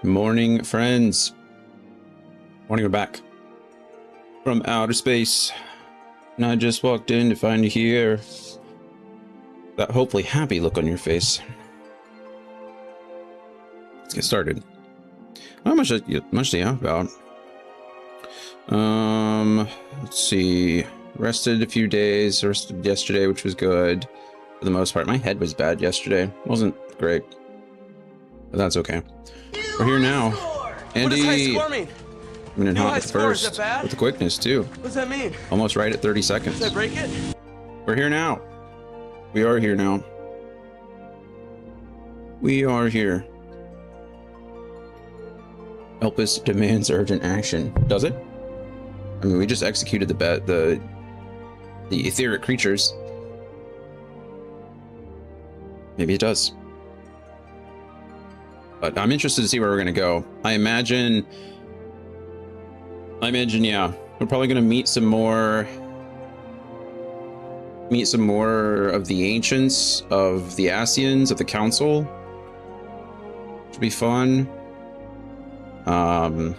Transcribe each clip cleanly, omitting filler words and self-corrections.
morning, friends. Morning, we're back from outer space. And I just walked in to find you here. That hopefully happy look on your face. Let's get started. How much do you have about? Let's see. Rested a few days. Rested yesterday, which was good for the most part. My head was bad yesterday. Wasn't great, but that's okay. We're here now. Andy. What does high score mean? I'm in hot with the first. With the quickness too. What does that mean? Almost right at 30 seconds. Did I break it? We're here now. We are here now. We are here. Elpis demands urgent action. Does it? I mean, we just executed the etheric creatures. Maybe it does. But I'm interested to see where we're gonna go. I imagine, yeah, we're probably gonna meet some more of the ancients, of the Asians, of the council. Should be fun. I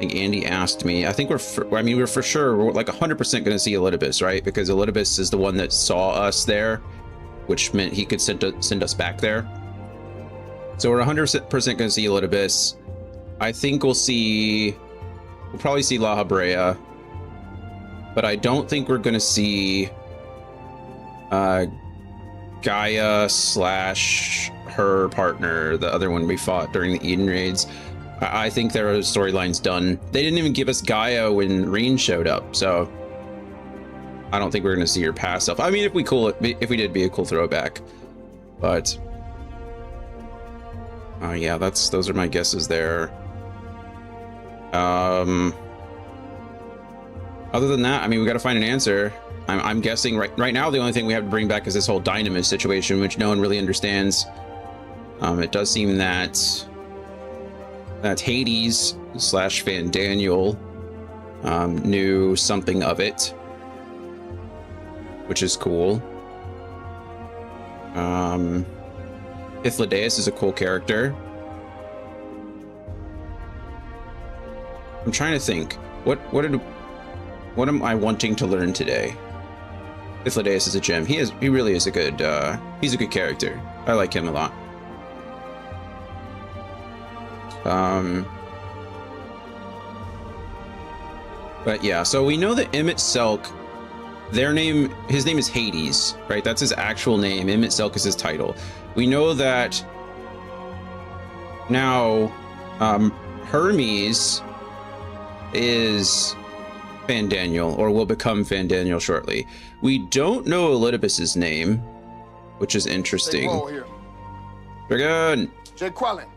think Andy asked me. I think we're for sure, we're like 100% going to see Elidibus, right? Because Elidibus is the one that saw us there, which meant he could send us back there. So we're 100% going to see Elidibus. I think we'll probably see La Habrea, but I don't think we're going to see Gaia / her partner, the other one we fought during the Eden raids. I think their storyline's done. They didn't even give us Gaia when Reen showed up, so I don't think we're gonna see her past self. I mean, if we did, be a cool throwback. But yeah, those are my guesses there. Other than that, I mean, we got to find an answer. I'm guessing right now the only thing we have to bring back is this whole Dynamis situation, which no one really understands. It does seem that Hades / Fandaniel knew something of it, which is cool. Hythlodaeus is a cool character. I'm trying to think. What am I wanting to learn today? Hythlodaeus is a gem. He really is a good he's a good character. I like him a lot. But yeah, so we know that Emmett Selk, his name is Hades, right? That's his actual name. Emmett Selk is his title. We know that now Hermes is Fandaniel, or will become Fandaniel shortly. We don't know Elidibus's name, which is interesting. Dragoon!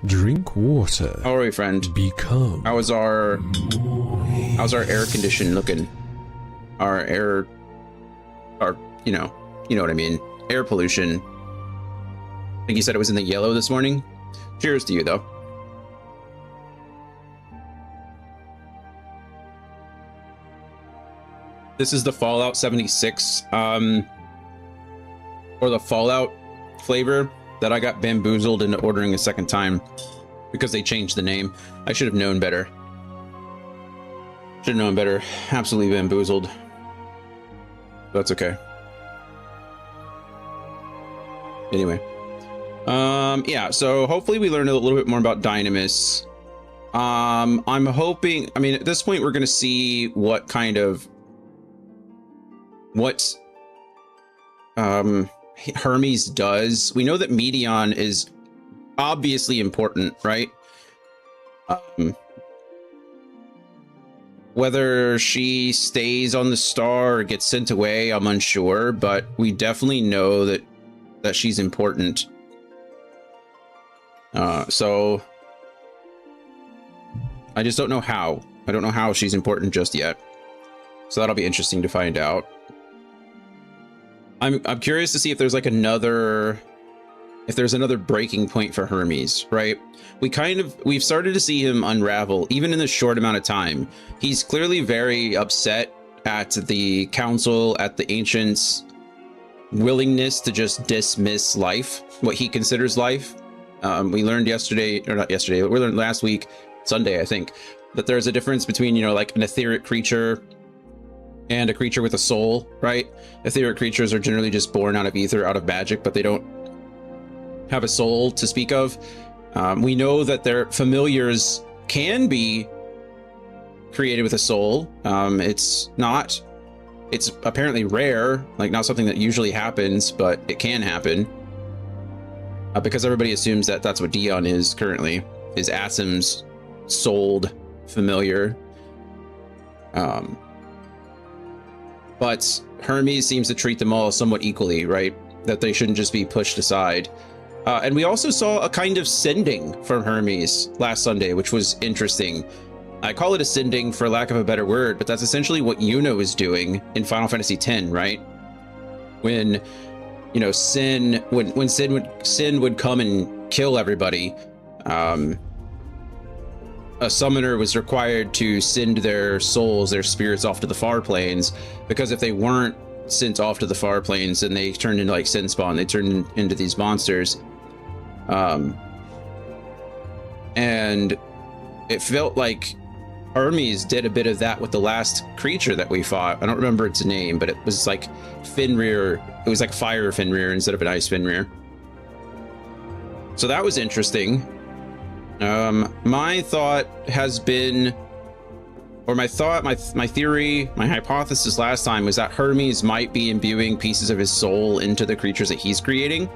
Drink water. How are we, friend? Become. How's our air condition looking? Our air, you know what I mean. Air pollution. I think you said it was in the yellow this morning. Cheers to you, though. This is the Fallout 76, or the Fallout flavor that I got bamboozled into ordering a second time because they changed the name. I should have known better. Should have known better. Absolutely bamboozled. That's okay. Anyway. Yeah, so hopefully we learn a little bit more about Dynamis. I'm hoping, I mean, at this point we're going to see what Hermes does. We know that Medion is obviously important, right? Whether she stays on the star or gets sent away, I'm unsure, but we definitely know that she's important. So I just don't know how. I don't know how she's important just yet. So that'll be interesting to find out. I'm curious to see if there's like another breaking point for Hermes, right? We've started to see him unravel even in this short amount of time. He's clearly very upset at the council, at the ancients' willingness to just dismiss life, what he considers life, We learned yesterday, or not yesterday, but we learned last week, Sunday, I think, that there's a difference between, you know, like an etheric creature and a creature with a soul, right? Etheric creatures are generally just born out of ether, out of magic, but they don't have a soul to speak of. We know that their familiars can be created with a soul. It's apparently rare, like not something that usually happens, but it can happen. Because everybody assumes that that's what Dion is currently, is Asim's souled familiar. But Hermes seems to treat them all somewhat equally, right? That they shouldn't just be pushed aside. And we also saw a kind of sending from Hermes last Sunday, which was interesting. I call it a sending for lack of a better word, but that's essentially what Yuno is doing in Final Fantasy X, right? When, you know, Sin would come and kill everybody, a summoner was required to send their souls, their spirits, off to the far planes, because if they weren't sent off to the far planes, then they turned into like Sin Spawn. They turned into these monsters. And it felt like Hermes did a bit of that with the last creature that we fought. I don't remember its name, but it was like Fenrir. It was like fire Fenrir instead of an ice Fenrir. So that was interesting. My thought has been, or my theory, my hypothesis last time was that Hermes might be imbuing pieces of his soul into the creatures that he's creating.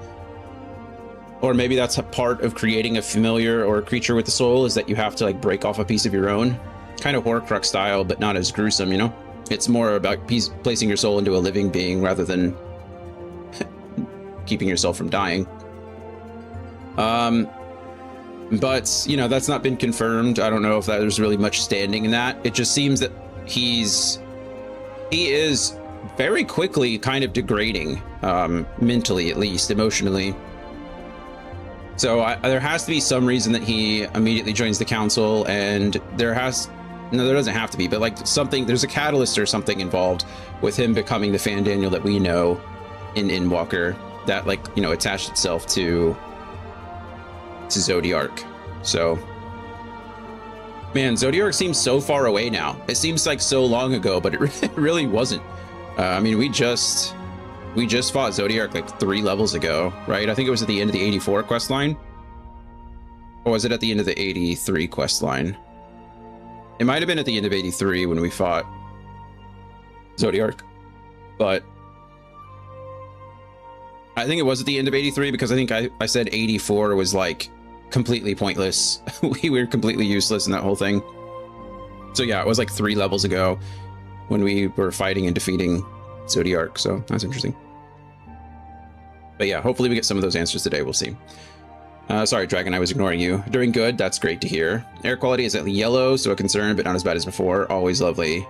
Or maybe that's a part of creating a familiar or a creature with a soul, is that you have to like break off a piece of your own. Kind of Horcrux style, but not as gruesome, you know? It's more about placing your soul into a living being rather than keeping yourself from dying. But, you know, that's not been confirmed. I don't know if there's really much standing in that. It just seems that he is very quickly kind of degrading, mentally, at least, emotionally. So there has to be some reason that he immediately joins the council, and there doesn't have to be, but like there's a catalyst or something involved with him becoming the Fan Daniel that we know in Endwalker that, like, you know, attached itself to Zodiark. So, man, Zodiark seems so far away now. It seems like so long ago, but it really wasn't. I mean, we just fought Zodiark like 3 levels ago, right? I think it was at the end of the 84 quest line. Or was it at the end of the 83 quest line? It might have been at the end of 83 when we fought Zodiark, but I think it was at the end of 83, because I think I said 84 was like completely pointless. We were completely useless in that whole thing. So yeah, it was like 3 levels ago when we were fighting and defeating Zodiark. So that's interesting. But yeah, hopefully we get some of those answers today. We'll see. Sorry, Dragon, I was ignoring you. Doing good. That's great to hear. Air quality is at yellow, so a concern, but not as bad as before. Always lovely.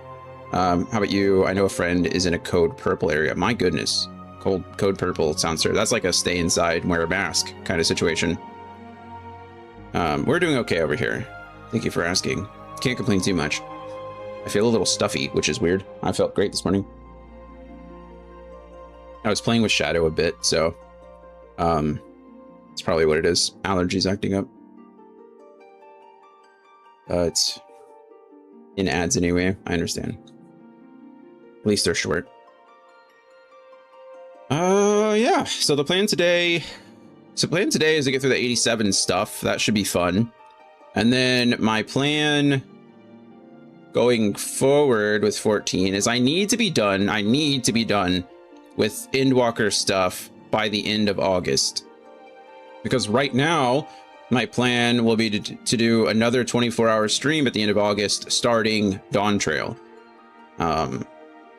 How about you? I know a friend is in a code purple area. My goodness. Code purple sounds terrible. That's like a stay inside, wear a mask kind of situation. We're doing okay over here. Thank you for asking. Can't complain too much. I feel a little stuffy, which is weird. I felt great this morning. I was playing with Shadow a bit, so it's probably what it is. Allergies acting up. It's in ads anyway. I understand. At least they're short. Yeah. So the plan today is to get through the 87 stuff. That should be fun. And then my plan going forward with 14 is I need to be done with Endwalker stuff by the end of August. Because right now, my plan will be to do another 24-hour stream at the end of August, starting Dawn Trail.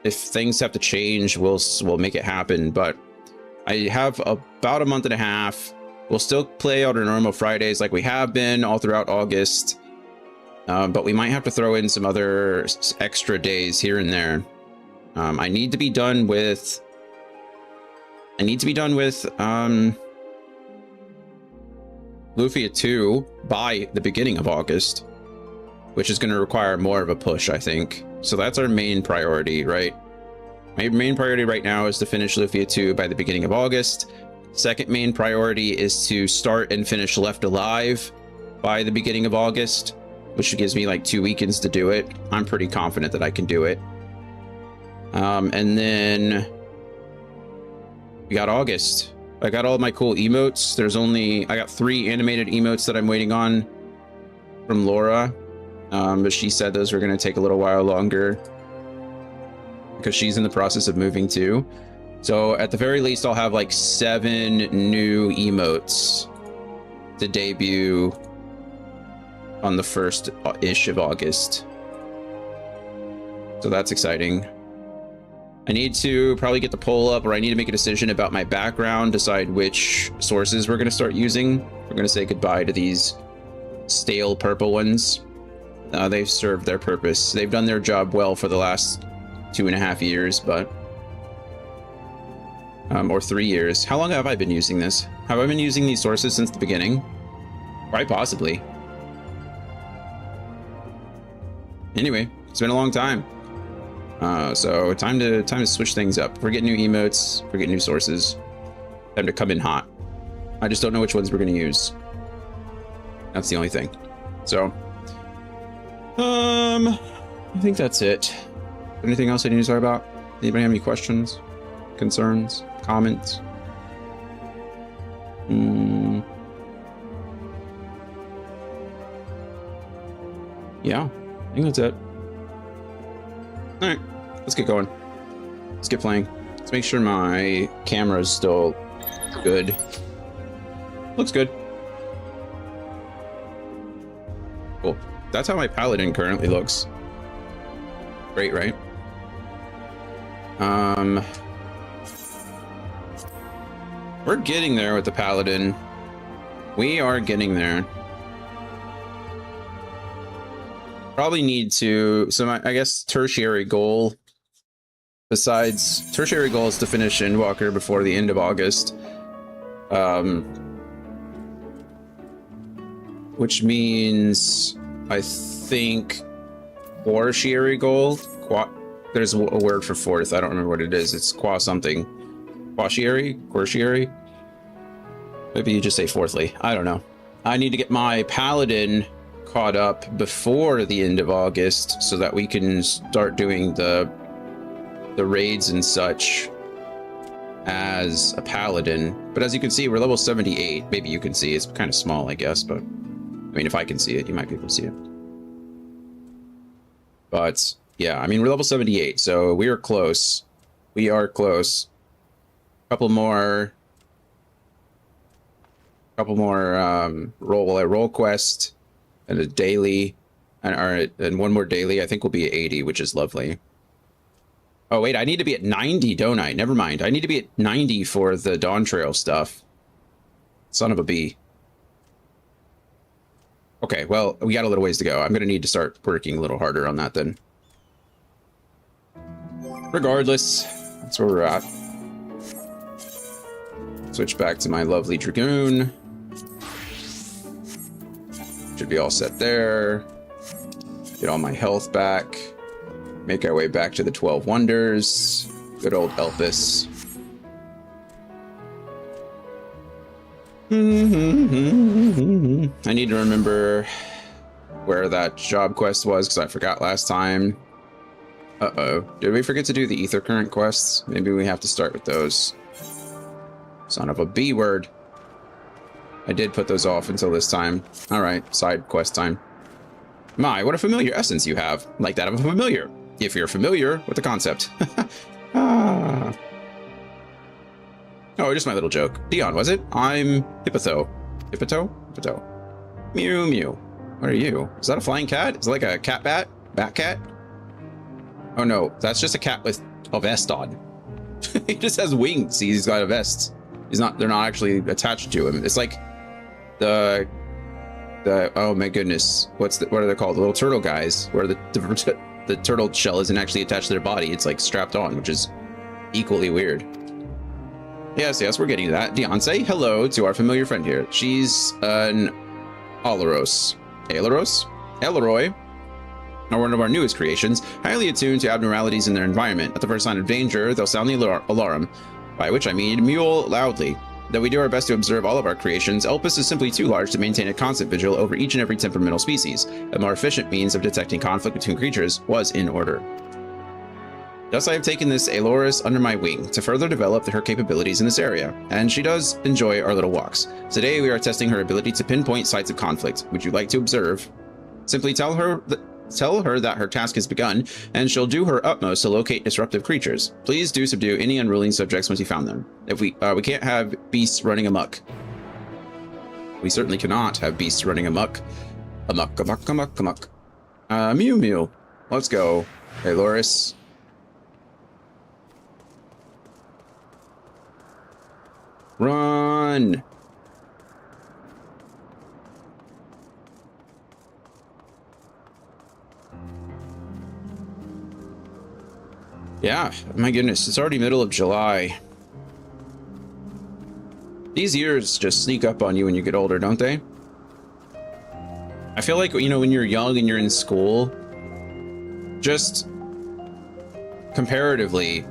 If things have to change, we'll make it happen. But I have about a month and a half. We'll still play out our normal Fridays like we have been all throughout August. But we might have to throw in some other extra days here and there. I need to be done with Lufia 2 by the beginning of August, which is going to require more of a push, I think. So that's our main priority, right? My main priority right now is to finish Lufia 2 by the beginning of August, Second main priority is to start and finish Left Alive by the beginning of August, which gives me like 2 weekends to do it. I'm pretty confident that I can do it. And then we got August. I got all my cool emotes. I got 3 animated emotes that I'm waiting on from Laura. But she said those were going to take a little while longer because she's in the process of moving too. So at the very least, I'll have like 7 new emotes to debut on the first-ish of August. So that's exciting. I need to probably get the poll up, or I need to make a decision about my background, decide which sources we're going to start using. We're going to say goodbye to these stale purple ones. They've served their purpose. They've done their job well for the last 2.5 years, but... or 3 years. How long have I been using this? Have I been using these sources since the beginning? Quite possibly. Anyway, it's been a long time. So time to switch things up. We're getting new emotes. We're getting new sources. Time to come in hot. I just don't know which ones we're going to use. That's the only thing. So, I think that's it. Anything else I need to talk about? Anybody have any questions, concerns, comments? Yeah, I think that's it. All right, let's get going. Let's get playing. Let's make sure my camera is still good. Looks good. Cool. That's how my paladin currently looks. Great, right? We're getting there with the paladin. We are getting there. Probably need to, I guess tertiary goal is to finish Endwalker before the end of August. Which means I think tertiary goal. There's a word for fourth. I don't remember what it is. It's qua something. Quattiary? Maybe you just say fourthly. I don't know. I need to get my paladin caught up before the end of August so that we can start doing the raids and such as a paladin. But as you can see, we're level 78. Maybe you can see it's kind of small, I guess, but I mean, if I can see it, you might be able to see it. But yeah, I mean, we're level 78, so we are close. We are close. Couple more roll quest and a daily, and one more daily. I think we'll be at 80, which is lovely. Oh wait, I need to be at 90, don't I? Never mind. I need to be at 90 for the Dawn Trail stuff. Son of a bee. Okay, well, we got a little ways to go. I'm gonna need to start working a little harder on that then. Regardless, that's where we're at. Switch back to my lovely Dragoon. Should be all set there. Get all my health back. Make our way back to the 12 Wonders. Good old Elpis. I need to remember where that job quest was because I forgot last time. Uh-oh. Did we forget to do the Ether Current quests? Maybe we have to start with those. Son of a B word. I did put those off until this time. Alright, side quest time. My, what a familiar essence you have. Like that of a familiar. If you're familiar with the concept. Ah. Oh, just my little joke. Dion, was it? I'm Hippotho. Hippotho? Mew mew. What are you? Is that a flying cat? Is it like a cat bat? Bat cat? Oh no, that's just a cat with a vest on. He just has wings. He's got a vest. They're not actually attached to him. It's like the oh my goodness. What are they called? The little turtle guys where the turtle shell isn't actually attached to their body. It's like strapped on, which is equally weird. Yes, we're getting to that. Dion, say hello to our familiar friend here. She's an Alaros. Elroy, are one of our newest creations, highly attuned to abnormalities in their environment. At the first sign of danger, they'll sound the alarm, by which I mean mule loudly. Though we do our best to observe all of our creations, Elpis is simply too large to maintain a constant vigil over each and every temperamental species. A more efficient means of detecting conflict between creatures was in order. Thus I have taken this Aloris under my wing to further develop her capabilities in this area, and she does enjoy our little walks. Today we are testing her ability to pinpoint sites of conflict. Would you like to observe? Simply tell her that her task has begun, and she'll do her utmost to locate disruptive creatures. Please do subdue any unruly subjects once you found them. If we can't have beasts running amok. We certainly cannot have beasts running amok. Amok. Mew Mew. Let's go. Hey, Loris. Run! Yeah, my goodness, it's already middle of July. These years just sneak up on you when you get older, don't they? I feel like, you know, when you're young and you're in school, just comparatively,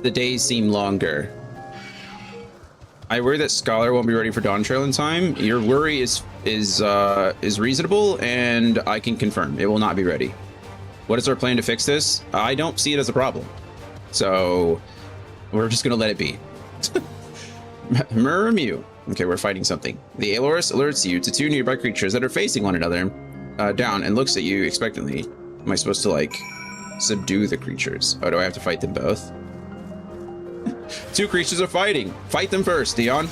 the days seem longer. I worry that Scholar won't be ready for Dawn Trail in time. Your worry is reasonable, and I can confirm it will not be ready. What is our plan to fix this? I don't see it as a problem, so we're just gonna let it be. Mew. Okay, we're fighting something. The Aloris alerts you to two nearby creatures that are facing one another down and looks at you expectantly. Am I supposed to, like, subdue the creatures? Oh, do I have to fight them both? Two creatures are fighting. Fight them first, Dion.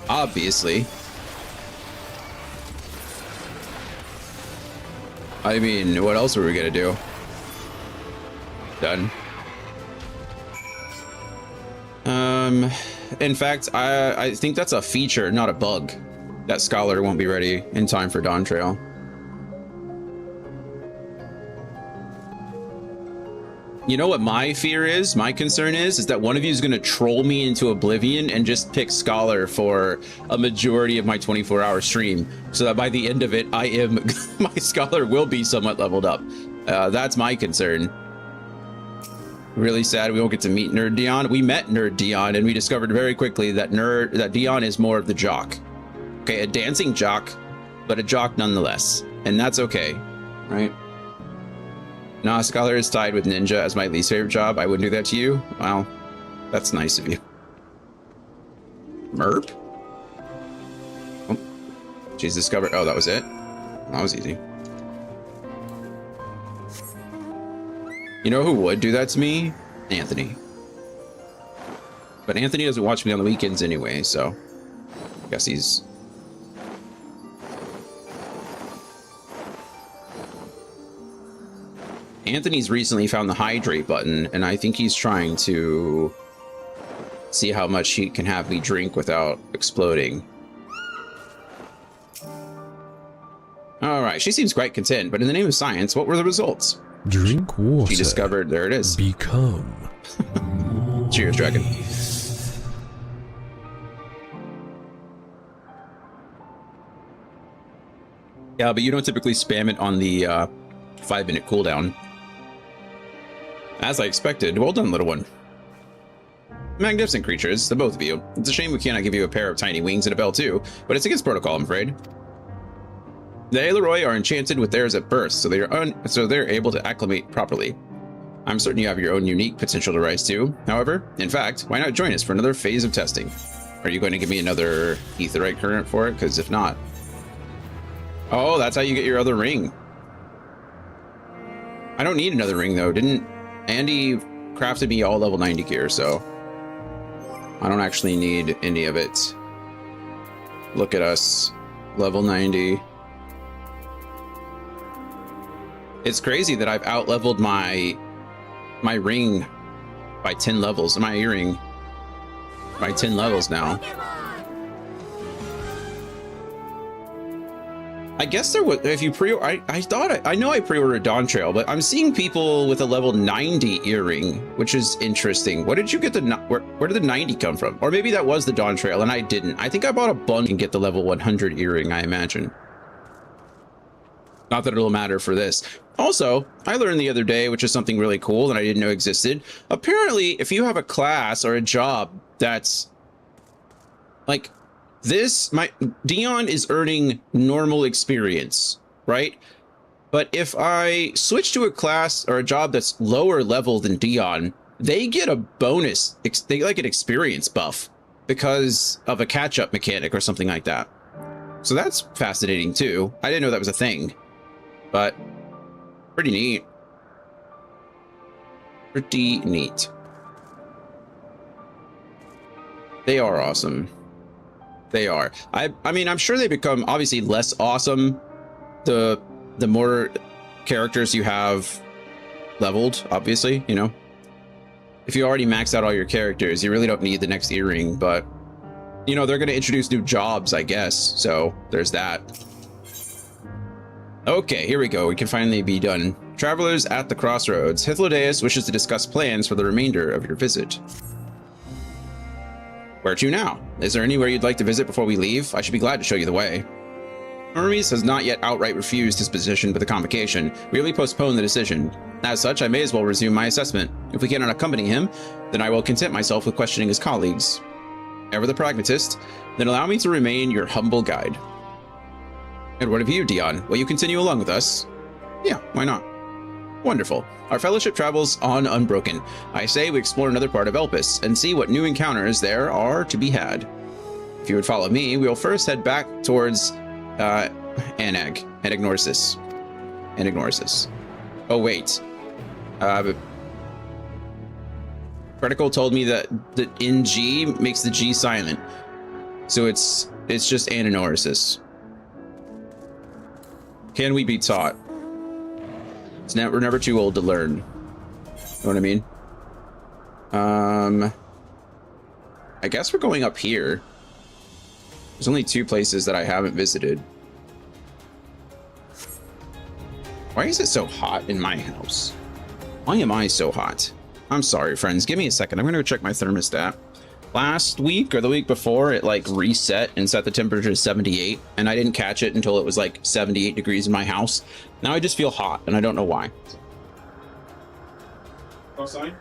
Obviously. I mean, what else were we gonna do? Done. In fact, I think that's a feature, not a bug. That Scholar won't be ready in time for Dawn Trail. You know what my fear is? My concern is that one of you is going to troll me into oblivion and just pick Scholar for a majority of my 24-hour stream, so that by the end of it, my Scholar will be somewhat leveled up. That's my concern. Really sad we won't get to meet Nerd Dion. We met Nerd Dion, and we discovered very quickly that Dion is more of the jock. Okay, a dancing jock, but a jock nonetheless, and that's okay, right? Nah, Scholar is tied with Ninja as my least favorite job. I wouldn't do that to you. Well, that's nice of you. Merp? Oh, she's discovered. Oh, that was it? That was easy. You know who would do that to me? Anthony. But Anthony doesn't watch me on the weekends anyway, so I guess he's... Anthony's recently found the hydrate button, and I think he's trying to see how much he can have me drink without exploding. All right, she seems quite content, but in the name of science, what were the results? Drink water. She discovered, there it is. Become. Cheers, Dragon. Yeah, but you don't typically spam it on the 5-minute cooldown. As I expected. Well done, little one. Magnificent creatures, the both of you. It's a shame we cannot give you a pair of tiny wings and a bell too, but it's against protocol, I'm afraid. The Aeloroi are enchanted with theirs at birth, so they're able to acclimate properly. I'm certain you have your own unique potential to rise to. However, in fact, why not join us for another phase of testing? Are you going to give me another aetheryte current for it? Because if not... Oh, that's how you get your other ring. I don't need another ring, though. Didn't... Andy crafted me all level 90 gear, so... I don't actually need any of it. Look at us. Level 90. It's crazy that I've out-leveled my ring by 10 levels. My earring by 10 levels now. I guess there was, if you I know I pre-ordered Dawn Trail, but I'm seeing people with a level 90 earring, which is interesting. What did you get where did the 90 come from? Or maybe that was the Dawn Trail and I didn't. I think I bought a bundle and get the level 100 earring, I imagine. Not that it'll matter for this. Also, I learned the other day, which is something really cool that I didn't know existed. Apparently, if you have a class or a job that's like this, Dion is earning normal experience, right? But if I switch to a class or a job that's lower level than Dion, they get a bonus. They like an experience buff because of a catch-up mechanic or something like that. So that's fascinating too. I didn't know that was a thing, but pretty neat. Pretty neat. They are awesome. They are. I mean, I'm sure they become obviously less awesome the more characters you have leveled, obviously, you know. If you already maxed out all your characters, you really don't need the next earring, but you know, they're going to introduce new jobs, I guess. So there's that. Okay, here we go. We can finally be done. Travelers at the Crossroads. Hythlodaeus wishes to discuss plans for the remainder of your visit. Where to now? Is there anywhere you'd like to visit before we leave? I should be glad to show you the way. Hermes has not yet outright refused his position with the convocation, merely postponed the decision. As such, I may as well resume my assessment. If we cannot accompany him, then I will content myself with questioning his colleagues. Ever the pragmatist, then allow me to remain your humble guide. And what of you, Dion? Will you continue along with us? Yeah, why not? Wonderful. Our fellowship travels on unbroken. I say we explore another part of Elpis and see what new encounters there are to be had. If you would follow me, we will first head back towards Anagnorsis. Oh wait. Critical told me that the NG makes the G silent. So it's just Anagnorsis. Can we be taught? We're never too old to learn. Know what I mean? I guess we're going up here. There's only 2 places that I haven't visited. Why is it so hot in my house? Why am I so hot? I'm sorry, friends. Give me a second. I'm going to go check my thermostat. Last week or the week before, it like reset and set the temperature to 78, and I didn't catch it until it was like 78 degrees in my house. Now I just feel hot, and I don't know why. Outside?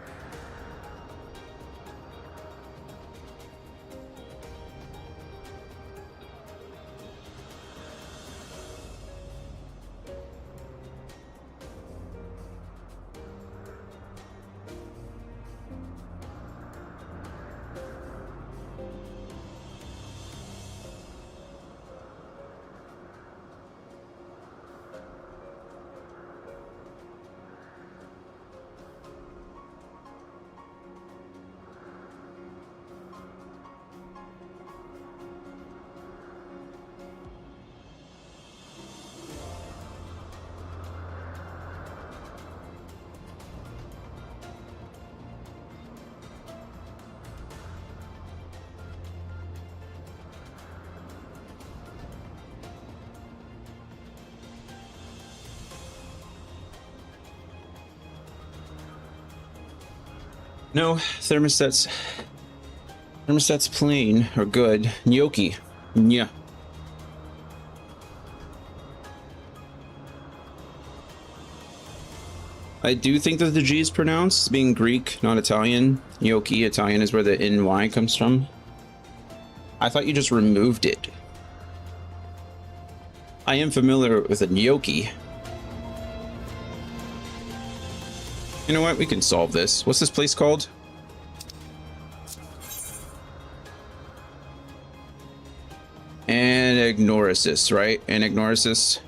No, thermostats plain or good. Gnocchi. Yeah. I do think that the G is pronounced, being Greek, not Italian. Gnocchi, Italian is where the NY comes from. I thought you just removed it. I am familiar with a gnocchi. You know what? We can solve this. What's this place called? Anagnorsis, right? Anagnorsis.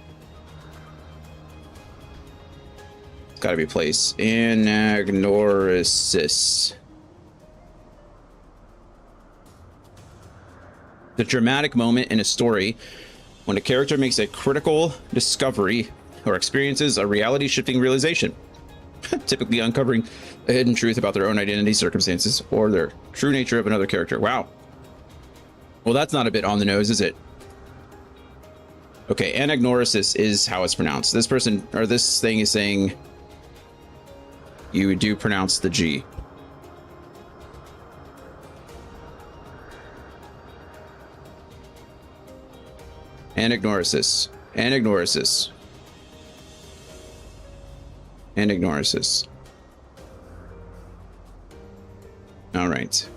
It's gotta be a place. Anagnorsis. The dramatic moment in a story when a character makes a critical discovery or experiences a reality-shifting realization. Typically uncovering a hidden truth about their own identity, circumstances, or their true nature of another character. Wow. Well, that's not a bit on the nose, is it? Okay, Anagnorsis is how it's pronounced. This person, or this thing is saying you do pronounce the G. Anagnorsis. Anagnorsis. And ignores this. All right.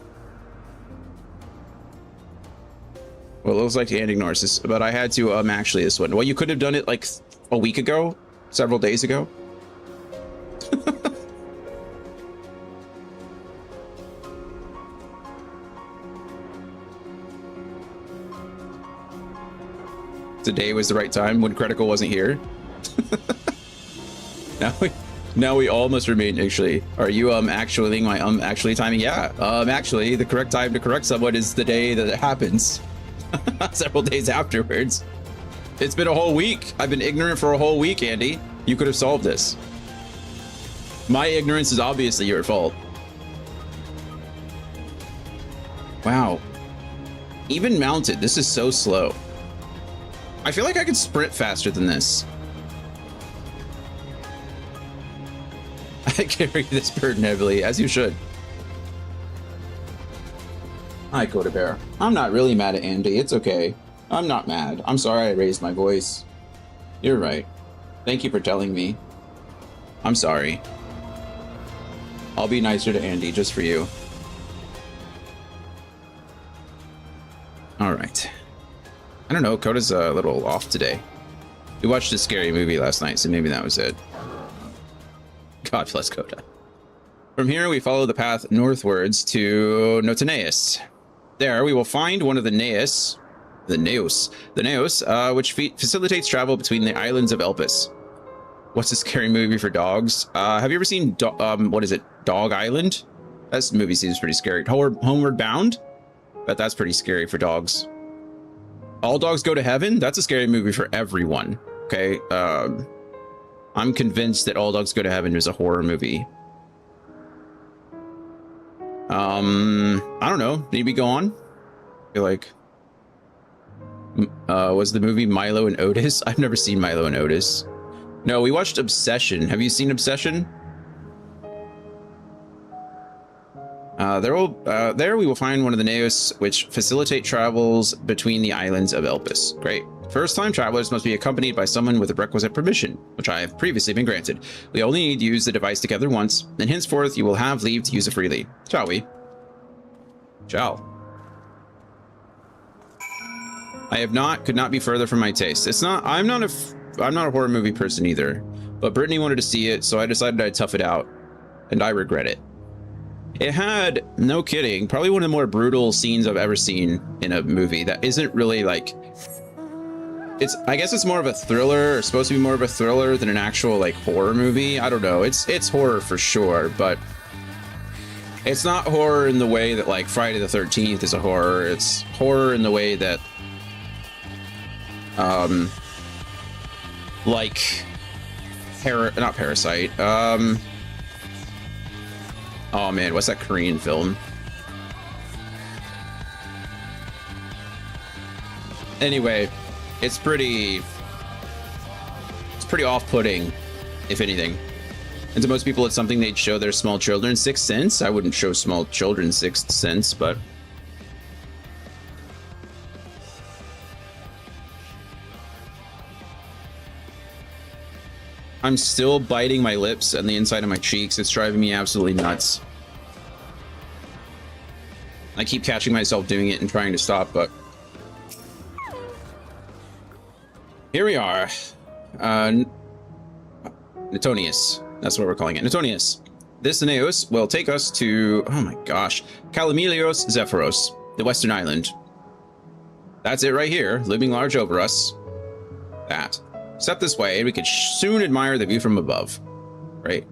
Well, it looks like and ignores this, but I had to actually this one. Well, you could have done it like a week ago, several days ago. Today was the right time when Critical wasn't here. now we all must remain actually. Are you actually my actually timing? Yeah. Actually the correct time to correct someone is the day that it happens. Several days afterwards. It's been a whole week. I've been ignorant for a whole week, Andy. You could have solved this. My ignorance is obviously your fault. Wow. Even mounted, this is so slow. I feel like I could sprint faster than this. I carry this burden heavily, as you should. Hi, Coda Bear. I'm not really mad at Andy. It's okay. I'm not mad. I'm sorry I raised my voice. You're right. Thank you for telling me. I'm sorry. I'll be nicer to Andy just for you. All right. I don't know. Coda's a little off today. We watched a scary movie last night, so maybe that was it. God bless Coda. From here, we follow the path northwards to Notaneus. There, we will find one of the Naeus, which facilitates travel between the islands of Elpis. What's a scary movie for dogs? Have you ever seen, what is it, Dog Island? That movie seems pretty scary. Homeward Bound? Bet that's pretty scary for dogs. All Dogs Go to Heaven? That's a scary movie for everyone. Okay, I'm convinced that All Dogs Go to Heaven is a horror movie. I don't know. Maybe go on. I feel like was the movie Milo and Otis? I've never seen Milo and Otis. No, we watched Obsession. Have you seen Obsession? There we will find one of the Naeus, which facilitate travels between the islands of Elpis. Great. First-time travelers must be accompanied by someone with the requisite permission, which I have previously been granted. We only need to use the device together once, and henceforth you will have leave to use it freely. Shall we? Shall. Could not be further from my taste. I'm not a horror movie person either, but Brittany wanted to see it, so I decided I'd tough it out, and I regret it. It had, no kidding, probably one of the more brutal scenes I've ever seen in a movie that isn't really like... I guess it's more of a thriller, or supposed to be more of a thriller than an actual like horror movie. I don't know. It's horror for sure, but it's not horror in the way that like Friday the 13th is a horror. It's horror in the way that like not Parasite. Oh man, what's that Korean film? Anyway, it's pretty off-putting, if anything. And to most people, it's something they'd show their small children. Sixth Sense? I wouldn't show small children Sixth Sense, but... I'm still biting my lips and the inside of my cheeks. It's driving me absolutely nuts. I keep catching myself doing it and trying to stop, but... Here we are. Netonius. That's what we're calling it. Netonius. This Aeneas will take us to, oh my gosh, Calamelios Zephyros, the Western Island. That's it right here, looming large over us. That. Step this way, and we could soon admire the view from above. Right?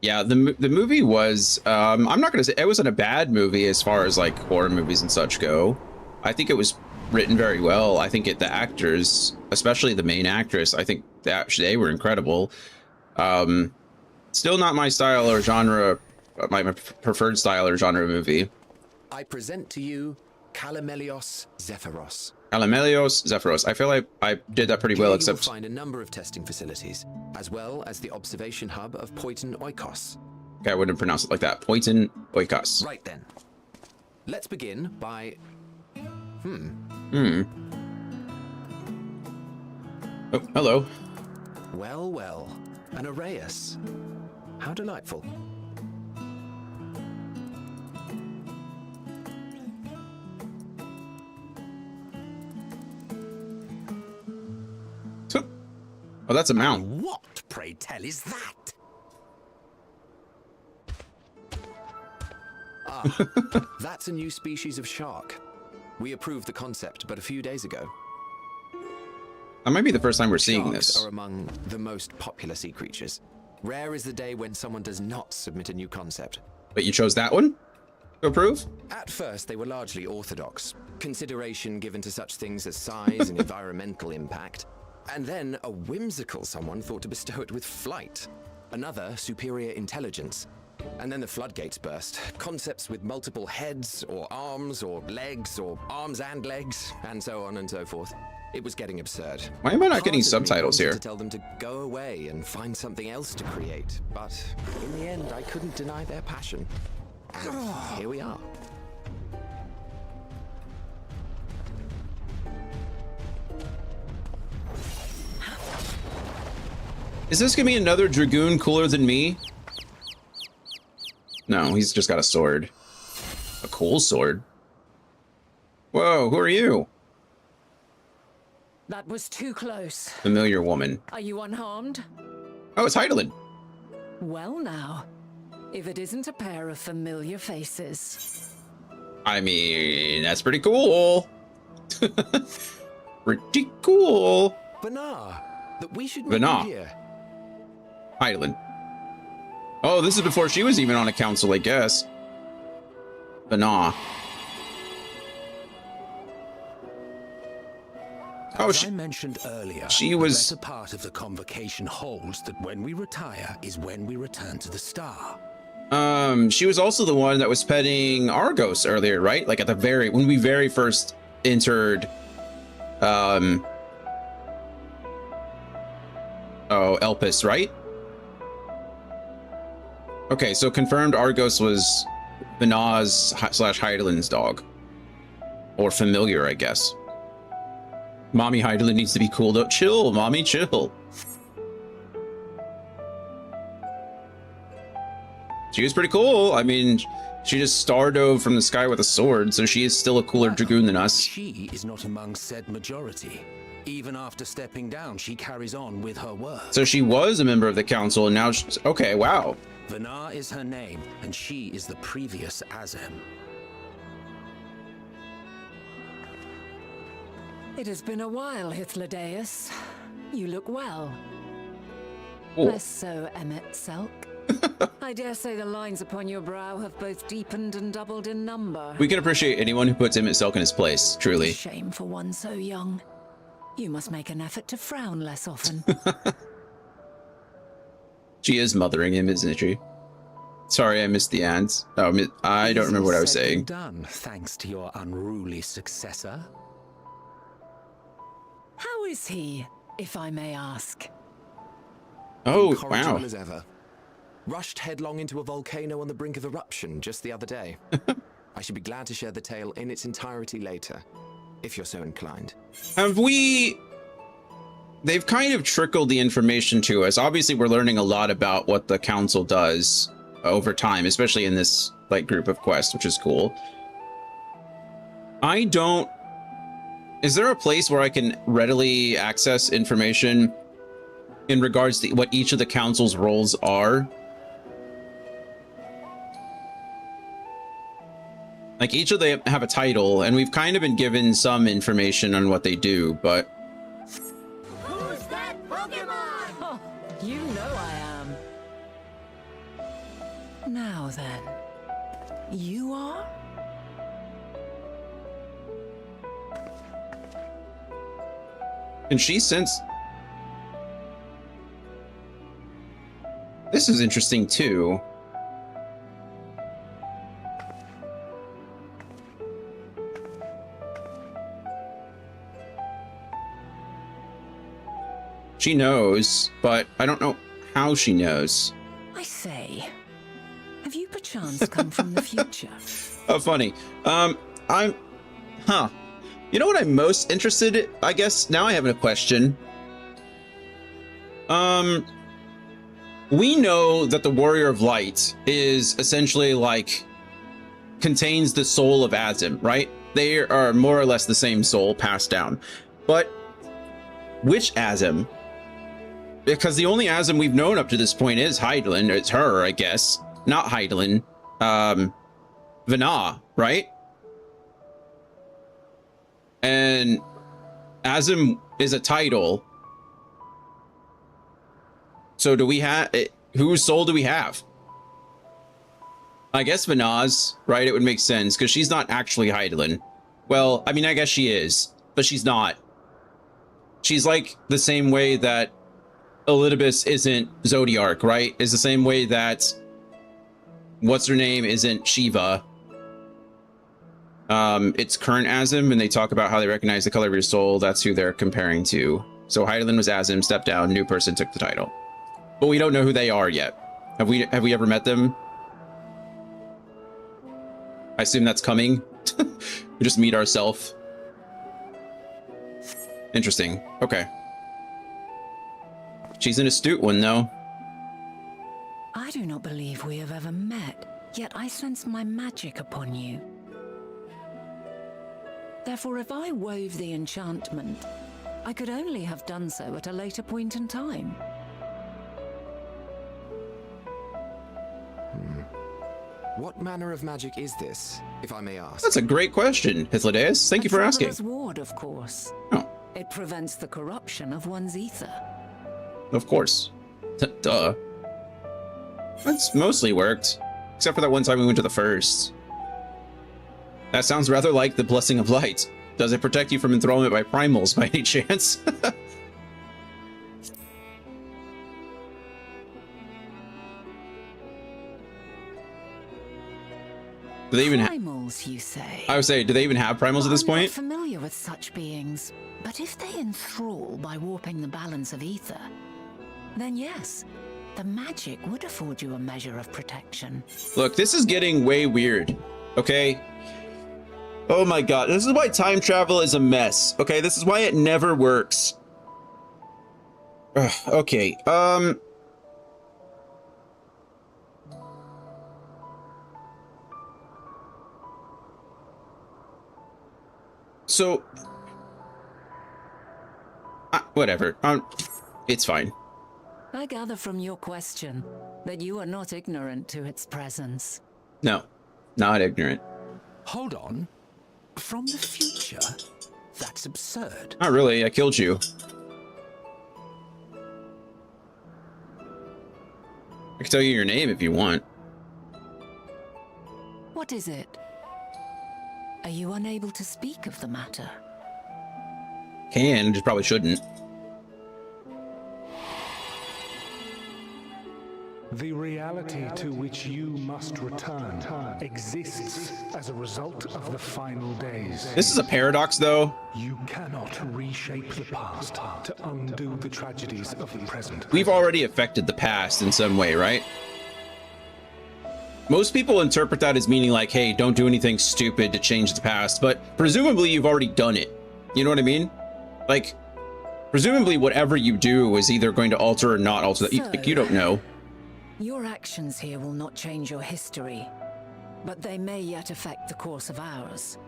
Yeah, the movie was, I'm not going to say, it wasn't a bad movie as far as like horror movies and such go. I think it was written very well. I think the actors, especially the main actress, I think they were incredible. Still not my style or genre, my preferred style or genre movie. I present to you Calamelios Zephyros. Calamelios Zephyros. I feel like I did that pretty well, except... You will find a number of testing facilities, as well as the observation hub of Poiton Oikos. Okay, I wouldn't pronounce it like that. Poiton Oikos. Right then. Let's begin by... Oh, hello. Well, well. An Arrayus. How delightful. Oh, that's a mount. What, pray tell, is that? Ah, that's a new species of shark. We approved the concept but a few days ago. That might be the first time we're seeing Sharks this. are among the most popular sea creatures. Rare is the day when someone does not submit a new concept. But you chose that one to approve? At first, they were largely orthodox, consideration given to such things as size and environmental impact. And then a whimsical someone thought to bestow it with flight. Another, superior intelligence. And then the floodgates burst. Concepts with multiple heads, or arms and legs, and so on and so forth. It was getting absurd. Why am I not Part getting of me subtitles wanted here? to tell them to go away and find something else to create, but in the end, I couldn't deny their passion. And here we are. Is this gonna be another Dragoon cooler than me? No, he's just got a sword. A cool sword. Whoa, who are you? That was too close. Familiar woman. Are you unharmed? Oh, it's Heidelin. Well now, if it isn't a pair of familiar faces. I mean, that's pretty cool. Pretty cool. Banar, that we should Banar. meet here. Heidelin. Oh, this is before she was even on a council, I guess. Banar. Oh, As I mentioned earlier, she was- the better part of the convocation holds that when we retire is when we return to the star. She was also the one that was petting Argos earlier, right? Like at the when we very first entered, oh, Elpis, right? Okay, so confirmed Argos was Banaz / Heidelin's dog. Or familiar, I guess. Mommy Heidelin needs to be cooled up. Chill, mommy, chill. She was pretty cool. I mean, she just stardove from the sky with a sword, so she is still a cooler Dragoon than us. She is not among said majority. Even after stepping down, she carries on with her work. So she was a member of the council, and now she's... Okay, wow. Vanar is her name, and she is the previous Azem. It has been a while, Hythlodaeus. You look well. Cool. Less so, Emmet Selk. I dare say the lines upon your brow have both deepened and doubled in number. We can appreciate anyone who puts Emmett Selk in his place, truly. Shame for one so young. You must make an effort to frown less often. She is mothering him, isn't she? Sorry, I missed the ads. Oh, I don't remember what I was Easier said saying. than done, thanks to your unruly successor. How is he, if I may ask? Oh, Incorrigible wow. as ever. Rushed headlong into a volcano on the brink of eruption just the other day. I should be glad to share the tale in its entirety later, if you're so inclined. Have we... They've kind of trickled the information to us. Obviously, we're learning a lot about what the council does over time, especially in this like group of quests, which is cool. I don't... Is there a place where I can readily access information in regards to what each of the council's roles are? Like, each of them have a title, and we've kind of been given some information on what they do, but... Who's that Pokemon? Oh, you know I am. Now then, you are? And she sense... This is interesting, too. She knows, but I don't know how she knows. I say, have you perchance come from the future? Oh, funny. Huh. You know what I'm most interested in? I guess now I have a question. We know that the Warrior of Light is essentially like contains the soul of Azim, right? They are more or less the same soul passed down. But which Azim? Because the only Azim we've known up to this point is Hydaelyn. It's her, I guess. Not Hydaelyn. Vana, right? And Azim is a title. So do we have... whose soul do we have? I guess Vana's, right? It would make sense, because she's not actually Hydaelyn. Well, I mean, I guess she is, but she's not. She's like the same way that Elidibus isn't Zodiark, right? Is the same way that... what's her name isn't Shiva. It's current Azim, and they talk about how they recognize the color of your soul. That's who they're comparing to. So Hydaelyn was Azim, stepped down, new person took the title. But we don't know who they are yet. Have we ever met them? I assume that's coming. We just meet ourselves. Interesting. Okay. She's an astute one, though. I do not believe we have ever met, yet I sense my magic upon you. Therefore, if I wove the enchantment, I could only have done so at a later point in time. What manner of magic is this, if I may ask? That's a great question, Hythlodaeus. Thank you for asking. Traveler's ward, of course. Oh. It prevents the corruption of one's ether. Of course. Duh. That's mostly worked. Except for that one time we went to the first. That sounds rather like the Blessing of Light. Does it protect you from enthrallment by primals by any chance? Do they even have primals, you say? I would say, do they even have primals at this I'm point? not familiar with such beings, but if they enthrall by warping the balance of ether, then yes, the magic would afford you a measure of protection. Look, this is getting way weird. Okay? Oh my god, this is why time travel is a mess. Okay, this is why it never works. Ugh, okay, so, whatever. It's fine. I gather from your question that you are not ignorant to its presence. No, not ignorant. Hold on. From the future? That's absurd. Not really. I killed you. I can tell you your name if you want. What is it? Are you unable to speak of the matter? Can, just probably shouldn't. The reality to which you must return exists as a result of the final days. This is a paradox, though. You cannot reshape the past to undo the tragedies of the present. We've already affected the past in some way, right? Most people interpret that as meaning like, hey, don't do anything stupid to change the past, but presumably you've already done it. You know what I mean? Like, presumably whatever you do is either going to alter or not alter. You don't know. Your actions here will not change your history, but they may yet affect the course of ours.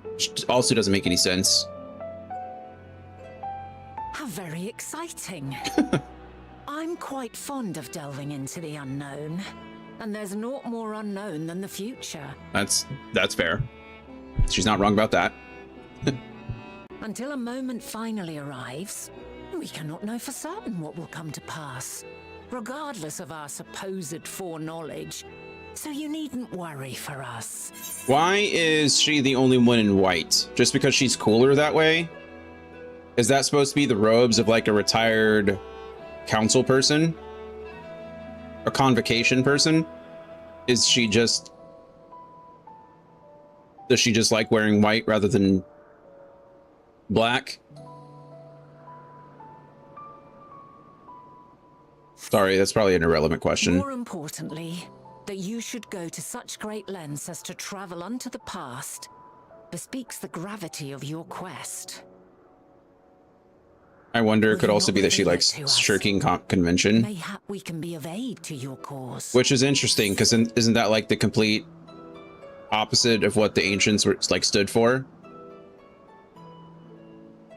Which also doesn't make any sense. How very exciting. I'm quite fond of delving into the unknown, and there's naught more unknown than the future. That's fair. She's not wrong about that. Until a moment finally arrives, we cannot know for certain what will come to pass, regardless of our supposed foreknowledge, so you needn't worry for us. Why is she the only one in white? Just because she's cooler that way? Is that supposed to be the robes of like a retired council person? A convocation person? Does she just like wearing white rather than black? Sorry, that's probably an irrelevant question. More importantly, that you should go to such great lengths as to travel unto the past bespeaks the gravity of your quest. I wonder, it Will could you also not be that she reveal it likes to us? shirking convention, Mayhap we can be of aid to your cause. which is interesting because isn't that like the complete opposite of what the ancients were like stood for?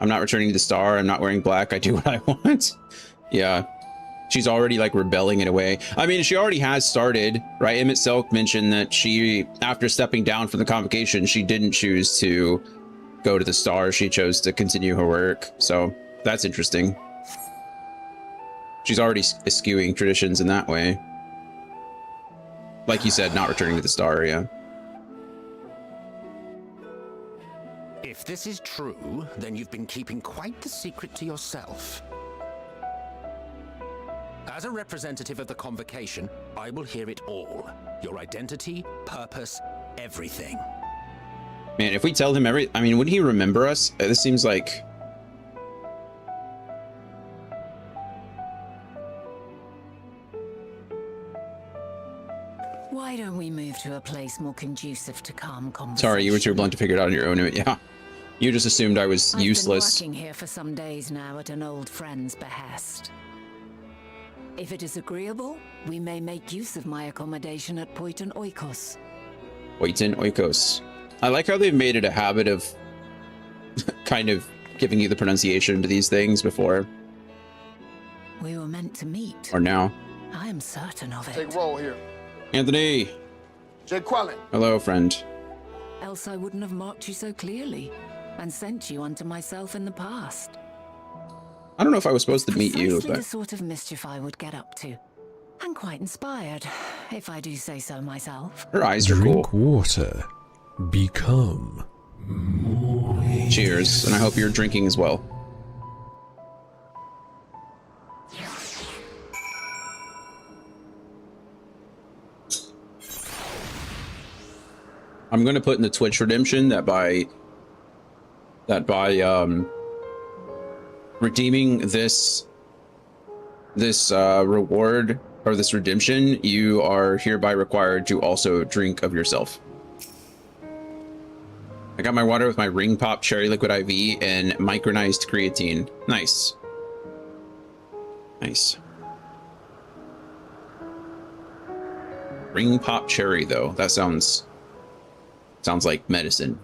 I'm not returning to the star. I'm not wearing black. I do what I want. Yeah. She's already like rebelling in a way. I mean, she already has started, right? Emmett Silk mentioned that she, after stepping down from the convocation, she didn't choose to go to the star. She chose to continue her work. So that's interesting. She's already eschewing traditions in that way. Like you said, not returning to the star, yeah. If this is true, then you've been keeping quite the secret to yourself. As a representative of the convocation, I will hear it all. Your identity, purpose, everything. Man, if we tell him I mean, would he remember us? This seems like... Why don't we move to a place more conducive to calm conversation? Sorry, you were too blunt to figure it out on your own. Yeah. You just assumed I was useless. I've been working here for some days now at an old friend's behest. If it is agreeable, we may make use of my accommodation at Poiton Oikos. Poiton Oikos. I like how they've made it a habit of kind of giving you the pronunciation to these things before. We were meant to meet. Or now. I am certain of it. Take roll here. Anthony! Jay Quellen. Hello, friend. Else I wouldn't have marked you so clearly and sent you unto myself in the past. I don't know if I was supposed to meet you, Precisely but... the sort of mischief I would get up to. And quite inspired, if I do say so myself. Her eyes are cool. Drink water. Become. Cheers, and I hope you're drinking as well. I'm going to put in the Twitch redemption that by redeeming this reward or this redemption, you are hereby required to also drink of yourself. I got my water with my ring pop cherry liquid IV and micronized creatine. Nice. Nice. Ring pop cherry though. That sounds like medicine.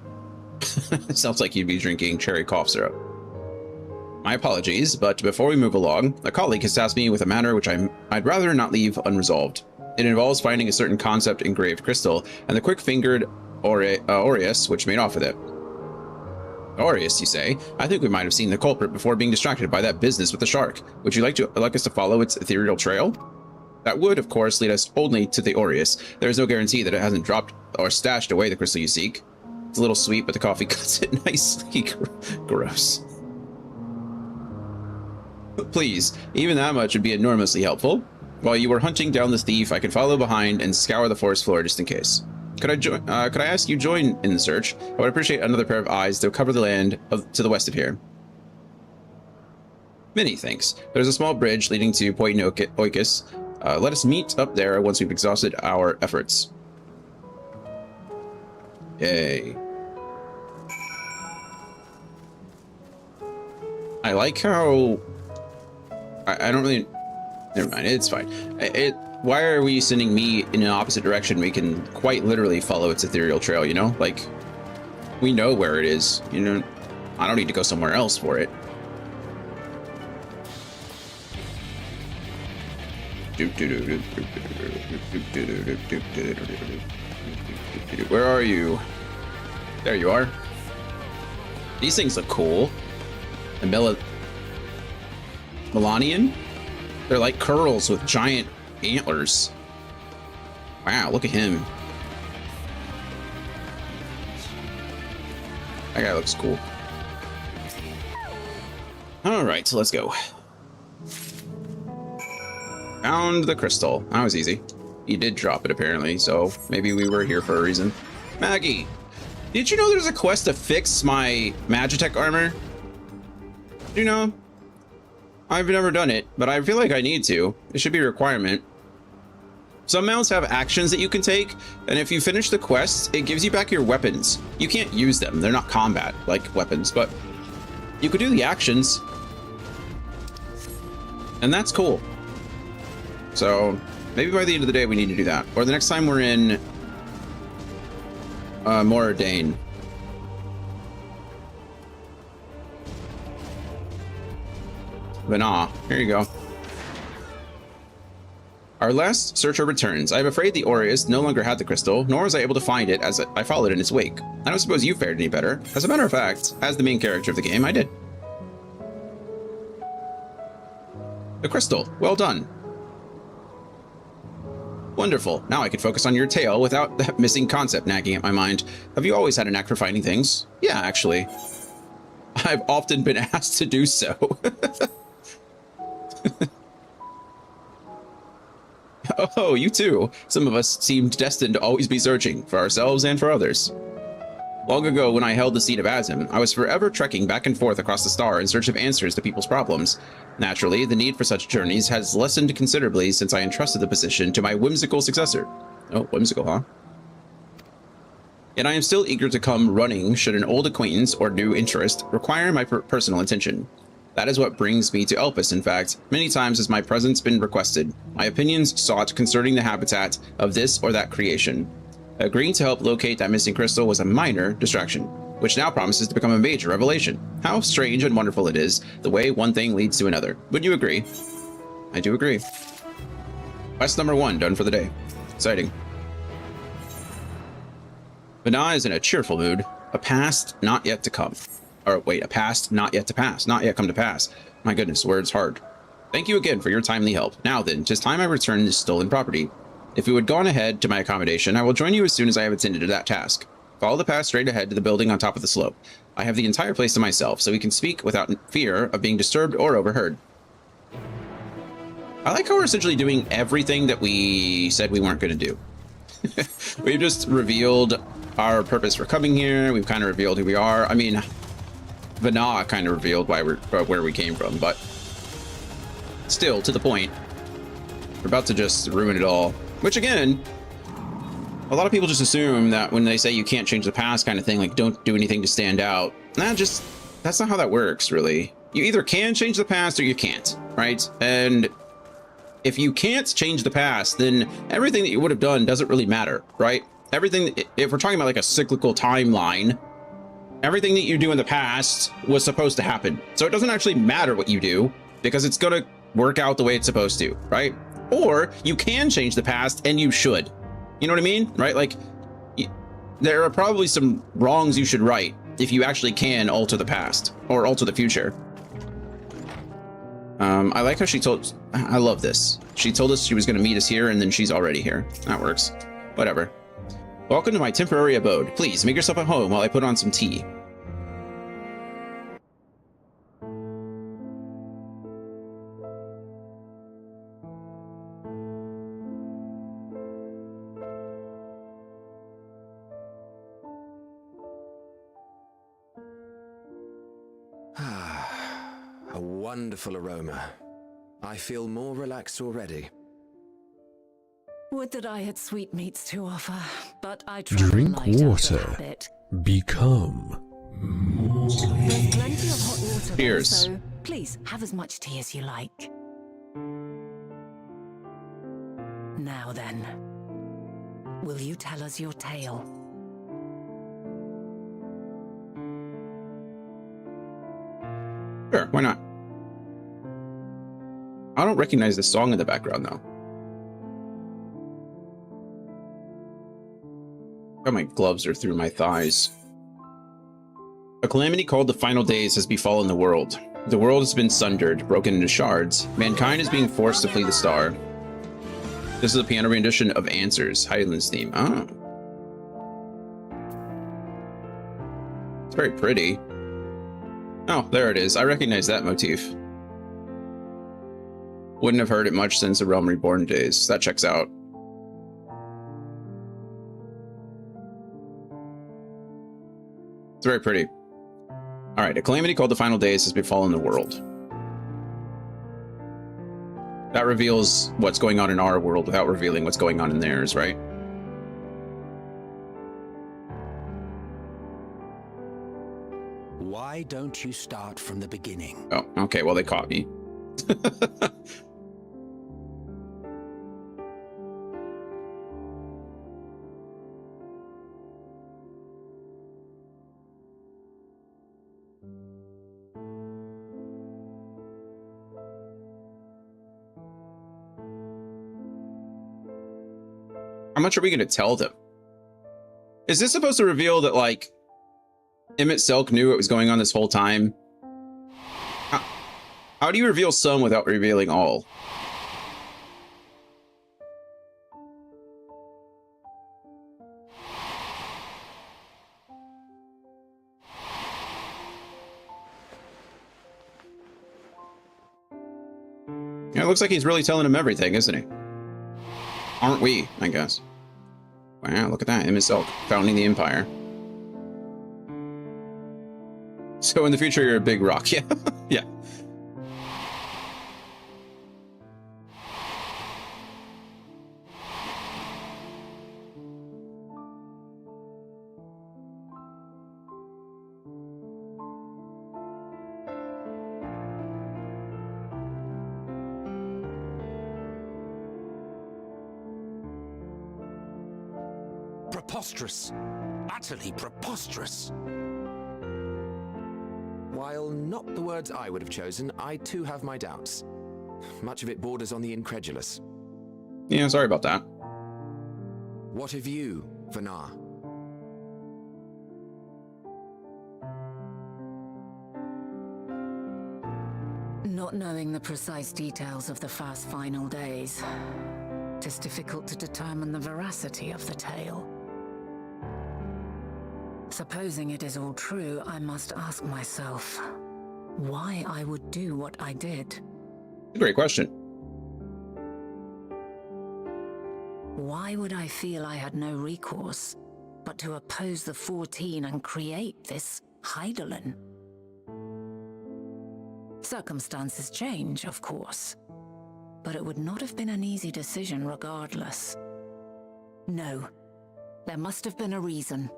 It sounds like you'd be drinking cherry cough syrup. My apologies, but before we move along, a colleague has tasked me with a matter which I'd rather not leave unresolved. It involves finding a certain concept engraved crystal and the quick-fingered Aureus which made off with it. Aureus, you say? I think we might have seen the culprit before being distracted by that business with the shark. Would you like us to follow its ethereal trail? That would, of course, lead us only to the Aureus. There is no guarantee that it hasn't dropped or stashed away the crystal you seek. It's a little sweet, but the coffee cuts it nicely. Gross. Please, even that much would be enormously helpful. While you were hunting down the thief, I could follow behind and scour the forest floor just in case. Could I ask you join in the search? I would appreciate another pair of eyes to cover the land to the west of here. Many thanks. There's a small bridge leading to Poiton Oikos. Let us meet up there once we've exhausted our efforts. Yay. I like how... I don't really... Never mind, it's fine. Why are we sending me in an opposite direction? We can quite literally follow its ethereal trail, you know? Like, we know where it is, you know? I don't need to go somewhere else for it. Where are you? There you are. These things look cool. And Melanian? They're like curls with giant antlers. Wow, look at him. That guy looks cool. Alright, so let's go. Found the crystal. That was easy. You did drop it apparently, so maybe we were here for a reason. Maggie, did you know there's a quest to fix my Magitech armor? Do you know? I've never done it, but I feel like I need to. It should be a requirement. Some mounts have actions that you can take, and if you finish the quest, it gives you back your weapons. You can't use them. They're not combat like weapons, but you could do the actions. And that's cool. So maybe by the end of the day, we need to do that. Or the next time we're in Moradane. But nah, here you go. Our last searcher returns. I am afraid the Aureus no longer had the crystal, nor was I able to find it as I followed in its wake. I don't suppose you fared any better. As a matter of fact, as the main character of the game, I did. The crystal. Well done. Wonderful. Now I can focus on your tale without that missing concept nagging at my mind. Have you always had a knack for finding things? Yeah, actually. I've often been asked to do so. Oh, you too. Some of us seemed destined to always be searching, for ourselves and for others. Long ago, when I held the seat of Azim, I was forever trekking back and forth across the star in search of answers to people's problems. Naturally, the need for such journeys has lessened considerably since I entrusted the position to my whimsical successor. Oh, whimsical, huh? Yet I am still eager to come running should an old acquaintance or new interest require my personal attention. That is what brings me to Elpis, in fact. Many times has my presence been requested, my opinions sought concerning the habitat of this or that creation. Agreeing to help locate that missing crystal was a minor distraction, which now promises to become a major revelation. How strange and wonderful it is, the way one thing leads to another. Wouldn't you agree? I do agree. Quest number 1 done for the day. Exciting. Vana is in a cheerful mood. A past not yet to come. Or wait, a past not yet to pass. Not yet come to pass. My goodness, words hard. Thank you again for your timely help. Now then, 'tis time I return this stolen property. If you had gone ahead to my accommodation, I will join you as soon as I have attended to that task. Follow the path straight ahead to the building on top of the slope. I have the entire place to myself, so we can speak without fear of being disturbed or overheard. I like how we're essentially doing everything that we said we weren't going to do. We've just revealed our purpose for coming here. We've kind of revealed who we are. I mean, Vana kind of revealed where we came from, but still, to the point. We're about to just ruin it all. Which, again, a lot of people just assume that when they say you can't change the past kind of thing, like, don't do anything to stand out. That's not how that works, really. You either can change the past or you can't, right? And if you can't change the past, then everything that you would have done doesn't really matter, right? Everything, if we're talking about like a cyclical timeline, everything that you do in the past was supposed to happen. So it doesn't actually matter what you do because it's going to work out the way it's supposed to, right? Or you can change the past and you should. You know what I mean? Right? Like, there are probably some wrongs you should right if you actually can alter the past or alter the future. I like how I love this. She told us she was going to meet us here and then she's already here. That works. Whatever. Welcome to my temporary abode. Please make yourself at home while I put on some tea. A wonderful aroma. I feel more relaxed already. Would that I had sweetmeats to offer, but I try Drink light out of water. habit. Become. There's plenty of hot water there, Cheers. so please have as much tea as you like. Now then, will you tell us your tale? Sure, why not? I don't recognize this song in the background, though. Oh, my gloves are through my thighs. A calamity called the Final Days has befallen the world. The world has been sundered, broken into shards. Mankind is being forced to flee the star. This is a piano rendition of Answers, Highland's theme. Oh. It's very pretty. Oh, there it is. I recognize that motif. Wouldn't have heard it much since the Realm Reborn days. That checks out. It's very pretty. Alright, a calamity called the Final Days has befallen the world. That reveals what's going on in our world without revealing what's going on in theirs, right? Why don't you start from the beginning? Oh, okay, well, they caught me. How much are we going to tell them? Is this supposed to reveal that, like, Emmett Selk knew what was going on this whole time? How do you reveal some without revealing all? Yeah, it looks like he's really telling him everything, isn't he? Aren't we, I guess. Wow, look at that. Emmett Selk, founding the Empire. So in the future, you're a big rock. Yeah. Yeah. Preposterous. Utterly preposterous. While not the words I would have chosen, I too have my doubts. Much of it borders on the incredulous. Yeah, sorry about that. What of you, Vanar? Not knowing the precise details of the first final days, it is difficult to determine the veracity of the tale. Supposing it is all true, I must ask myself why I would do what I did. Great question. Why would I feel I had no recourse but to oppose the 14 and create this Hydaelyn? Circumstances change, of course, but it would not have been an easy decision regardless. No, there must have been a reason.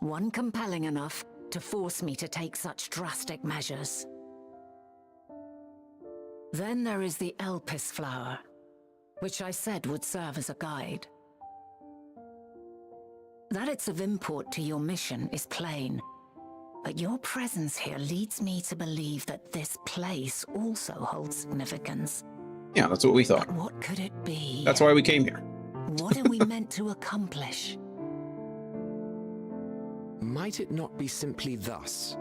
One compelling enough to force me to take such drastic measures. Then there is the Elpis flower, which I said would serve as a guide. That it's of import to your mission is plain, but your presence here leads me to believe that this place also holds significance. Yeah, that's what we thought. But what could it be? That's why we came here. What are we meant to accomplish? Might it not be simply thus?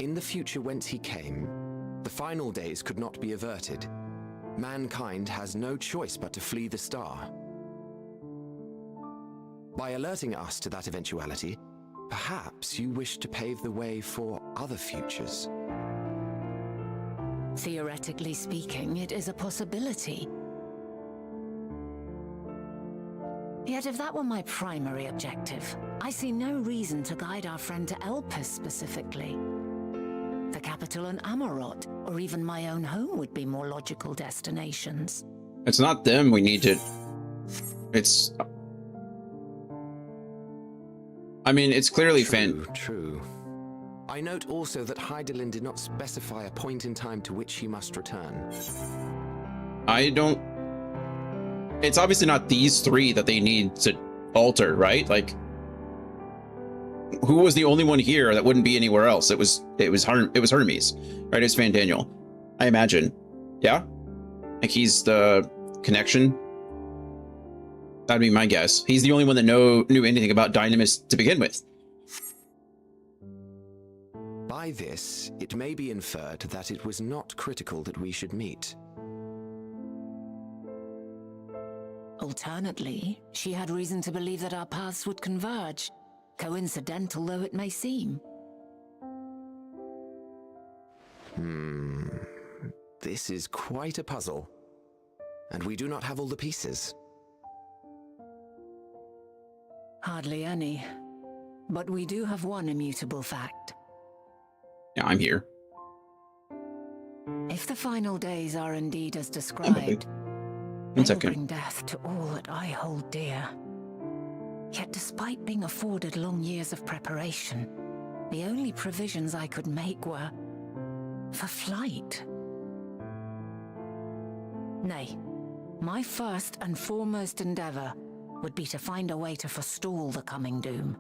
In the future whence he came, the final days could not be averted. Mankind has no choice but to flee the star. By alerting us to that eventuality, perhaps you wish to pave the way for other futures. Theoretically speaking, it is a possibility. Yet if that were my primary objective, I see no reason to guide our friend to Elpis specifically. The capital and Amarot, or even my own home would be more logical destinations. It's not them we need to... It's... I mean, it's clearly True. I note also that Hydaelyn did not specify a point in time to which he must return. I don't... It's obviously not these three that they need to alter, right? Like, who was the only one here that wouldn't be anywhere else? It was Hermes, right? It's Van Daniel, I imagine. Yeah, like he's the connection. That'd be my guess. He's the only one that knew anything about Dynamis to begin with. By this, it may be inferred that it was not critical that we should meet. Alternately, she had reason to believe that our paths would converge, coincidental though it may seem. This is quite a puzzle, and we do not have all the pieces. Hardly any, but we do have one immutable fact. Yeah, I'm here. If the final days are indeed as described, One they will second. bring death to all that I hold dear. Yet despite being afforded long years of preparation, the only provisions I could make were for flight. Nay, my first and foremost endeavor would be to find a way to forestall the coming doom.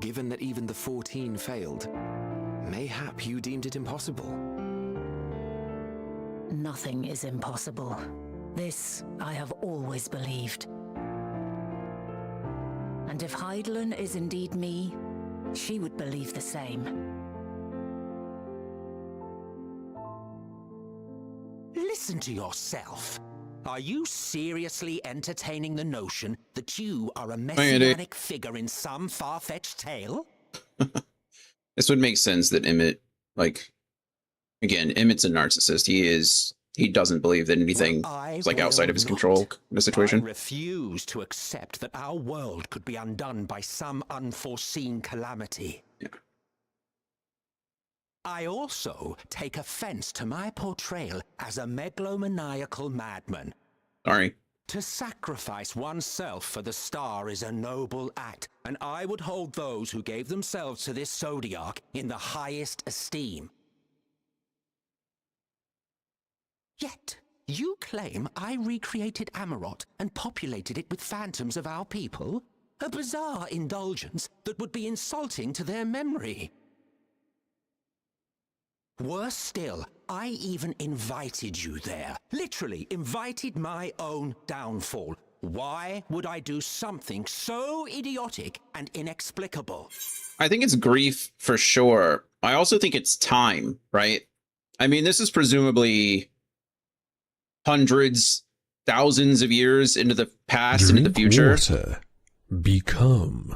Given that even the 14 failed, mayhap you deemed it impossible. Nothing is impossible. This I have always believed. And if Hydaelyn is indeed me, she would believe the same. Listen to yourself. Are you seriously entertaining the notion that you are a messianic figure in some far-fetched tale? This would make sense that Emmett, like, again, Emmett's a narcissist. He doesn't believe that anything is like outside of his control in the situation. I refuse to accept that our world could be undone by some unforeseen calamity. Yeah. I also take offense to my portrayal as a megalomaniacal madman. Sorry. To sacrifice oneself for the star is a noble act, and I would hold those who gave themselves to this zodiac in the highest esteem. Yet, you claim I recreated Amarot and populated it with phantoms of our people? A bizarre indulgence that would be insulting to their memory. Worse still, I even invited you there. Literally invited my own downfall. Why would I do something so idiotic and inexplicable? I think it's grief for sure. I also think it's time, right? I mean, this is presumably hundreds, thousands of years into the past, into the future. Water. Become.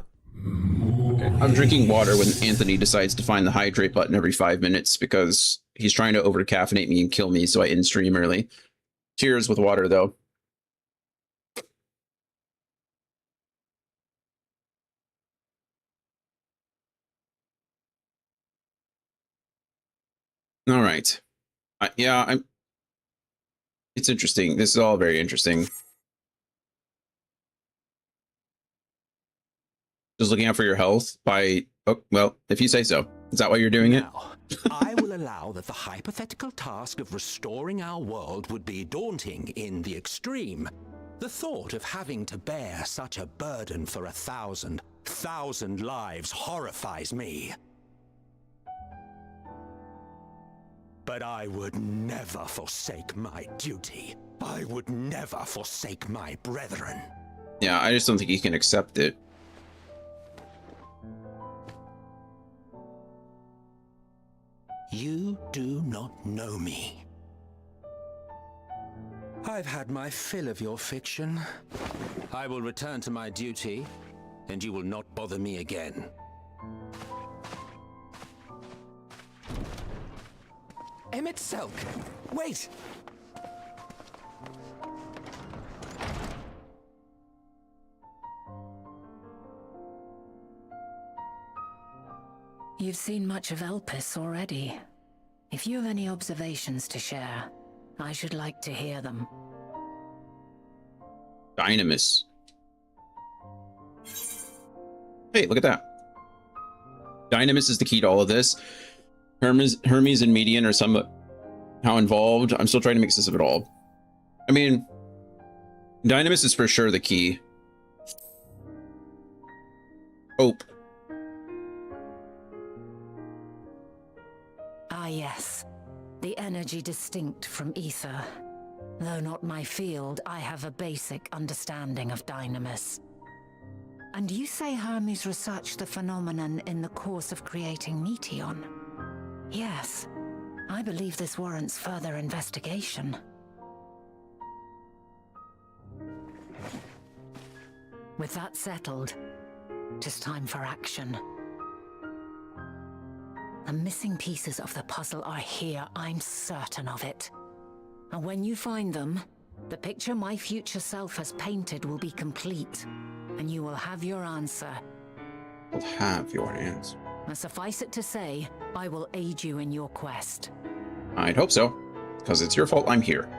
Okay. I'm drinking water when Anthony decides to find the hydrate button every 5 minutes because he's trying to over-caffeinate me and kill me, so I end stream early. Cheers with water, though. All right. It's interesting. This is all very interesting. Just looking out for your health by... Oh, well, if you say so. Is that why you're doing it? Now, I will allow that the hypothetical task of restoring our world would be daunting in the extreme. The thought of having to bear such a burden for 1,000 lives horrifies me. But I would never forsake my duty. I would never forsake my brethren. Yeah, I just don't think he can accept it. You do not know me. I've had my fill of your fiction. I will return to my duty, and you will not bother me again. Emmett Selk! Wait! You've seen much of Elpis already. If you have any observations to share, I should like to hear them. Dynamis. Hey, look at that. Dynamis is the key to all of this. Hermes and Median are somehow involved. I'm still trying to make sense of it all. I mean, Dynamis is for sure the key. Hope. Ah, yes. The energy distinct from ether. Though not my field, I have a basic understanding of Dynamis. And you say Hermes researched the phenomenon in the course of creating Meteon? Yes. I believe this warrants further investigation. With that settled, 'tis time for action. The missing pieces of the puzzle are here, I'm certain of it. And when you find them, the picture my future self has painted will be complete, and you will have your answer. We'll have your answer. And suffice it to say, I will aid you in your quest. I'd hope so, because it's your fault I'm here.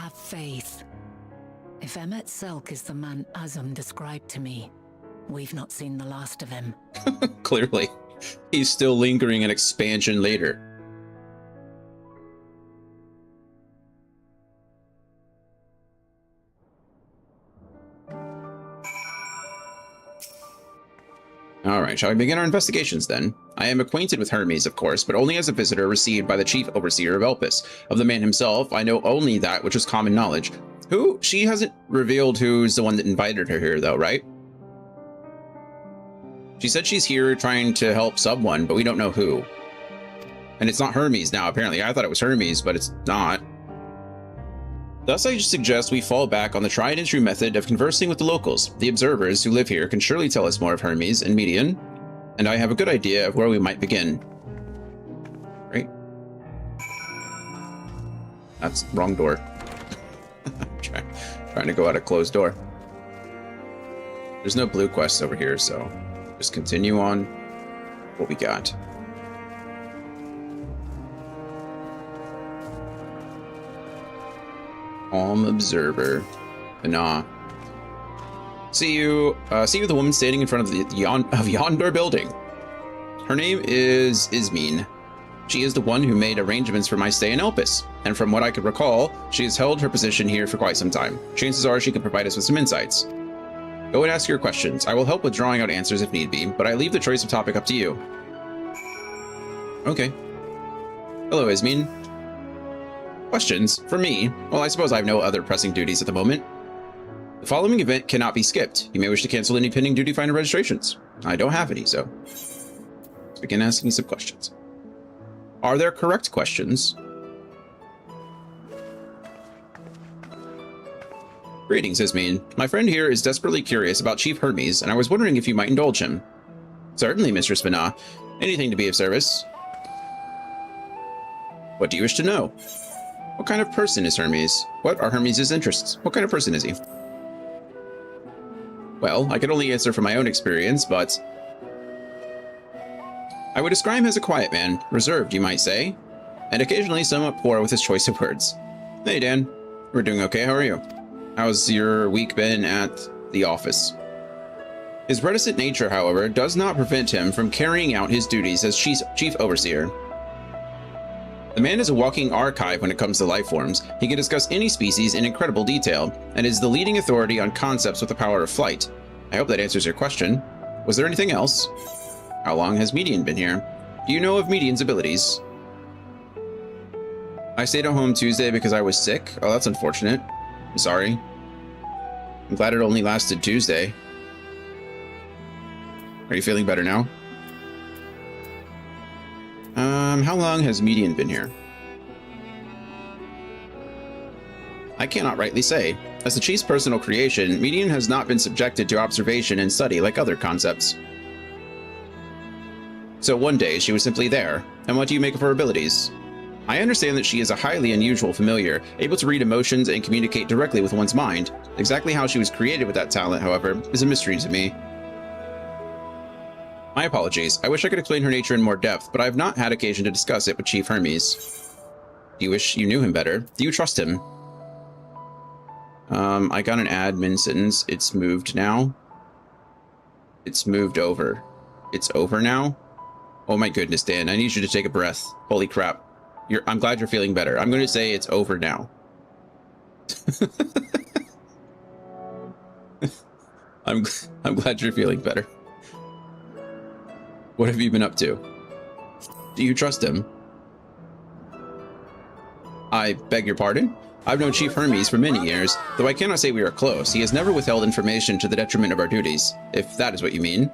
have faith. If Emmet Selk is the man Azum described to me, we've not seen the last of him. Clearly, he's still lingering an expansion later. Alright, shall we begin our investigations then? I am acquainted with Hermes, of course, but only as a visitor received by the chief overseer of Elpis. Of the man himself, I know only that which is common knowledge. Who? She hasn't revealed who's the one that invited her here, though, right? She said she's here trying to help someone, but we don't know who. And it's not Hermes now, apparently. I thought it was Hermes, but it's not. Thus, I suggest we fall back on the tried and true method of conversing with the locals. The observers who live here can surely tell us more of Hermes and Median, and I have a good idea of where we might begin. Right? That's wrong door. Trying to go out a closed door. There's no blue quests over here, so just continue on what we got. Observer. Nah. See you, the woman standing in front of yonder building. Her name is Ismene. She is the one who made arrangements for my stay in Elpis, and from what I could recall, she has held her position here for quite some time. Chances are she can provide us with some insights. Go and ask your questions. I will help with drawing out answers if need be, but I leave the choice of topic up to you. Okay. Hello, Ismene. Questions? For me? Well, I suppose I have no other pressing duties at the moment. The following event cannot be skipped. You may wish to cancel any pending duty finder registrations. I don't have any, so let's begin asking some questions. Are there correct questions? Greetings, Ismene. My friend here is desperately curious about Chief Hermes, and I was wondering if you might indulge him. Certainly, Mistress Bana. Anything to be of service. What do you wish to know? What kind of person is Hermes? What are Hermes' interests? What kind of person is he? Well, I can only answer from my own experience, but I would describe him as a quiet man, reserved, you might say, and occasionally somewhat poor with his choice of words. Hey, Dan. We're doing okay, how are you? How's your week been at the office? His reticent nature, however, does not prevent him from carrying out his duties as chief overseer. The man is a walking archive when it comes to life forms. He can discuss any species in incredible detail, and is the leading authority on concepts with the power of flight. I hope that answers your question. Was there anything else? How long has Median been here? Do you know of Median's abilities? I stayed at home Tuesday because I was sick. Oh, that's unfortunate. I'm sorry. I'm glad it only lasted Tuesday. Are you feeling better now? How long has Median been here? I cannot rightly say. As the chief's personal creation, Median has not been subjected to observation and study like other concepts. So one day, she was simply there. And what do you make of her abilities? I understand that she is a highly unusual familiar, able to read emotions and communicate directly with one's mind. Exactly how she was created with that talent, however, is a mystery to me. My apologies. I wish I could explain her nature in more depth, but I have not had occasion to discuss it with Chief Hermes. Do you wish you knew him better? Do you trust him? I got an admin sentence. It's moved now. It's moved over. It's over now? Oh my goodness, Dan. I need you to take a breath. Holy crap. I'm glad you're feeling better. I'm going to say it's over now. I'm glad you're feeling better. What have you been up to? Do you trust him? I beg your pardon? I've known Chief Hermes for many years, though I cannot say we are close. He has never withheld information to the detriment of our duties, if that is what you mean.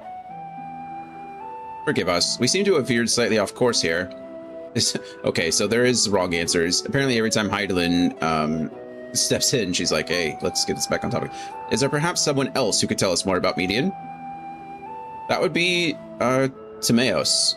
Forgive us. We seem to have veered slightly off course here. Okay, so there is wrong answers. Apparently every time Heidelin steps in, she's like, hey, let's get this back on topic. Is there perhaps someone else who could tell us more about Median? That would be, Timaeus.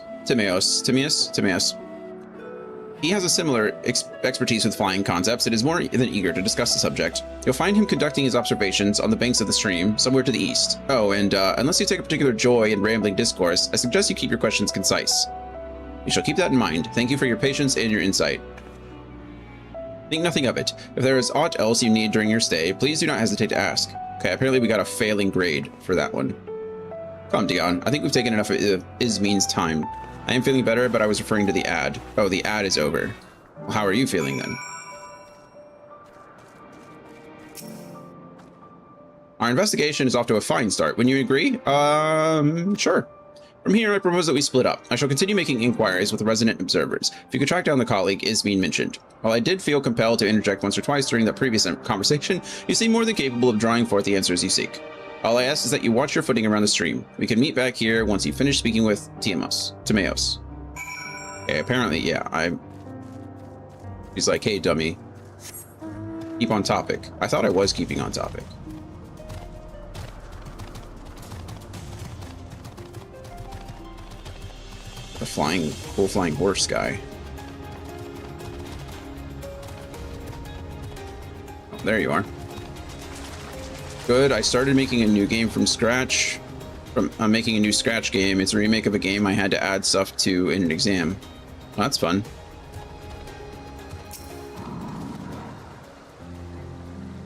He has a similar expertise with flying concepts and is more than eager to discuss the subject. You'll find him conducting his observations on the banks of the stream, somewhere to the east. Oh, and unless you take a particular joy in rambling discourse, I suggest you keep your questions concise. You shall keep that in mind. Thank you for your patience and your insight. Think nothing of it. If there is aught else you need during your stay, please do not hesitate to ask. Okay, apparently we got a failing grade for that one. Calm, Dion. I think we've taken enough of Ismeen's time. I am feeling better, but I was referring to the ad. Oh, the ad is over. Well, how are you feeling then? Our investigation is off to a fine start. Wouldn't you agree? Sure. From here, I propose that we split up. I shall continue making inquiries with the resident observers. If you could track down the colleague Ismeen mentioned. While I did feel compelled to interject once or twice during that previous conversation, you seem more than capable of drawing forth the answers you seek. All I ask is that you watch your footing around the stream. We can meet back here once you finish speaking with Timaeus. Okay, apparently, yeah, He's like, hey, dummy. Keep on topic. I thought I was keeping on topic. The cool flying horse guy. Oh, there you are. Good, I started making a new game from scratch. I'm making a new scratch game. It's a remake of a game I had to add stuff to in an exam. Well, that's fun.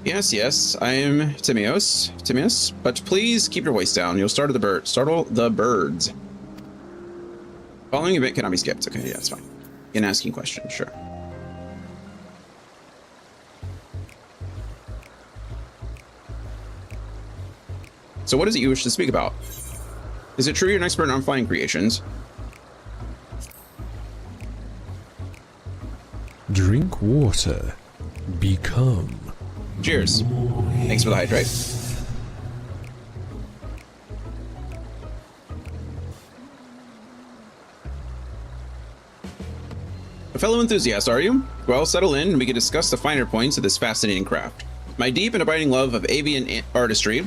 Yes, I am Timaeus, but please keep your voice down. You'll startle the birds. Following event cannot be skipped. Okay, yeah, that's fine. In asking questions, sure. So what is it you wish to speak about? Is it true you're an expert on flying creations? Drink water. Become. Cheers. Thanks for the hydrate. A fellow enthusiast, are you? Well, settle in and we can discuss the finer points of this fascinating craft. My deep and abiding love of avian artistry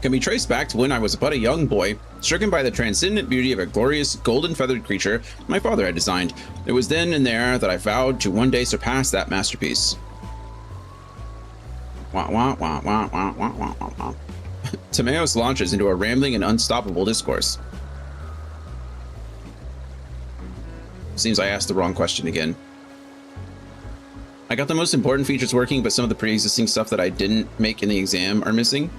can be traced back to when I was but a young boy, stricken by the transcendent beauty of a glorious golden-feathered creature my father had designed. It was then and there that I vowed to one day surpass that masterpiece. Wah, wah, wah, wah, wah, wah, wah, wah, wah. Timaeus launches into a rambling and unstoppable discourse. Seems I asked the wrong question again. I got the most important features working, but some of the pre-existing stuff that I didn't make in the exam are missing.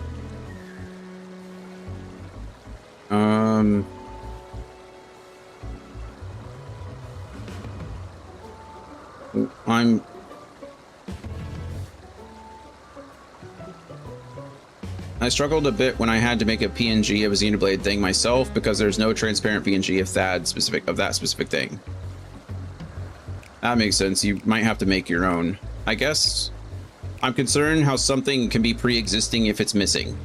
I struggled a bit when I had to make a PNG of a Xenoblade thing myself because there's no transparent PNG of that specific thing. That makes sense. You might have to make your own. I guess I'm concerned how something can be pre-existing if it's missing.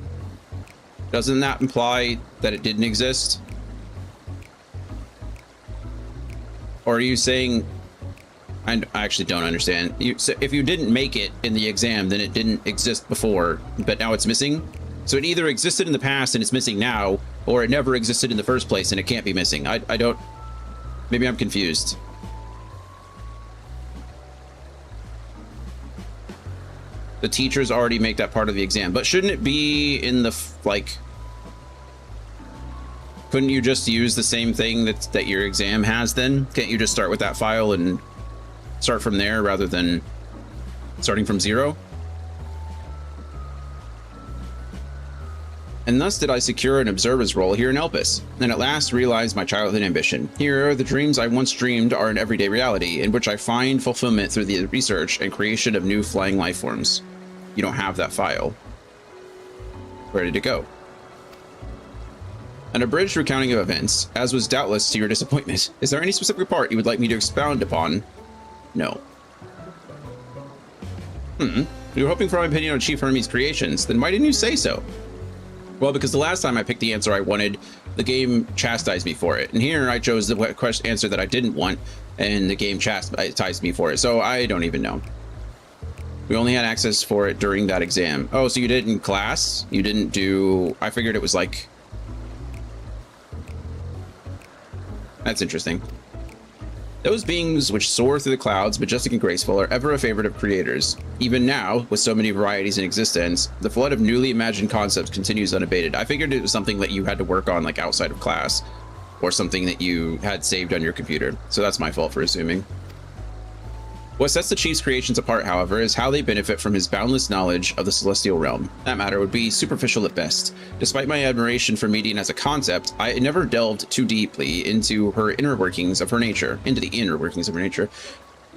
Doesn't that imply that it didn't exist? Or are you saying, I actually don't understand. So if you didn't make it in the exam, then it didn't exist before, but now it's missing? So it either existed in the past and it's missing now, or it never existed in the first place and it can't be missing. I don't, maybe I'm confused. The teachers already make that part of the exam, but shouldn't it be in the, like, couldn't you just use the same thing that your exam has then? Can't you just start with that file and start from there rather than starting from zero? And thus did I secure an observer's role here in Elpis, and at last realized my childhood ambition. Here, the dreams I once dreamed are an everyday reality, in which I find fulfillment through the research and creation of new flying life forms. You don't have that file. Where did it go? An abridged recounting of events, as was doubtless to your disappointment. Is there any specific part you would like me to expound upon? No. You were hoping for my opinion on Chief Hermes' creations, then why didn't you say so? Well, because the last time I picked the answer I wanted, the game chastised me for it. And here I chose the answer that I didn't want, and the game chastised me for it. So I don't even know. We only had access for it during that exam. Oh, so you did it in class? You didn't do... I figured it was like... That's interesting. Those beings which soar through the clouds, majestic and graceful, are ever a favorite of creators. Even now, with so many varieties in existence, the flood of newly imagined concepts continues unabated. I figured it was something that you had to work on, like, outside of class, or something that you had saved on your computer. So that's my fault for assuming. What sets the Chief's creations apart, however, is how they benefit from his boundless knowledge of the celestial realm. That matter would be superficial at best. Despite my admiration for Median as a concept, I never delved too deeply into the inner workings of her nature.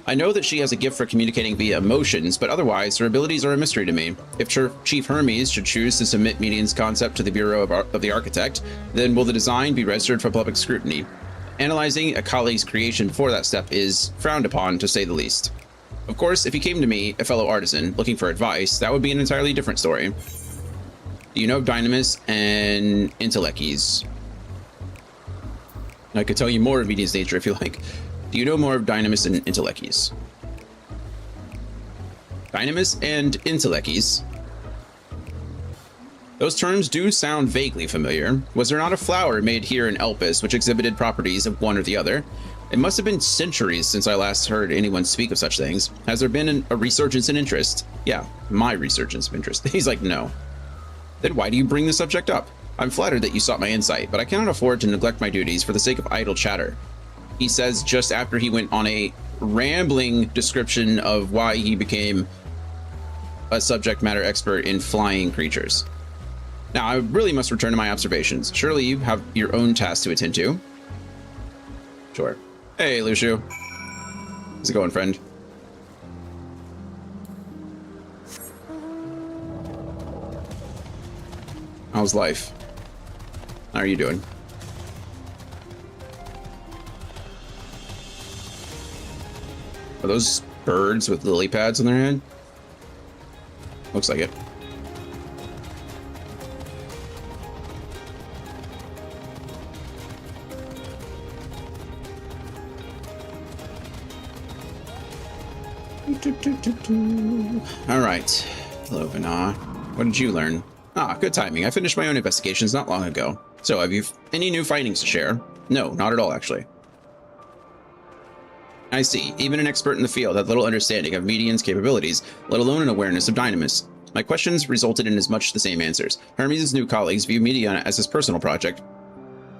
I know that she has a gift for communicating via emotions, but otherwise, her abilities are a mystery to me. If Chief Hermes should choose to submit Median's concept to the Bureau of the Architect, then will the design be registered for public scrutiny? Analyzing a colleague's creation before that step is frowned upon, to say the least. Of course, if he came to me, a fellow artisan, looking for advice, that would be an entirely different story. Do you know of Dynamis and Intellecties? I could tell you more of Median's nature if you like. Do you know more of Dynamis and Intellecties? Dynamis and Intellecties. Those terms do sound vaguely familiar. Was there not a flower made here in Elpis which exhibited properties of one or the other? It must have been centuries since I last heard anyone speak of such things. Has there been a resurgence in interest? Yeah, my resurgence of interest. He's like, no. Then why do you bring the subject up? I'm flattered that you sought my insight, but I cannot afford to neglect my duties for the sake of idle chatter. He says just after he went on a rambling description of why he became a subject matter expert in flying creatures. Now, I really must return to my observations. Surely you have your own tasks to attend to. Sure. Hey, Lucio. How's it going, friend? How's life? How are you doing? Are those birds with lily pads on their head? Looks like it. All right. Hello, Vana. What did you learn? Ah, good timing. I finished my own investigations not long ago. So, have you any new findings to share? No, not at all, actually. I see. Even an expert in the field had little understanding of Median's capabilities, let alone an awareness of Dynamis. My questions resulted in as much the same answers. Hermes' new colleagues view Median as his personal project,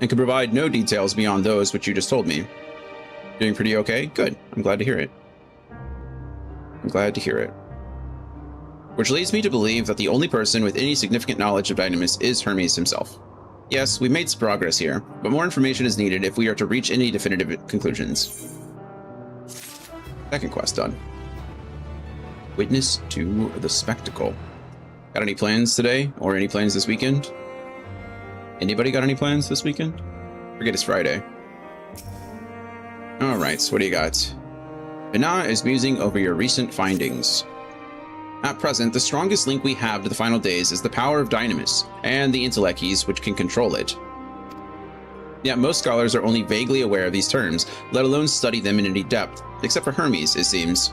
and could provide no details beyond those which you just told me. Doing pretty okay? Good. I'm glad to hear it. I'm glad to hear it. Which leads me to believe that the only person with any significant knowledge of Dynamis is Hermes himself. Yes, we've made some progress here, but more information is needed if we are to reach any definitive conclusions. Second quest done. Witness to the spectacle. Got any plans today, or any plans this weekend? Anybody got any plans this weekend? Forget it's Friday. Alright, so what do you got? Vana is musing over your recent findings. At present, the strongest link we have to the final days is the power of Dynamis, and the Intellecties which can control it. Yet most scholars are only vaguely aware of these terms, let alone study them in any depth, except for Hermes, it seems.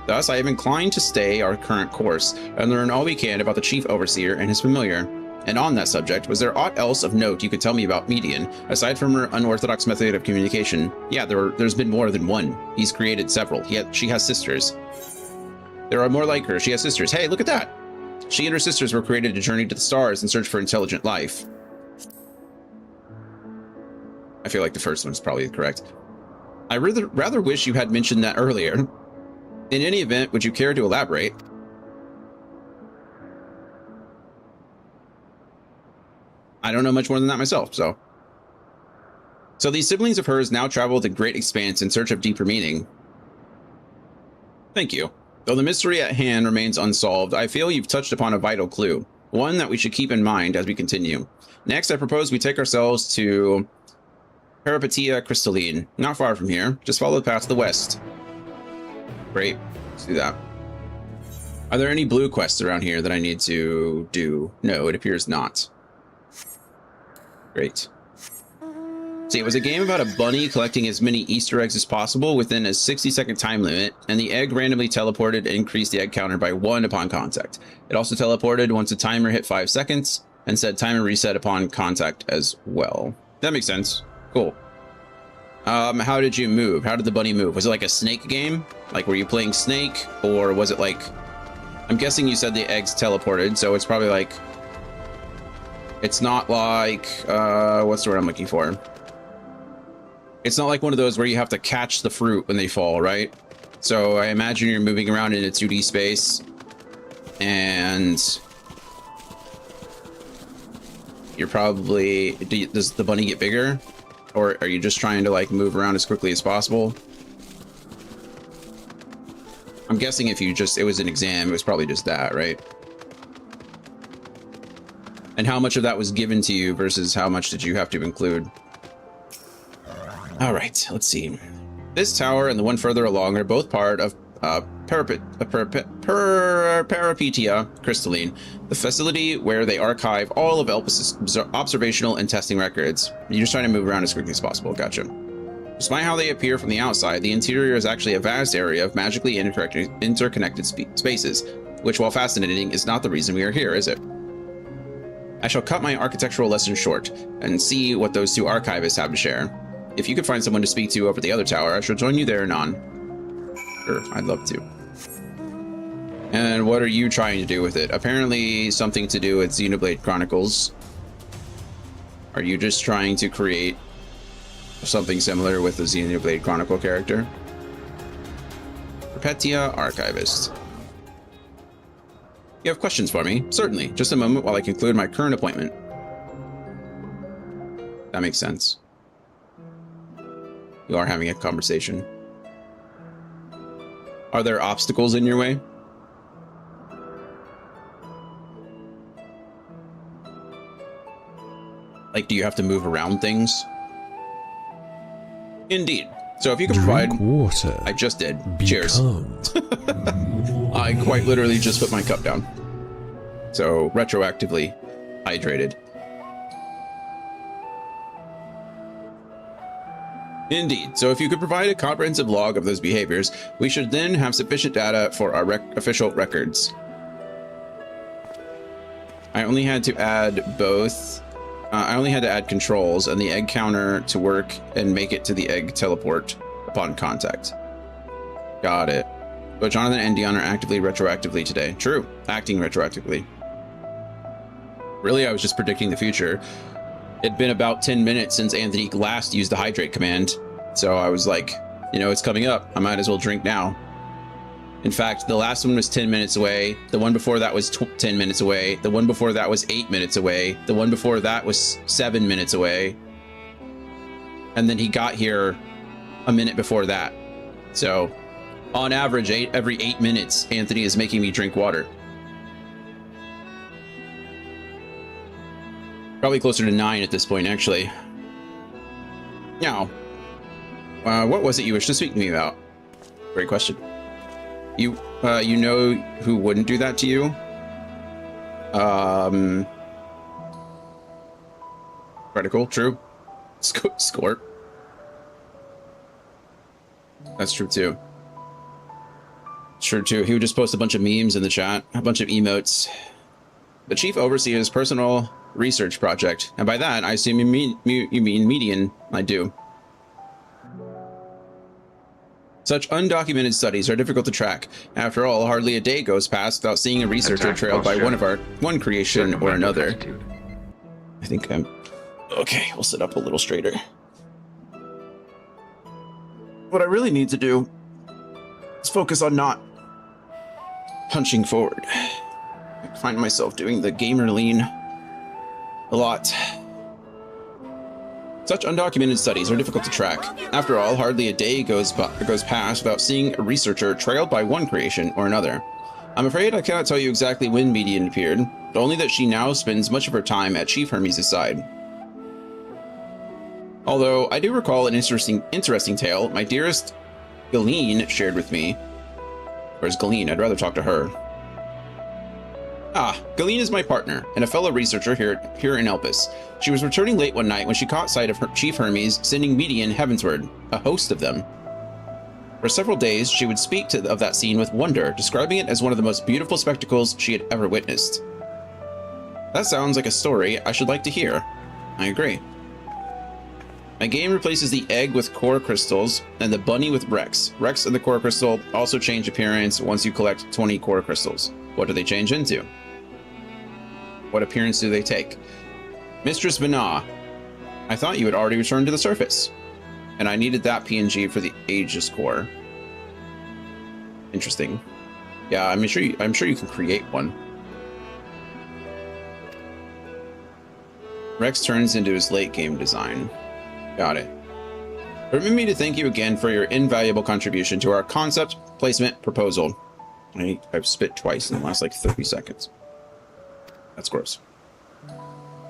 Thus, I have inclined to stay our current course, and learn all we can about the Chief Overseer and his familiar. And on that subject, was there aught else of note you could tell me about Median, aside from her unorthodox method of communication? Yeah, there's been more than one. He's created several. She has sisters. There are more like her. She has sisters. Hey, look at that! She and her sisters were created to journey to the stars and search for intelligent life. I feel like the first one's probably correct. I rather wish you had mentioned that earlier. In any event, would you care to elaborate? I don't know much more than that myself, so. So these siblings of hers now travel the great expanse in search of deeper meaning. Thank you. Though the mystery at hand remains unsolved, I feel you've touched upon a vital clue, one that we should keep in mind as we continue. Next, I propose we take ourselves to Peripatia Crystalline, not far from here. Just follow the path to the west. Great, let's do that. Are there any blue quests around here that I need to do? No, it appears not. Great. See, it was a game about a bunny collecting as many Easter eggs as possible within a 60-second time limit, and the egg randomly teleported and increased the egg counter by 1 upon contact. It also teleported once the timer hit 5 seconds, and said timer reset upon contact as well. That makes sense. Cool. How did you move? How did the bunny move? Was it like a snake game? Like, were you playing Snake? Or was it like... I'm guessing you said the eggs teleported, so it's probably like... It's not like... what's the word I'm looking for? It's not like one of those where you have to catch the fruit when they fall, right? So I imagine you're moving around in a 2D space, and you're probably... Does the bunny get bigger? Or are you just trying to, like, move around as quickly as possible? I'm guessing if you just... It was an exam, it was probably just that, right? And how much of that was given to you versus how much did you have to include? All right, let's see. This tower and the one further along are both part of Parapetia Crystalline, the facility where they archive all of Elpis' observational and testing records. You're just trying to move around as quickly as possible. Gotcha. Despite how they appear from the outside, the interior is actually a vast area of magically interconnected spaces, which, while fascinating, is not the reason we are here, is it? I shall cut my architectural lesson short and see what those two archivists have to share. If you could find someone to speak to over the other tower, I shall join you there anon. Sure, I'd love to. And what are you trying to do with it? Apparently something to do with Xenoblade Chronicles. Are you just trying to create something similar with the Xenoblade Chronicle character? Perpetia Archivist. You have questions for me? Certainly. Just a moment while I conclude my current appointment. That makes sense. You are having a conversation. Are there obstacles in your way? Like, do you have to move around things? Indeed. So if you can provide... water. I just did. Cheers. I quite literally just put my cup down. So, retroactively hydrated. Indeed. So if you could provide a comprehensive log of those behaviors, we should then have sufficient data for our official records. I only had to add both. I only had to add controls and the egg counter to work and make it to the egg teleport upon contact. Got it. But Jonathan and Dion are actively retroactively today. True. Acting retroactively. Really, I was just predicting the future. It'd been about 10 minutes since Anthony last used the hydrate command. So I was like, you know, it's coming up. I might as well drink now. In fact, the last one was 10 minutes away. The one before that was 10 minutes away. The one before that was 8 minutes away. The one before that was 7 minutes away. And then he got here a minute before that. So on average, every 8 minutes, Anthony is making me drink water. Probably closer to 9 at this point, actually. Now, what was it you wished to speak to me about? Great question. You know who wouldn't do that to you? Critical, true. Scorp. That's true too. True too. He would just post a bunch of memes in the chat, a bunch of emotes. The chief oversees personal research project, and by that I assume you mean Median. I do. Such undocumented studies are difficult to track. After all, hardly a day goes past without seeing a researcher trailed by one creation or another. I think I'm okay. We'll sit up a little straighter. What I really need to do is focus on not punching forward. I find myself doing the gamer lean a lot. Such undocumented studies are difficult to track. After all, hardly a day goes past without seeing a researcher trailed by one creation or another. I'm afraid I cannot tell you exactly when Median appeared, but only that she now spends much of her time at Chief Hermes' side. Although I do recall an interesting tale my dearest Galeen shared with me. Where's Galeen? I'd rather talk to her. Ah, Galeen is my partner and a fellow researcher here in Elpis. She was returning late one night when she caught sight of Chief Hermes sending Median heavensward, a host of them. For several days, she would speak of that scene with wonder, describing it as one of the most beautiful spectacles she had ever witnessed. That sounds like a story I should like to hear. I agree. My game replaces the egg with core crystals and the bunny with Rex. Rex and the core crystal also change appearance once you collect 20 core crystals. What do they change into? What appearance do they take? Mistress Vana, I thought you had already returned to the surface, and I needed that PNG for the Aegis core. Interesting. Yeah, I'm sure you can create one. Rex turns into his late game design. Got it. Permit me to thank you again for your invaluable contribution to our concept placement proposal. I've spit twice in the last like 30 seconds. That's gross.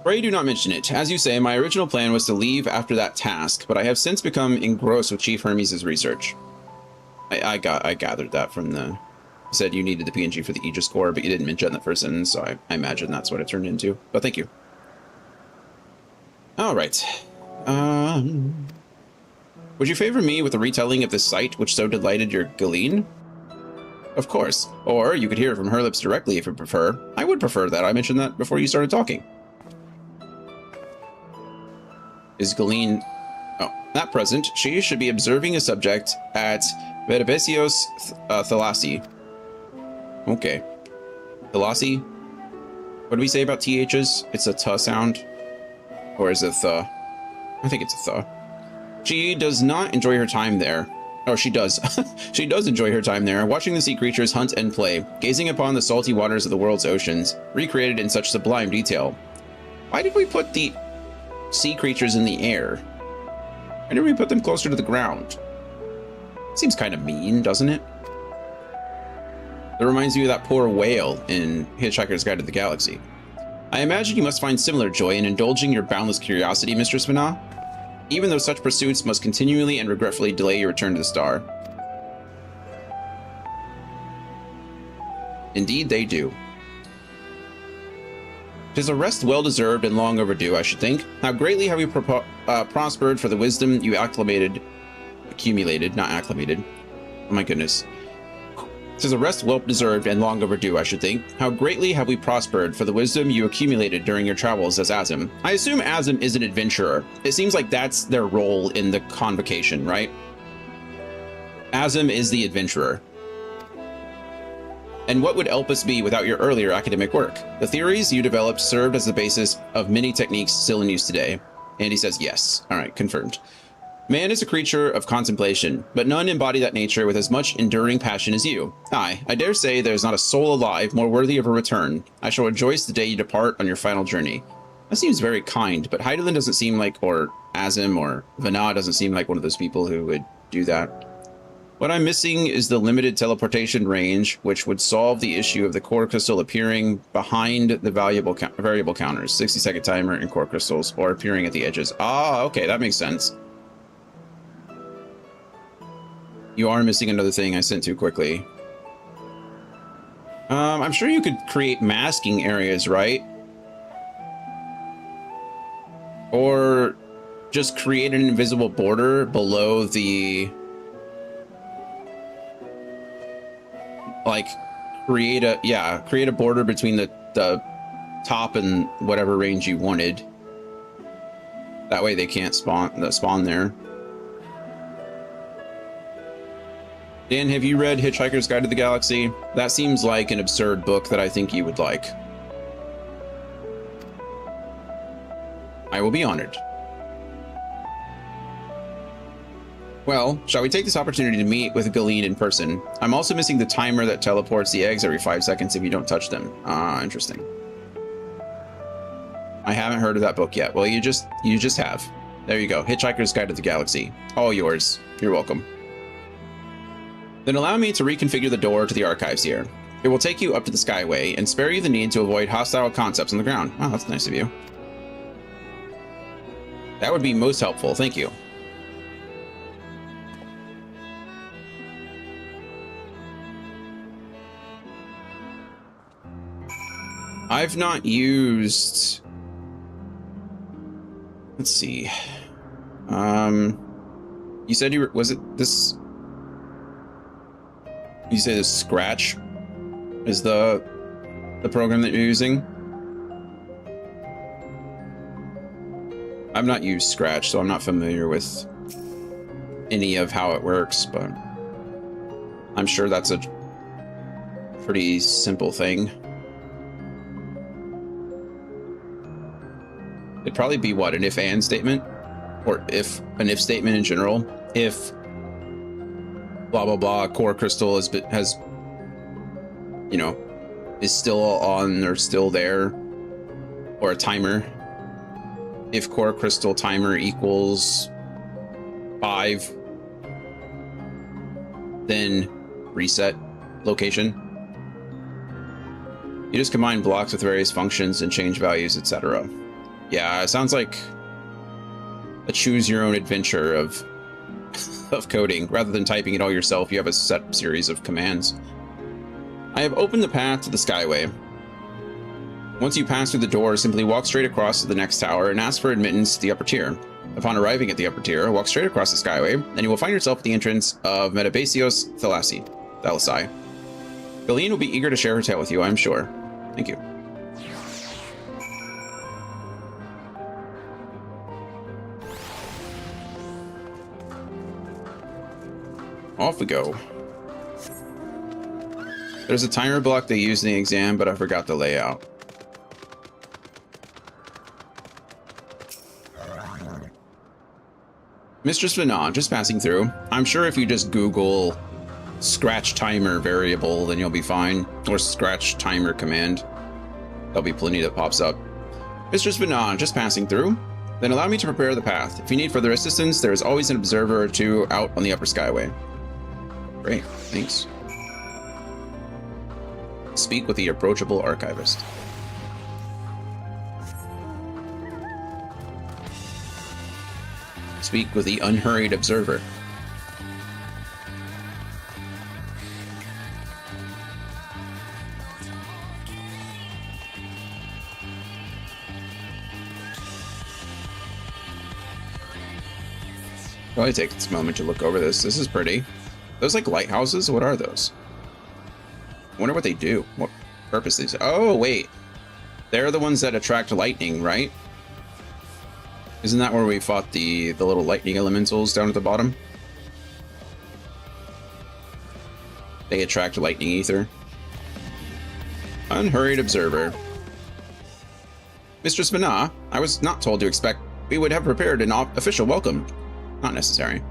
Pray do not mention it. As you say, my original plan was to leave after that task, but I have since become engrossed with Chief Hermes' research. I gathered that from the... You said you needed the PNG for the Aegis Core, but you didn't mention it in the first sentence, so I imagine that's what it turned into. But thank you. Alright. Would you favor me with a retelling of this sight which so delighted your Galeen? Of course. Or you could hear it from her lips directly if you prefer. I would prefer that. I mentioned that before you started talking. Is Galeen... Oh, not present. She should be observing a subject at Vedabesios Thalasi. Okay. Thalasi? What do we say about THs? It's a T sound? Or is it th? I think it's a th. She does not enjoy her time there. Oh, she does. She does enjoy her time there, watching the sea creatures hunt and play, gazing upon the salty waters of the world's oceans, recreated in such sublime detail. Why did we put the sea creatures in the air? Why did we put them closer to the ground? Seems kind of mean, doesn't it? That reminds me of that poor whale in Hitchhiker's Guide to the Galaxy. I imagine you must find similar joy in indulging your boundless curiosity, Mistress Vana, even though such pursuits must continually and regretfully delay your return to the star. Indeed they do. 'Tis a rest well-deserved and long overdue, I should think. How greatly have you prospered for the wisdom you accumulated, not acclimated. Oh my goodness. 'Tis a rest well-deserved and long overdue, I should think. How greatly have we prospered for the wisdom you accumulated during your travels as Azim. I assume Azim is an adventurer. It seems like that's their role in the convocation, right? Azim is the adventurer. And what would Elpis be without your earlier academic work? The theories you developed served as the basis of many techniques still in use today. Andy says yes. All right, confirmed. Man is a creature of contemplation, but none embody that nature with as much enduring passion as you. Aye, I dare say there is not a soul alive more worthy of a return. I shall rejoice the day you depart on your final journey. That seems very kind, but Heidelin doesn't seem like, or Azim or Vana doesn't seem like one of those people who would do that. What I'm missing is the limited teleportation range, which would solve the issue of the core crystal appearing behind the variable counters, 60-second timer and core crystals, or appearing at the edges. Ah, okay, that makes sense. You are missing another thing I sent too quickly. I'm sure you could create masking areas, right? Or just create an invisible border below the... Like, create a border between the top and whatever range you wanted. That way they can't spawn there. Dan, have you read Hitchhiker's Guide to the Galaxy? That seems like an absurd book that I think you would like. I will be honored. Well, shall we take this opportunity to meet with Galeen in person? I'm also missing the timer that teleports the eggs every 5 seconds if you don't touch them. Ah, interesting. I haven't heard of that book yet. Well, you just have. There you go. Hitchhiker's Guide to the Galaxy. All yours. You're welcome. Then allow me to reconfigure the door to the archives here. It will take you up to the Skyway and spare you the need to avoid hostile concepts on the ground. Wow, that's nice of you. That would be most helpful. Thank you. I've not used... Let's see. You said you were... Was it this... You say this Scratch is the program that you're using? I've not used Scratch, so I'm not familiar with any of how it works, but I'm sure that's a pretty simple thing. It'd probably be what, an if-and statement? Or an if statement in general. If blah blah blah core crystal has you know, is still on or still there, or a timer. If core crystal timer equals 5, then reset location. You just combine blocks with various functions and change values, etc. Yeah, it sounds like a choose your own adventure of coding. Rather than typing it all yourself, you have a set series of commands. I have opened the path to the Skyway. Once you pass through the door, simply walk straight across to the next tower and ask for admittance to the upper tier. Upon arriving at the upper tier, walk straight across the Skyway, and you will find yourself at the entrance of Metabasios Thalassai. Galeen will be eager to share her tale with you, I'm sure. Thank you. Off we go. There's a timer block they used in the exam, but I forgot the layout. Mistress Vanon, just passing through. I'm sure if you just Google scratch timer variable, then you'll be fine. Or scratch timer command. There'll be plenty that pops up. Mistress Vanon, just passing through. Then allow me to prepare the path. If you need further assistance, there is always an observer or two out on the upper Skyway. Great, thanks. Speak with the approachable archivist. Speak with the unhurried observer. Probably take this moment to look over this. This is pretty. Those like lighthouses? What are those? I wonder what they do. What purpose these? Oh, wait. They're the ones that attract lightning, right? Isn't that where we fought the little lightning elementals down at the bottom? They attract lightning ether. Unhurried observer. Mistress Vana, I was not told to expect we would have prepared an official welcome. Not necessary.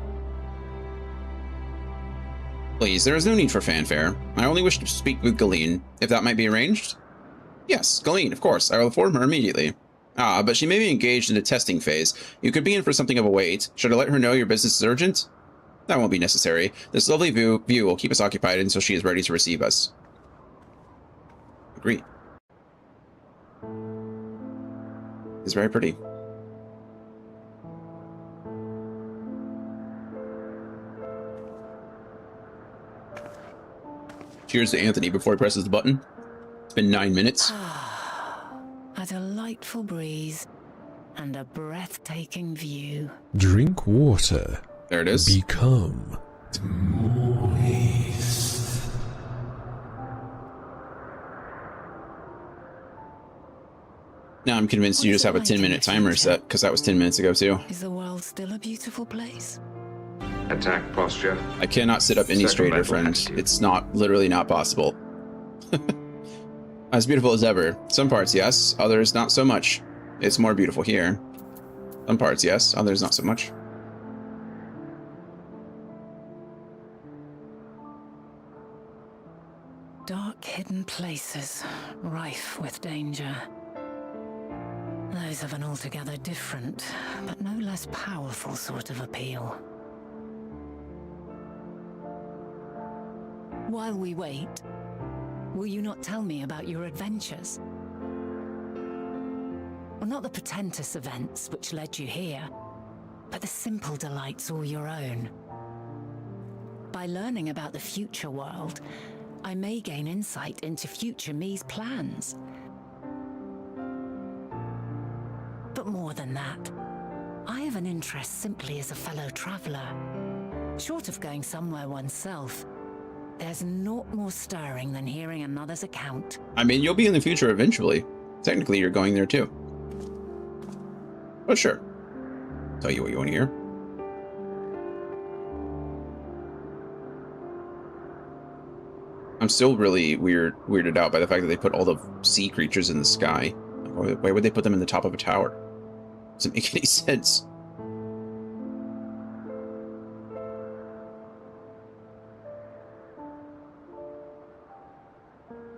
Please, there is no need for fanfare. I only wish to speak with Galeen, if that might be arranged. Yes, Galeen, of course. I will inform her immediately. Ah, but she may be engaged in a testing phase. You could be in for something of a wait. Should I let her know your business is urgent? That won't be necessary. This lovely view will keep us occupied until she is ready to receive us. Agreed. It's very pretty. Cheers to Anthony before he presses the button. It's been 9 minutes. A delightful breeze and a breathtaking view. Drink water. There it is. Become moist. Now I'm convinced you just have a 10-minute timer set, because that was 10 minutes ago too. Is the world still a beautiful place? Attack posture. I cannot sit up any straighter, friend. It's literally not possible. As beautiful as ever. Some parts, yes. Others, not so much. It's more beautiful here. Some parts, yes. Others, not so much. Dark, hidden places, rife with danger. Those have an altogether different, but no less powerful sort of appeal. While we wait, will you not tell me about your adventures? Well, not the portentous events which led you here, but the simple delights all your own. By learning about the future world, I may gain insight into future me's plans. But more than that, I have an interest simply as a fellow traveler. Short of going somewhere oneself, there's naught more stirring than hearing another's account. I mean, you'll be in the future eventually. Technically, you're going there too. But sure. Tell you what you want to hear. I'm still really weirded out by the fact that they put all the sea creatures in the sky. Why would they put them in the top of a tower? Doesn't make any sense.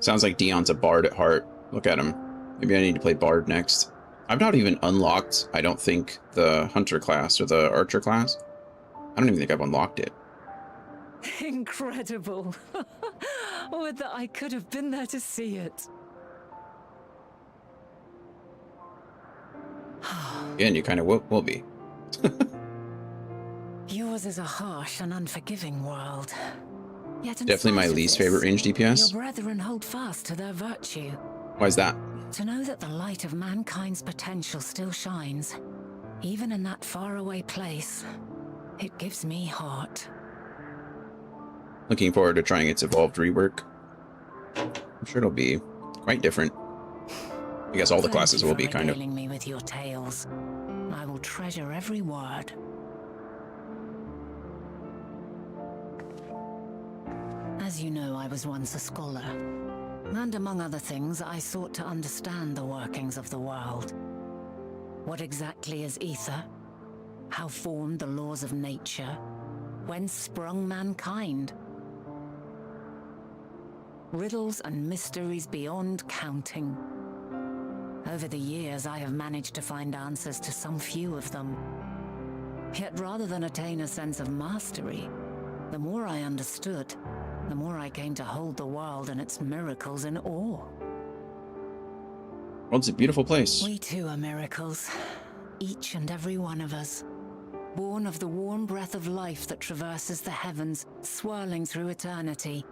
Sounds like Dion's a bard at heart. Look at him. Maybe I need to play bard next. I've not even unlocked, I don't think, the hunter class or the archer class. I don't even think I've unlocked it. Incredible. Would that I could have been there to see it. Again, you kind of will be. Yours is a harsh and unforgiving world. Yet in Definitely my spite of least this, favorite range DPS. Your brethren hold fast to their virtue. Why is that? To know that the light of mankind's potential still shines, even in that faraway place, it gives me heart. Looking forward to trying its evolved rework. I'm sure it'll be quite different. I guess all the classes will be kind of. Me with your tales. I will treasure every word. As you know, I was once a scholar. And among other things, I sought to understand the workings of the world. What exactly is ether? How formed the laws of nature? Whence sprung mankind? Riddles and mysteries beyond counting. Over the years, I have managed to find answers to some few of them. Yet rather than attain a sense of mastery, the more I understood, the more I came to hold the world and its miracles in awe. World's a beautiful place. We too are miracles, each and every one of us. Born of the warm breath of life that traverses the heavens, swirling through eternity.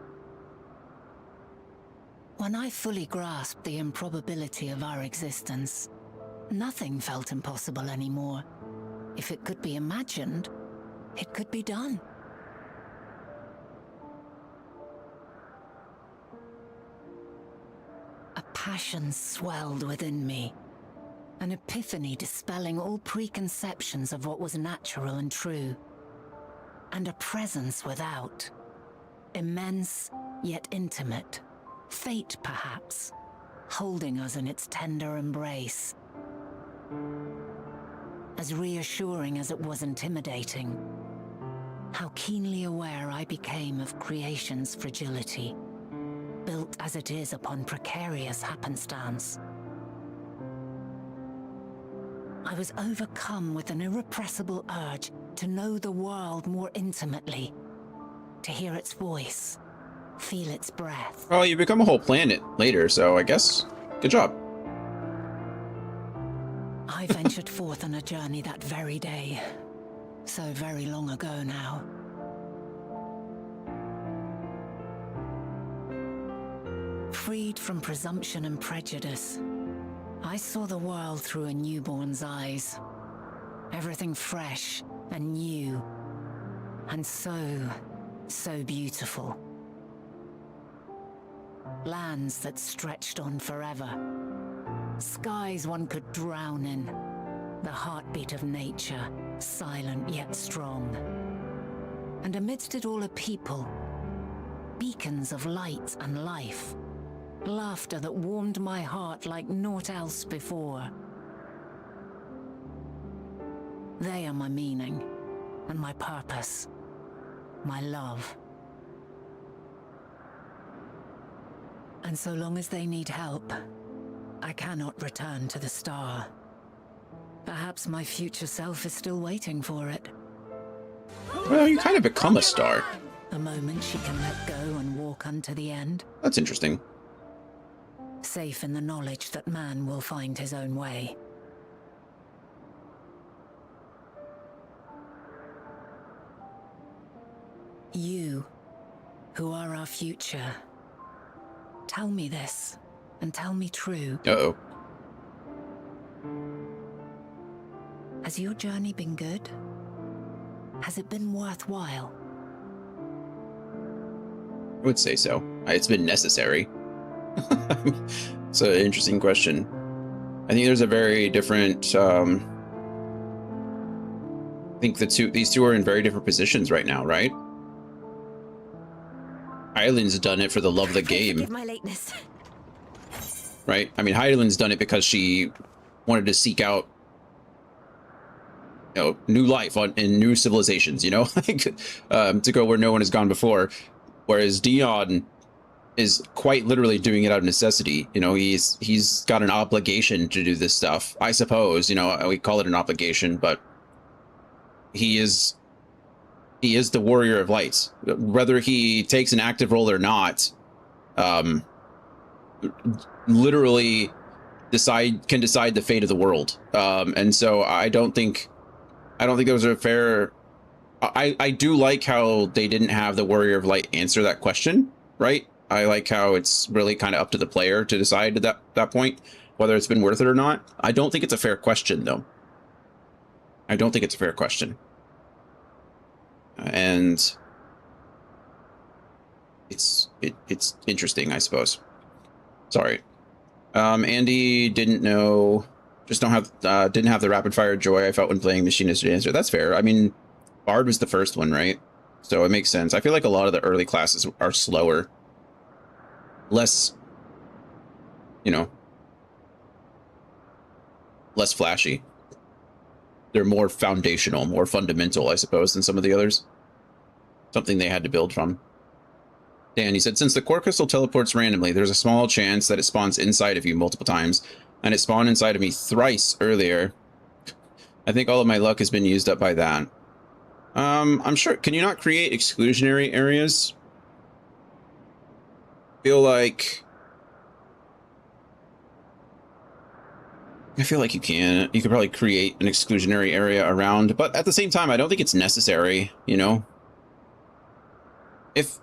When I fully grasped the improbability of our existence, nothing felt impossible anymore. If it could be imagined, it could be done. A passion swelled within me, an epiphany dispelling all preconceptions of what was natural and true, and a presence without, immense yet intimate, fate perhaps, holding us in its tender embrace. As reassuring as it was intimidating, how keenly aware I became of creation's fragility, built as it is upon precarious happenstance. I was overcome with an irrepressible urge to know the world more intimately, to hear its voice, feel its breath. Well, you become a whole planet later, so I guess good job. I ventured forth on a journey that very day, so very long ago now. Freed from presumption and prejudice, I saw the world through a newborn's eyes. Everything fresh and new, and so beautiful. Lands that stretched on forever. Skies one could drown in. The heartbeat of nature, silent yet strong. And amidst it all a people, beacons of light and life. Laughter that warmed my heart like naught else before. They are my meaning and my purpose, my love. And so long as they need help, I cannot return to the star. Perhaps my future self is still waiting for it. Well, you kind of become a star. The moment she can let go and walk unto the end. That's interesting. Safe in the knowledge that man will find his own way. You, who are our future, tell me this, and tell me true. Uh-oh. Has your journey been good? Has it been worthwhile? I would say so. It's been necessary. It's an interesting question. I think there's a very different. I think these two are in very different positions right now, right? Hydaelyn's done it for the love of the game. Forgive my lateness. Right? I mean, Hydaelyn's done it because she wanted to seek out, new life in new civilizations, like to go where no one has gone before. Whereas Dion is quite literally doing it out of necessity. You know, he's got an obligation to do this stuff, I suppose. You know, we call it an obligation, but he is the warrior of light. Whether he takes an active role or not, literally can decide the fate of the world. And so I don't think those are fair. I do like how they didn't have the warrior of light answer that question, right? I like how it's really kind of up to the player to decide at that point whether it's been worth it or not. I don't think it's a fair question, though. I don't think it's a fair question. And it's interesting, I suppose. Sorry. Andy didn't know, didn't have the rapid fire joy I felt when playing Machinist Answer. That's fair. I mean, Bard was the first one, right? So it makes sense. I feel like a lot of the early classes are slower. Less, you know, less flashy. They're more foundational, more fundamental, I suppose, than some of the others. Something they had to build from. Dan, he said, since the core crystal teleports randomly, there's a small chance that it spawns inside of you multiple times, and it spawned inside of me thrice earlier. I think all of my luck has been used up by that. I'm sure, can you not create exclusionary areas? I feel like you can. You could probably create an exclusionary area around, but at the same time, I don't think it's necessary, you know? If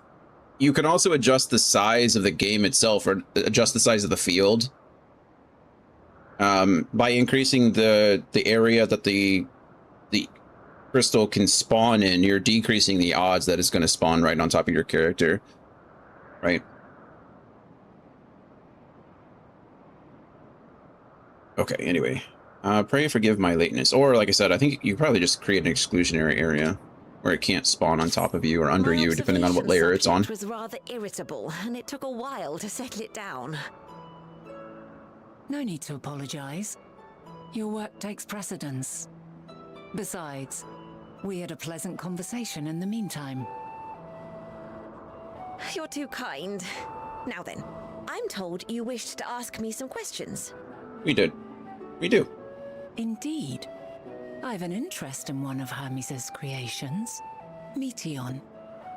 you can also adjust the size of the game itself or adjust the size of the field by increasing the area that the crystal can spawn in, you're decreasing the odds that it's going to spawn right on top of your character, right? Okay, anyway. Pray forgive my lateness. Or, like I said, I think you probably just create an exclusionary area where it can't spawn on top of you or under you, depending on what layer it's on. It was rather irritable, and it took a while to settle it down. No need to apologize. Your work takes precedence. Besides, we had a pleasant conversation in the meantime. You're too kind. Now then, I'm told you wished to ask me some questions. We did. We do. Indeed. I've an interest in one of Hermes' creations. Meteon.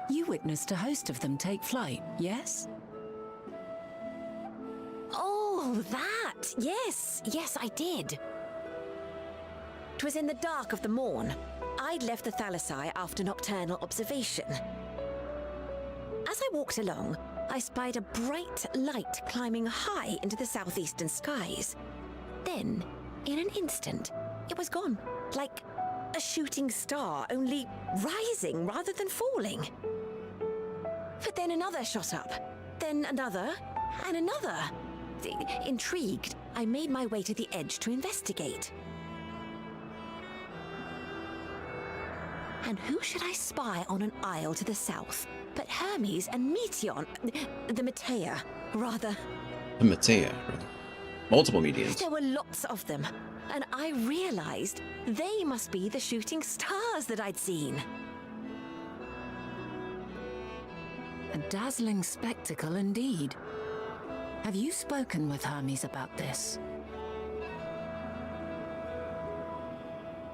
You witnessed a host of them take flight, yes? Oh, that! Yes, I did. 'Twas in the dark of the morn. I'd left the Thalassai after nocturnal observation. As I walked along, I spied a bright light climbing high into the southeastern skies. Then, in an instant, it was gone, like a shooting star, only rising rather than falling. But then another shot up, then another, and another. Intrigued, I made my way to the edge to investigate. And who should I spy on an isle to the south but Hermes and Meteon, the Metea, rather. The Metea, rather. Multiple Meteans. There were lots of them, and I realized they must be the shooting stars that I'd seen. A dazzling spectacle indeed. Have you spoken with Hermes about this?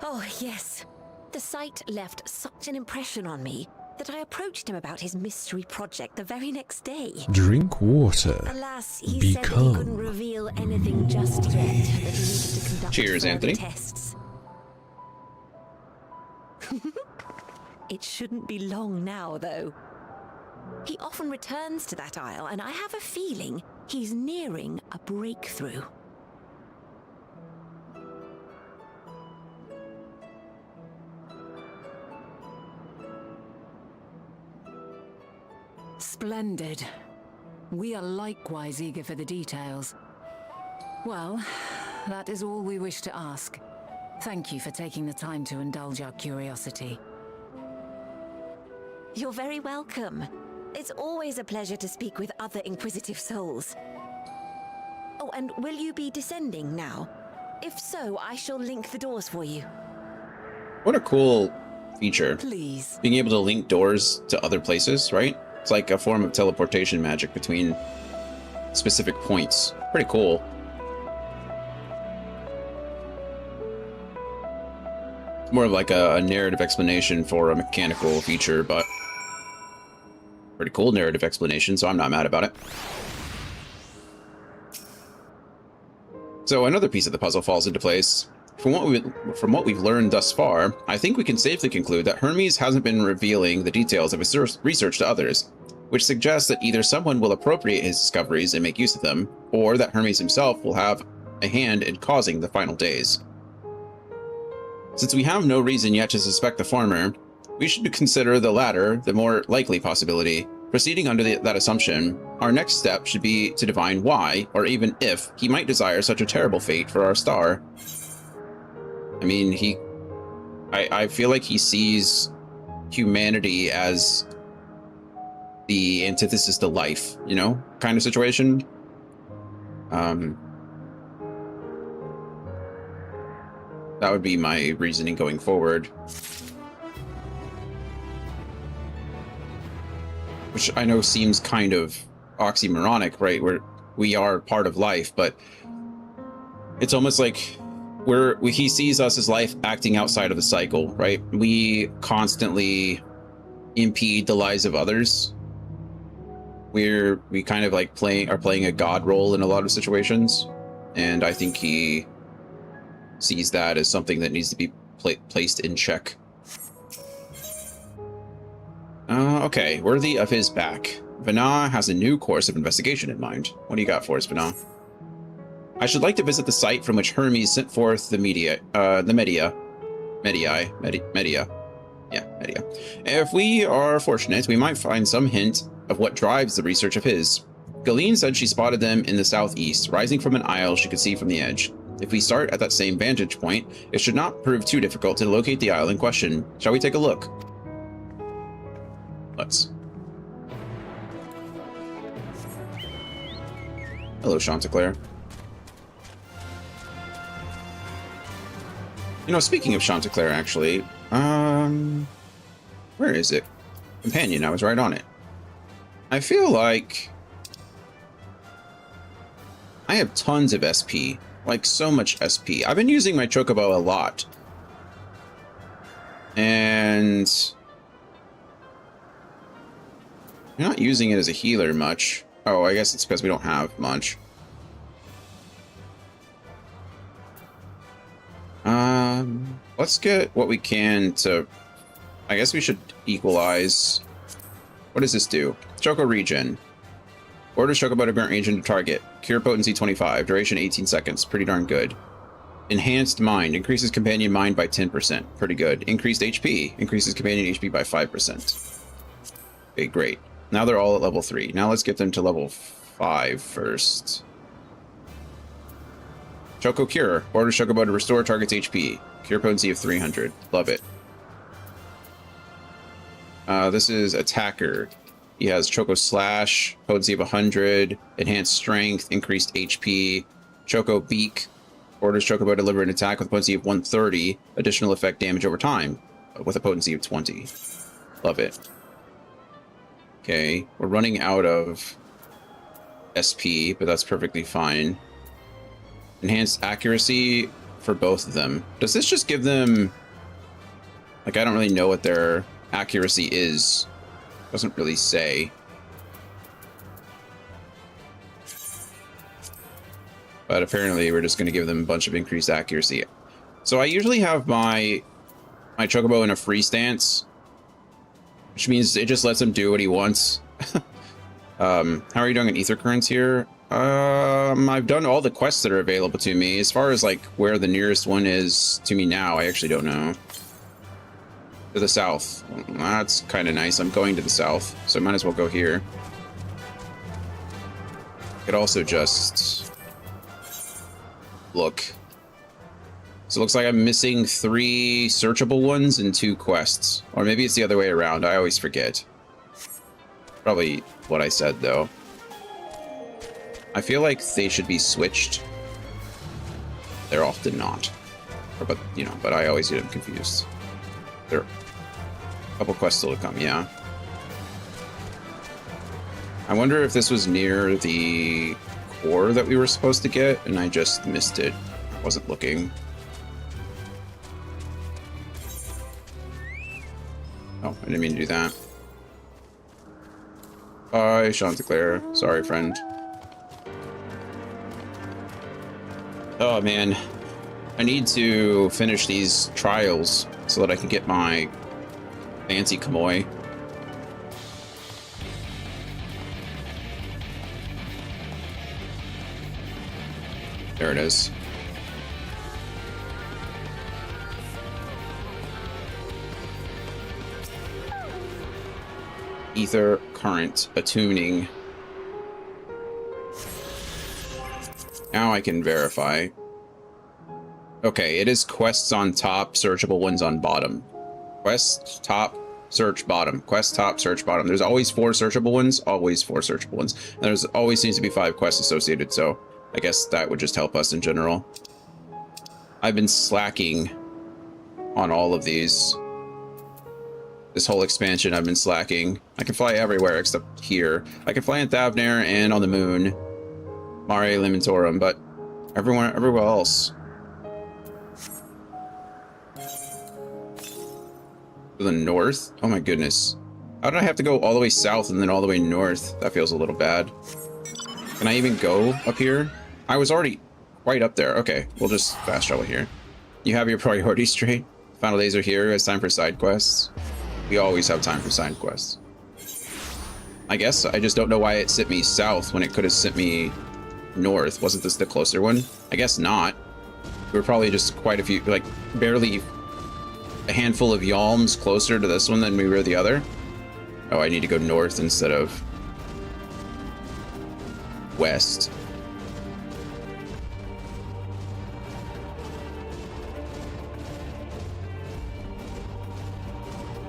Oh, yes. The sight left such an impression on me that I approached him about his mystery project the very next day. Drink water. Alas, he said that he couldn't reveal anything just yet, that he needed to conduct Cheers, further Anthony. tests. It shouldn't be long now, though. He often returns to that isle, and I have a feeling he's nearing a breakthrough. Splendid. We are likewise eager for the details. Well, that is all we wish to ask. Thank you for taking the time to indulge our curiosity. You're very welcome. It's always a pleasure to speak with other inquisitive souls. Oh, and will you be descending now? If so, I shall link the doors for you. What a cool feature. Please. Being able to link doors to other places, right? It's like a form of teleportation magic between specific points. Pretty cool. It's more of like a narrative explanation for a mechanical feature, but pretty cool narrative explanation, so I'm not mad about it. So another piece of the puzzle falls into place. From what we've learned thus far, I think we can safely conclude that Hermes hasn't been revealing the details of his research to others, which suggests that either someone will appropriate his discoveries and make use of them, or that Hermes himself will have a hand in causing the final days. Since we have no reason yet to suspect the former, we should consider the latter the more likely possibility. Proceeding under that assumption, our next step should be to divine why, or even if, he might desire such a terrible fate for our star. I mean, I feel like he sees humanity as the antithesis to life, you know, kind of situation. That would be my reasoning going forward. Which I know seems kind of oxymoronic, right? We are part of life, but it's almost like he sees us as life acting outside of the cycle, right? We constantly impede the lives of others. We kind of like are playing a god role in a lot of situations, and I think he sees that as something that needs to be placed in check. Okay, worthy of his back. Vana has a new course of investigation in mind. What do you got for us, Vana? I should like to visit the site from which Hermes sent forth the Media. If we are fortunate, we might find some hint of what drives the research of his. Galeen said she spotted them in the southeast, rising from an isle she could see from the edge. If we start at that same vantage point, it should not prove too difficult to locate the isle in question. Shall we take a look? Let's. Hello, Chanticleer. You know, speaking of Chanticleer, actually, where is it? Companion, I was right on it. I feel like I have tons of SP, like so much SP. I've been using my Chocobo a lot. And I'm not using it as a healer much. Oh, I guess it's because we don't have much. Let's get what we can to... I guess we should equalize. What does this do? Choco regen. Orders Chocobo to grant regen to target. Cure potency 25. Duration 18 seconds. Pretty darn good. Enhanced mind. Increases companion mind by 10%. Pretty good. Increased HP. Increases companion HP by 5%. Okay, great. Now they're all at level 3. Now let's get them to level 5 first. Choco Cure. Orders Chocobo to restore target's HP. Cure potency of 300. Love it. This is Attacker. He has Choco Slash, potency of 100, enhanced strength, increased HP. Choco Beak. Orders Chocobo to deliver an attack with a potency of 130, additional effect damage over time, with a potency of 20. Love it. Okay, we're running out of SP, but that's perfectly fine. Enhanced accuracy for both of them. Does this just give them... Like, I don't really know what their accuracy is. Doesn't really say. But apparently we're just going to give them a bunch of increased accuracy. So I usually have my Chocobo in a free stance, which means it just lets him do what he wants. How are you doing in Ether Currents here? I've done all the quests that are available to me. As far as like where the nearest one is to me now, I actually don't know. To the south. That's kind of nice. I'm going to the south, so I might as well go here. Could also just look. So it looks like I'm missing 3 searchable ones and 2 quests. Or maybe it's the other way around. I always forget. Probably what I said, though. I feel like they should be switched. They're often not. But, you know, but I always get them confused. There are a couple quests still to come, yeah. I wonder if this was near the core that we were supposed to get, and I just missed it. Wasn't looking. Oh, I didn't mean to do that. Bye, Chanticleer. Sorry, friend. Oh, man. I need to finish these trials so that I can get my fancy Kamoy. There it is. Ether current attuning. Now I can verify. Okay, it is quests on top, searchable ones on bottom. Quest top, search bottom. Quest top, search bottom. There's always 4 searchable ones, always 4 searchable ones. And there's always seems to be 5 quests associated, so I guess that would just help us in general. I've been slacking on all of these. This whole expansion, I've been slacking. I can fly everywhere except here. I can fly in Thavnair and on the moon. Mare Lamentorum, but everywhere else. To the north? Oh my goodness. How did I have to go all the way south and then all the way north? That feels a little bad. Can I even go up here? I was already quite up there. Okay, we'll just fast travel here. You have your priorities straight. Final days are here. It's time for side quests. We always have time for side quests. I guess I just don't know why it sent me south when it could have sent me north. Wasn't this the closer one? I guess not. We were probably just quite a few, like barely a handful of yalms closer to this one than we were the other. Oh, I need to go north instead of west.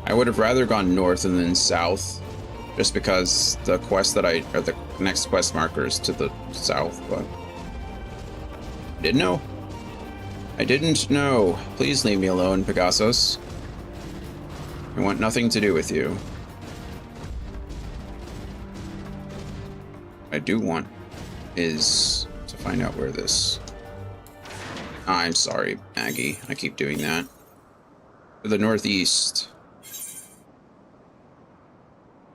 I would have rather gone north and then south, just because the quest that or the next quest marker is to the south, but I didn't know. I didn't know. Please leave me alone, Pegasus. I want nothing to do with you. What I do want is to find out where this... I'm sorry, Maggie. I keep doing that. To the northeast.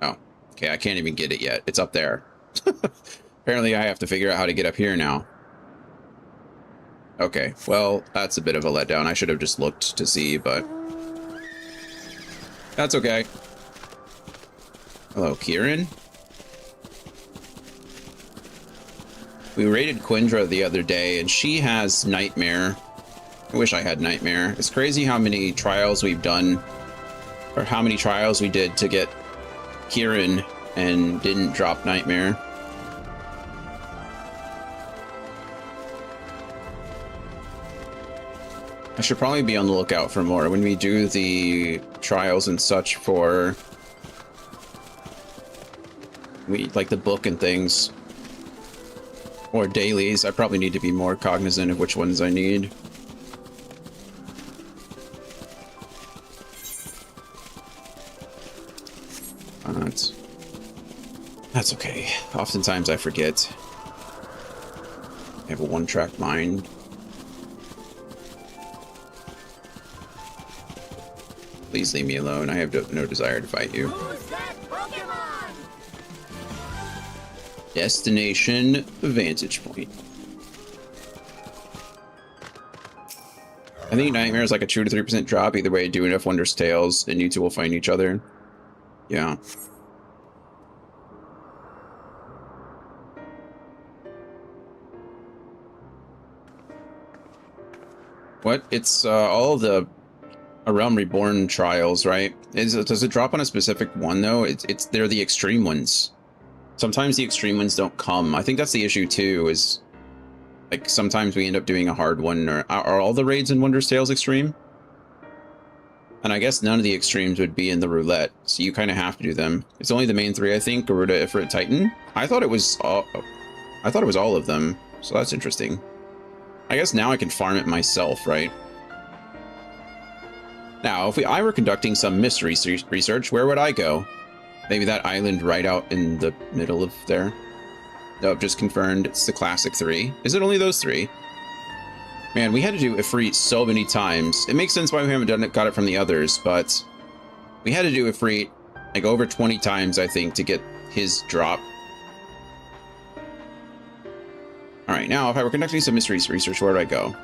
Oh, okay, I can't even get it yet. It's up there. Apparently I have to figure out how to get up here now. Okay, well, that's a bit of a letdown. I should have just looked to see, but... that's okay. Hello, Kieran? We raided Quindra the other day, and she has Nightmare. I wish I had Nightmare. It's crazy how many trials we've done, or how many trials we did to get Kieran and didn't drop Nightmare. I should probably be on the lookout for more when we do the trials and such for like the book and things, or dailies. I probably need to be more cognizant of which ones I need. That's okay. Oftentimes I forget. I have a one-track mind. Please leave me alone. I have no desire to fight you. Who's that Pokemon? Destination vantage point. I think Nightmare is like a 2 to 3% drop. Either way, do enough Wondrous Tales and you two will find each other. Yeah. What? It's all the A Realm Reborn trials, right? Does it drop on a specific one though? They're the extreme ones. Sometimes the extreme ones don't come. I think that's the issue too, is like sometimes we end up doing a hard one. Or are all the raids in Wondrous Tales extreme? And I guess none of the extremes would be in the roulette, so you kind of have to do them. It's only the main 3, I think. Garuda, Ifrit, Titan. I thought it was all of them, so that's interesting. I guess now I can farm it myself, right? Now, if I were conducting some mystery research, where would I go? Maybe that island right out in the middle of there. Nope, just confirmed. It's the classic 3. Is it only those 3? Man, we had to do Ifrit so many times. It makes sense why we haven't got it from the others, but we had to do Ifrit like over 20 times, I think, to get his drop. All right, now if I were conducting some mysteries research, where do I go?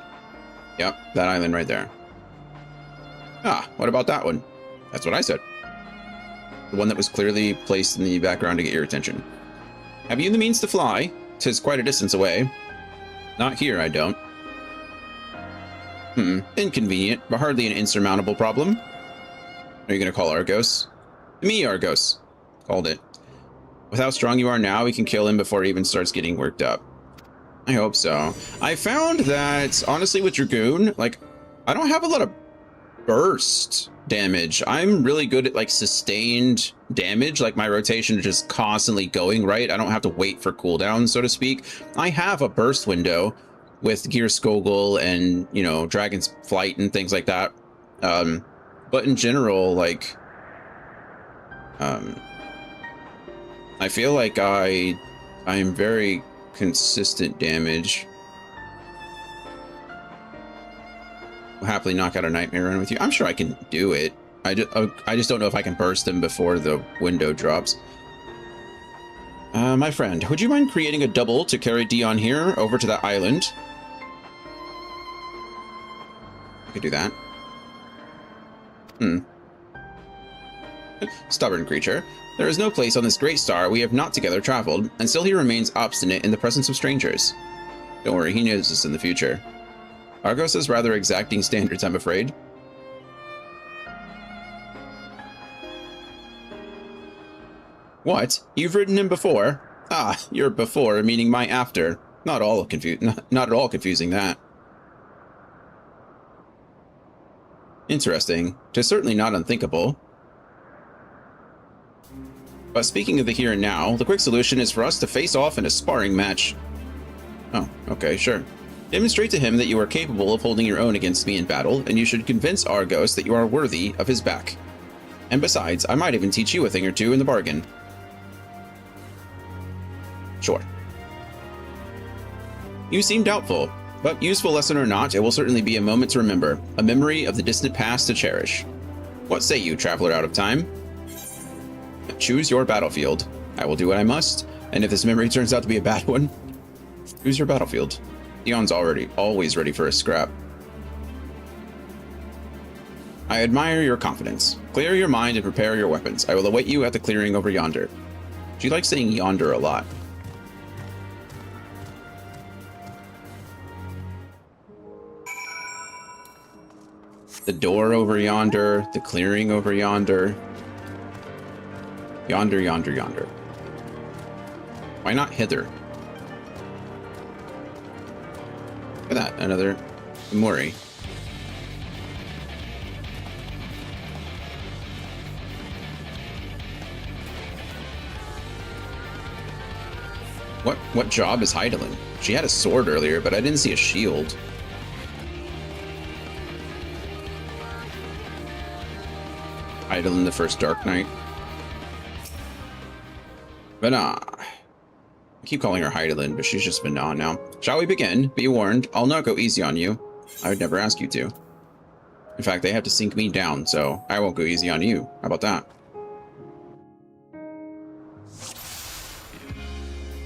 Yep, that island right there. Ah, what about that one? That's what I said. The one that was clearly placed in the background to get your attention. Have you the means to fly? 'Tis quite a distance away. Not here, I don't. Inconvenient, but hardly an insurmountable problem. Are you going to call Argos? Me, Argos. Called it. With how strong you are now, we can kill him before he even starts getting worked up. I hope so. I found that, honestly, with Dragoon, like, I don't have a lot of burst damage. I'm really good at, like, sustained damage. Like, my rotation is just constantly going, right? I don't have to wait for cooldown, so to speak. I have a burst window with Gear Skogul and, you know, Dragon's Flight and things like that. But in general, like, I feel like I am very consistent damage. I'll happily knock out a Nightmare Run with you. I'm sure I can do it. I just don't know if I can burst them before the window drops. My friend, would you mind creating a double to carry Dion here over to that island? I could do that. Stubborn creature. There is no place on this great star we have not together traveled, and still he remains obstinate in the presence of strangers. Don't worry, he knows this in the future. Argos has rather exacting standards, I'm afraid. What? You've ridden him before? Ah, your before meaning my after. Not at all confusing that. Interesting. 'Tis certainly not unthinkable. But speaking of the here and now, the quick solution is for us to face off in a sparring match. Oh, okay, sure. Demonstrate to him that you are capable of holding your own against me in battle, and you should convince Argos that you are worthy of his back. And besides, I might even teach you a thing or two in the bargain. Sure. You seem doubtful, but useful lesson or not, it will certainly be a moment to remember, a memory of the distant past to cherish. What say you, traveler out of time? Choose your battlefield. I will do what I must, and if this memory turns out to be a bad one, choose your battlefield. Dion's always ready for a scrap. I admire your confidence. Clear your mind and prepare your weapons. I will await you at the clearing over yonder. She likes saying yonder a lot. The door over yonder, the clearing over yonder. Yonder, yonder, yonder. Why not hither? Look at that, another Mori. What job is Heidelin? She had a sword earlier, but I didn't see a shield. Heidelin, the first Dark Knight. Vana. I keep calling her Heidelin, but she's just Vana now. Shall we begin? Be warned, I'll not go easy on you. I would never ask you to. In fact, they have to sink me down, so I won't go easy on you. How about that?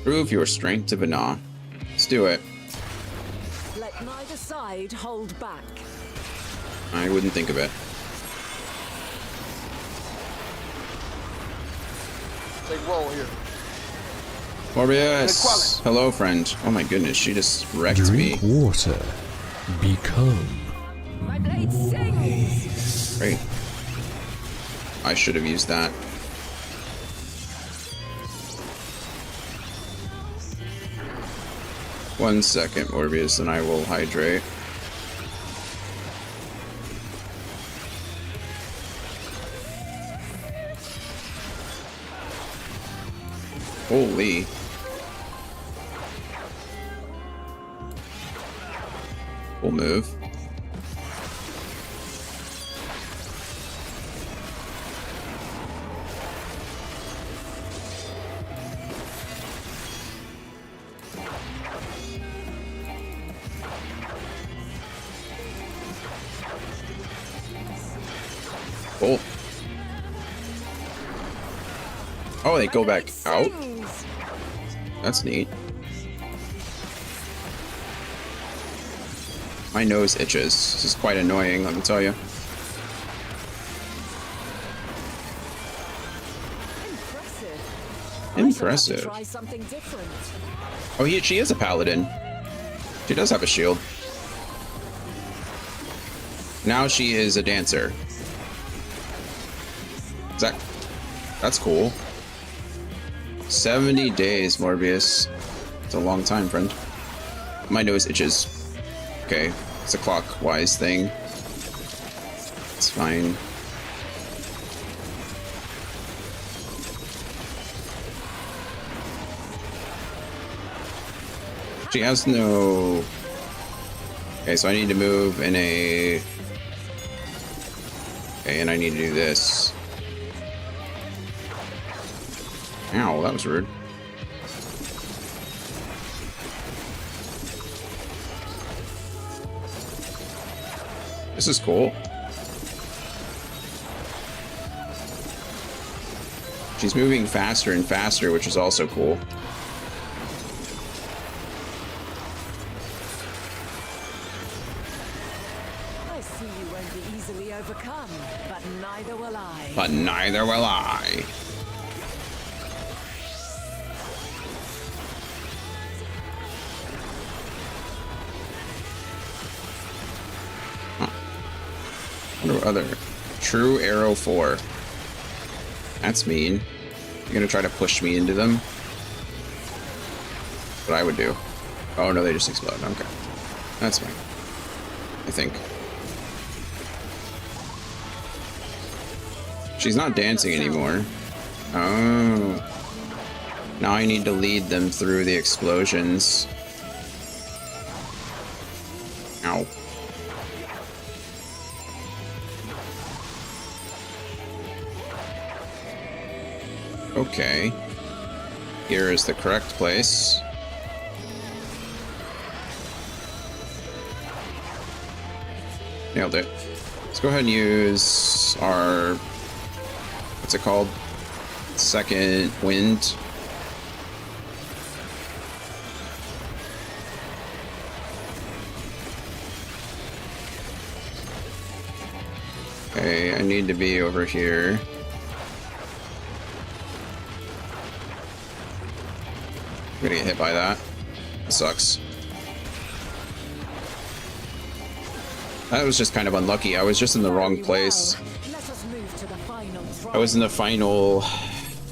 Prove your strength to Vana. Let's do it. Let neither side hold back. I wouldn't think of it. Big roll here. Morbius! Hello, friend. Oh my goodness, she just wrecked me. Drink water. Become. My blade sings! Great. I should have used that. One second, Morbius, and I will hydrate. Holy. We'll move. Cool. Oh, they go back out? That's neat. My nose itches. This is quite annoying, let me tell you. Impressive. Try something different. Oh, she is a paladin. She does have a shield. Now she is a dancer. That's cool. 70 days, Morbius. It's a long time, friend. My nose itches. Okay, it's a clockwise thing. It's fine. She has no... Okay, so I need to move in a... Okay, and I need to do this. Ow, that was rude. This is cool. She's moving faster and faster, which is also cool. I see you won't be easily overcome, but neither will I. But neither will I. What are other? True Arrow 4. That's mean. You're gonna try to push me into them? What I would do. Oh no, they just explode. Okay. That's fine. I think. She's not dancing anymore. Oh. Now I need to lead them through the explosions. Ow. Okay. Here is the correct place. Nailed it. Let's go ahead and use our... What's it called? Second wind. Okay, I need to be over here. I'm gonna get hit by that. That sucks. That was just kind of unlucky. I was just in the wrong place. I was in the final...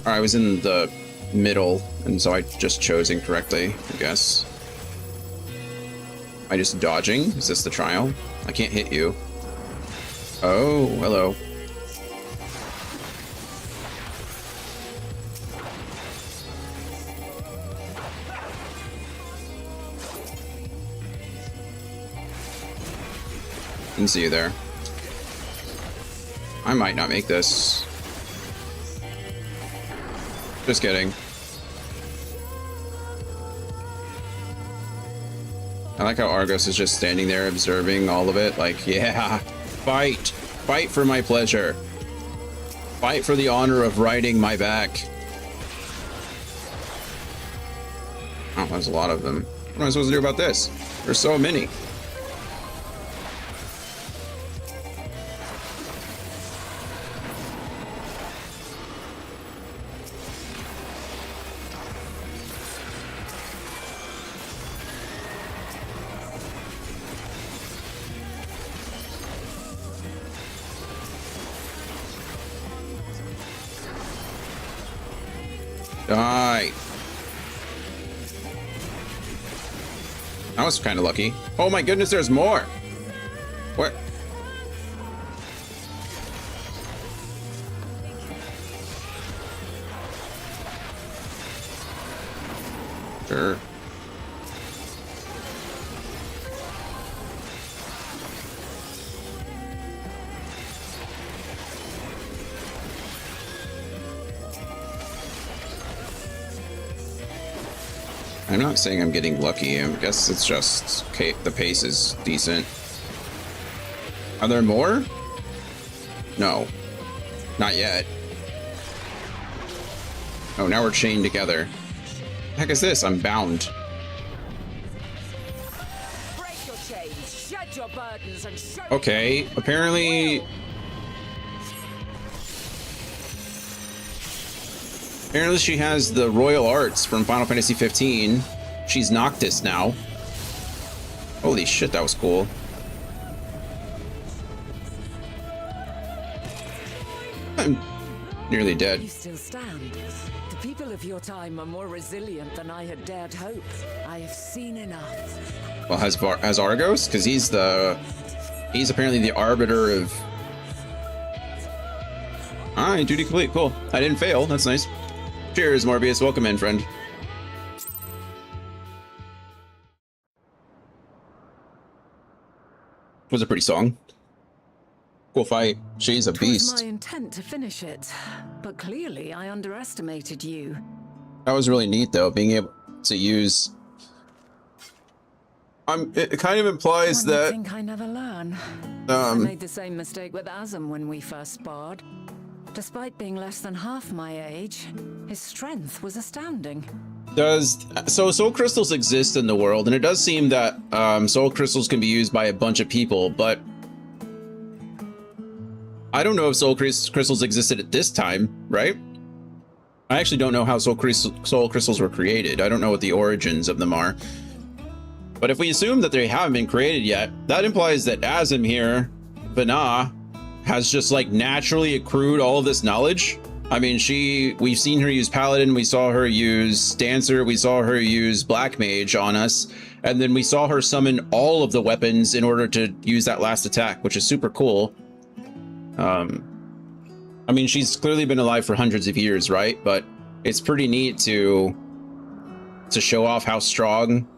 Or I was in the middle, and so I just chose incorrectly, I guess. Am I just dodging? Is this the trial? I can't hit you. Oh, hello. Didn't see you there. I might not make this. Just kidding. I like how Argos is just standing there observing all of it. Like, yeah, fight. Fight for my pleasure. Fight for the honor of riding my back. Oh, there's a lot of them. What am I supposed to do about this? There's so many. Die. That was kind of lucky. Oh my goodness, there's more. What? Sure. I'm not saying I'm getting lucky. I guess it's just okay, the pace is decent. Are there more? No. Not yet. Oh, now we're chained together. The heck is this? I'm bound. Break your chains, shed your burdens, and show Okay, apparently... Apparently she has the royal arts from Final Fantasy 15. She's Noctis now. Holy shit, that was cool. I'm nearly dead. You still stand. The people of your time are more resilient than I had dared hope. I have seen enough. Well, has Argos? Because he's apparently the arbiter of... Alright, duty complete, cool. I didn't fail, that's nice. Cheers, Morbius, welcome in, friend. Was a pretty song. Cool fight. She's a beast. It was my intent to finish it, but clearly I underestimated you. That was really neat, though, being able to use... it kind of implies One would that... think I never learn. I made the same mistake with Azam when we first sparred. Despite being less than half my age, his strength was astounding. So soul crystals exist in the world, and it does seem that soul crystals can be used by a bunch of people, but I don't know if soul crystals existed at this time, right? I actually don't know how soul crystals were created. I don't know what the origins of them are. But if we assume that they haven't been created yet, that implies that Azam here, Vana, has just like naturally accrued all of this knowledge. I mean, we've seen her use Paladin, we saw her use Dancer, we saw her use Black Mage on us, and then we saw her summon all of the weapons in order to use that last attack, which is super cool. I mean, she's clearly been alive for hundreds of years, right? But it's pretty neat to show off how strong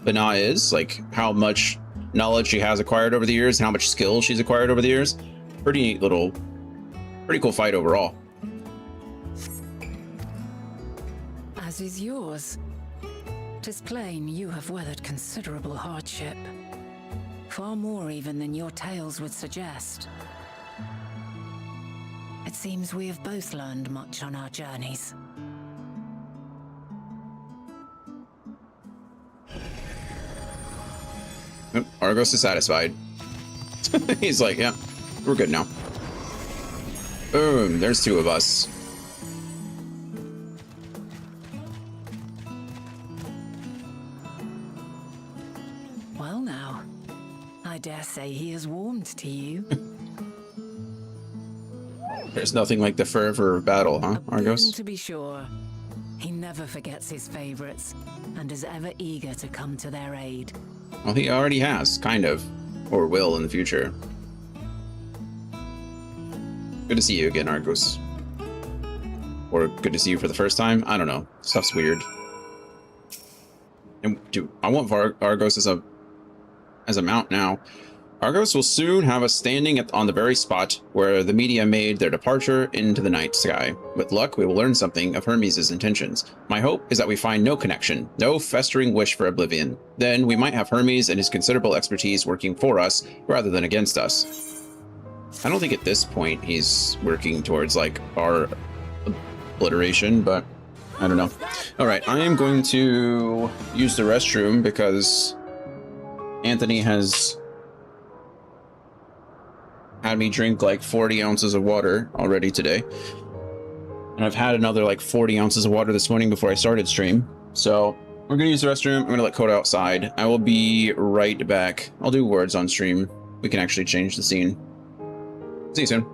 Vana is, like how much knowledge she has acquired over the years and how much skill she's acquired over the years. Pretty cool fight overall. As is yours. 'Tis plain you have weathered considerable hardship. Far more even than your tales would suggest. It seems we have both learned much on our journeys. Nope, Argos is satisfied. He's like, yeah, we're good now. Boom, there's two of us. Well now, I dare say he has warmed to you. There's nothing like the fervor of battle, huh, Argos? To be sure. He never forgets his favorites, and is ever eager to come to their aid. Well, he already has, kind of. Or will in the future. Good to see you again, Argos. Or good to see you for the first time? I don't know. Stuff's weird. And I want Argos as a mount now. Argos will soon have us standing on the very spot where the media made their departure into the night sky. With luck, we will learn something of Hermes' intentions. My hope is that we find no connection, no festering wish for oblivion. Then we might have Hermes and his considerable expertise working for us rather than against us. I don't think at this point he's working towards like our obliteration, but I don't know. All right, I am going to use the restroom because Anthony has had me drink like 40 ounces of water already today. And I've had another like 40 ounces of water this morning before I started stream. So we're gonna use the restroom. I'm gonna let Coda outside. I will be right back. I'll do words on stream. We can actually change the scene. See you soon.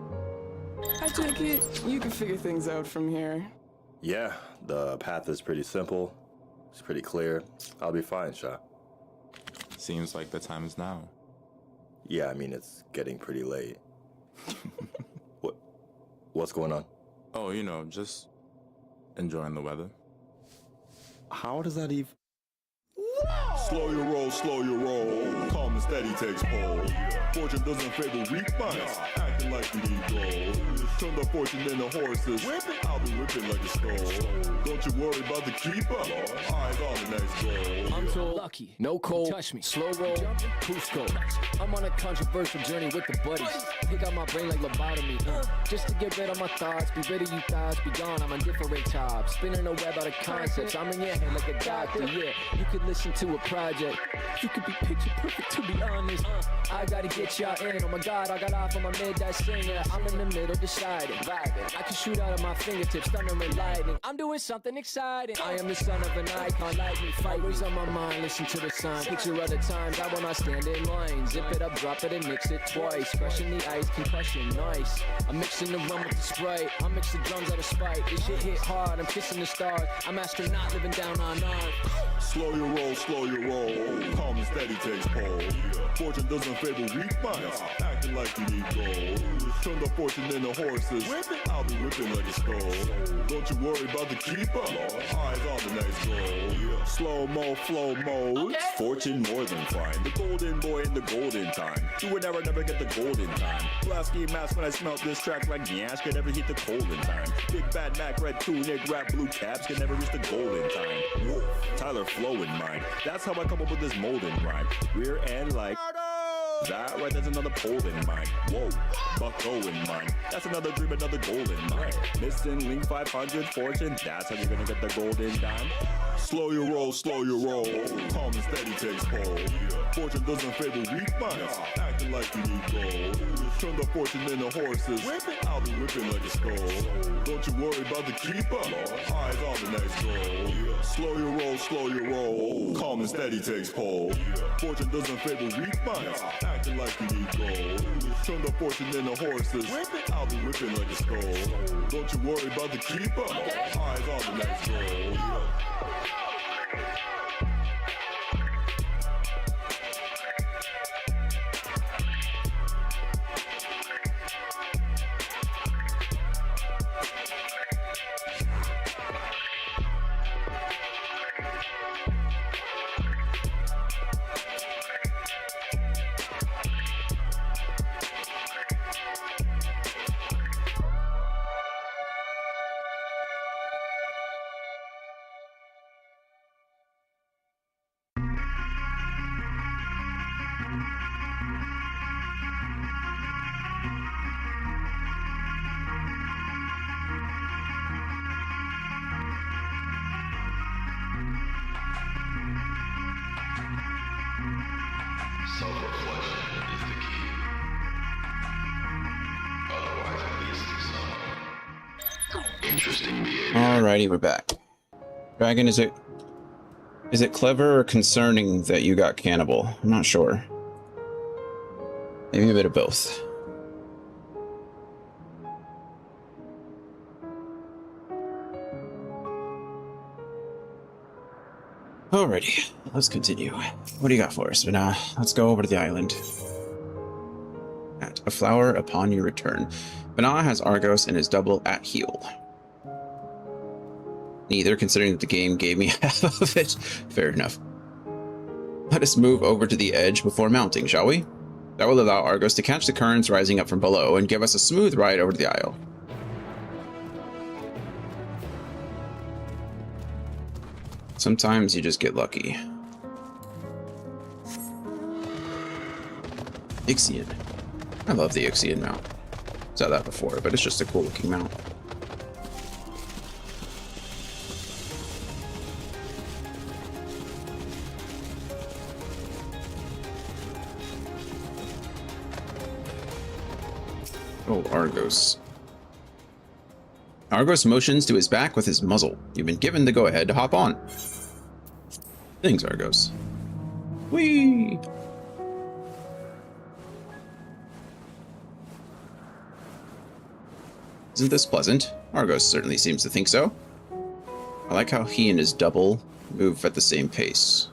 I take it you can figure things out from here. Yeah, the path is pretty simple. It's pretty clear. I'll be fine, Sha. Seems like the time is now. Yeah, I mean, it's getting pretty late. What's going on? Oh, you know, just enjoying the weather. How does that even... Slow your roll, slow your roll. Calm and steady takes hold. Fortune doesn't favor weak minds, acting like you need gold. Turn the fortune into horses. I'll be whipping like a skull. Don't you worry about the keeper. Eyes on the next goal. I'm so lucky. No cold. Touch me. Slow roll. Cusco. I'm on a controversial journey with the buddies. Take out my brain like lobotomy. Just to get rid of my thoughts. Be rid of you thoughts. Be gone. I'm on different tops. Spinning a web out of concepts. I'm in your head like a doctor. Yeah. You could listen to a project. You could be picture perfect to be honest. I gotta get y'all in. Oh my god, I got off on my midnight singer. I'm in the middle deciding, vibing. I can shoot out of my fingertips, thunder and lightning. I'm doing something exciting. I am the son of an icon, like me, fight. Always on my mind, listen to the sign. Picture of the times I will not stand in line. Zip it up, drop it and mix it twice. Fresh in the ice, concussion, nice. I'm mixing the rum with the Sprite. I mix the drums out of spite. This shit hit hard, I'm kissing the stars. I'm astronaut living down on Earth. Slow your roll, slow your roll. Calm and steady takes hold. Fortune doesn't favor weak minds, acting like you need gold. Turn the fortune into horses. I'll be whipping like a skull. Don't you worry about the keeper. Eyes on the next goal. Slow mo, flow mode. Fortune more than fine. The golden boy in the golden time. Do it never get the golden time. Blasky mask when I smell this track like Nyash can never hit the golden time. Big bad Mac, red tunic, rap blue caps can never reach the golden time. Whoa. Tyler flow in mind. That's how I come up with this molden rhyme. Rear end like that right, that's another pole in mine. Whoa, Bucko in mine. That's another dream, another goal in mine. Missing link 500 fortune. That's how you're gonna get the golden dime. Slow your roll, slow your roll. Calm and steady takes hold. Fortune doesn't favor weak minds, acting like you need gold. Turn the fortune into horses. I'll be whipping like a skull. Don't you worry about the keeper. Eyes on the next goal. Slow your roll, slow your roll. Calm and steady takes hold. Fortune doesn't favor weak minds, acting like you need gold. Turn the fortune into horses. I'll be whipping like a skull. Don't you worry about the keeper. Eyes on the next goal. Self-reflection is the key. Otherwise, it leads to some interesting behavior. Alrighty, we're back. Dragon, is it clever or concerning that you got cannibal? I'm not sure. Maybe a bit of both. Alrighty, let's continue. What do you got for us? But let's go over to the island. At a flower upon your return. Bana has Argos and is double at heal. Neither, considering that the game gave me half of it. Fair enough. Let us move over to the edge before mounting, shall we? That will allow Argos to catch the currents rising up from below and give us a smooth ride over to the isle. Sometimes you just get lucky. Ixion. I love the Ixion mount. Saw that before, but it's just a cool looking mount. Oh, Argos. Argos motions to his back with his muzzle. You've been given the go-ahead to hop on. Thanks, Argos. Whee! Isn't this pleasant? Argos certainly seems to think so. I like how he and his double move at the same pace.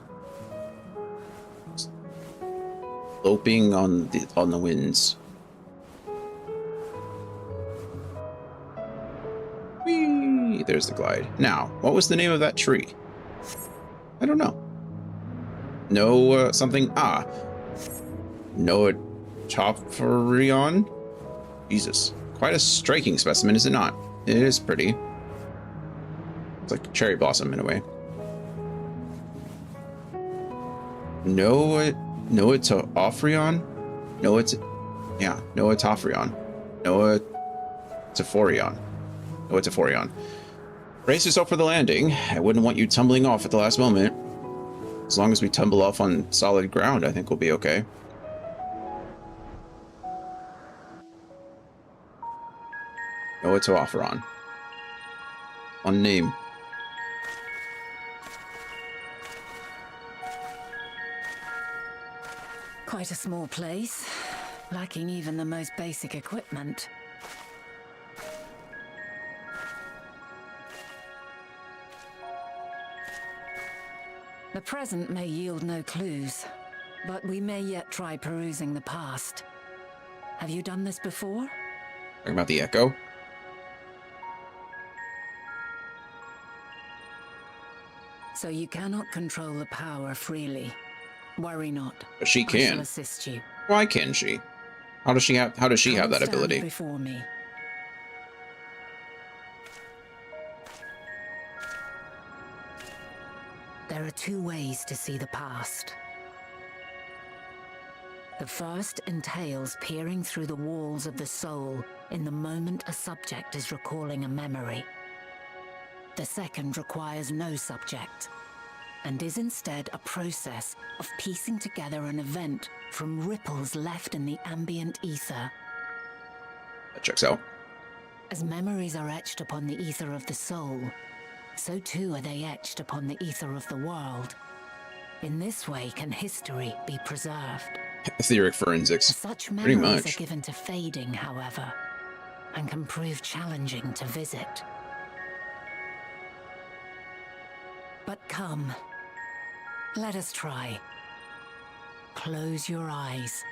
Loping on the winds. Whee! There's the glide. Now, what was the name of that tree? I don't know. No something. Noah Tophorion? Jesus. Quite a striking specimen, is it not? It is pretty. It's like a cherry blossom in a way. Noah Tophorion? Noah Tophorion. Noah Tophorion. Brace yourself for the landing. I wouldn't want you tumbling off at the last moment. As long as we tumble off on solid ground, I think we'll be okay. Noah Tophorion. On name. Quite a small place, lacking even the most basic equipment. The present may yield no clues, but we may yet try perusing the past. Have you done this before? Talking about the Echo? So you cannot control the power freely. Worry not. But she I can. shall assist you. Why can she? How does she have that Stand ability? Before me. There are two ways to see the past. The first entails peering through the walls of the soul in the moment a subject is recalling a memory. The second requires no subject, and is instead a process of piecing together an event from ripples left in the ambient ether. That checks out. As memories are etched upon the ether of the soul, so too are they etched upon the ether of the world. In this way can history be preserved. Etheric forensics. Such Pretty memories much. are given to fading, however, and can prove challenging to visit. But come, let us try. Close your eyes.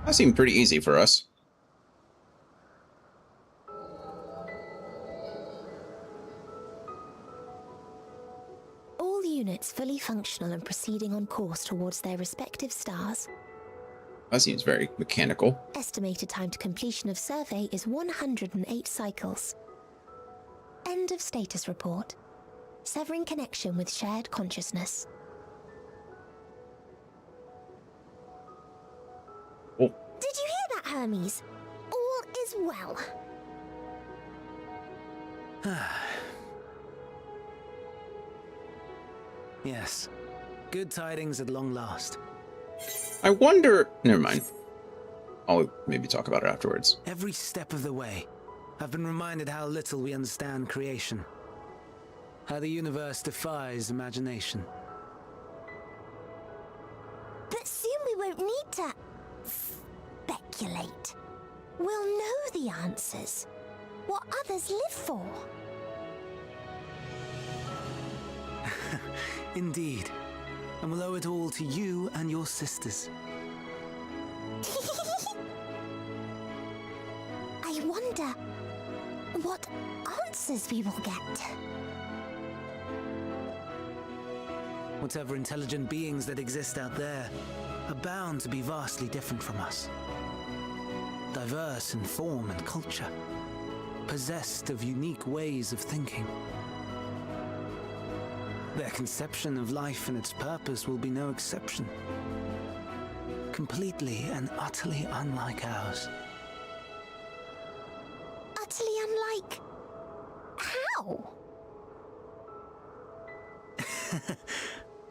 That seemed pretty easy for us. All units fully functional and proceeding on course towards their respective stars. That seems very mechanical. Estimated time to completion of survey is 108 cycles. End of status report. Severing connection with shared consciousness. Oh. Did you hear that, Hermes? All is well. Yes. Good tidings at long last. I wonder... Never mind. I'll maybe talk about it afterwards. Every step of the way, I've been reminded how little we understand creation. How the universe defies imagination. But soon we won't need to speculate. We'll know the answers. What others live for. Indeed. And we'll owe it all to you and your sisters. I wonder what answers we will get. Whatever intelligent beings that exist out there are bound to be vastly different from us. Diverse in form and culture, possessed of unique ways of thinking. Their conception of life and its purpose will be no exception. Completely and utterly unlike ours. Utterly unlike... how?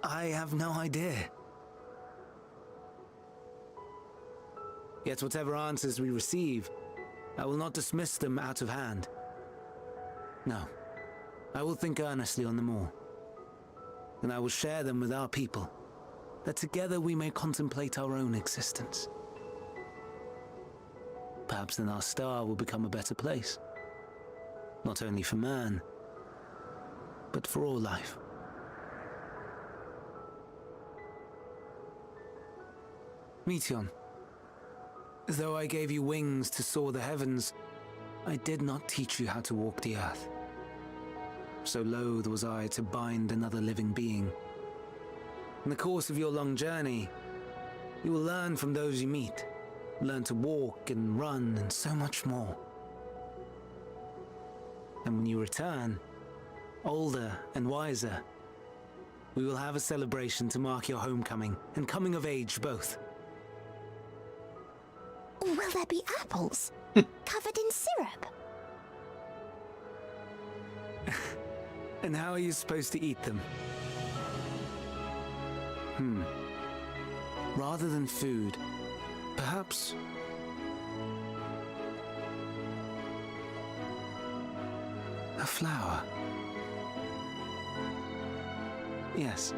I have no idea. Yet whatever answers we receive, I will not dismiss them out of hand. No, I will think earnestly on them all. And I will share them with our people, that together we may contemplate our own existence. Perhaps then our star will become a better place. Not only for man, but for all life. Meteon, Though I gave you wings to soar the heavens, I did not teach you how to walk the earth. So loath was I to bind another living being. In the course of your long journey, you will learn from those you meet, learn to walk and run and so much more. And when you return, older and wiser, we will have a celebration to mark your homecoming and coming of age both. Will there be apples? Covered in syrup? And how are you supposed to eat them? Rather than food, perhaps... a flower. Yes.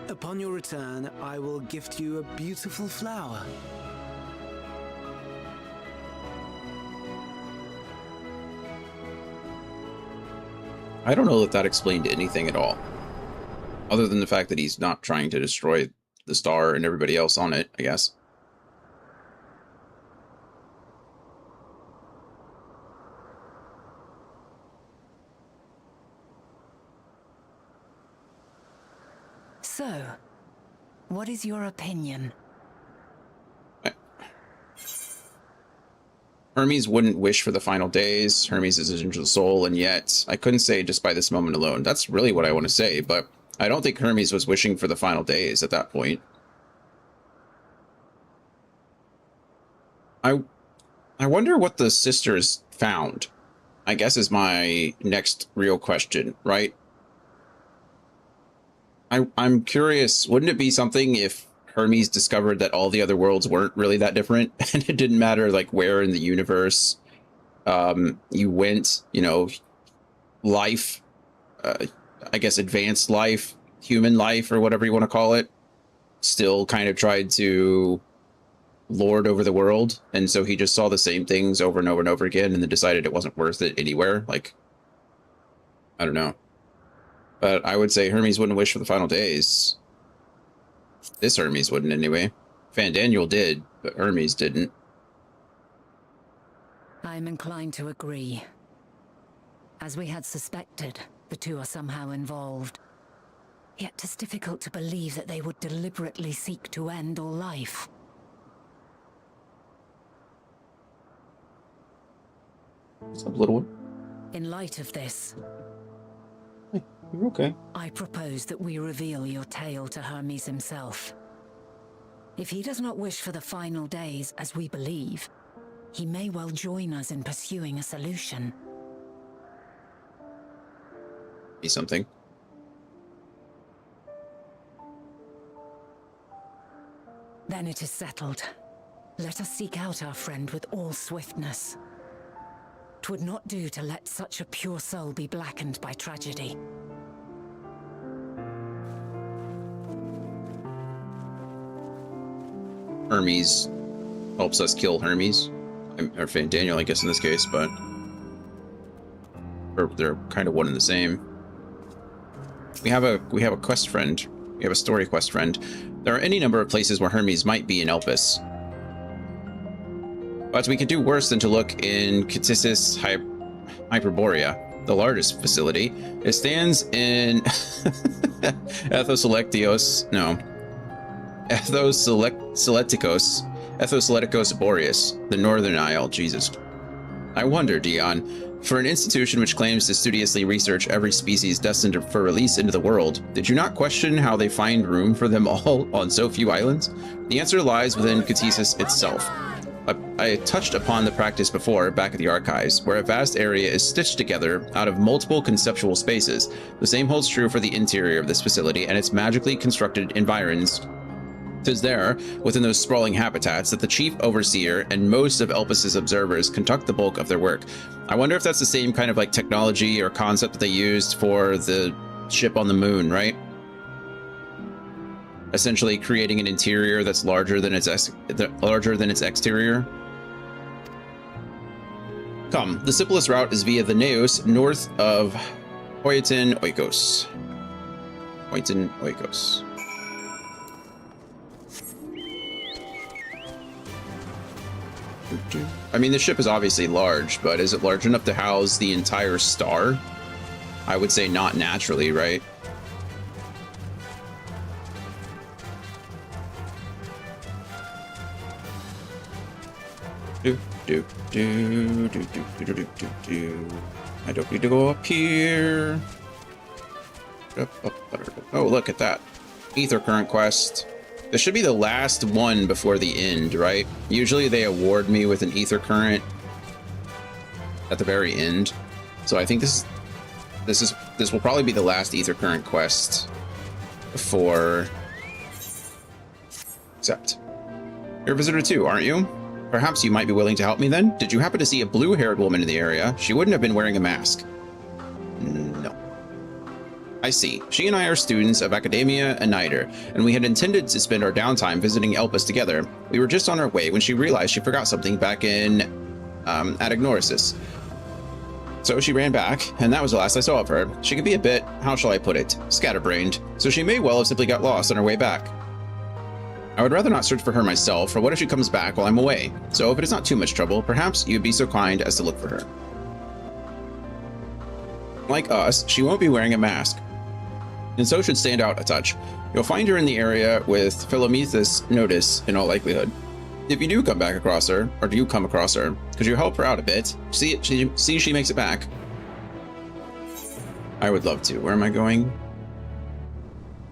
Upon your return, I will gift you a beautiful flower. I don't know that that explained anything at all. Other than the fact that he's not trying to destroy the star and everybody else on it, I guess. So, what is your opinion? Hermes wouldn't wish for the final days. Hermes is his angel soul, and yet I couldn't say just by this moment alone. That's really what I want to say, but I don't think Hermes was wishing for the final days at that point. I wonder what the sisters found, I guess, is my next real question, right? I'm curious, wouldn't it be something if Hermes discovered that all the other worlds weren't really that different, and it didn't matter like where in the universe you went, you know, life, I guess advanced life, human life, or whatever you want to call it, still kind of tried to lord over the world, and so he just saw the same things over and over and over again, and then decided it wasn't worth it anywhere. Like, I don't know, but I would say Hermes wouldn't wish for the final days. This Hermes wouldn't anyway. Fandaniel did, but Hermes didn't. I'm inclined to agree. As we had suspected, the two are somehow involved. Yet 'tis difficult to believe that they would deliberately seek to end all life. What's up, little one? In light of this, hey, you're okay. I propose that we reveal your tale to Hermes himself. If he does not wish for the final days, as we believe, he may well join us in pursuing a solution. Be something. Then it is settled. Let us seek out our friend with all swiftness. 'Twould not do to let such a pure soul be blackened by tragedy. Hermes helps us kill Hermes, or Fandaniel, I guess in this case, but they're kind of one and the same. We have a quest friend. We have a story quest friend. There are any number of places where Hermes might be in Elpis. But we could do worse than to look in Ktissis Hyperborea, the largest facility. It stands in Ethoseletikos Boreas, the Northern Isle. Jesus. I wonder, Dion, for an institution which claims to studiously research every species destined for release into the world, did you not question how they find room for them all on so few islands? The answer lies within Ktissis itself. I touched upon the practice before, back at the archives, where a vast area is stitched together out of multiple conceptual spaces. The same holds true for the interior of this facility and its magically constructed environs. 'Tis there, within those sprawling habitats, that the chief overseer and most of Elpis's observers conduct the bulk of their work. I wonder if that's the same kind of like technology or concept that they used for the ship on the moon, right? Essentially creating an interior that's larger than its exterior. Come, the simplest route is via the Neos, north of Hoiton Oikos. Hoiton Oikos. I mean, the ship is obviously large, but is it large enough to house the entire star? I would say not naturally, right? I don't need to go up here. Oh, look at that. Ether current quest. This should be the last one before the end, right? Usually they award me with an ether current at the very end. So I think this will probably be the last ether current quest before accept. You're a visitor too, aren't you? Perhaps you might be willing to help me then? Did you happen to see a blue-haired woman in the area? She wouldn't have been wearing a mask. No. I see. She and I are students of Academia and Nider, and we had intended to spend our downtime visiting Elpis together. We were just on our way when she realized she forgot something back in at Ignorisis. So she ran back, and that was the last I saw of her. She could be a bit, how shall I put it, scatterbrained, so she may well have simply got lost on her way back. I would rather not search for her myself, or what if she comes back while I'm away? So if it is not too much trouble, perhaps you'd be so kind as to look for her. Like us, she won't be wearing a mask, and so should stand out a touch. You'll find her in the area with Philomethus Notice in all likelihood. If you do come back across her, or do you come across her, could you help her out a bit? See she makes it back. I would love to. Where am I going?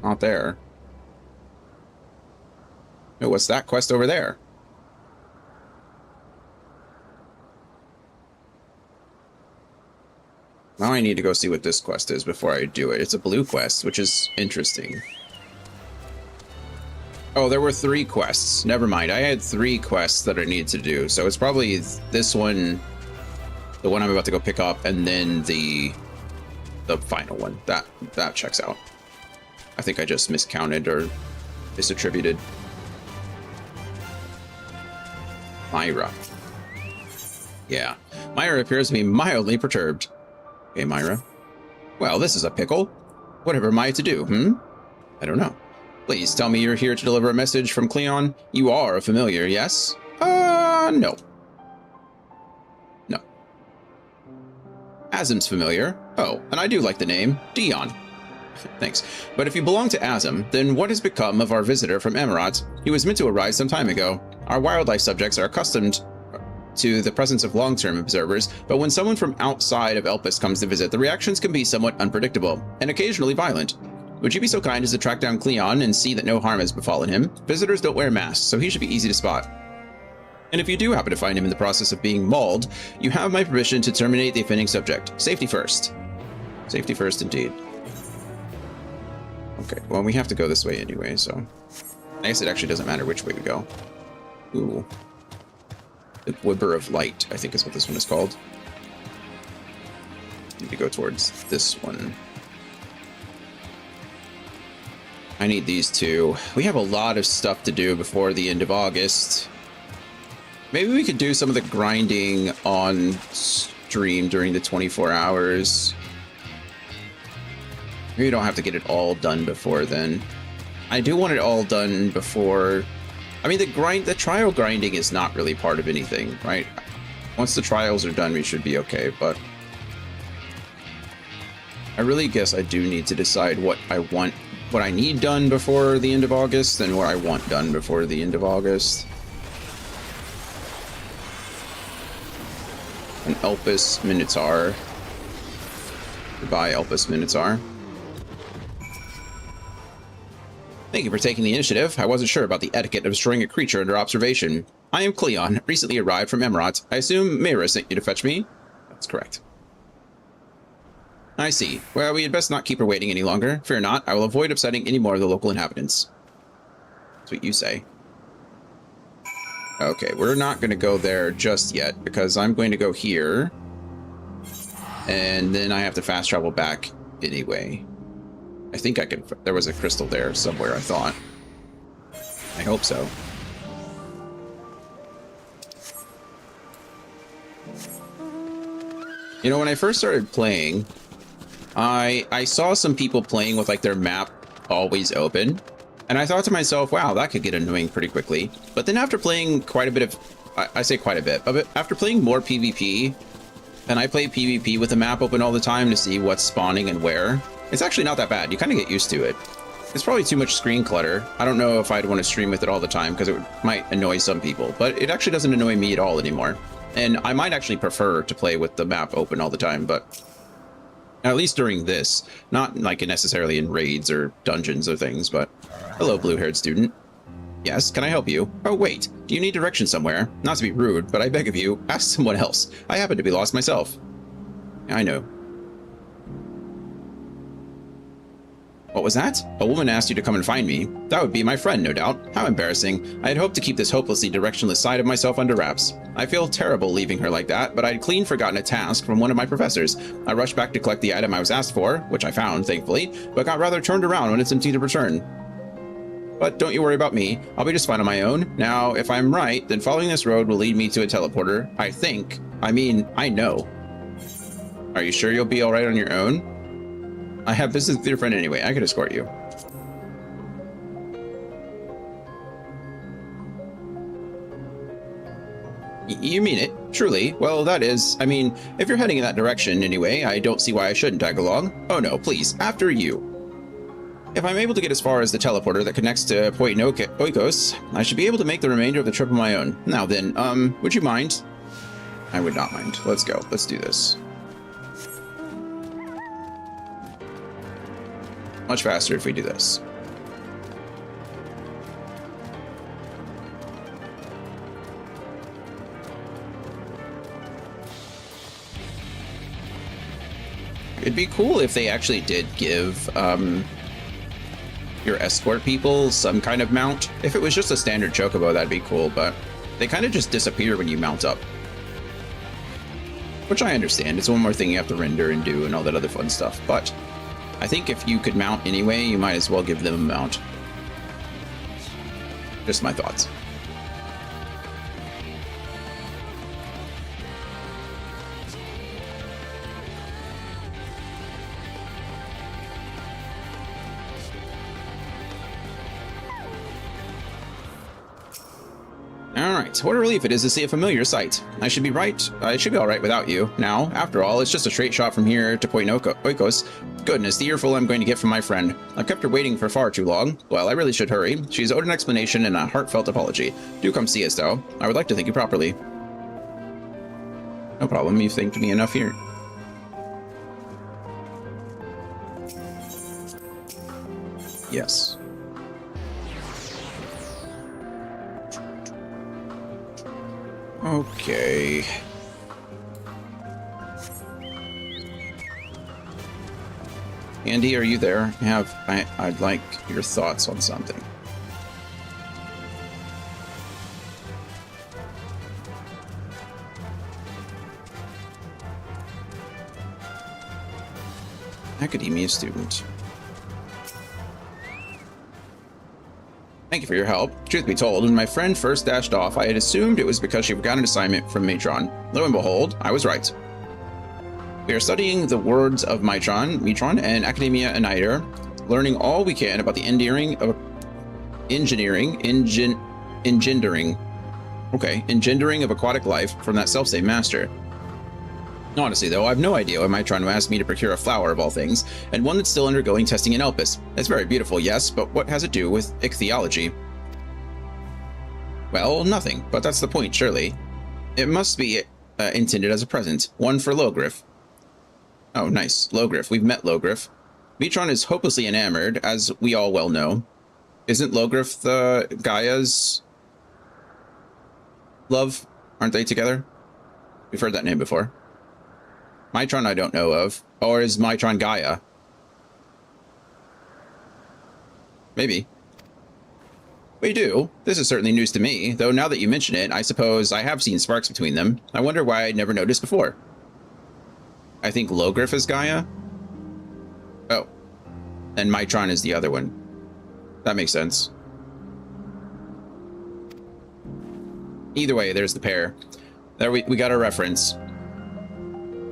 Not there. Oh, what's that quest over there? Now I need to go see what this quest is before I do it. It's a blue quest, which is interesting. Oh, there were 3 quests. Never mind. I had 3 quests that I needed to do. So it's probably this one, the one I'm about to go pick up, and then the final one. That checks out. I think I just miscounted or misattributed. Myra. Yeah. Myra appears to be mildly perturbed. Okay, Myra. Well, this is a pickle. Whatever am I to do, I don't know. Please tell me you're here to deliver a message from Cleon. You are a familiar, yes? No. No. Azim's familiar. Oh, and I do like the name. Dion. Thanks. But if you belong to Azim, then what has become of our visitor from Emirat? He was meant to arrive some time ago. Our wildlife subjects are accustomed to the presence of long-term observers, but when someone from outside of Elpis comes to visit, the reactions can be somewhat unpredictable, and occasionally violent. Would you be so kind as to track down Cleon and see that no harm has befallen him? Visitors don't wear masks, so he should be easy to spot. And if you do happen to find him in the process of being mauled, you have my permission to terminate the offending subject. Safety first. Safety first indeed. Okay, well, we have to go this way anyway, so I guess it actually doesn't matter which way we go. Ooh. The Wibber of Light, I think is what this one is called. Need to go towards this one. I need these 2. We have a lot of stuff to do before the end of August. Maybe we could do some of the grinding on stream during the 24 hours. Maybe we don't have to get it all done before then. I do want it all done before. I mean, the trial grinding is not really part of anything, right? Once the trials are done, we should be okay, but I really guess I do need to decide what I need done before the end of August and what I want done before the end of August. An Elpis Minotaur. Goodbye, Elpis Minotaur. Thank you for taking the initiative. I wasn't sure about the etiquette of storing a creature under observation. I am Cleon, recently arrived from Emirat. I assume Mayra sent you to fetch me? That's correct. I see. Well, we had best not keep her waiting any longer. Fear not, I will avoid upsetting any more of the local inhabitants. That's what you say. Okay, we're not going to go there just yet, because I'm going to go here. And then I have to fast travel back anyway. I think I can. There was a crystal there somewhere, I thought. I hope so. You know, when I first started playing, I saw some people playing with like their map always open, and I thought to myself, wow, that could get annoying pretty quickly. But then after playing quite a bit of I say quite a bit. But after playing more PvP, and I play PvP with the map open all the time to see what's spawning and where, it's actually not that bad. You kind of get used to it. It's probably too much screen clutter. I don't know if I'd want to stream with it all the time because it might annoy some people, but it actually doesn't annoy me at all anymore. And I might actually prefer to play with the map open all the time, but at least during this, not like necessarily in raids or dungeons or things, but hello, blue-haired student. Yes, can I help you? Oh, wait, do you need directions somewhere? Not to be rude, but I beg of you, ask someone else. I happen to be lost myself. I know. What was that? A woman asked you to come and find me. That would be my friend, no doubt. How embarrassing. I had hoped to keep this hopelessly directionless side of myself under wraps. I feel terrible leaving her like that, but I'd clean forgotten a task from one of my professors. I rushed back to collect the item I was asked for, which I found, thankfully, but got rather turned around when it's empty to return. But don't you worry about me. I'll be just fine on my own. Now, if I'm right, then following this road will lead me to a teleporter. I think. I mean, I know. Are you sure you'll be all right on your own? I have business with your friend anyway. I could escort you. You mean it? Truly? Well, that is... I mean, if you're heading in that direction anyway, I don't see why I shouldn't tag along. Oh no, please, after you. If I'm able to get as far as the teleporter that connects to Point Oikos, I should be able to make the remainder of the trip on my own. Now then, would you mind? I would not mind. Let's go. Let's do this. Much faster if we do this. It'd be cool if they actually did give your escort people some kind of mount. If it was just a standard chocobo, that'd be cool, but they kind of just disappear when you mount up. Which I understand. It's one more thing you have to render and do and all that other fun stuff, but I think if you could mount anyway, you might as well give them a mount. Just my thoughts. Alright, what a relief it is to see a familiar sight. I should be all right without you. Now, after all, it's just a straight shot from here to Point Oikos. Goodness, the earful I'm going to get from my friend. I've kept her waiting for far too long. Well, I really should hurry. She's owed an explanation and a heartfelt apology. Do come see us, though. I would like to thank you properly. No problem, you've thanked me enough here. Yes. Okay. Andy, are you there? I'd like your thoughts on something. Academia student. Thank you for your help. Truth be told, when my friend first dashed off, I had assumed it was because she forgot an assignment from Matron. Lo and behold, I was right. We are studying the words of Matron and Academia Aniter, learning all we can about the engendering of aquatic life from that self-same master. Honestly, though, I have no idea why Matron asked me to procure a flower of all things, and one that's still undergoing testing in Elpis. It's very beautiful, yes, but what has it to do with ichthyology? Well, nothing, but that's the point, surely. It must be intended as a present, one for Logriff. Oh, nice. Logriff. We've met Logriff. Matron is hopelessly enamored, as we all well know. Isn't Logriff the Gaia's love? Aren't they together? We've heard that name before. Matron I don't know of. Or is Matron Gaia? Maybe. We do. This is certainly news to me, though now that you mention it, I suppose I have seen sparks between them. I wonder why I'd never noticed before. I think Logriff is Gaia? Oh. And Matron is the other one. That makes sense. Either way, there's the pair. There we got a reference.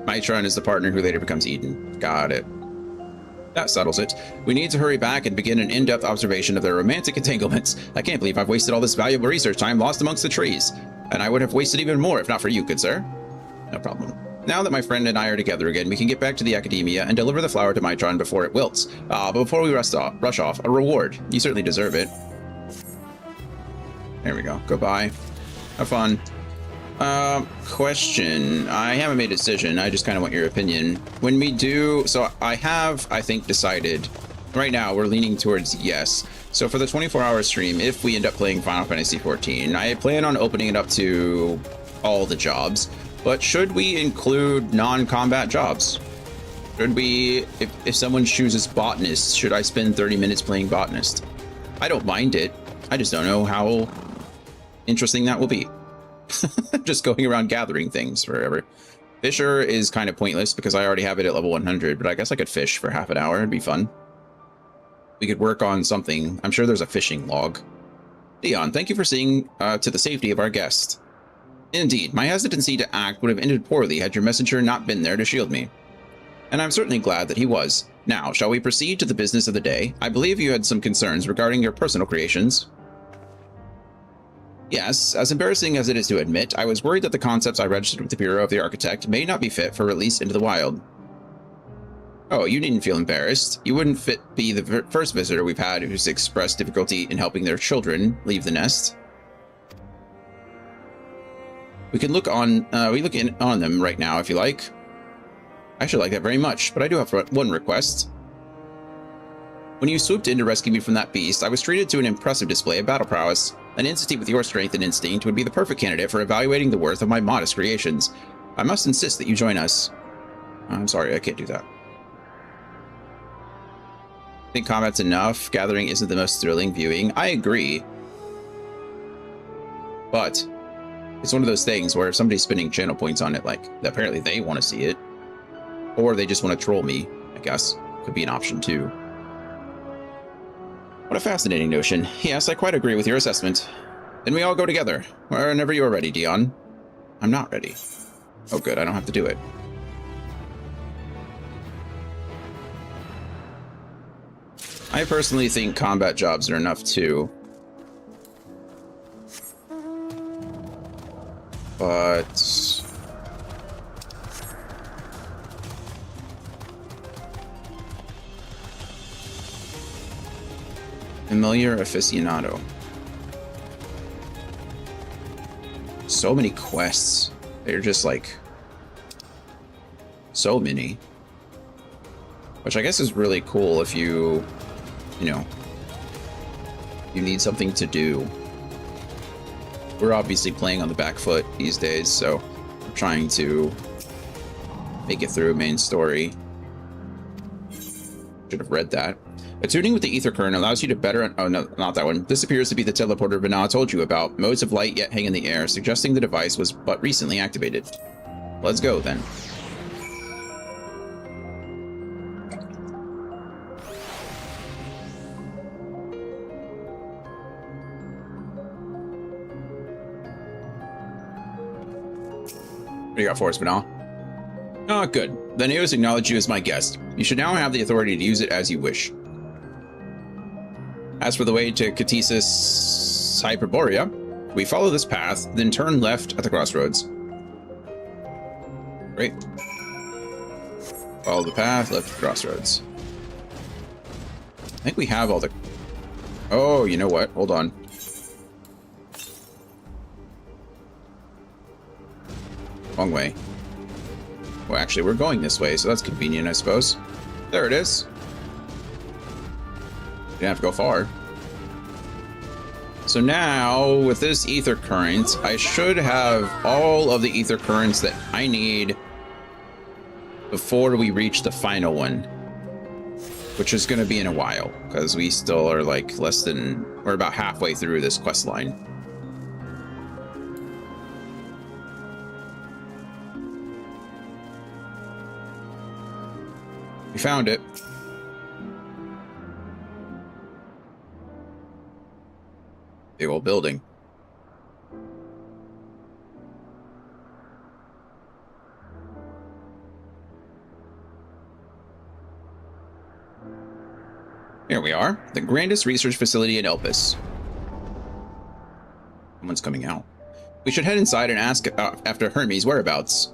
Matron is the partner who later becomes Eden. Got it. That settles it. We need to hurry back and begin an in-depth observation of their romantic entanglements. I can't believe I've wasted all this valuable research time lost amongst the trees. And I would have wasted even more if not for you, good sir. No problem. Now that my friend and I are together again, we can get back to the Academia and deliver the flower to Mitron before it wilts. But before we rush off, a reward. You certainly deserve it. There we go. Goodbye. Have fun. Question. I haven't made a decision. I just kind of want your opinion. When we do... So I have, I think, decided... Right now, we're leaning towards yes. So for the 24-hour stream, if we end up playing Final Fantasy XIV, I plan on opening it up to all the jobs. But should we include non-combat jobs? Should we... If someone chooses botanist, should I spend 30 minutes playing botanist? I don't mind it. I just don't know how interesting that will be. Just going around gathering things forever. Fisher is kind of pointless because I already have it at level 100, but I guess I could fish for half an hour. It'd be fun. We could work on something. I'm sure there's a fishing log. Dion, thank you for seeing to the safety of our guest. Indeed, my hesitancy to act would have ended poorly had your messenger not been there to shield me. And I'm certainly glad that he was. Now, shall we proceed to the business of the day? I believe you had some concerns regarding your personal creations. Yes, as embarrassing as it is to admit, I was worried that the concepts I registered with the Bureau of the Architect may not be fit for release into the wild. Oh, you needn't feel embarrassed. You wouldn't be the first visitor we've had who's expressed difficulty in helping their children leave the nest. We can look on, on them right now if you like. I should like that very much, but I do have one request. When you swooped in to rescue me from that beast, I was treated to an impressive display of battle prowess. An entity with your strength and instinct would be the perfect candidate for evaluating the worth of my modest creations. I must insist that you join us. I'm sorry, I can't do that. I think combat's enough. Gathering isn't the most thrilling viewing. I agree. But it's one of those things where if somebody's spending channel points on it, like, apparently they want to see it. Or they just want to troll me, I guess. Could be an option too. What a fascinating notion. Yes, I quite agree with your assessment. Then we all go together. Whenever you are ready, Dion. I'm not ready. Oh good, I don't have to do it. I personally think combat jobs are enough too. But... Familiar aficionado. So many quests. They're just like... so many. Which I guess is really cool if you... you know... you need something to do. We're obviously playing on the back foot these days, so we're trying to make it through main story. Should have read that. Attuning with the ether current allows you to better... oh, no, not that one. This appears to be the teleporter Vana told you about. Modes of light yet hang in the air, suggesting the device was but recently activated. Let's go, then. What do you got for us, Vana? Oh, good. The Neos acknowledge you as my guest. You should now have the authority to use it as you wish. As for the way to Catesis Hyperborea, we follow this path, then turn left at the crossroads. Great. Follow the path, left at the crossroads. I think we have all the... oh, you know what? Hold on. Wrong way. Well, actually, we're going this way, so that's convenient, I suppose. There it is. You don't have to go far. So now, with this ether current, I should have all of the ether currents that I need before we reach the final one. Which is going to be in a while, because we still are like less than... we're about halfway through this quest line. We found it. Big old building. Here we are, the grandest research facility in Elpis. Someone's coming out. We should head inside and ask after Hermes' whereabouts.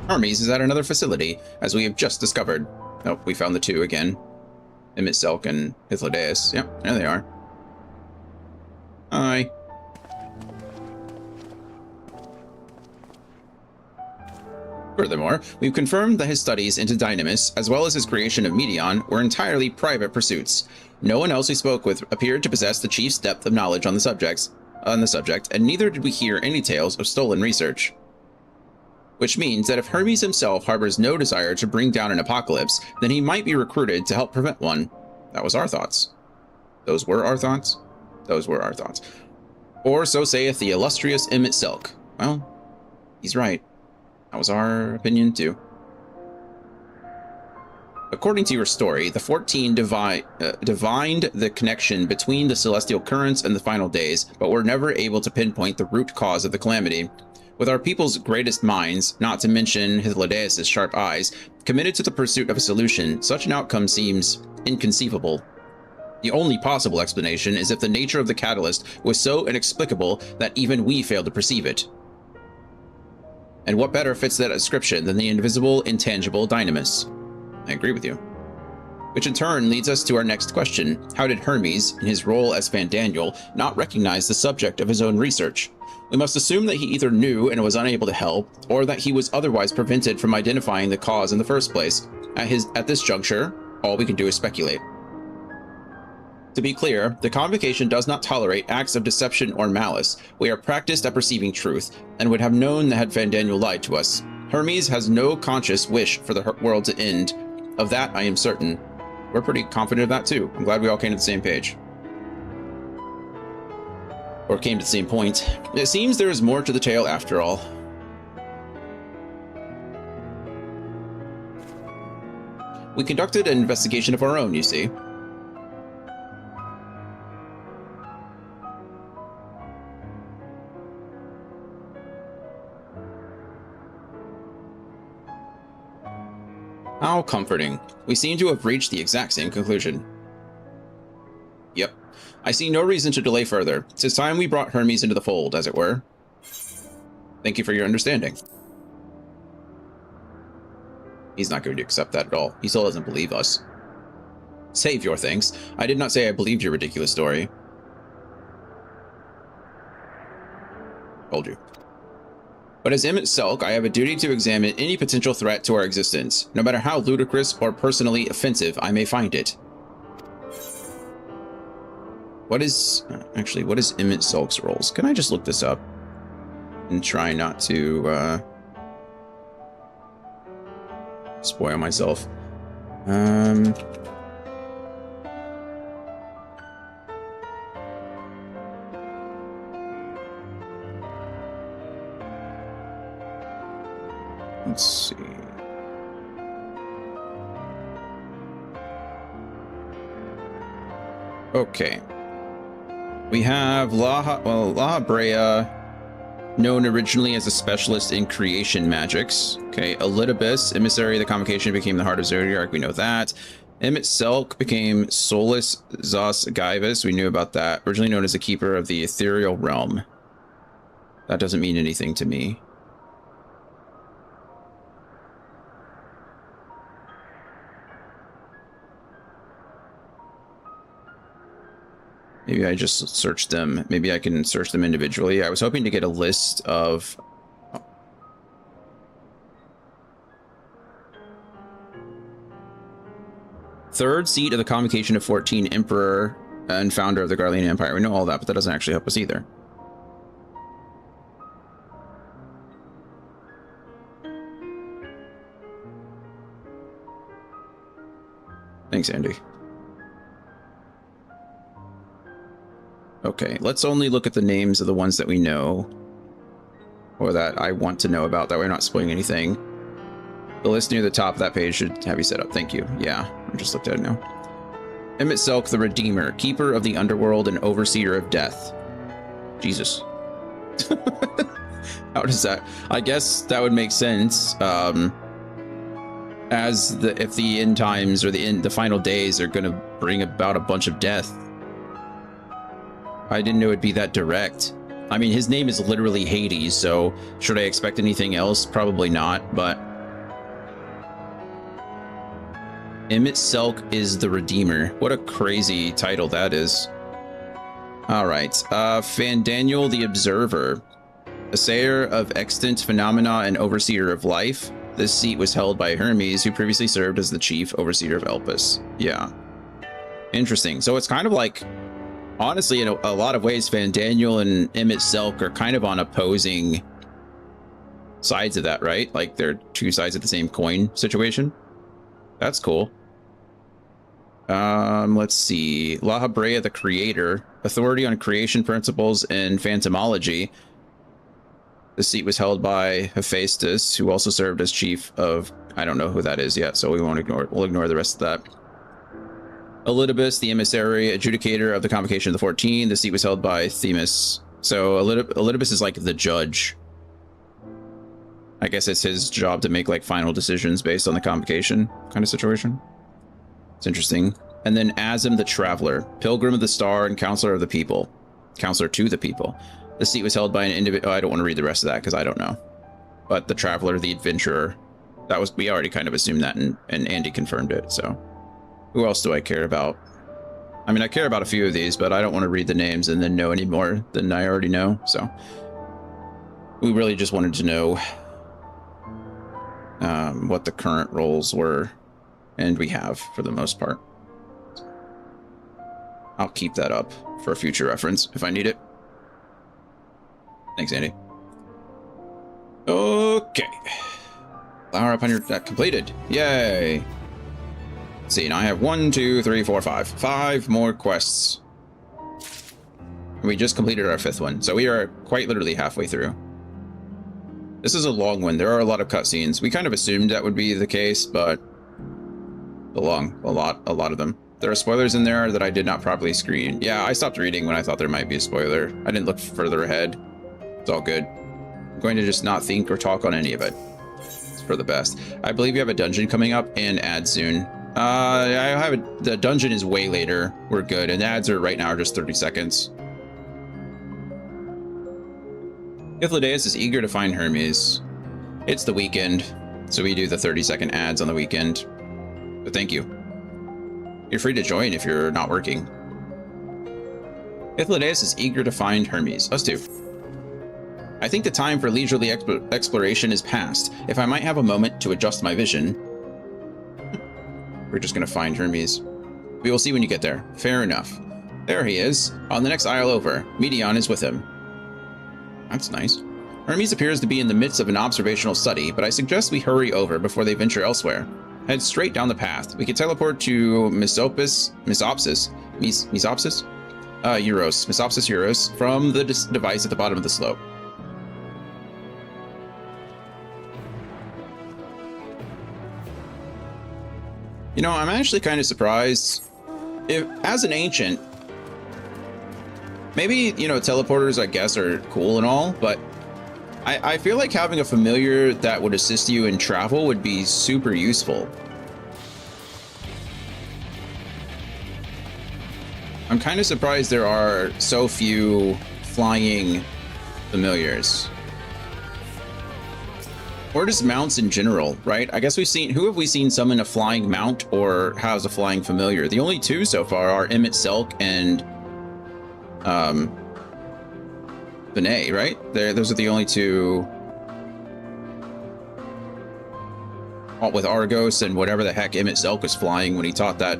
Hermes is at another facility, as we have just discovered. Oh, we found the two again. Emmett Selk and Hythlodaeus. Yep, there they are. Hi. Furthermore, we've confirmed that his studies into Dynamis, as well as his creation of Meteon, were entirely private pursuits. No one else we spoke with appeared to possess the chief's depth of knowledge on the subject, and neither did we hear any tales of stolen research. Which means that if Hermes himself harbors no desire to bring down an apocalypse, then he might be recruited to help prevent one. That was our thoughts. Those were our thoughts? Those were our thoughts. Or so saith the illustrious Emmett Selk. Well, he's right. That was our opinion too. According to your story, the 14 divined the connection between the celestial currents and the final days, but were never able to pinpoint the root cause of the calamity. With our people's greatest minds, not to mention Hythlodaeus' sharp eyes, committed to the pursuit of a solution, such an outcome seems inconceivable. The only possible explanation is if the nature of the catalyst was so inexplicable that even we failed to perceive it. And what better fits that description than the invisible, intangible Dynamis? I agree with you. Which in turn leads us to our next question. How did Hermes, in his role as Fandaniel, not recognize the subject of his own research? We must assume that he either knew and was unable to help, or that he was otherwise prevented from identifying the cause in the first place. At this juncture, all we can do is speculate. To be clear, the Convocation does not tolerate acts of deception or malice. We are practiced at perceiving truth, and would have known that had Fandaniel lied to us. Hermes has no conscious wish for the world to end. Of that, I am certain. We're pretty confident of that too. I'm glad we all came to the same page. Or came to the same point. It seems there is more to the tale after all. We conducted an investigation of our own, you see. How comforting. We seem to have reached the exact same conclusion. Yep. I see no reason to delay further. It's time we brought Hermes into the fold, as it were. Thank you for your understanding. He's not going to accept that at all. He still doesn't believe us. Save your thanks. I did not say I believed your ridiculous story. Told you. But as Emmett Selk, I have a duty to examine any potential threat to our existence, no matter how ludicrous or personally offensive I may find it. What is... actually, what is Emmett Selk's roles? Can I just look this up? And try not to, spoil myself. Let's see. Okay. We have La Brea, known originally as a specialist in creation magics. Okay, Elidibus, emissary of the Convocation, became the Heart of Zodiac. We know that. Emmett Selk became Solus Zos Gaivus. We knew about that. Originally known as the Keeper of the Ethereal Realm. That doesn't mean anything to me. Maybe I just searched them. Maybe I can search them individually. I was hoping to get a list of... Third seat of the Convocation of 14, Emperor and founder of the Garlean Empire. We know all that, but that doesn't actually help us either. Thanks, Andy. Okay, let's only look at the names of the ones that we know, or that I want to know about, that we're not spoiling anything. The list near the top of that page should have you set up. Thank you. Yeah, I just looked at it now. Emmett Selk, the Redeemer, Keeper of the Underworld and Overseer of Death. Jesus. How does that... I guess that would make sense. if the end times or the final days are going to bring about a bunch of death. I didn't know it'd be that direct. I mean, his name is literally Hades, so should I expect anything else? Probably not, but Emmett Selk is the Redeemer. What a crazy title that is. All right, Fandaniel the Observer, assayer of extant phenomena and overseer of life. This seat was held by Hermes, who previously served as the chief overseer of Elpis. Yeah, interesting. So it's kind of like, honestly, in a lot of ways, Fandaniel and Emmett Selk are kind of on opposing sides of that, right? Like they're two sides of the same coin situation. That's cool. Let's see. La Habrea the Creator, authority on creation principles and phantomology. The seat was held by Hephaestus, who also served as chief of, I don't know who that is yet, so we won't ignore it. We'll ignore the rest of that. Elidibus, the emissary, adjudicator of the convocation of the 14. The seat was held by Themis. So Elidibus is like the judge. I guess it's his job to make like final decisions based on the convocation kind of situation. It's interesting. And then Azim the Traveler, pilgrim of the star and counselor of the people. Counselor to the people. The seat was held by an individual. Oh, I don't want to read the rest of that because I don't know. But the Traveler, the adventurer. That was, we already kind of assumed that, and Andy confirmed it, so. Who else do I care about? I mean, I care about a few of these, but I don't want to read the names and then know any more than I already know, so. We really just wanted to know what the current roles were, and we have, for the most part. I'll keep that up for a future reference if I need it. Thanks, Andy. Okay. Flower up on your deck completed. Yay. Let's see, now I have 1, 2, 3, 4, 5. 5 more quests. We just completed our 5th one, so we are quite literally halfway through. This is a long one. There are a lot of cutscenes. We kind of assumed that would be the case, but a lot of them. There are spoilers in there that I did not properly screen. Yeah, I stopped reading when I thought there might be a spoiler. I didn't look further ahead. It's all good. I'm going to just not think or talk on any of it. It's for the best. I believe you have a dungeon coming up and ads soon. I have the dungeon is way later. We're good, and ads are right now just 30 seconds. Ithlodeus is eager to find Hermes. It's the weekend, so we do the 30-second ads on the weekend. But thank you. You're free to join if you're not working. Ithlodeus is eager to find Hermes. Us too. I think the time for leisurely exploration is past. If I might have a moment to adjust my vision. We're just gonna find Hermes. We will see when you get there. Fair enough. There he is, on the next aisle over. Medion is with him. That's nice. Hermes appears to be in the midst of an observational study, but I suggest we hurry over before they venture elsewhere. Head straight down the path. We can teleport to Misopsis Euros from the device at the bottom of the slope. You know, I'm actually kind of surprised if, as an ancient, maybe, you know, teleporters, I guess, are cool and all, but I feel like having a familiar that would assist you in travel would be super useful. I'm kind of surprised there are so few flying familiars. Or just mounts in general, right? I guess we've seen, who have we seen summon a flying mount or has a flying familiar? The only two so far are Emmett Selk and Vinay, right? Those are the only two. With Argos and whatever the heck Emmett Selk was flying when he taught that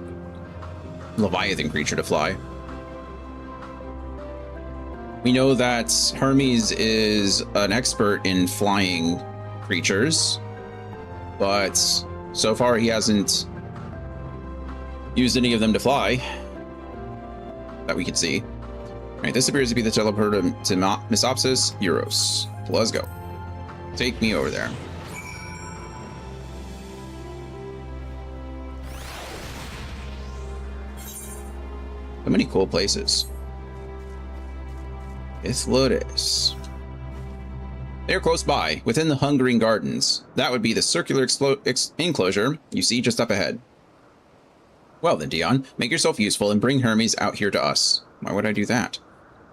Leviathan creature to fly. We know that Hermes is an expert in flying creatures, but so far he hasn't used any of them to fly that we could see. All right, this appears to be the teleporter to Misopsis Euros. Let's go. Take me over there. So many cool places. Ithlodeus. They are close by, within the Hungering Gardens. That would be the circular enclosure you see just up ahead. Well then, Dion, make yourself useful and bring Hermes out here to us. Why would I do that?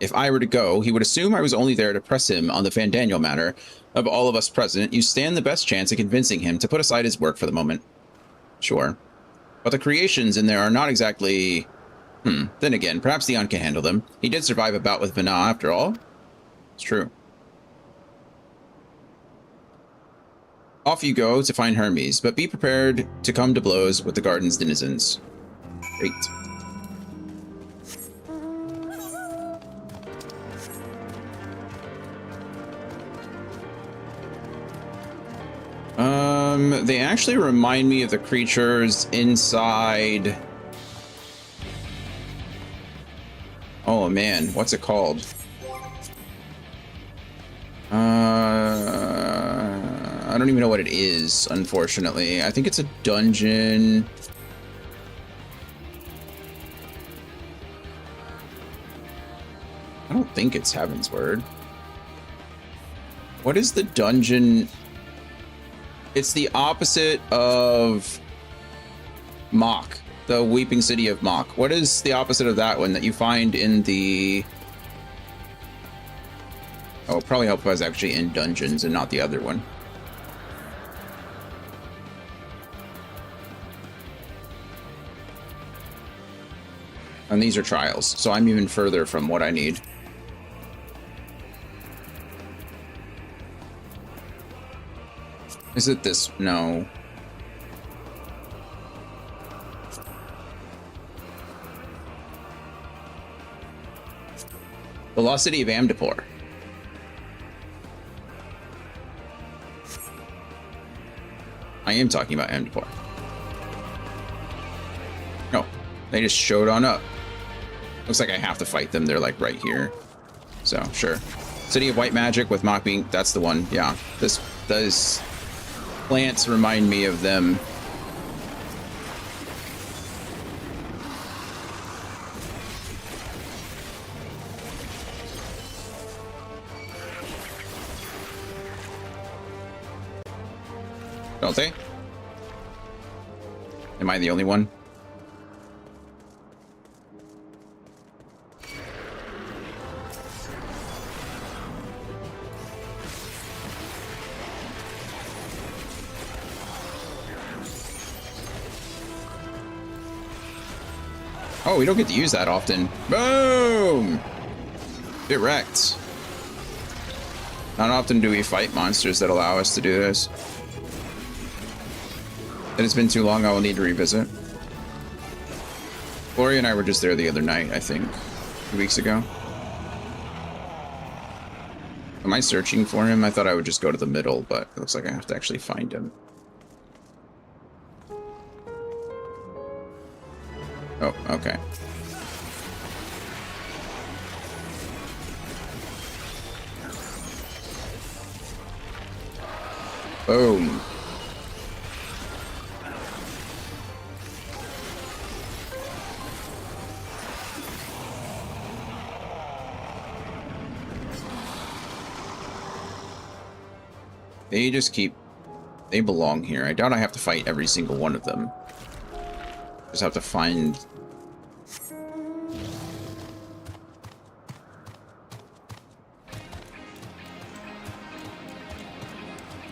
If I were to go, he would assume I was only there to press him on the Fandaniel matter. Of all of us present, you stand the best chance of convincing him to put aside his work for the moment. Sure. But the creations in there are not exactly... Then again, perhaps Dion can handle them. He did survive a bout with Vana, after all. It's true. Off you go to find Hermes, but be prepared to come to blows with the garden's denizens. Great. They actually remind me of the creatures inside... Oh man, what's it called? I don't even know what it is, unfortunately. I think it's a dungeon. I don't think it's Heaven's Word. What is the dungeon? It's the opposite of Mach, the Weeping City of Mach. What is the opposite of that one that you find in the... Oh, it'll probably help if I was actually in dungeons and not the other one. And these are trials, so I'm even further from what I need. Is it this? No. Velocity of Amdapor. I am talking about Endwalker. No, they just showed on up. Looks like I have to fight them. They're like right here. So, sure. City of White Magic with Mach being... That's the one. Yeah. This does... Plants remind me of them. Don't they? Am I the only one? Oh, we don't get to use that often. Boom! Get wrecked. Not often do we fight monsters that allow us to do this. It has been too long, I will need to revisit. Gloria and I were just there the other night, I think. 2 weeks ago. Am I searching for him? I thought I would just go to the middle, but it looks like I have to actually find him. Oh, okay. Boom. They just keep... They belong here. I doubt I have to fight every single one of them. Just have to find...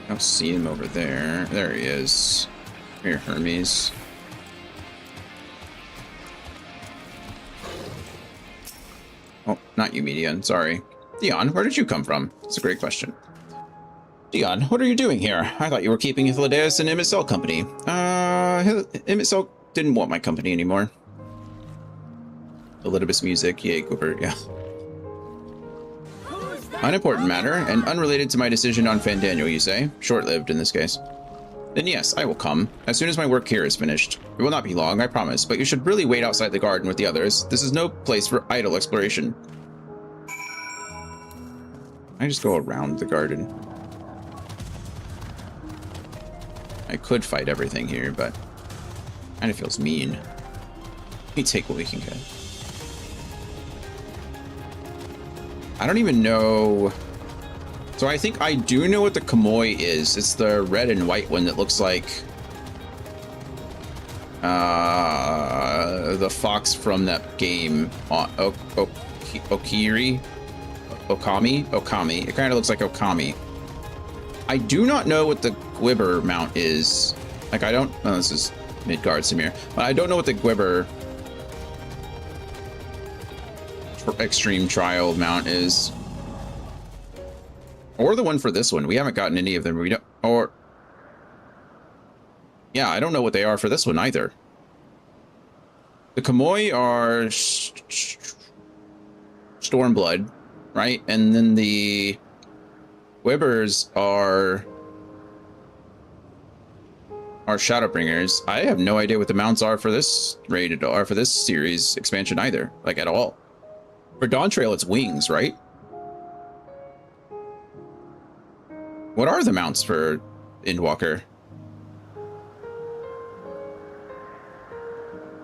I don't see him over there. There he is. Here, Hermes. Oh, not you, Median. Sorry. Dion, where did you come from? It's a great question. Dion, what are you doing here? I thought you were keeping Hythlodaeus and Immisel company. Immisel didn't want my company anymore. Elidibus music, yay, Cooper, yeah. Unimportant matter, and unrelated to my decision on Fandaniel, you say? Short-lived in this case. Then yes, I will come, as soon as my work here is finished. It will not be long, I promise, but you should really wait outside the garden with the others. This is no place for idle exploration. I just go around the garden. I could fight everything here, but kind of feels mean. We take what we can get. I don't even know So I think I do know what the Kamoi is. It's the red and white one that looks like the fox from that game, Okami. It kind of looks like Okami. I do not know what the Gwibber mount is. Like, I don't. Oh, this is Midgard Samir, but I don't know what the Gwibber extreme trial mount is, or the one for this one. We haven't gotten any of them. We don't. Or yeah, I don't know what they are for this one either. The Kamoi are Stormblood, right? And then the Gwibbers are Shadowbringers. I have no idea what the mounts are for this rated or for this series expansion either, like at all. For Dawntrail, it's wings, right? What are the mounts for Endwalker?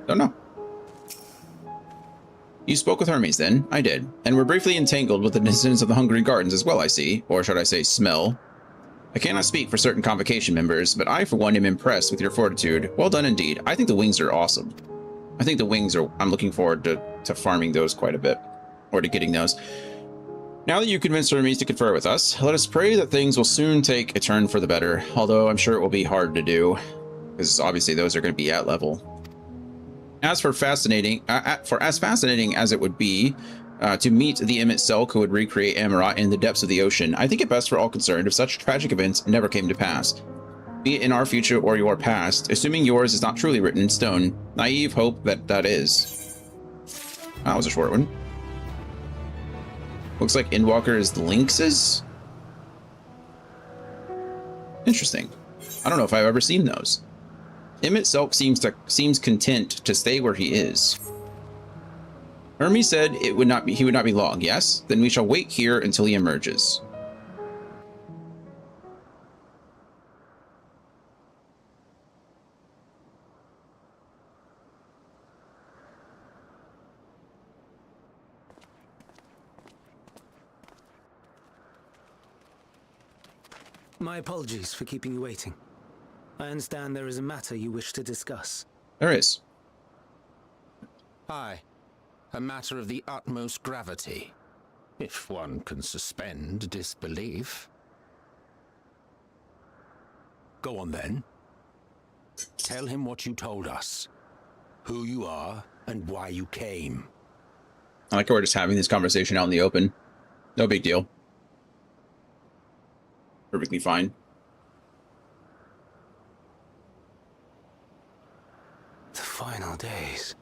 Don't know. You spoke with Hermes then? I did. And were briefly entangled with the descendants of the Hungry Gardens as well, I see. Or should I say, smell. I cannot speak for certain convocation members, but I, for one, am impressed with your fortitude. Well done indeed. I think the wings are awesome. I think the wings are... I'm looking forward to farming those quite a bit. Or to getting those. Now that you convinced Hermes to confer with us, let us pray that things will soon take a turn for the better. Although I'm sure it will be hard to do. Because obviously those are going to be at level. As for fascinating, as fascinating as it would be to meet the Emmett Selk who would recreate Amarat in the depths of the ocean, I think it best for all concerned if such tragic events never came to pass. Be it in our future or your past, assuming yours is not truly written in stone. Naive hope that is. That was a short one. Looks like Endwalker is Lynx's. Interesting. I don't know if I've ever seen those. Emmett Selk seems content to stay where he is. Hermes said he would not be long. Yes? Then we shall wait here until he emerges. My apologies for keeping you waiting. I understand there is a matter you wish to discuss. There is. Aye. A matter of the utmost gravity. If one can suspend disbelief. Go on then. Tell him what you told us. Who you are and why you came. I like how we're just having this conversation out in the open. No big deal. Perfectly fine. The final days.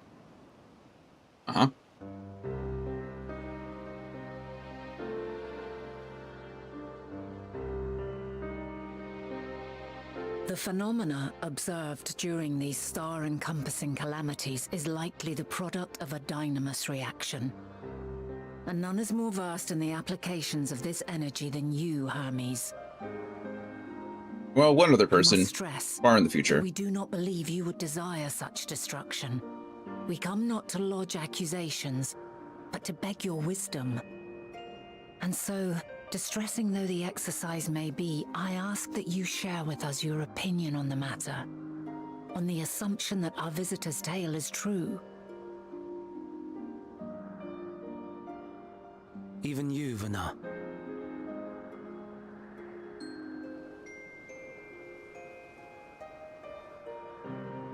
Uh-huh. The phenomena observed during these star-encompassing calamities is likely the product of a dynamis reaction. And none is more versed in the applications of this energy than you, Hermes. Well, one other person, far in the future. We do not believe you would desire such destruction. We come not to lodge accusations, but to beg your wisdom. And so, distressing though the exercise may be, I ask that you share with us your opinion on the matter, on the assumption that our visitor's tale is true. Even you, Vana.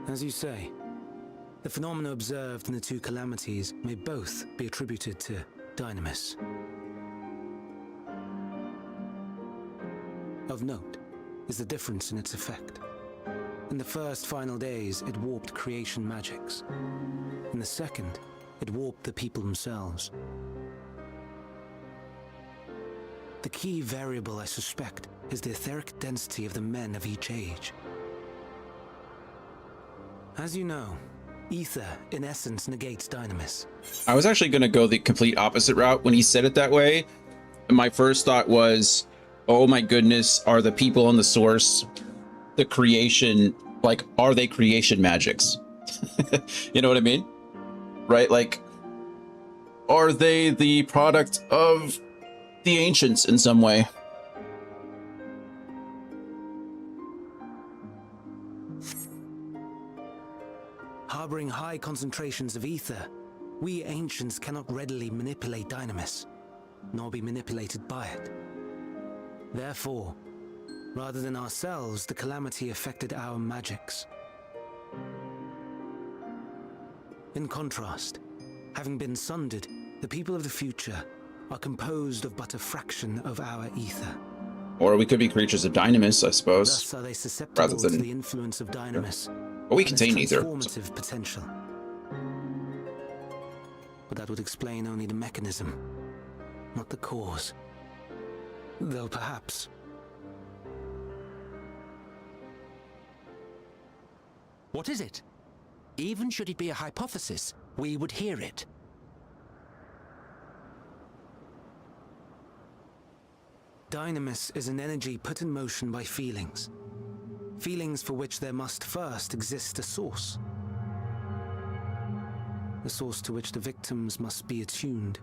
As you say, the phenomena observed in the two calamities may both be attributed to dynamis. Of note is the difference in its effect. In the first final days, it warped creation magics. In the second, it warped the people themselves. The key variable, I suspect, is the etheric density of the men of each age. As you know, ether, in essence, negates dynamis. I was actually going to go the complete opposite route when he said it that way. My first thought was, oh my goodness, are the people on the source, the creation, like, are they creation magics? You know what I mean? Right? Like, are they the product of the ancients in some way? high concentrations of ether, we ancients cannot readily manipulate Dynamis, nor be manipulated by it. Therefore, rather than ourselves, the calamity affected our magics. In contrast, having been sundered, the people of the future are composed of but a fraction of our ether. Or we could be creatures of Dynamis, I suppose. Thus are they susceptible to the influence of Dynamis. But we contain neither. Transformative potential. But that would explain only the mechanism, not the cause. Though perhaps. What is it? Even should it be a hypothesis, we would hear it. Dynamis is an energy put in motion by feelings. Feelings for which there must first exist a source. A source to which the victims must be attuned.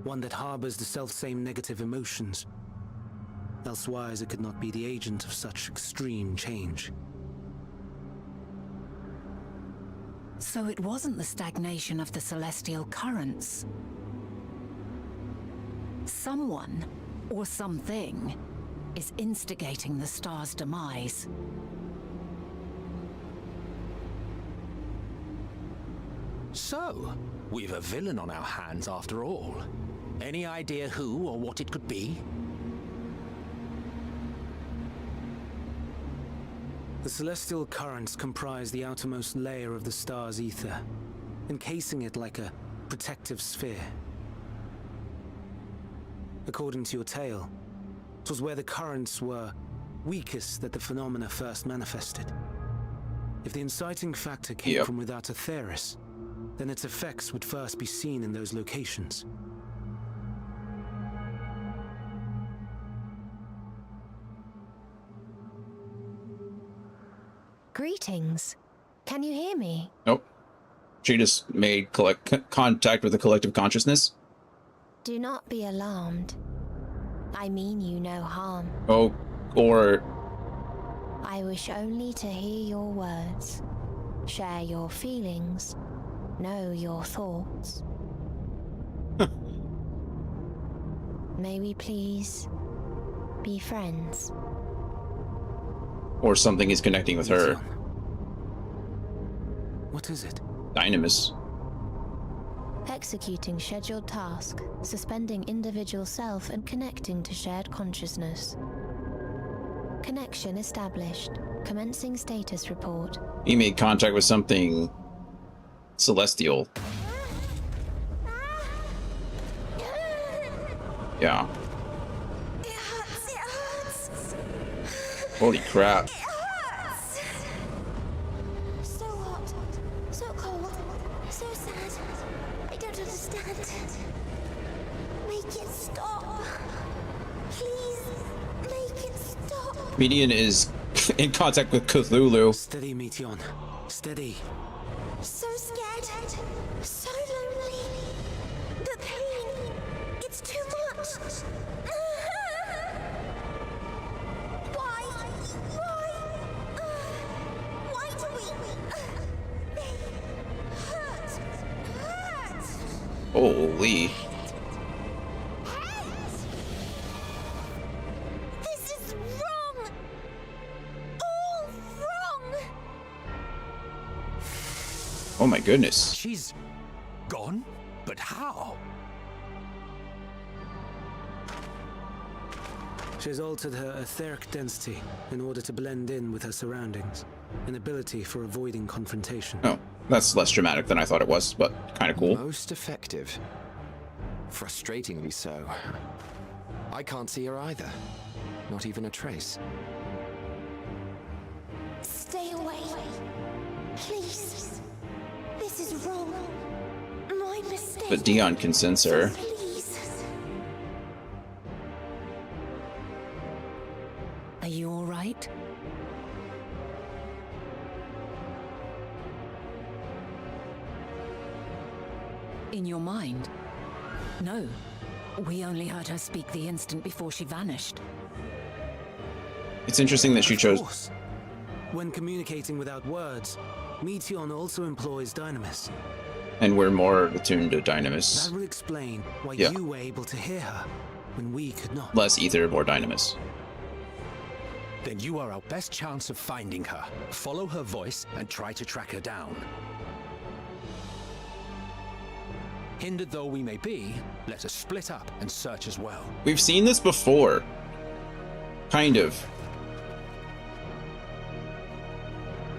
One that harbors the selfsame negative emotions. Elsewise it could not be the agent of such extreme change. So it wasn't the stagnation of the celestial currents. Someone, or something, is instigating the star's demise. So, we've a villain on our hands after all. Any idea who or what it could be? The celestial currents comprise the outermost layer of the star's ether, encasing it like a protective sphere. According to your tale, it was where the currents were weakest that the phenomena first manifested. If the inciting factor came from without a Theris, then its effects would first be seen in those locations. Greetings. Can you hear me? Nope. She just made contact with the collective consciousness. Do not be alarmed. I mean you no harm. Oh, or... I wish only to hear your words, share your feelings, know your thoughts. May we please be friends? Or something is connecting with her. What is it? Dynamis. Executing scheduled task, suspending individual self and connecting to shared consciousness. Connection established. Commencing status report. He made contact with something celestial. Yeah. It hurts. Holy crap. So hot, so cold, so sad. I don't understand. Make it stop. Please, make it stop. Median is in contact with Cthulhu. Steady, Meteon. Steady. So scared, so lonely. The pain, it's too much. Why do we? They hurt. Holy. This is wrong. All wrong. Oh my goodness. She's gone? But how? She has altered her etheric density in order to blend in with her surroundings, an ability for avoiding confrontation. Oh, that's less dramatic than I thought it was, but kind of cool. Most effective. Frustratingly so. I can't see her either. Not even a trace. Stay away. Please. This is wrong. My mistake. But Dion can sense her. Please. Are you all right? In your mind? No. We only heard her speak the instant before she vanished. It's interesting that she chose... When communicating without words, Meteion also employs Dynamis. And we're more attuned to Dynamis. That will explain why Yeah. you were able to hear her when we could not. Less ether, more Dynamis. Then you are our best chance of finding her. Follow her voice and try to track her down. Hindered though we may be, let us split up and search as well. We've seen this before. Kind of.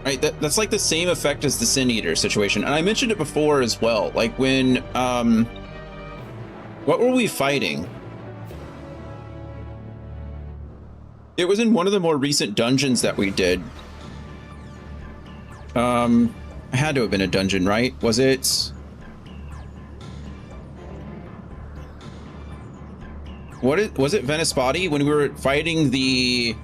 Right, that's like the same effect as the Sin Eater situation. And I mentioned it before as well. Like when, what were we fighting? It was in one of the more recent dungeons that we did. It had to have been a dungeon, right? Was it? Was it Venispati when we were fighting the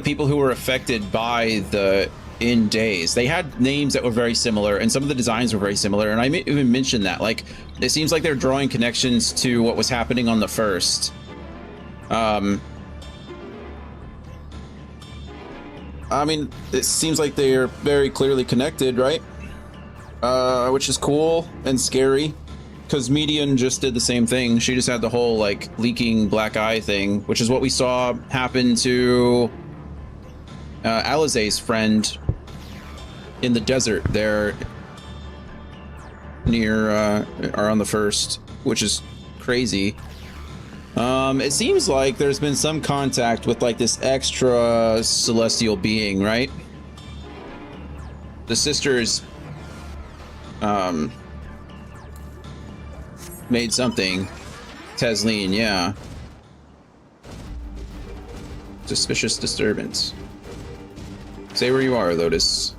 people who were affected by the End Days? They had names that were very similar, and some of the designs were very similar. And I even mentioned that, like, it seems like they're drawing connections to what was happening on the first. I mean, it seems like they are very clearly connected, right? Which is cool and scary, because Meteion just did the same thing. She just had the whole, like, leaking black eye thing, which is what we saw happen to Alizé's friend in the desert there near, or on the first, which is crazy. It seems like there's been some contact with, like, this extra celestial being, right? The sisters, made something. Tesleen, yeah. Suspicious disturbance. Say where you are, Lotus.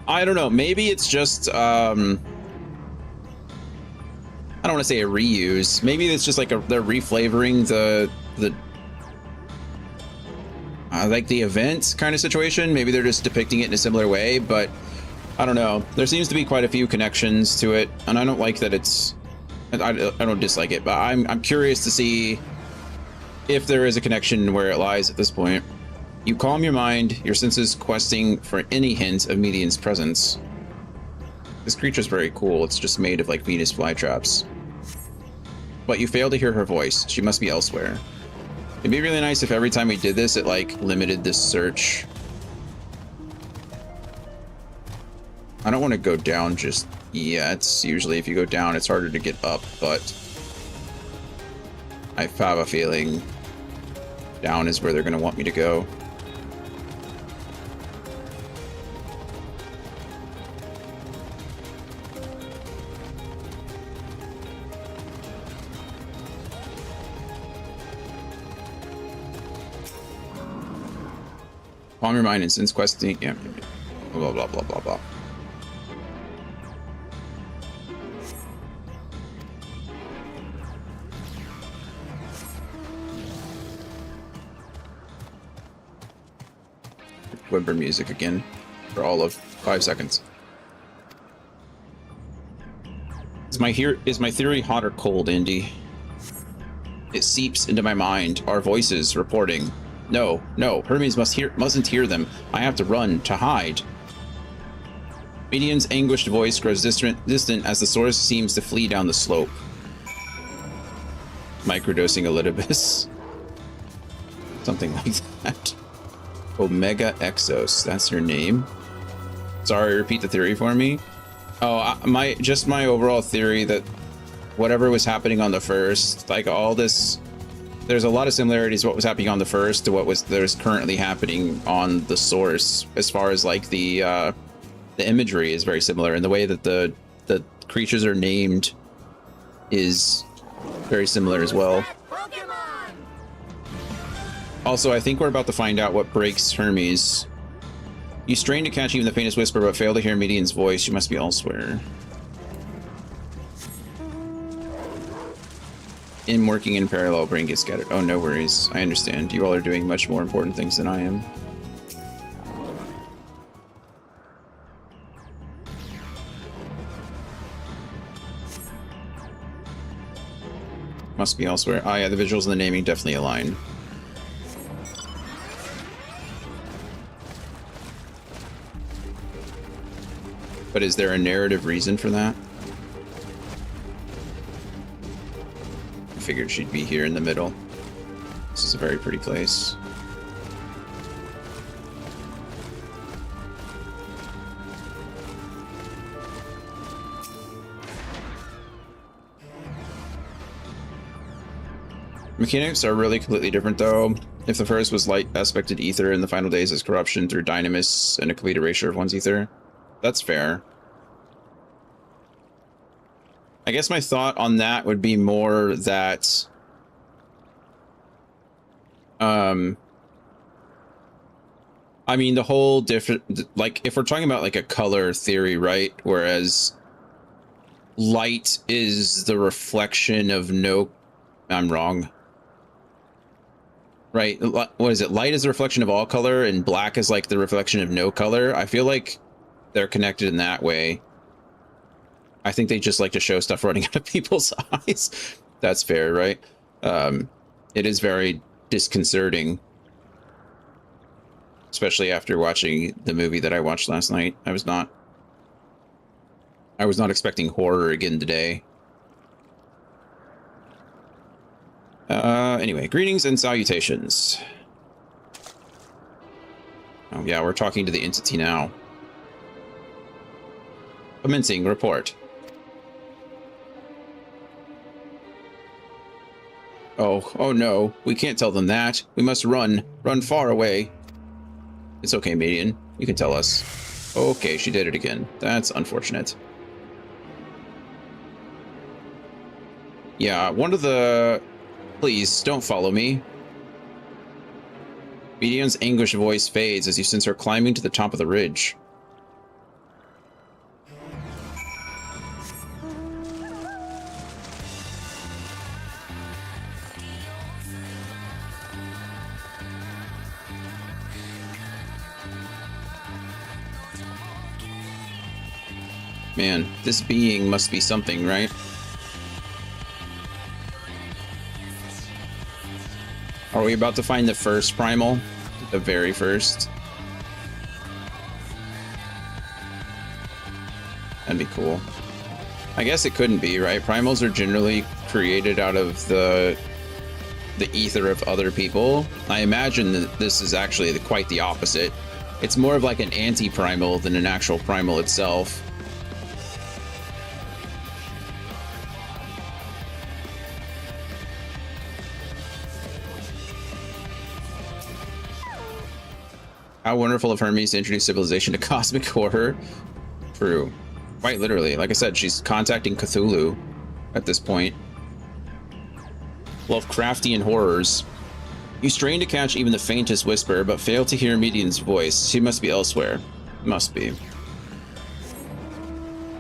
I don't know, maybe it's just, I don't want to say a reuse. Maybe it's just like they're reflavoring the like the event kind of situation. Maybe they're just depicting it in a similar way, but I don't know. There seems to be quite a few connections to it, and I don't like that it's. I don't dislike it, but I'm curious to see if there is a connection where it lies at this point. You calm your mind, your senses questing for any hint of Meteion's presence. This creature's very cool. It's just made of, like, Venus flytraps. But you fail to hear her voice. She must be elsewhere. It'd be really nice if every time we did this, it, like, limited this search. I don't want to go down just yet. Usually if you go down, it's harder to get up, but I have a feeling down is where they're going to want me to go. Calm your mind and sense questing. Yeah. Blah, blah, blah, blah, blah. Whimper music again for all of 5 seconds. Is my theory hot or cold, Indy? It seeps into my mind. Our voices reporting. No, Hermes mustn't hear them. I have to run, to hide. Meteion's anguished voice grows distant as the source seems to flee down the slope. Microdosing Elidibus. Something like that. Omega Exos, that's her name. Sorry, repeat the theory for me. Oh, my overall theory that whatever was happening on the first, like all this, there's a lot of similarities to what was happening on the first to what there's currently happening on the source, as far as like the imagery is very similar, and the way that the creatures are named is very similar as well. Also, I think we're about to find out what breaks Hermes. You strain to catch even the faintest whisper, but fail to hear Meteion's voice. You must be elsewhere. In working in parallel, brain gets scattered. Oh, no worries. I understand. You all are doing much more important things than I am. Must be elsewhere. Ah, yeah, the visuals and the naming definitely align. But is there a narrative reason for that? I figured she'd be here in the middle. This is a very pretty place. Mechanics are really completely different though. If the first was light aspected ether and the final days is corruption through dynamis and a complete erasure of one's ether, that's fair. I guess my thought on that would be more that I mean the whole different, like if we're talking about like a color theory, right? Whereas light is the reflection of no, I'm wrong. Right, what is it? Light is the reflection of all color and black is like the reflection of no color. I feel like they're connected in that way. I think they just like to show stuff running out of people's eyes. That's fair, right? It is very disconcerting. Especially after watching the movie that I watched last night. I was not expecting horror again today. Anyway, greetings and salutations. Oh yeah, we're talking to the entity now. Commencing report. Oh no, we can't tell them that. We must run far away. It's okay, Median. You can tell us. Okay, she did it again. That's unfortunate. Yeah, one of the... Please, don't follow me. Median's anguished voice fades as you sense her climbing to the top of the ridge. Man, this being must be something, right? Are we about to find the first primal? The very first? That'd be cool. I guess it couldn't be, right? Primals are generally created out of the ether of other people. I imagine that this is actually quite the opposite. It's more of like an anti-primal than an actual primal itself. How wonderful of Hermes to introduce civilization to cosmic horror. True. Quite literally. Like I said, she's contacting Cthulhu at this point. Lovecraftian horrors. You strain to catch even the faintest whisper, but fail to hear Median's voice. She must be elsewhere. Must be.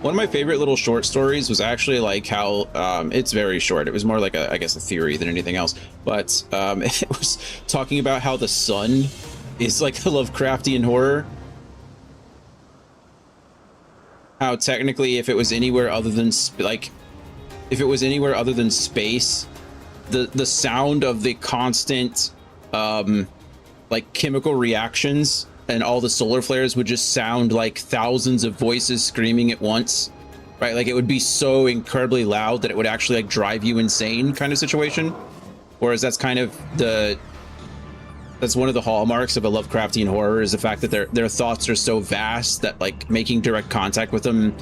One of my favorite little short stories was actually like how, it's very short. It was more like I guess a theory than anything else. But it was talking about how the sun is like a Lovecraftian horror. How technically, if it was anywhere other than space, the sound of the constant like chemical reactions and all the solar flares would just sound like thousands of voices screaming at once, right? Like it would be so incredibly loud that it would actually like drive you insane kind of situation. Whereas that's kind of that's one of the hallmarks of a Lovecraftian horror, is the fact that their thoughts are so vast that like making direct contact with them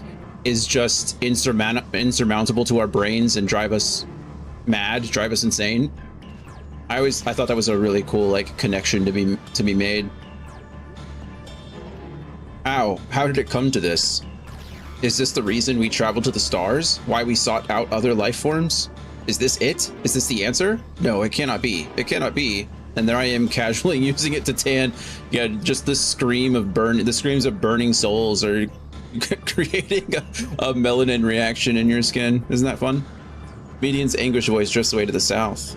is just insurmountable to our brains and drive us mad, drive us insane. I thought that was a really cool like connection to be made. How did it come to this? Is this the reason we traveled to the stars? Why we sought out other life forms? Is this it? Is this the answer? No, it cannot be. It cannot be. And there I am casually using it to tan. Yeah, just the screams of burning souls are creating a melanin reaction in your skin. Isn't that fun? Median's anguished voice drifts away to the south.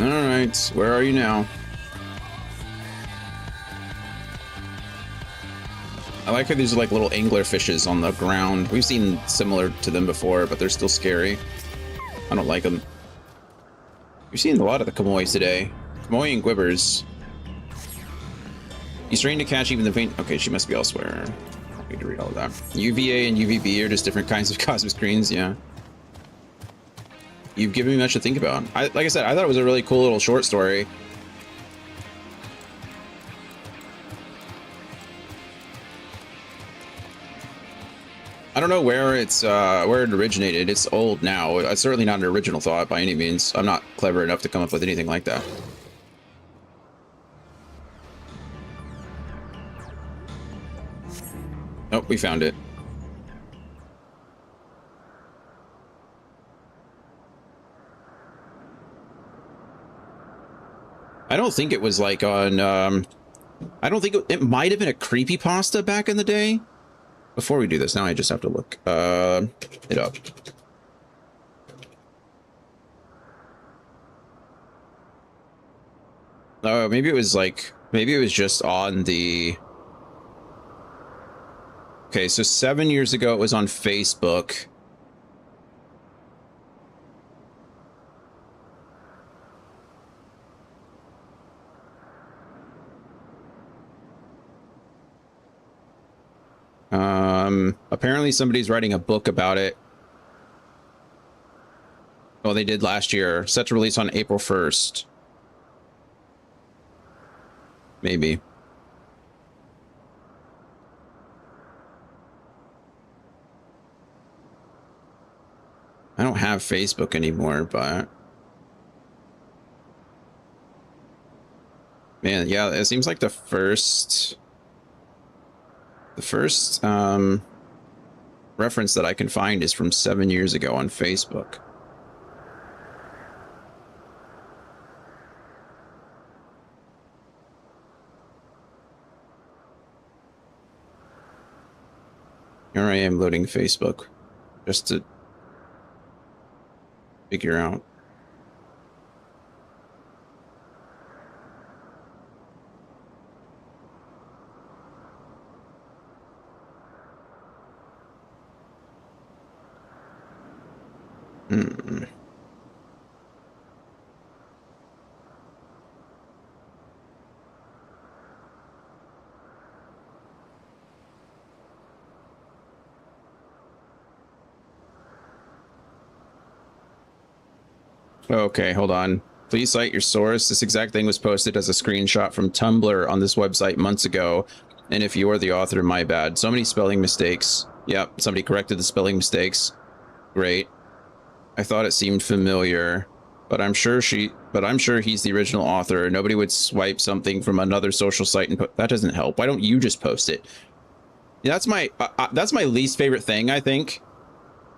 Alright, where are you now? I like how these are like little angler fishes on the ground. We've seen similar to them before, but they're still scary. I don't like them. We've seen a lot of the Kamoys today. Kamoy and Gwibbers. He's trained to catch even the faint. Okay, she must be elsewhere. I need to read all of that. UVA and UVB are just different kinds of cosmic screens, yeah. You've given me much to think about. Like I said, I thought it was a really cool little short story. I don't know where it originated. It's old now. It's certainly not an original thought by any means. I'm not clever enough to come up with anything like that. Oh, we found it. I don't think it was like on, I don't think it might have been a creepypasta back in the day. Before we do this, now I just have to look it up. Oh, maybe it was just on the... Okay, so 7 years ago it was on Facebook. Apparently somebody's writing a book about it. Well, they did last year. Set to release on April 1st. Maybe. I don't have Facebook anymore, but... Man, yeah, it seems like the first reference that I can find is from 7 years ago on Facebook. Here I am loading Facebook just to figure out. Okay, hold on. Please cite your source. This exact thing was posted as a screenshot from Tumblr on this website months ago. And if you are the author, my bad. So many spelling mistakes. Yep, somebody corrected the spelling mistakes. Great. I thought it seemed familiar, but I'm sure he's the original author. Nobody would swipe something from another social site and put that. Doesn't help. Why don't you just post it? Yeah, that's my least favorite thing, I think.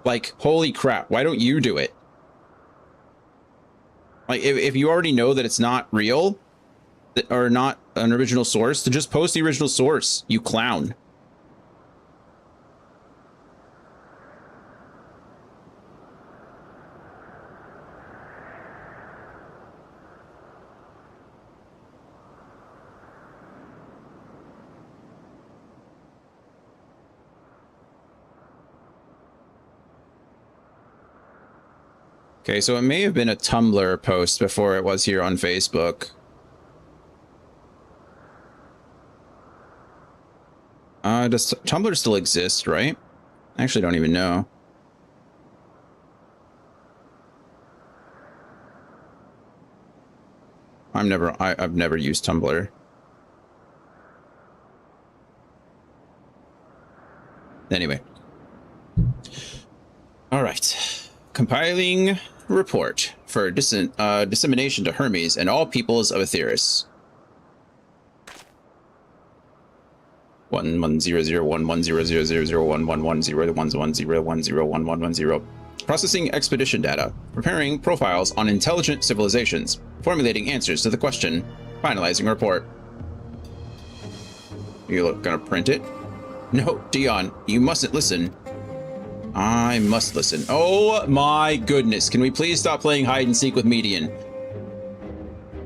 Like, holy crap, why don't you do it? Like, if you already know that it's not real, or not an original source, to just post the original source, you clown. Okay, so it may have been a Tumblr post before it was here on Facebook. Does Tumblr still exist, right? I actually don't even know. I've never used Tumblr. Anyway. All right. Compiling report for dissemination to Hermes and all peoples of Aetheris. 11001100111011101110. Processing expedition data. Preparing profiles on intelligent civilizations. Formulating answers to the question. Finalizing report. You gonna print it? No, Dion, you mustn't listen. I must listen. Oh my goodness. Can we please stop playing hide and seek with Median?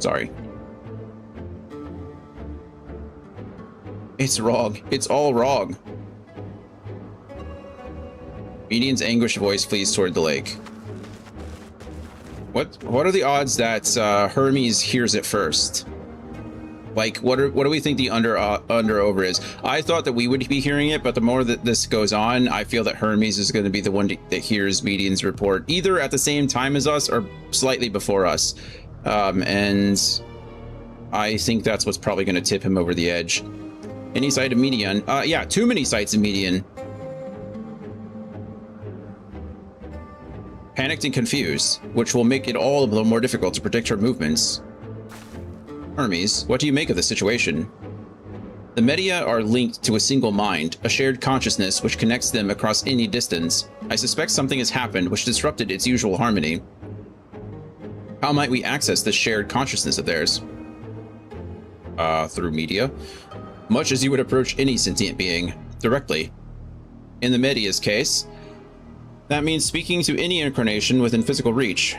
Sorry. It's wrong. It's all wrong. Median's anguished voice flees toward the lake. What are the odds that Hermes hears it first? Like, what do we think the under over is? I thought that we would be hearing it, but the more that this goes on, I feel that Hermes is going to be the one that hears Median's report, either at the same time as us or slightly before us. And I think that's what's probably going to tip him over the edge. Any sight of Median? Yeah, too many sights of Median. Panicked and confused, which will make it all the more difficult to predict her movements. Hermes, what do you make of the situation? The media are linked to a single mind, a shared consciousness which connects them across any distance. I suspect something has happened which disrupted its usual harmony. How might we access this shared consciousness of theirs? Through media. Much as you would approach any sentient being, directly. In the media's case, that means speaking to any incarnation within physical reach.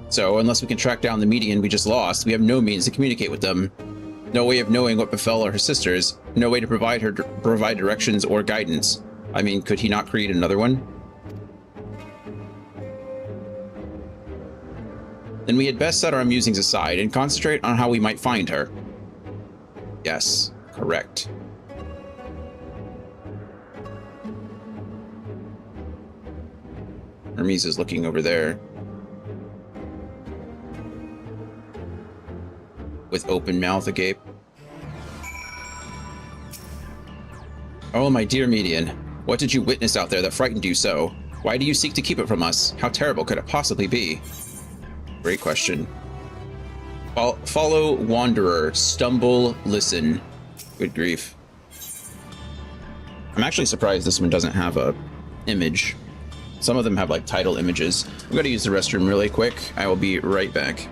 So, unless we can track down the Median we just lost, we have no means to communicate with them. No way of knowing what befell her sisters. No way to provide directions or guidance. I mean, could he not create another one? Then we had best set our musings aside and concentrate on how we might find her. Yes, correct. Hermes is looking over there. With open mouth agape. Oh, my dear Median, what did you witness out there that frightened you so? Why do you seek to keep it from us? How terrible could it possibly be? Great question. Follow Wanderer, stumble, listen. Good grief. I'm actually surprised this one doesn't have a image. Some of them have like title images. I'm gonna use the restroom really quick. I will be right back.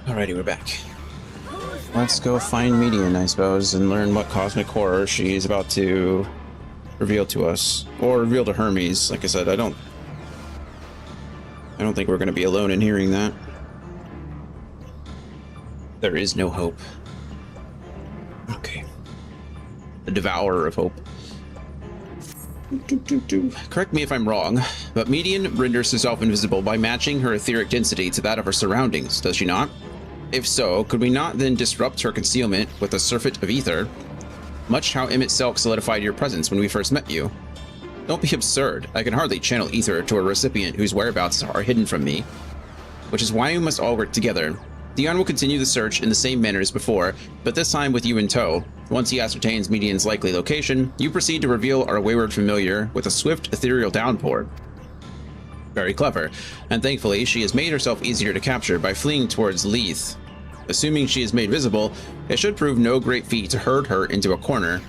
Alrighty, we're back. Let's go find Median, I suppose, and learn what cosmic horror she's about to reveal to us. Or reveal to Hermes. Like I said, I don't think we're going to be alone in hearing that. There is no hope. Okay. The devourer of hope. Correct me if I'm wrong, but Median renders herself invisible by matching her etheric density to that of her surroundings, does she not? If so, could we not then disrupt her concealment with a surfeit of ether? Much how Emmett Selk solidified your presence when we first met you. Don't be absurd. I can hardly channel ether to a recipient whose whereabouts are hidden from me. Which is why we must all work together. Dion will continue the search in the same manner as before, but this time with you in tow. Once he ascertains Median's likely location, you proceed to reveal our wayward familiar with a swift ethereal downpour. Very clever, and thankfully she has made herself easier to capture by fleeing towards Leith. Assuming she is made visible, it should prove no great feat to herd her into a corner.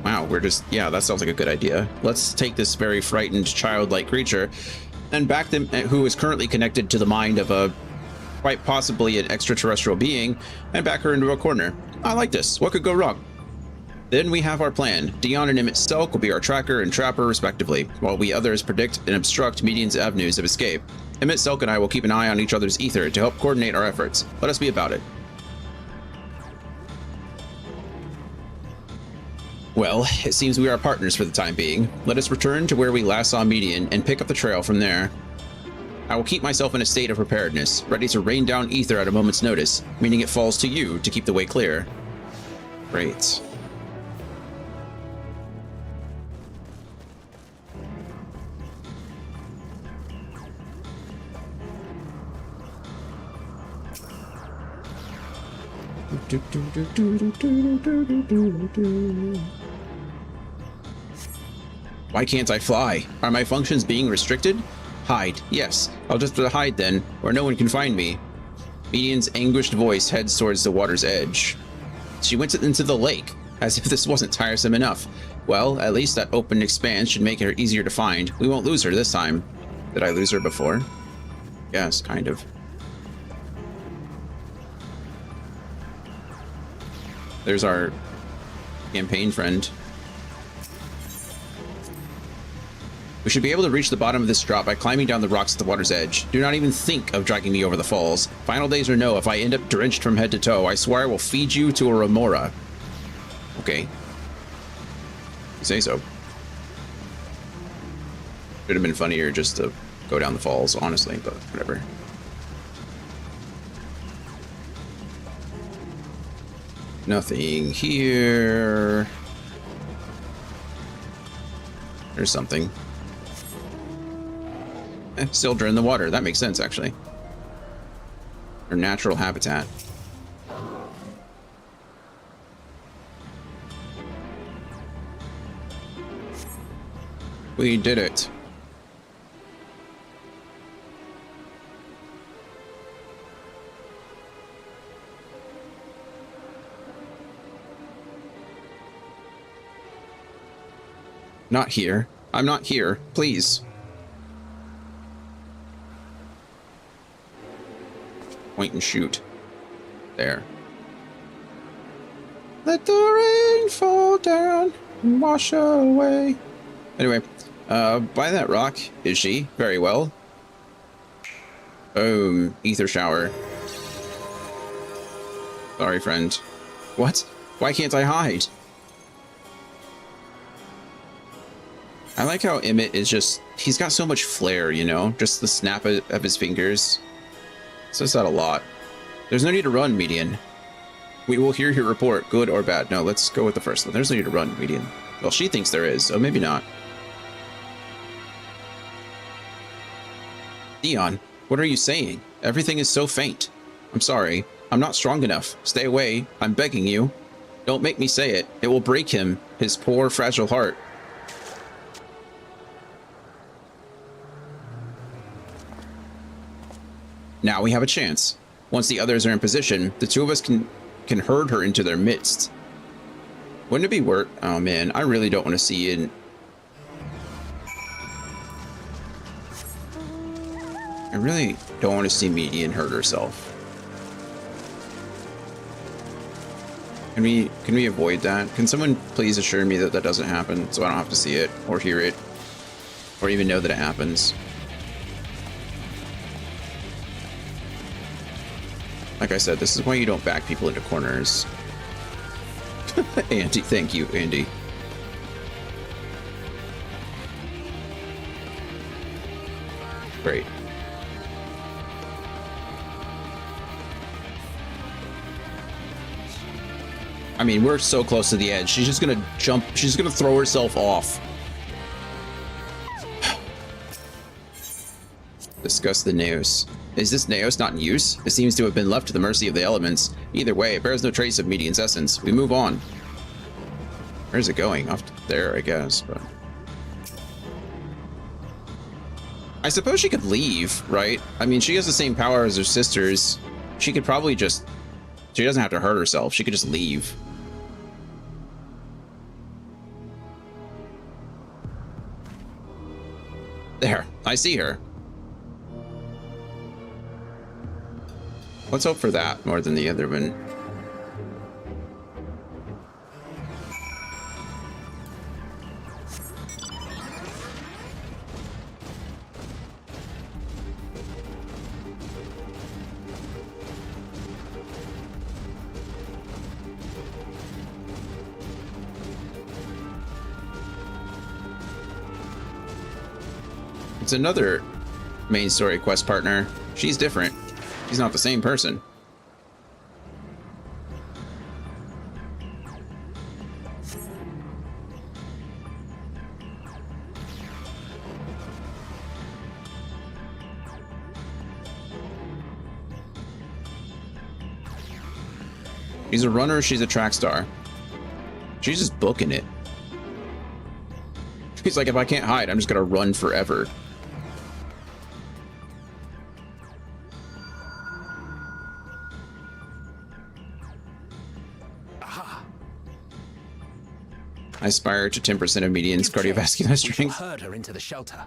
Wow, yeah, that sounds like a good idea. Let's take this very frightened, childlike creature and back them, who is currently connected to the mind of a quite possibly an extraterrestrial being, and back her into a corner. I like this. What could go wrong? Then we have our plan. Dion and Emmett Selk will be our tracker and trapper respectively, while we others predict and obstruct Median's avenues of escape. Emmett Selk and I will keep an eye on each other's ether to help coordinate our efforts. Let us be about it. Well, it seems we are partners for the time being. Let us return to where we last saw Median and pick up the trail from there. I will keep myself in a state of preparedness, ready to rain down ether at a moment's notice, meaning it falls to you to keep the way clear. Great. Why can't I fly? Are my functions being restricted? Hide. Yes, I'll just hide then, where no one can find me. Median's anguished voice heads towards the water's edge. She went into the lake, as if this wasn't tiresome enough. Well, at least that open expanse should make her easier to find. We won't lose her this time. Did I lose her before? Yes, kind of. There's our campaign friend. We should be able to reach the bottom of this drop by climbing down the rocks at the water's edge. Do not even think of dragging me over the falls. Final days or no, if I end up drenched from head to toe, I swear I will feed you to a remora. Okay. You say so. Should have been funnier just to go down the falls, honestly, but whatever. Nothing here. There's something. Sildra in the water. That makes sense, actually. Her natural habitat. We did it. Not here. I'm not here. Please. Point and shoot. There. Let the rain fall down and wash away. Anyway, by that rock is she. Very well. Boom. Ether shower. Sorry, friend. What? Why can't I hide? I like how Emmett is just... He's got so much flair, you know? Just the snap of his fingers. Says that a lot. There's no need to run, Median. We will hear your report, good or bad. No, let's go with the first one. There's no need to run, Median. Well, she thinks there is, so maybe not. Dion, what are you saying? Everything is so faint. I'm sorry. I'm not strong enough. Stay away. I'm begging you. Don't make me say it. It will break him. His poor, fragile heart. Now we have a chance. Once the others are in position, the two of us can herd her into their midst. Wouldn't it be worth... Oh man, I really don't want to see it. I really don't want to see Median hurt herself. Can we avoid that? Can someone please assure me that that doesn't happen so I don't have to see it or hear it or even know that it happens? Like I said, this is why you don't back people into corners. Andy, thank you, Andy. Great. I mean, we're so close to the edge. She's just gonna jump. She's gonna throw herself off. Discuss the Naos. Is this Naos not in use? It seems to have been left to the mercy of the elements. Either way, it bears no trace of Median's essence. We move on. Where's it going? Off there, I guess, but... I suppose she could leave, right? I mean, she has the same power as her sisters. She could probably just... She doesn't have to hurt herself. She could just leave. There. I see her. Let's hope for that more than the other one. It's another main story quest partner. She's different. She's not the same person. She's a runner, she's a track star. She's just booking it. She's like, if I can't hide, I'm just gonna run forever. I aspire to 10% of Median's cardiovascular strength. Herd her into the shelter.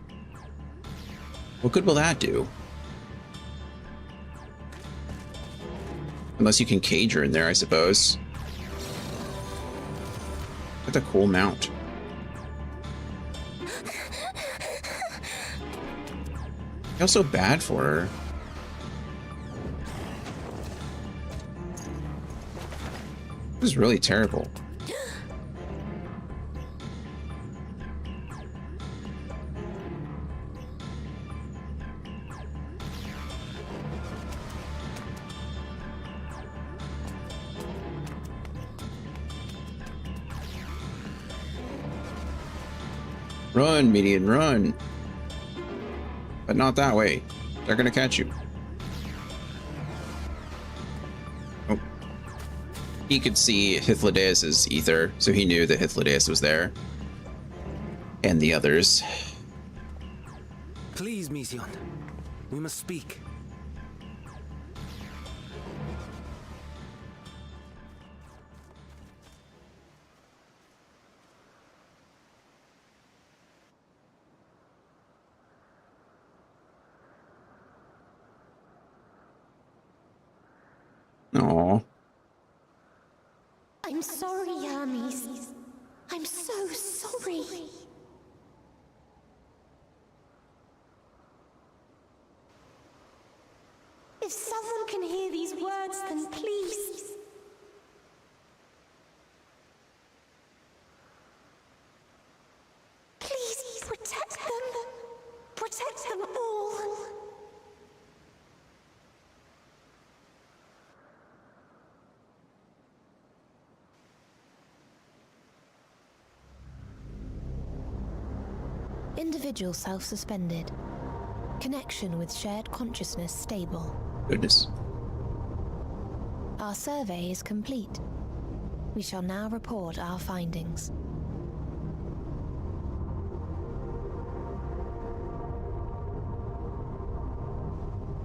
What good will that do? Unless you can cage her in there, I suppose. That's a cool mount. I feel so bad for her. This is really terrible. Run, Median, run. But not that way. They're gonna catch you. Oh. He could see Hythlodaeus' ether, so he knew that Hythlodaeus was there. And the others. Please, Mission. We must speak. Aww. I'm sorry, Hermes. I'm so sorry. If someone can hear these words, then please. Please protect them. Protect them all. Individual self-suspended. Connection with shared consciousness stable. Goodness. Our survey is complete. We shall now report our findings.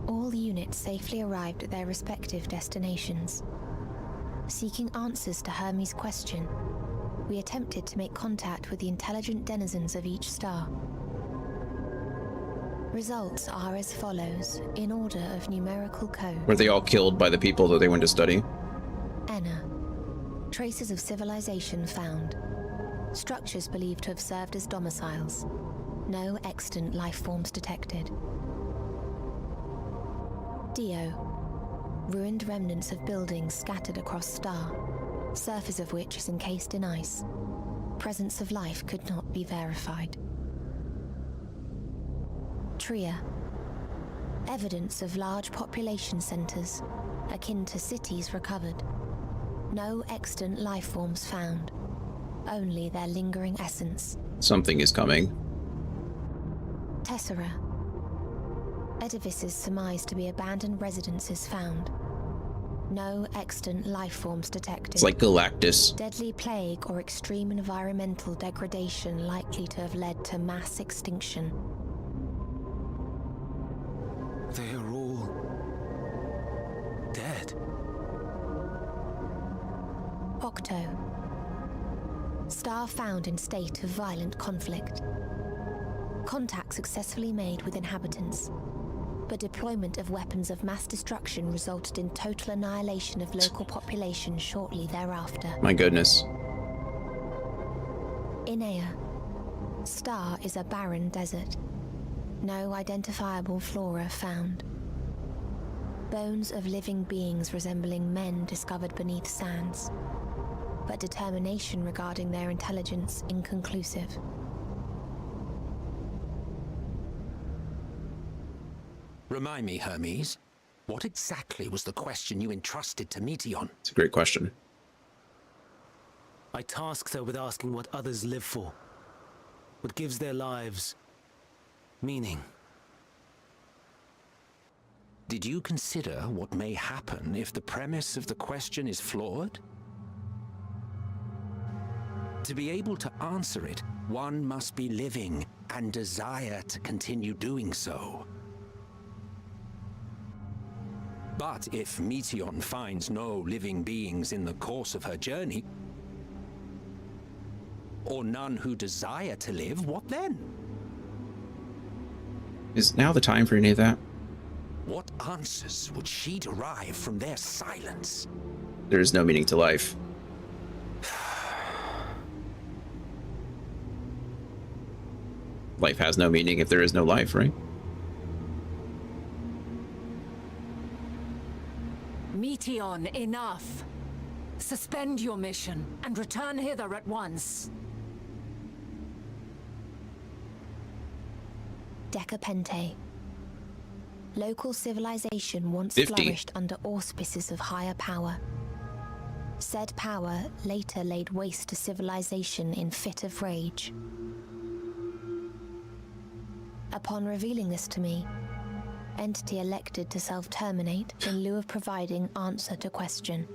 All units safely arrived at their respective destinations. Seeking answers to Hermes' question, we attempted to make contact with the intelligent denizens of each star. Results are as follows, in order of numerical code. Were they all killed by the people that they went to study? Enna. Traces of civilization found. Structures believed to have served as domiciles. No extant life forms detected. Dio. Ruined remnants of buildings scattered across star, surface of which is encased in ice. Presence of life could not be verified. Tria. Evidence of large population centers, akin to cities recovered. No extant life forms found, only their lingering essence. Something is coming. Tessera. Edifices surmised to be abandoned residences found. No extant life forms detected. It's like Galactus. Deadly plague or extreme environmental degradation likely to have led to mass extinction. They are all dead. Octo. Star found in state of violent conflict. Contact successfully made with inhabitants, but deployment of weapons of mass destruction resulted in total annihilation of local population shortly thereafter. My goodness. Inea. Star is a barren desert. No identifiable flora found. Bones of living beings resembling men discovered beneath sands, but determination regarding their intelligence inconclusive. Remind me, Hermes, what exactly was the question you entrusted to Meteion? It's a great question. I tasked her with asking what others live for, what gives their lives meaning. Did you consider what may happen if the premise of the question is flawed? To be able to answer it, one must be living and desire to continue doing so. But if Meteion finds no living beings in the course of her journey, or none who desire to live, what then? Is now the time for any of that? What answers would she derive from their silence? There is no meaning to life. Life has no meaning if there is no life, right? Meteion, enough. Suspend your mission and return hither at once. Decapente. Local civilization once 50. flourished under auspices of higher power. Said power later laid waste to civilization in fit of rage. Upon revealing this to me, entity elected to self-terminate in lieu of providing answer to question.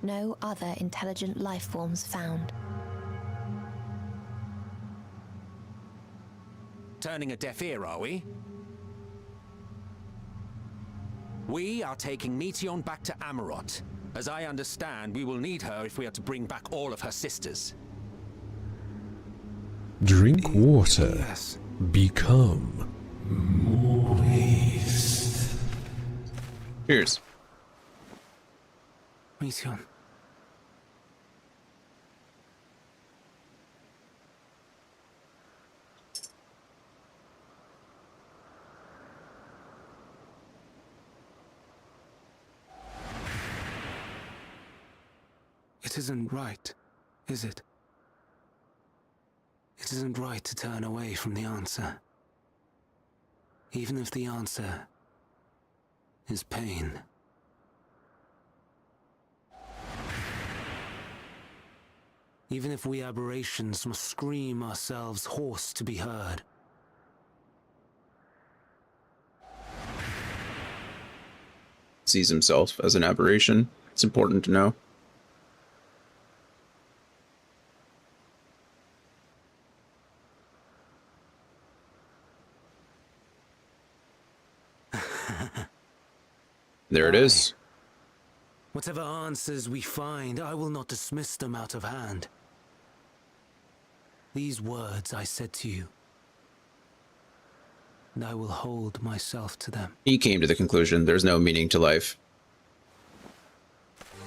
No other intelligent life forms found. Turning a deaf ear, are we? We are taking Meteion back to Amarot. As I understand, we will need her if we are to bring back all of her sisters. Drink water. Yes. Become moist. Cheers. Meteion. It isn't right, is it? It isn't right to turn away from the answer. Even if the answer is pain. Even if we aberrations must scream ourselves hoarse to be heard. Sees himself as an aberration. It's important to know. There it is. Whatever answers we find, I will not dismiss them out of hand. These words I said to you, and I will hold myself to them. He came to the conclusion there's no meaning to life.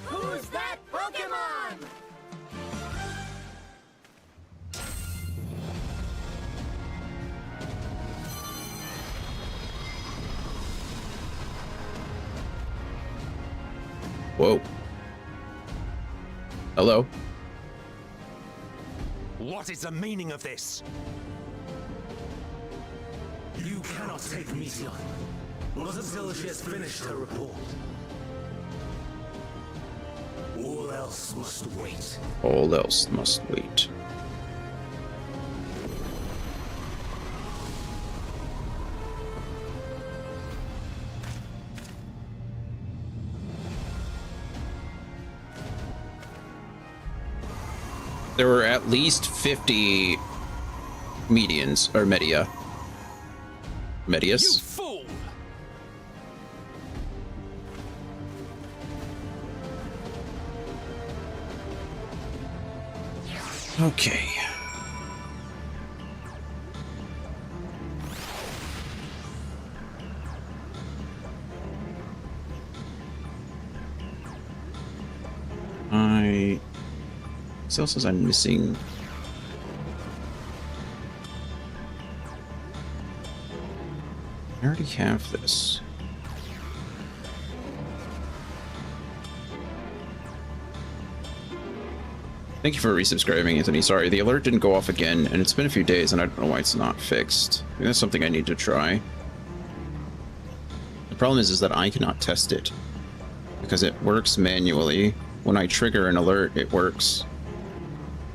Who's that Pokemon? Whoa. Hello. What is the meaning of this? You cannot take Meteion. Not until she has finished her report. All else must wait. All else must wait. There were at least 50 medians, or media. Medius? You fool! Okay. What else is I'm missing? I already have this. Thank you for resubscribing, Anthony. Sorry, the alert didn't go off again, and it's been a few days, and I don't know why it's not fixed. Maybe that's something I need to try. The problem is that I cannot test it because it works manually. When I trigger an alert, it works,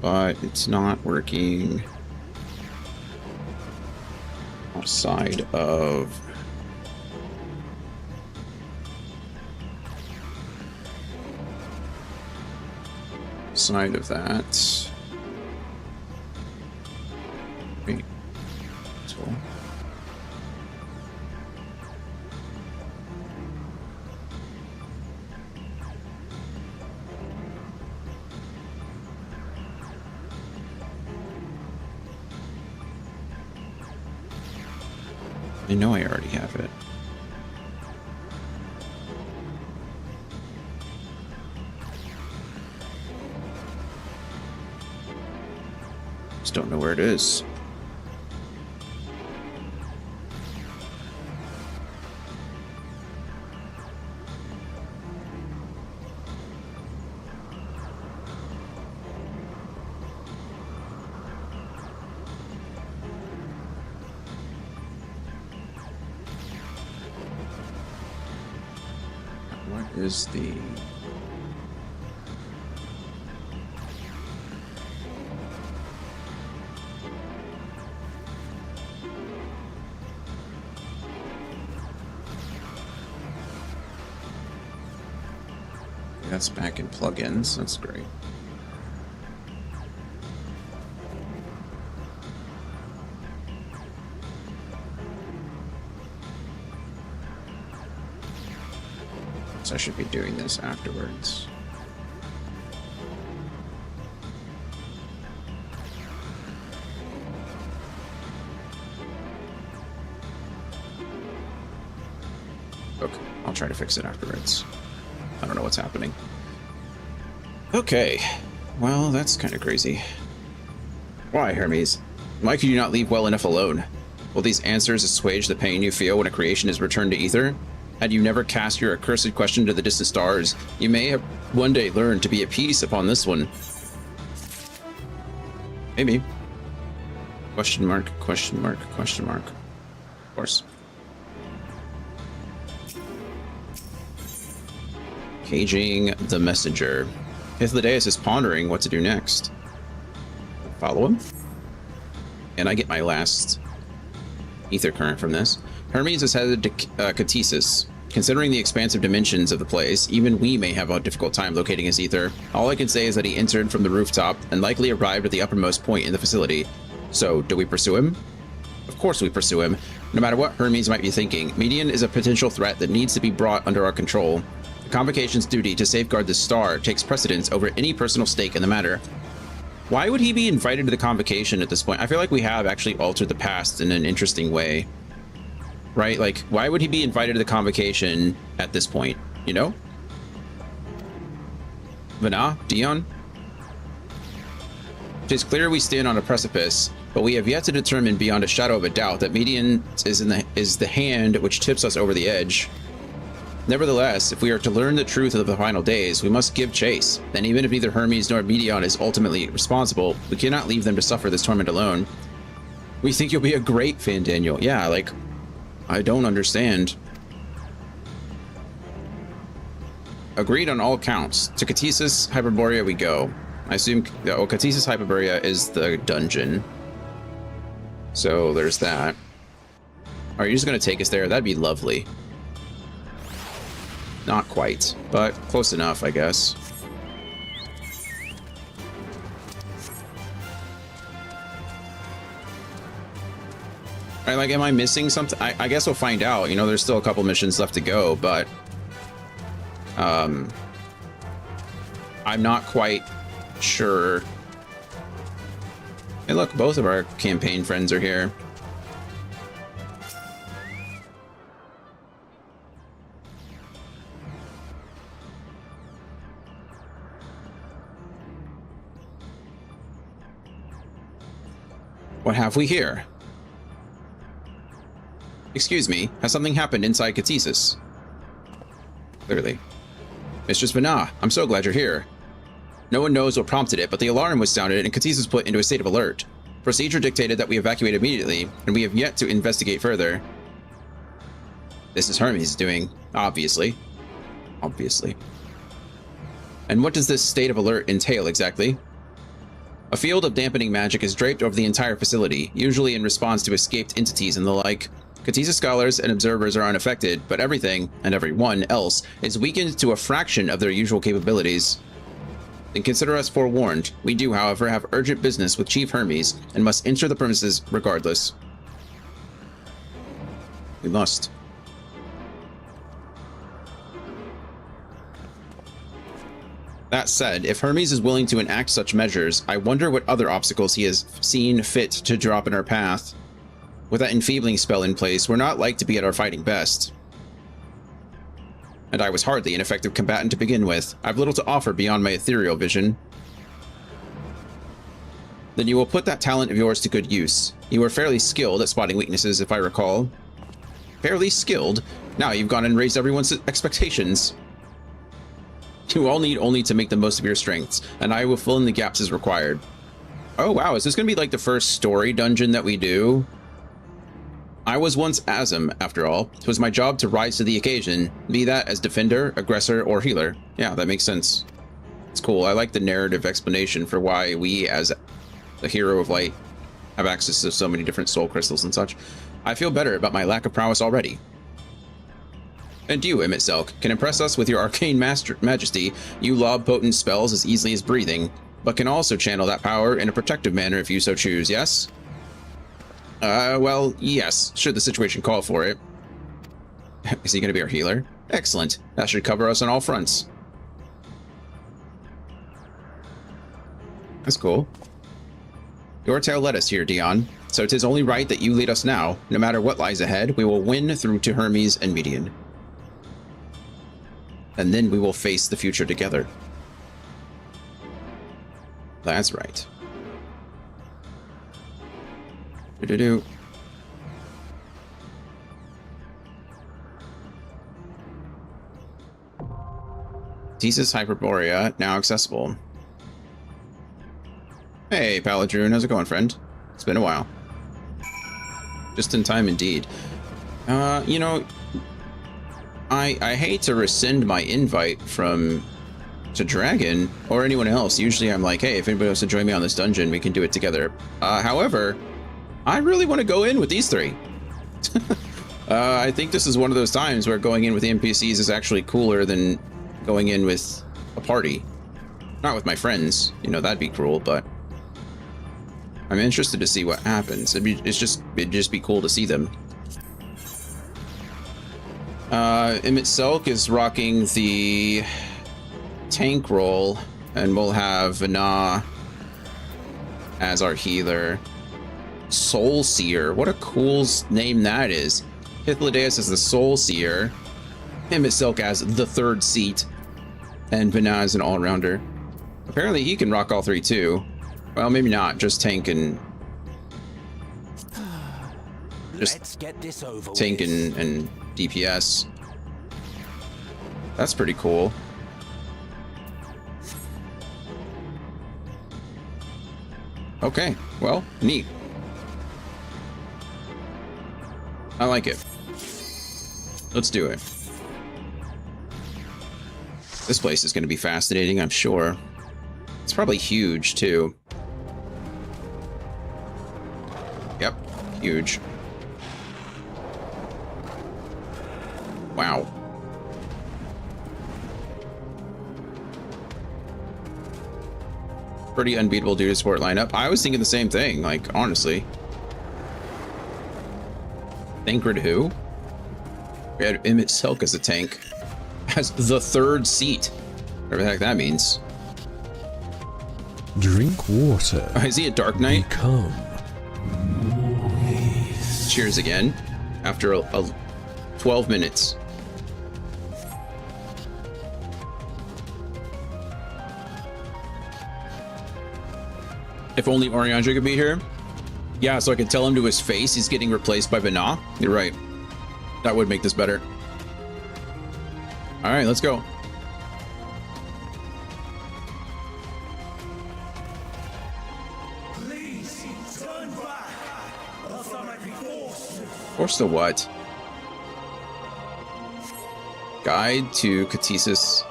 but it's not working outside of that. Wait. So. I know I already have it. Just don't know where it is. What is the... That's back in plugins. That's great. So I should be doing this afterwards. Okay, I'll try to fix it afterwards. I don't know what's happening. Okay, well, that's kind of crazy. Why, Hermes? Why could you not leave well enough alone? Will these answers assuage the pain you feel when a creation is returned to ether? Had you never cast your accursed question to the distant stars, you may have one day learned to be at peace upon this one. Maybe. Question mark, question mark, question mark. Of course. Caging the messenger. Hythlodaeus is pondering what to do next. Follow him. And I get my last ether current from this. Hermes is headed to Catesis. Considering the expansive dimensions of the place, even we may have a difficult time locating his ether. All I can say is that he entered from the rooftop and likely arrived at the uppermost point in the facility. So, do we pursue him? Of course we pursue him. No matter what Hermes might be thinking, Median is a potential threat that needs to be brought under our control. The Convocation's duty to safeguard the star takes precedence over any personal stake in the matter. Why would he be invited to the Convocation at this point? I feel like we have actually altered the past in an interesting way. Right? Like, why would he be invited to the Convocation at this point? You know? Vana? Dion? It is clear we stand on a precipice, but we have yet to determine beyond a shadow of a doubt that Median is the hand which tips us over the edge. Nevertheless, if we are to learn the truth of the final days, we must give chase. And even if neither Hermes nor Medion is ultimately responsible, we cannot leave them to suffer this torment alone. We think you'll be a great Fan Daniel. Yeah, like, I don't understand. Agreed on all counts. To Catesis Hyperborea we go. I assume Catesis Hyperborea is the dungeon. So there's that. Are you just gonna take us there? That'd be lovely. Not quite, but close enough, I guess. Like, am I missing something? I guess we'll find out. You know, there's still a couple missions left to go, but I'm not quite sure. Hey, look, both of our campaign friends are here. What have we here? Excuse me, has something happened inside Catesis? Clearly. Mistress Vana, I'm so glad you're here. No one knows what prompted it, but the alarm was sounded and Catesis was put into a state of alert. Procedure dictated that we evacuate immediately, and we have yet to investigate further. This is Hermes doing, obviously. Obviously. And what does this state of alert entail exactly? A field of dampening magic is draped over the entire facility, usually in response to escaped entities and the like. Catesis scholars and observers are unaffected, but everything, and everyone else, is weakened to a fraction of their usual capabilities. Then consider us forewarned. We do, however, have urgent business with Chief Hermes, and must enter the premises regardless. We must. That said, if Hermes is willing to enact such measures, I wonder what other obstacles he has seen fit to drop in our path. With that enfeebling spell in place, we're not like to be at our fighting best. And I was hardly an effective combatant to begin with. I've little to offer beyond my ethereal vision. Then you will put that talent of yours to good use. You are fairly skilled at spotting weaknesses, if I recall. Fairly skilled? Now you've gone and raised everyone's expectations. You all need only to make the most of your strengths, and I will fill in the gaps as required. Oh wow, is this going to be like the first story dungeon that we do? I was once Azim, after all. It was my job to rise to the occasion, be that as defender, aggressor, or healer. Yeah, that makes sense. It's cool. I like the narrative explanation for why we, as the hero of light, have access to so many different soul crystals and such. I feel better about my lack of prowess already. And you, Emmett Selk, can impress us with your arcane majesty. You lob potent spells as easily as breathing, but can also channel that power in a protective manner if you so choose, yes? Well, yes, should the situation call for it. Is he going to be our healer? Excellent. That should cover us on all fronts. That's cool. Your tale led us here, Dion, so 'tis only right that you lead us now. No matter what lies ahead, we will win through to Hermes and Median. And then we will face the future together. That's right. Do-do-do. Thesis Hyperborea, now accessible. Hey, Paladroon, how's it going, friend? It's been a while. Just in time, indeed. You know, I hate to rescind my invite to Dragon or anyone else. Usually I'm like, hey, if anybody wants to join me on this dungeon, we can do it together. However, I really want to go in with these three. I think this is one of those times where going in with the NPCs is actually cooler than going in with a party. Not with my friends, you know, that'd be cruel, but I'm interested to see what happens. It'd just be cool to see them. Emmett Selk is rocking the tank role, and we'll have Vana as our healer. Soul Seer, what a cool name that is. Hythlodaeus is the Soul Seer, Emmett Selk as the third seat, and Vana is an all-rounder. Apparently he can rock all three too. Well, maybe not, just tank and... Let's get this over tank with. and DPS. That's pretty cool. Okay, well, neat. I like it. Let's do it. This place is going to be fascinating, I'm sure. It's probably huge, too. Yep, huge. Wow. Pretty unbeatable dude sport lineup. I was thinking the same thing, like, honestly. Thancred who? We had Emmett Silk as a tank. Has the 3rd seat. Whatever the heck that means. Drink water. Is he a Dark Knight? Become. Cheers again. After a 12 minutes. If only Oriandra could be here. Yeah, so I could tell him to his face he's getting replaced by Bana. You're right. That would make this better. All right, let's go. Please, turn back. Else I might be forced. Forced to what? Guide to Catesis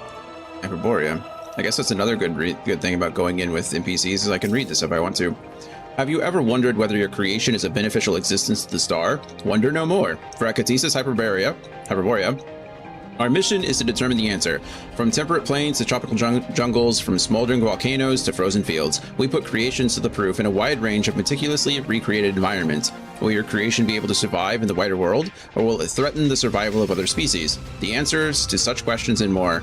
Hyperborea. I guess that's another good thing about going in with NPCs is I can read this if I want to. Have you ever wondered whether your creation is a beneficial existence to the star? Wonder no more. For at Catesis Hyperborea, our mission is to determine the answer. From temperate plains to tropical jungles, from smoldering volcanoes to frozen fields, we put creations to the proof in a wide range of meticulously recreated environments. Will your creation be able to survive in the wider world, or will it threaten the survival of other species? The answers to such questions and more,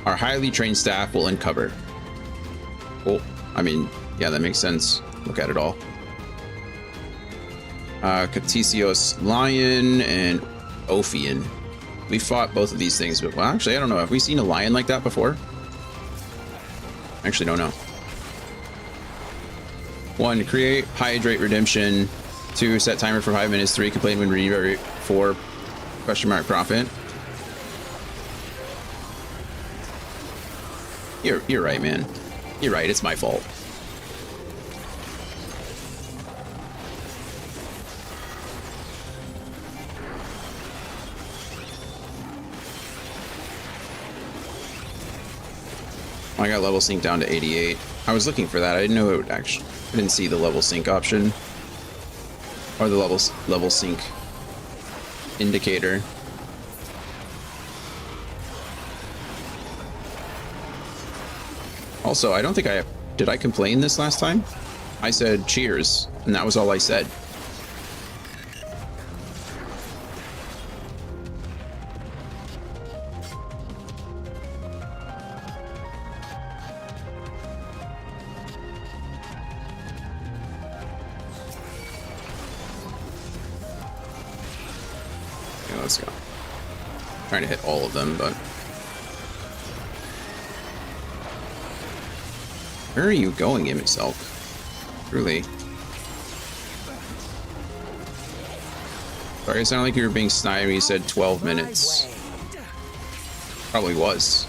our highly trained staff will uncover. Cool. I mean, yeah, that makes sense. Look at it all. Catesios Lion and Ophion. We fought both of these things, but well, actually, I don't know. Have we seen a lion like that before? Actually, don't know. 1, create, hydrate, redemption. 2, set timer for 5 minutes. 3, complain when read. 4, question mark, profit. You're right, man. You're right. It's my fault. I got level sync down to 88. I was looking for that. I didn't know it would actually. I didn't see the level sync option or the level sync indicator. Also, I don't think did I complain this last time? I said cheers, and that was all I said. Okay, let's go. Trying to hit all of them, but where are you going, Emmett Silk? Truly. Sorry, it sounded like you were being snide when you said 12 minutes. Probably was.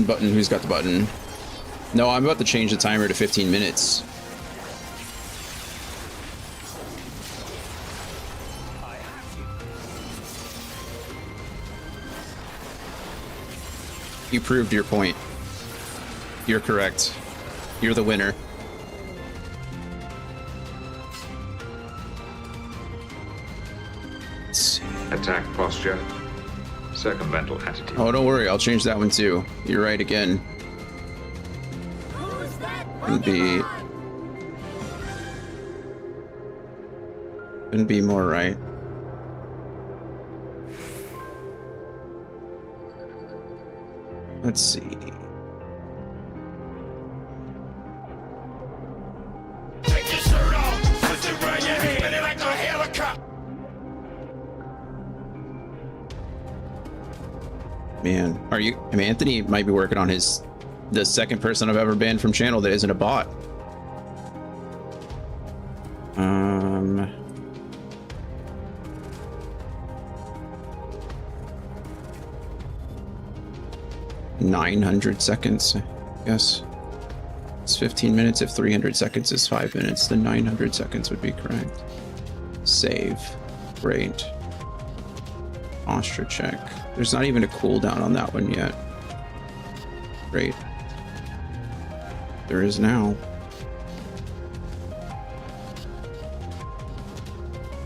Button, who's got the button? No, I'm about to change the timer to 15 minutes. You proved your point. You're correct. You're the winner. Attack posture. Circumvental attitude. Oh, don't worry. I'll change that one too. You're right again. Couldn't be more right. Let's see. Take your shirt off, twist it around your head, spin it like a helicopter. Man, I mean, Anthony might be working on the second person I've ever banned from channel that isn't a bot. 900 seconds, I guess. It's 15 minutes. If 300 seconds is 5 minutes, then 900 seconds would be correct. Save. Great. Posture check. There's not even a cooldown on that one yet. Great. There is now.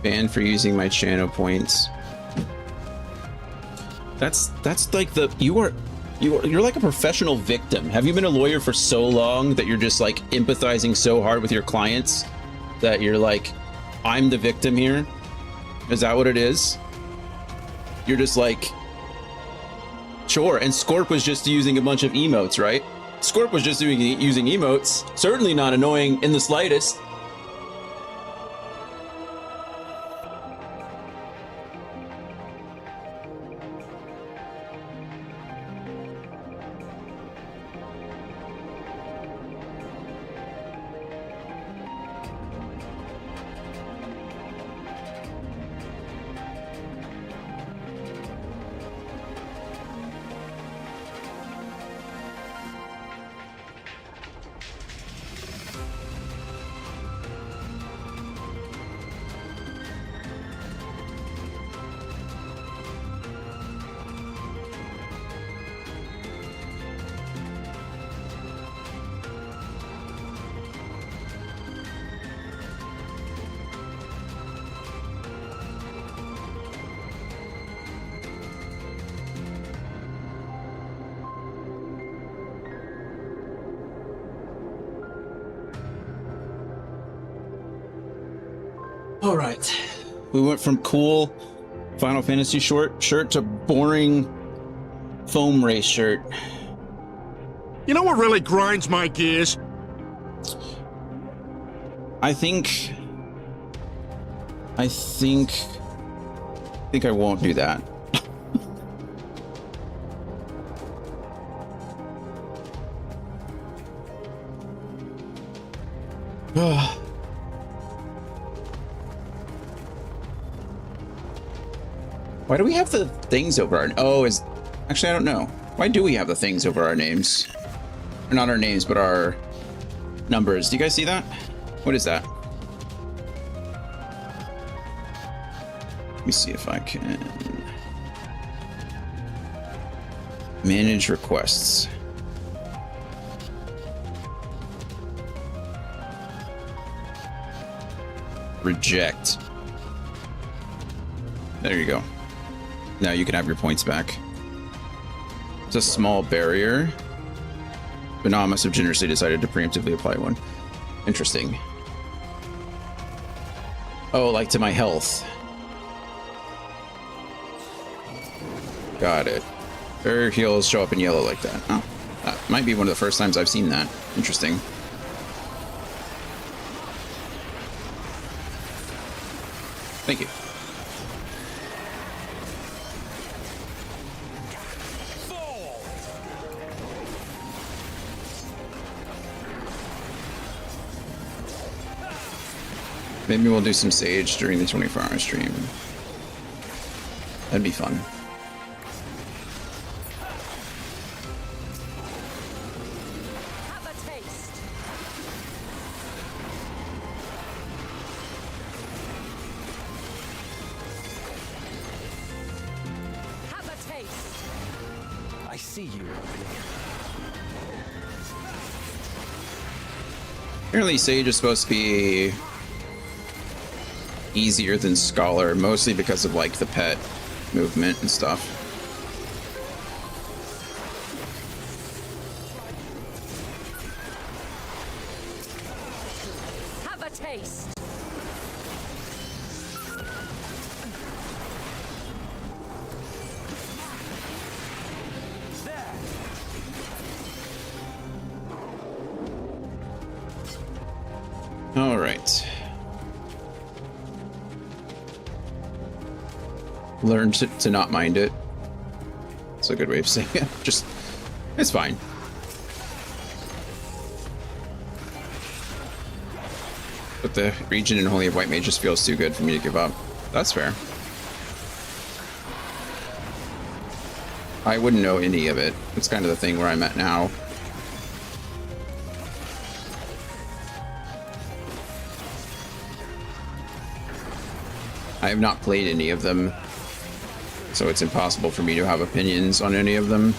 Banned for using my channel points. That's like you're like a professional victim. Have you been a lawyer for so long that you're just like empathizing so hard with your clients that you're like, I'm the victim here? Is that what it is? You're just like, sure. And Scorp was just using a bunch of emotes, right? Scorp was just using emotes. Certainly not annoying in the slightest. All right, we went from cool Final Fantasy shirt to boring foam race shirt. You know what really grinds my gears? I think I won't do that. Why do we have the things over our... Oh, actually, I don't know. Why do we have the things over our names? Or not our names, but our numbers. Do you guys see that? What is that? Let me see if I can... Manage requests. Reject. There you go. Now you can have your points back. It's a small barrier. But now I must have generously decided to preemptively apply one. Interesting. Oh, like to my health. Got it. Barrier heals show up in yellow like that. Oh, that might be one of the first times I've seen that. Interesting. Thank you. Maybe we'll do some Sage during the 24-hour stream. That'd be fun. Have a taste. Have a taste. I see you. Apparently Sage is supposed to be easier than Scholar, mostly because of like the pet movement and stuff. Have a taste. All right. Learn to not mind it. That's a good way of saying it. Just, it's fine. But the region in Holy of White Mage just feels too good for me to give up. That's fair. I wouldn't know any of it. It's kind of the thing where I'm at now. I have not played any of them. so it's impossible for me to have opinions on any of them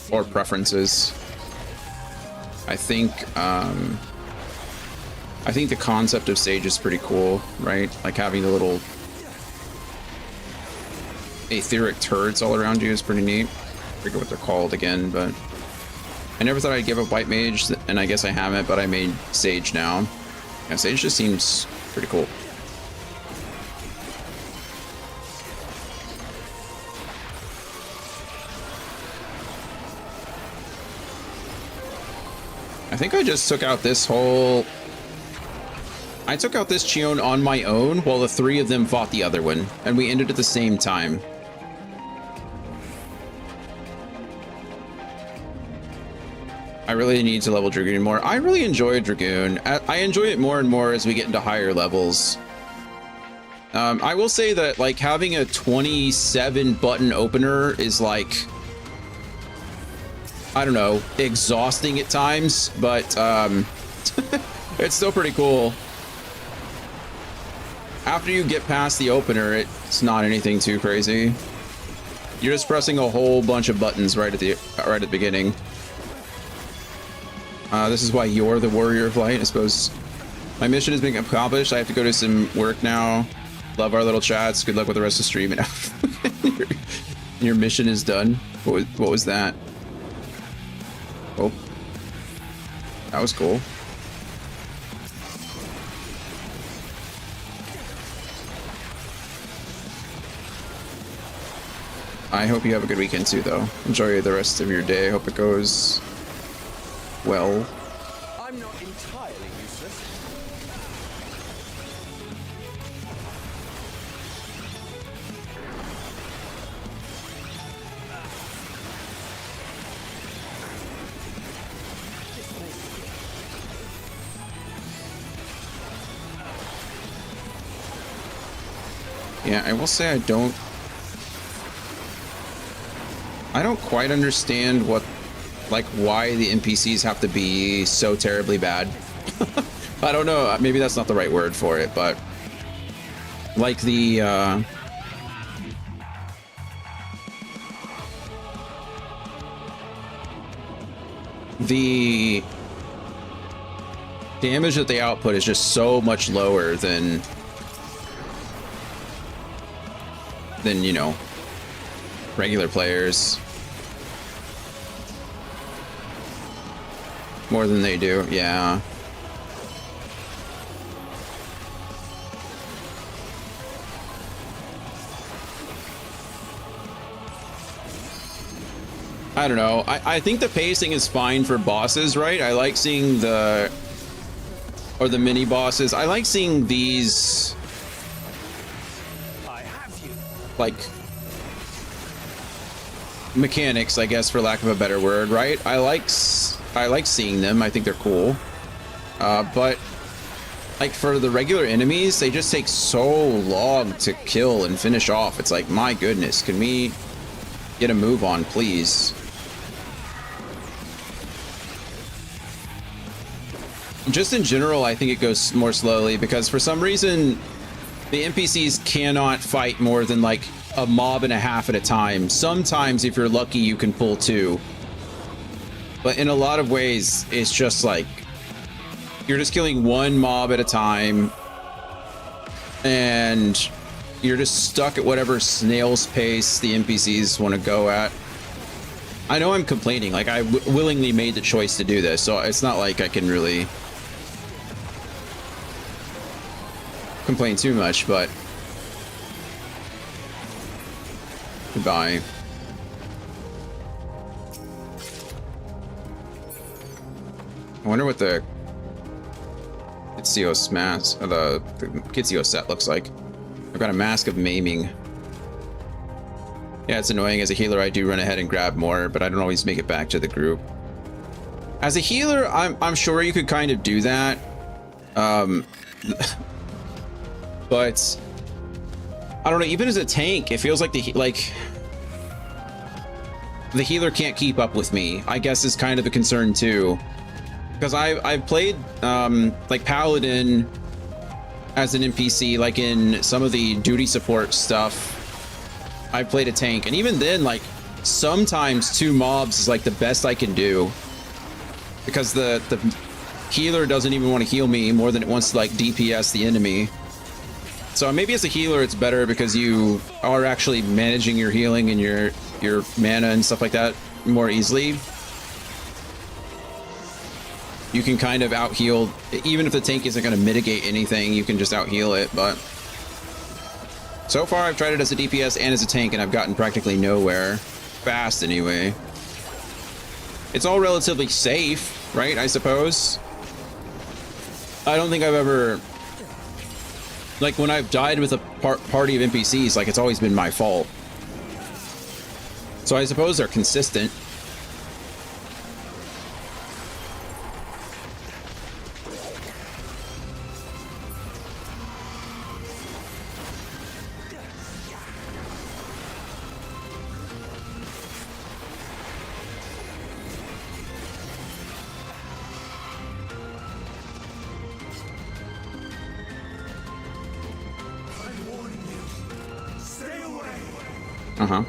or preferences. I think the concept of Sage is pretty cool, right? Like having the little etheric turrets all around you is pretty neat. I forget what they're called again, but I never thought I'd give up White Mage, and I guess I haven't, but I made Sage now. Yeah, Sage just seems pretty cool. I think I just took out this whole... I took out this Chion on my own while the three of them fought the other one, and we ended at the same time. I really need to level Dragoon more. I really enjoy Dragoon. I enjoy it more and more as we get into higher levels. I will say that like having a 27 button opener is like, I don't know, exhausting at times, but it's still pretty cool. After you get past the opener, it's not anything too crazy. You're just pressing a whole bunch of buttons right at the beginning. This is why you're the warrior of light, I suppose. My mission has been accomplished. I have to go to some work now. Love our little chats. Good luck with the rest of the stream. Your mission is done. What was that? Oh, that was cool. I hope you have a good weekend too, though. Enjoy the rest of your day. I hope it goes well. I'm not entirely useless. Yeah, I will say I don't quite understand what, like, why the NPCs have to be so terribly bad. I don't know, maybe that's not the right word for it, but like the damage that they output is just so much lower than you know, regular players. More than they do, yeah. I don't know. I think the pacing is fine for bosses, right? I like seeing the mini bosses. I like seeing these like mechanics, I guess, for lack of a better word, right? I like seeing them. I think they're cool. But like for the regular enemies, they just take so long to kill and finish off. It's like, my goodness, can we get a move on, please? Just in general, I think it goes more slowly because for some reason the NPCs cannot fight more than like a mob and a half at a time. Sometimes, if you're lucky, you can pull two. But in a lot of ways, it's just like you're just killing one mob at a time and you're just stuck at whatever snail's pace the NPCs want to go at. I know I'm complaining, like I willingly made the choice to do this, so it's not like I can really complain too much, but goodbye. I wonder what the Kitsio mask, or the Kitsio set looks like. I've got a Mask of Maiming. Yeah, it's annoying. As a healer, I do run ahead and grab more, but I don't always make it back to the group. As a healer, I'm sure you could kind of do that. But I don't know, even as a tank, it feels like the healer can't keep up with me, I guess, is kind of a concern too. Because I've played like Paladin as an NPC, like in some of the duty support stuff, I played a tank, and even then, like, sometimes 2 mobs is like the best I can do, because the healer doesn't even want to heal me more than it wants to like DPS the enemy. So maybe as a healer it's better because you are actually managing your healing and your mana and stuff like that more easily. You can kind of out heal, even if the tank isn't going to mitigate anything, you can just out heal it. But so far I've tried it as a DPS and as a tank, and I've gotten practically nowhere fast anyway. It's all relatively safe, right? I suppose. I don't think I've ever, like, when I've died with a party of NPCs, like, it's always been my fault. So I suppose they're consistent. Uh-huh.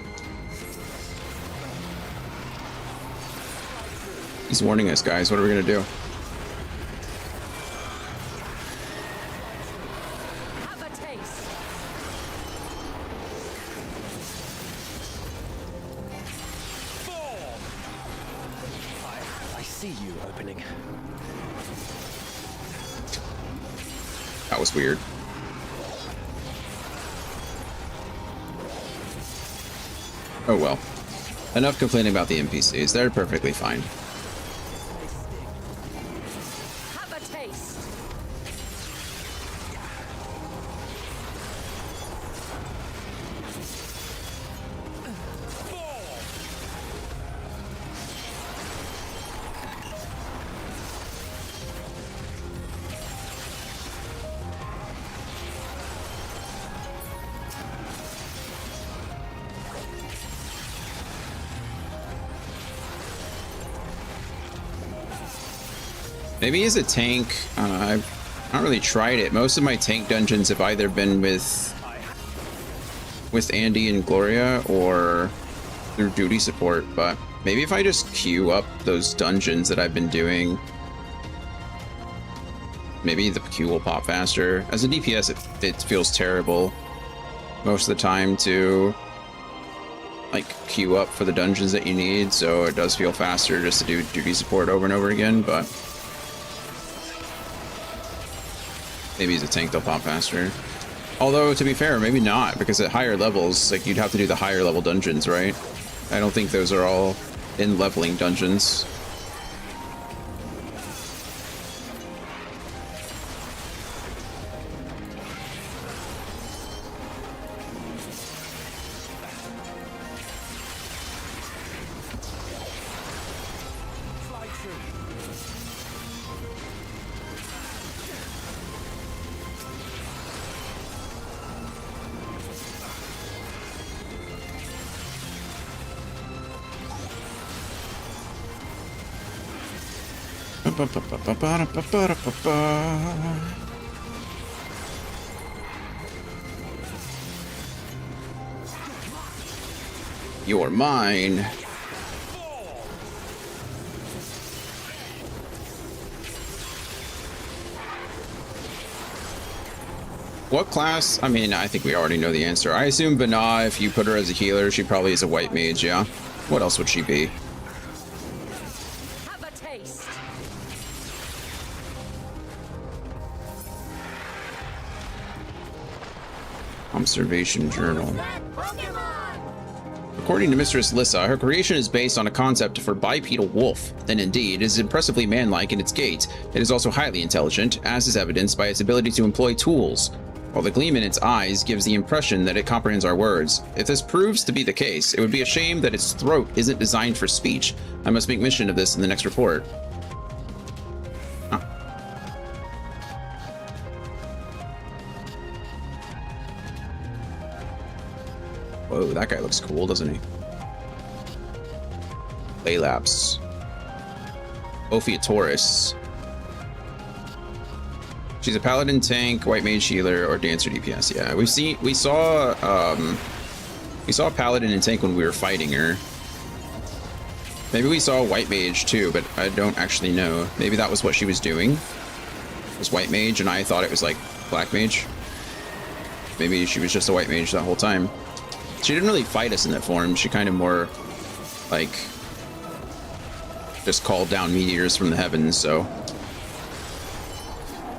He's warning us, guys. What are we gonna do? Have a taste. I see you opening. That was weird. Oh well. Enough complaining about the NPCs. They're perfectly fine. Have a taste. Maybe as a tank, I've not really tried it. Most of my tank dungeons have either been with Andy and Gloria or through duty support, but maybe if I just queue up those dungeons that I've been doing, maybe the queue will pop faster. As a DPS, it feels terrible most of the time to like queue up for the dungeons that you need, so it does feel faster just to do duty support over and over again, but maybe as a tank they'll pop faster. Although, to be fair, maybe not, because at higher levels, like, you'd have to do the higher level dungeons, right? I don't think those are all in leveling dungeons. You're mine. What class? I mean, I think we already know the answer. I assume Vana, if you put her as a healer, she probably is a white mage, yeah? What else would she be? Have a taste. Observation journal. According to Mistress Lissa, her creation is based on a concept for bipedal wolf, and indeed is impressively manlike in its gait. It is also highly intelligent, as is evidenced by its ability to employ tools, while the gleam in its eyes gives the impression that it comprehends our words. If this proves to be the case, it would be a shame that its throat isn't designed for speech. I must make mention of this in the next report. Huh. Whoa, that guy looks cool, doesn't he? Laylapse. Ophiatoris. She's a paladin, tank, white mage healer, or dancer DPS. Yeah, we saw We saw Paladin and Tank when we were fighting her. Maybe we saw White Mage too, but I don't actually know. Maybe that was what she was doing. It was White Mage, and I thought it was like Black Mage. Maybe she was just a White Mage that whole time. She didn't really fight us in that form. She kind of more like just called down meteors from the heavens, so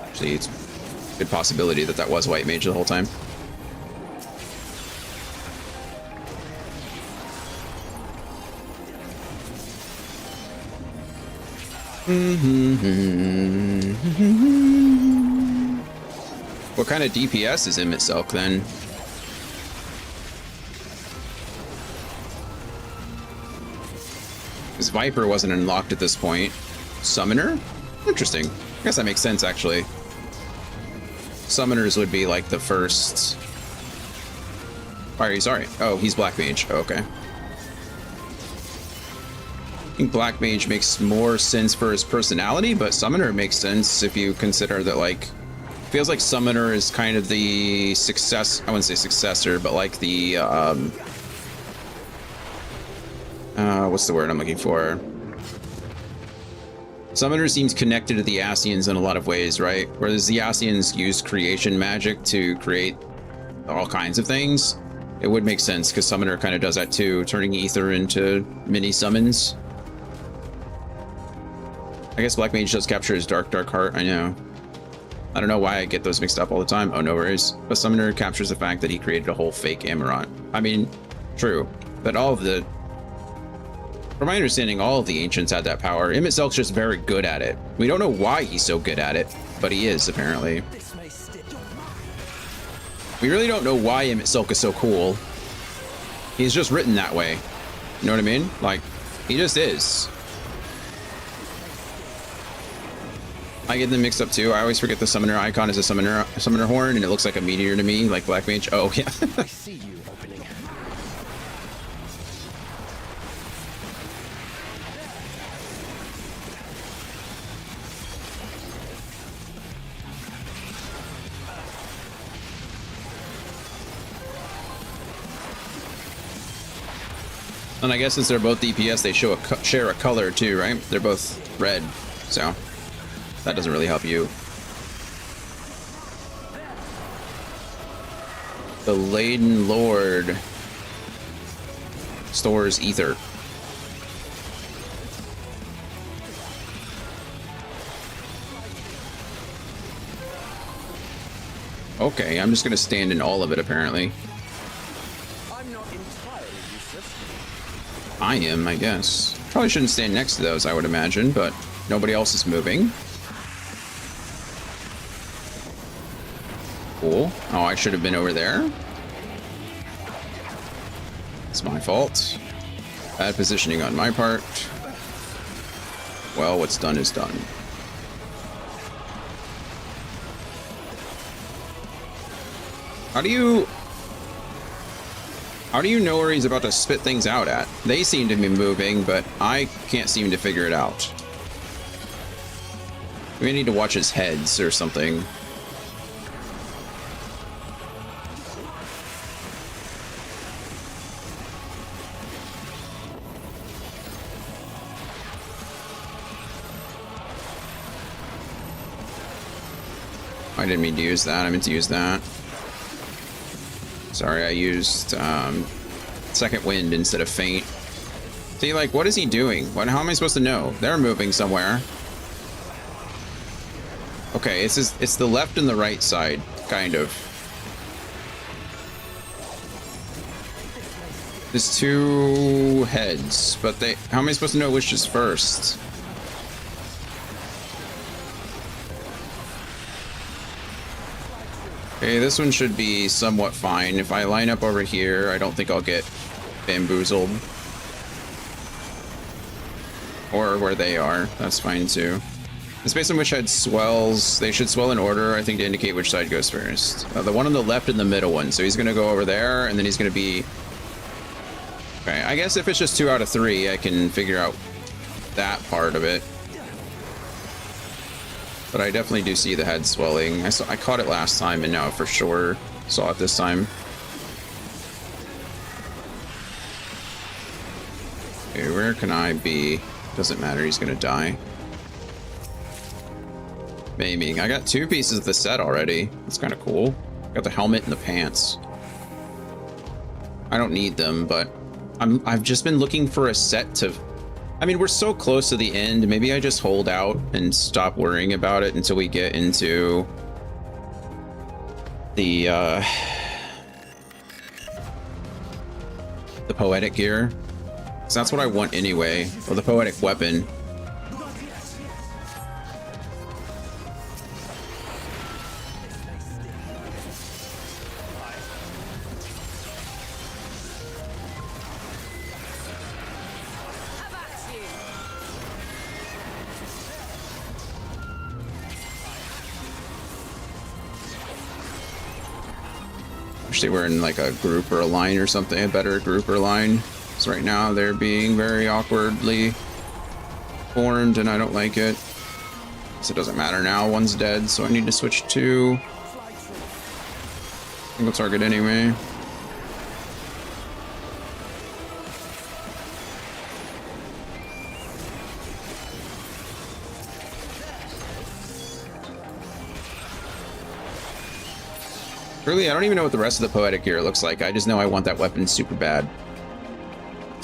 actually it's a good possibility that that was White Mage the whole time. What kind of DPS is Emmett Silk then? Because Viper wasn't unlocked at this point. Summoner? Interesting. I guess that makes sense actually. Summoners would be like the first. Why are you sorry? Oh, he's Black Mage. Oh, okay. I think Black Mage makes more sense for his personality, but Summoner makes sense if you consider that, like, feels like Summoner is kind of the success, I wouldn't say successor, but like the, what's the word I'm looking for? Summoner seems connected to the Ascians in a lot of ways, right? Whereas the Ascians use creation magic to create all kinds of things. It would make sense because Summoner kind of does that too, turning ether into mini summons. I guess Black Mage does capture his dark heart, I know. I don't know why I get those mixed up all the time. Oh, no worries. But Summoner captures the fact that he created a whole fake Amarant. I mean, true. But all of the... From my understanding, all of the Ancients had that power. Emmett Silk's just very good at it. We don't know why he's so good at it, but he is, apparently. We really don't know why Emmett Silk is so cool. He's just written that way. You know what I mean? Like, he just is. I get them mixed up too. I always forget the Summoner icon is a Summoner horn, and it looks like a meteor to me, like Black Mage. Oh, yeah. I see you opening. And I guess since they're both DPS, they share a color too, right? They're both red, so that doesn't really help you. The Laden Lord stores ether. Okay, I'm just gonna stand in all of it apparently. I'm not entirely useless. I am, I guess. Probably shouldn't stand next to those, I would imagine, but nobody else is moving. Cool. Oh, I should have been over there. It's my fault. Bad positioning on my part. Well, what's done is done. How do you know where he's about to spit things out at? They seem to be moving, but I can't seem to figure it out. We need to watch his heads or something. I didn't mean to use that. I meant to use that. Sorry, I used Second Wind instead of Faint. See, like, what is he doing? How am I supposed to know? They're moving somewhere. Okay, it's the left and the right side, kind of. There's two heads, but how am I supposed to know which is first? Okay, this one should be somewhat fine. If I line up over here, I don't think I'll get bamboozled. Or where they are, that's fine too. It's based on which head swells. They should swell in order, I think, to indicate which side goes first. The one on the left and the middle one. So he's gonna go over there, and then he's gonna be... Okay, I guess if it's just 2 out of 3, I can figure out that part of it. But I definitely do see the head swelling. I caught it last time, and now for sure saw it this time. Okay, where can I be? Doesn't matter, he's gonna die. Maybe. I got 2 pieces of the set already. That's kind of cool. Got the helmet and the pants. I don't need them, but I've just been looking for a set to... I mean, we're so close to the end. Maybe I just hold out and stop worrying about it until we get into the poetic gear. So that's what I want anyway, or the poetic weapon. Wish they were in like a group or a line or something, a better group or line. So right now they're being very awkwardly formed and I don't like it. So it doesn't matter now, one's dead, so I need to switch to single target anyway. Really, I don't even know what the rest of the poetic gear looks like. I just know I want that weapon super bad.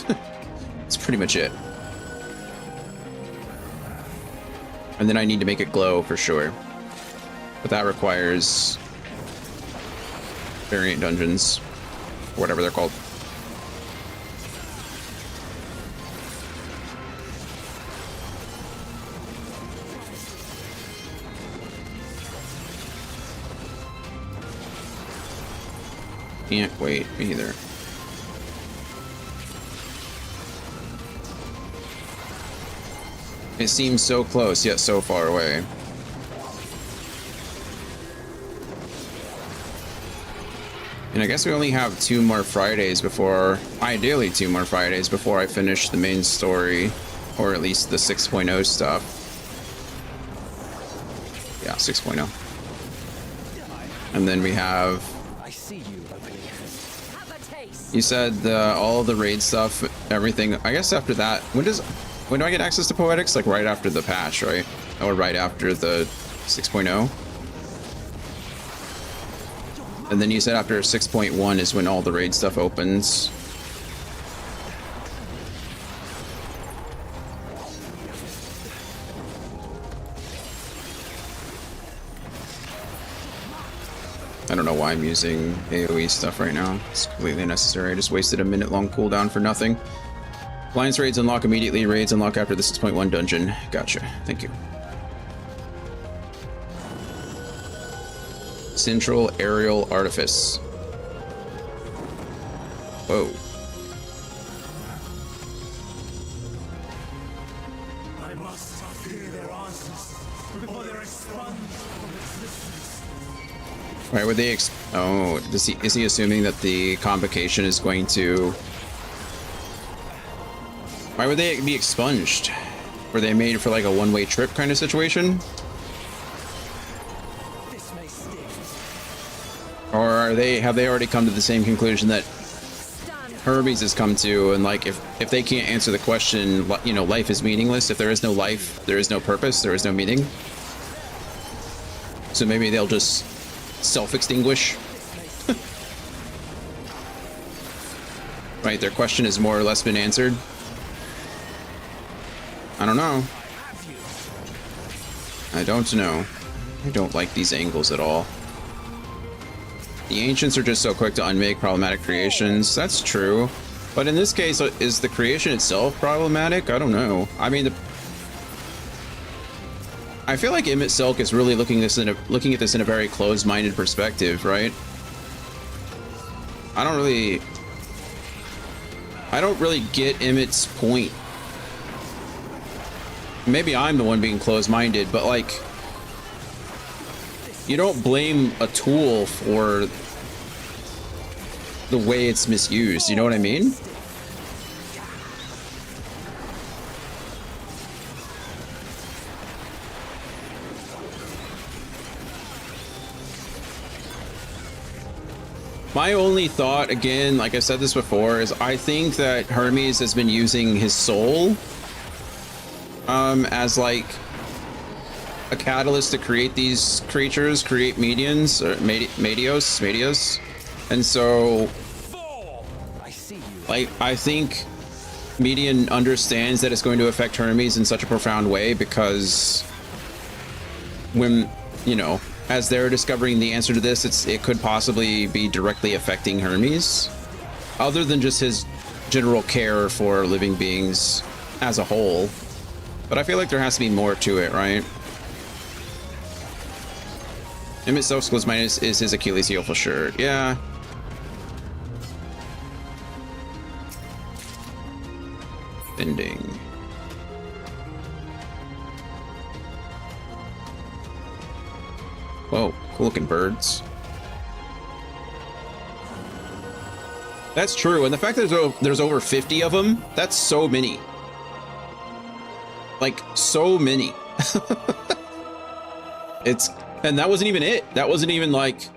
That's pretty much it. And then I need to make it glow for sure. But that requires variant dungeons, or whatever they're called. Can't wait either. It seems so close, yet so far away. And I guess we only have 2 more Fridays before, ideally 2 more Fridays before I finish the main story, or at least the 6.0 stuff. Yeah, 6.0. And then we have... You said all of the raid stuff, everything. I guess after that, when do I get access to Poetics? Like right after the patch, right? Or right after the 6.0? And then you said after 6.1 is when all the raid stuff opens. I don't know why I'm using AoE stuff right now. It's completely unnecessary. I just wasted a minute-long cooldown for nothing. Alliance raids unlock immediately. Raids unlock after the 6.1 dungeon. Gotcha. Thank you. Central Aerial Artifice. Whoa. I must hear their answers before they're expunged from existence. Why would they oh, is he assuming that the convocation is going to... Why would they be expunged? Were they made for like a one-way trip kind of situation? Or have they already come to the same conclusion that Hermes has come to, and like if they can't answer the question, you know, life is meaningless. If there is no life, there is no purpose, there is no meaning. So maybe they'll just self-extinguish. Right, their question has more or less been answered. I don't know. I don't know. I don't like these angles at all. The ancients are just so quick to unmake problematic creations. That's true. But in this case, is the creation itself problematic? I don't know. I mean, I feel like Emmett Silk is really looking at this in a very closed-minded perspective, right? I don't really get Emmett's point. Maybe I'm the one being closed-minded, but like, you don't blame a tool for the way it's misused, you know what I mean? My only thought, again, like I said this before, is I think that Hermes has been using his soul as like a catalyst to create these creatures, create medians or medios, and so like I think Median understands that it's going to affect Hermes in such a profound way, because when, you know, as they're discovering the answer to this, it could possibly be directly affecting Hermes, other than just his general care for living beings as a whole. But I feel like there has to be more to it, right? Him itself minus is his Achilles heel for sure. Yeah. Bending. Whoa, cool looking birds. That's true, and the fact that there's over 50 of them, that's so many. Like, so many. And that wasn't even it. That wasn't even like,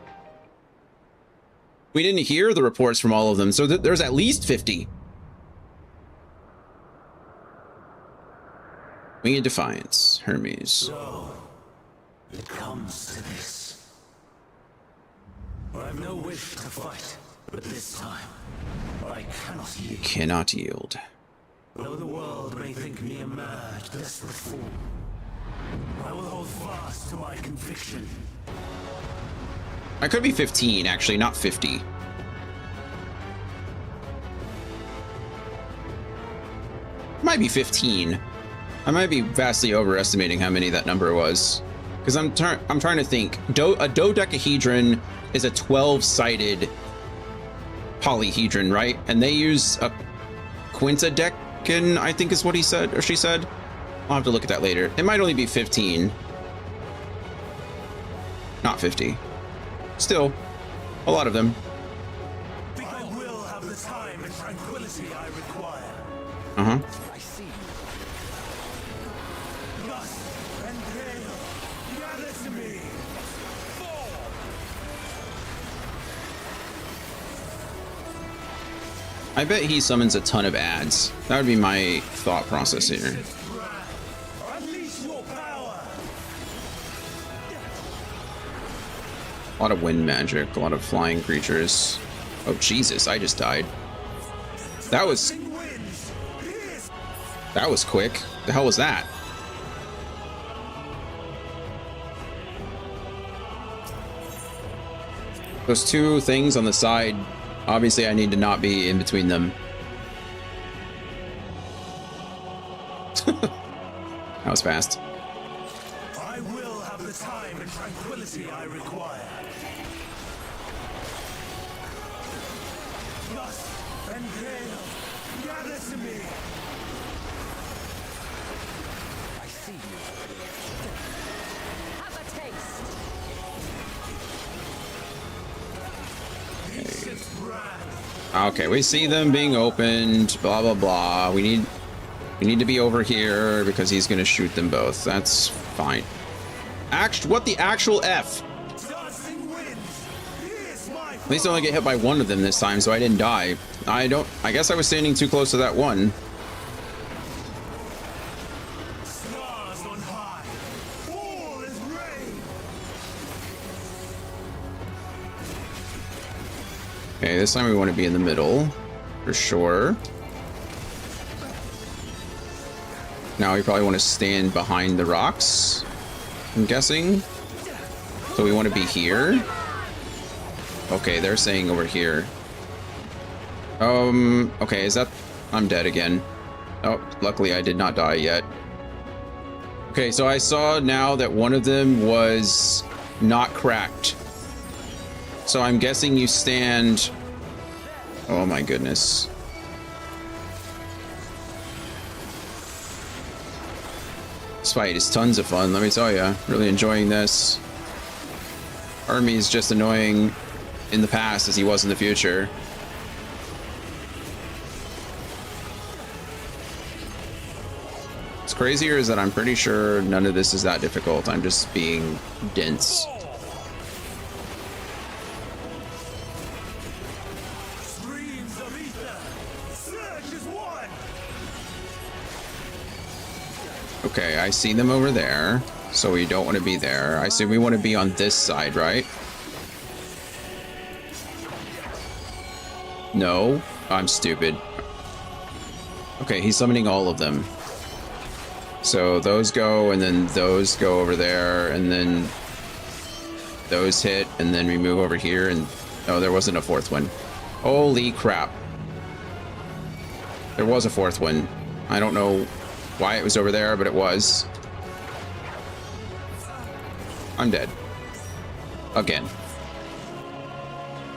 we didn't hear the reports from all of them, so there's at least 50. Winged Defiance, Hermes. So, it comes to this. I have no wish to fight, but this time, I cannot yield. You cannot yield. Though the world may think me a mad, desperate fool, I will hold fast to my conviction. I could be 15, actually, not 50. Might be 15. I might be vastly overestimating how many that number was, because I'm trying to think. A dodecahedron is a 12-sided polyhedron, right? And they use a quintadecan, I think is what he said, or she said. I'll have to look at that later. It might only be 15, not 50. Still, a lot of them. I will have the time and tranquility I require. Uh-huh. I see. Lust and hail, gather to me. I bet he summons a ton of ads. That would be my thought process here. Unleash your power. A lot of wind magic, a lot of flying creatures. Oh Jesus, I just died. That was quick. The hell was that? Those two things on the side, obviously I need to not be in between them. That was fast. I will have the time and tranquility I require. Lust and hail, gather to me. I see you. Have a taste. Okay, we see them being opened, blah blah blah. We need to be over here because he's gonna shoot them both. That's fine. What the actual F? At least I only get hit by one of them this time, so I didn't die. I guess I was standing too close to that one. Stars on high. All is rain. Okay, this time we want to be in the middle, for sure. Now we probably want to stand behind the rocks, I'm guessing. So we want to be here. Okay, they're saying over here. Okay, is that... I'm dead again. Oh, luckily I did not die yet. Okay, so I saw now that one of them was not cracked. So I'm guessing you stand... Oh my goodness. This fight is tons of fun, let me tell you. Really enjoying this. Hermes is just annoying in the past as he was in the future. What's crazier is that I'm pretty sure none of this is that difficult. I'm just being dense. Okay, I see them over there. So we don't want to be there. I assume we want to be on this side, right? No, I'm stupid. Okay, he's summoning all of them. So those go, and then those go over there, and then those hit, and then we move over here, and... Oh, there wasn't a fourth one. Holy crap. There was a fourth one. I don't know why it was over there, but it was. I'm dead. Again.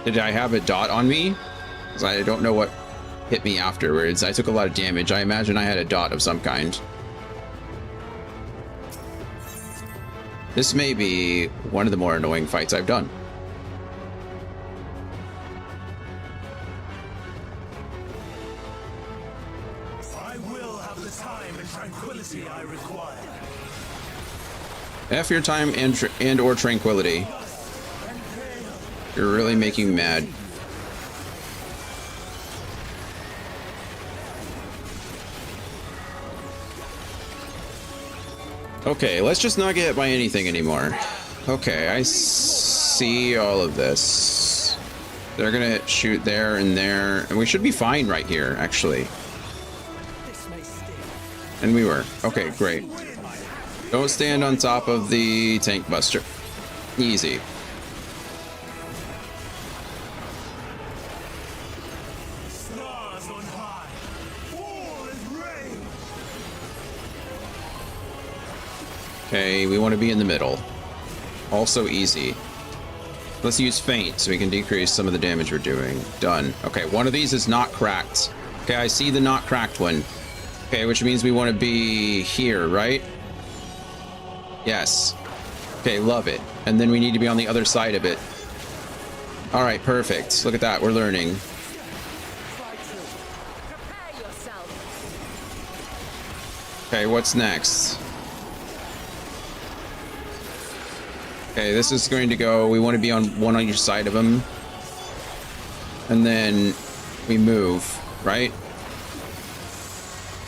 Did I have a dot on me? Because I don't know what hit me afterwards. I took a lot of damage. I imagine I had a dot of some kind. This may be one of the more annoying fights I've done. I will have the time and tranquility I require. F your time and or tranquility. You're really making me mad. Okay, let's just not get hit by anything anymore. Okay, I see all of this. They're gonna shoot there and there, and we should be fine right here, actually. And we were. Okay, great. Don't stand on top of the tank buster. Easy. Okay, we want to be in the middle. Also easy. Let's use feint so we can decrease some of the damage we're doing. Done. Okay, one of these is not cracked. Okay, I see the not cracked one. Okay, which means we want to be here, right? Yes. Okay, love it. And then we need to be on the other side of it. All right, perfect. Look at that. We're learning. Okay, what's next? Okay, this is going to go... We want to be on one on each side of him. And then we move, right?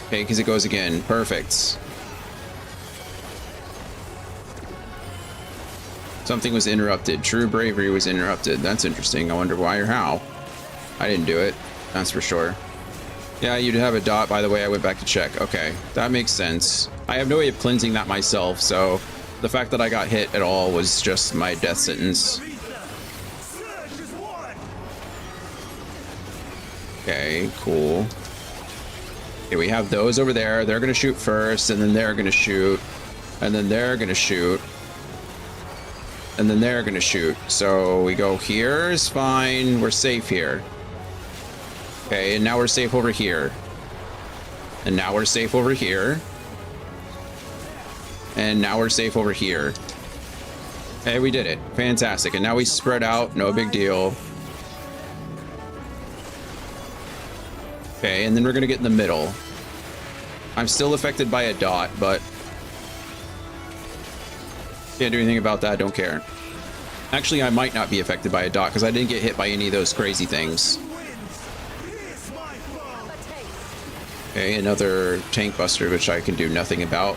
Okay, because it goes again. Perfect. Something was interrupted. True bravery was interrupted. That's interesting. I wonder why or how. I didn't do it. That's for sure. Yeah, you'd have a dot, by the way. I went back to check. Okay, that makes sense. I have no way of cleansing that myself, so the fact that I got hit at all was just my death sentence. Okay, cool. Okay, we have those over there. They're gonna shoot first, and then they're gonna shoot, and then they're gonna shoot. And then they're gonna shoot. So we go here is fine. We're safe here. Okay, and now we're safe over here. And now we're safe over here. And now we're safe over here. Hey, we did it. Fantastic. And now we spread out. No big deal. Okay, and then we're gonna get in the middle. I'm still affected by a dot, but can't do anything about that. Don't care. Actually, I might not be affected by a dot because I didn't get hit by any of those crazy things. Okay, another tank buster, which I can do nothing about.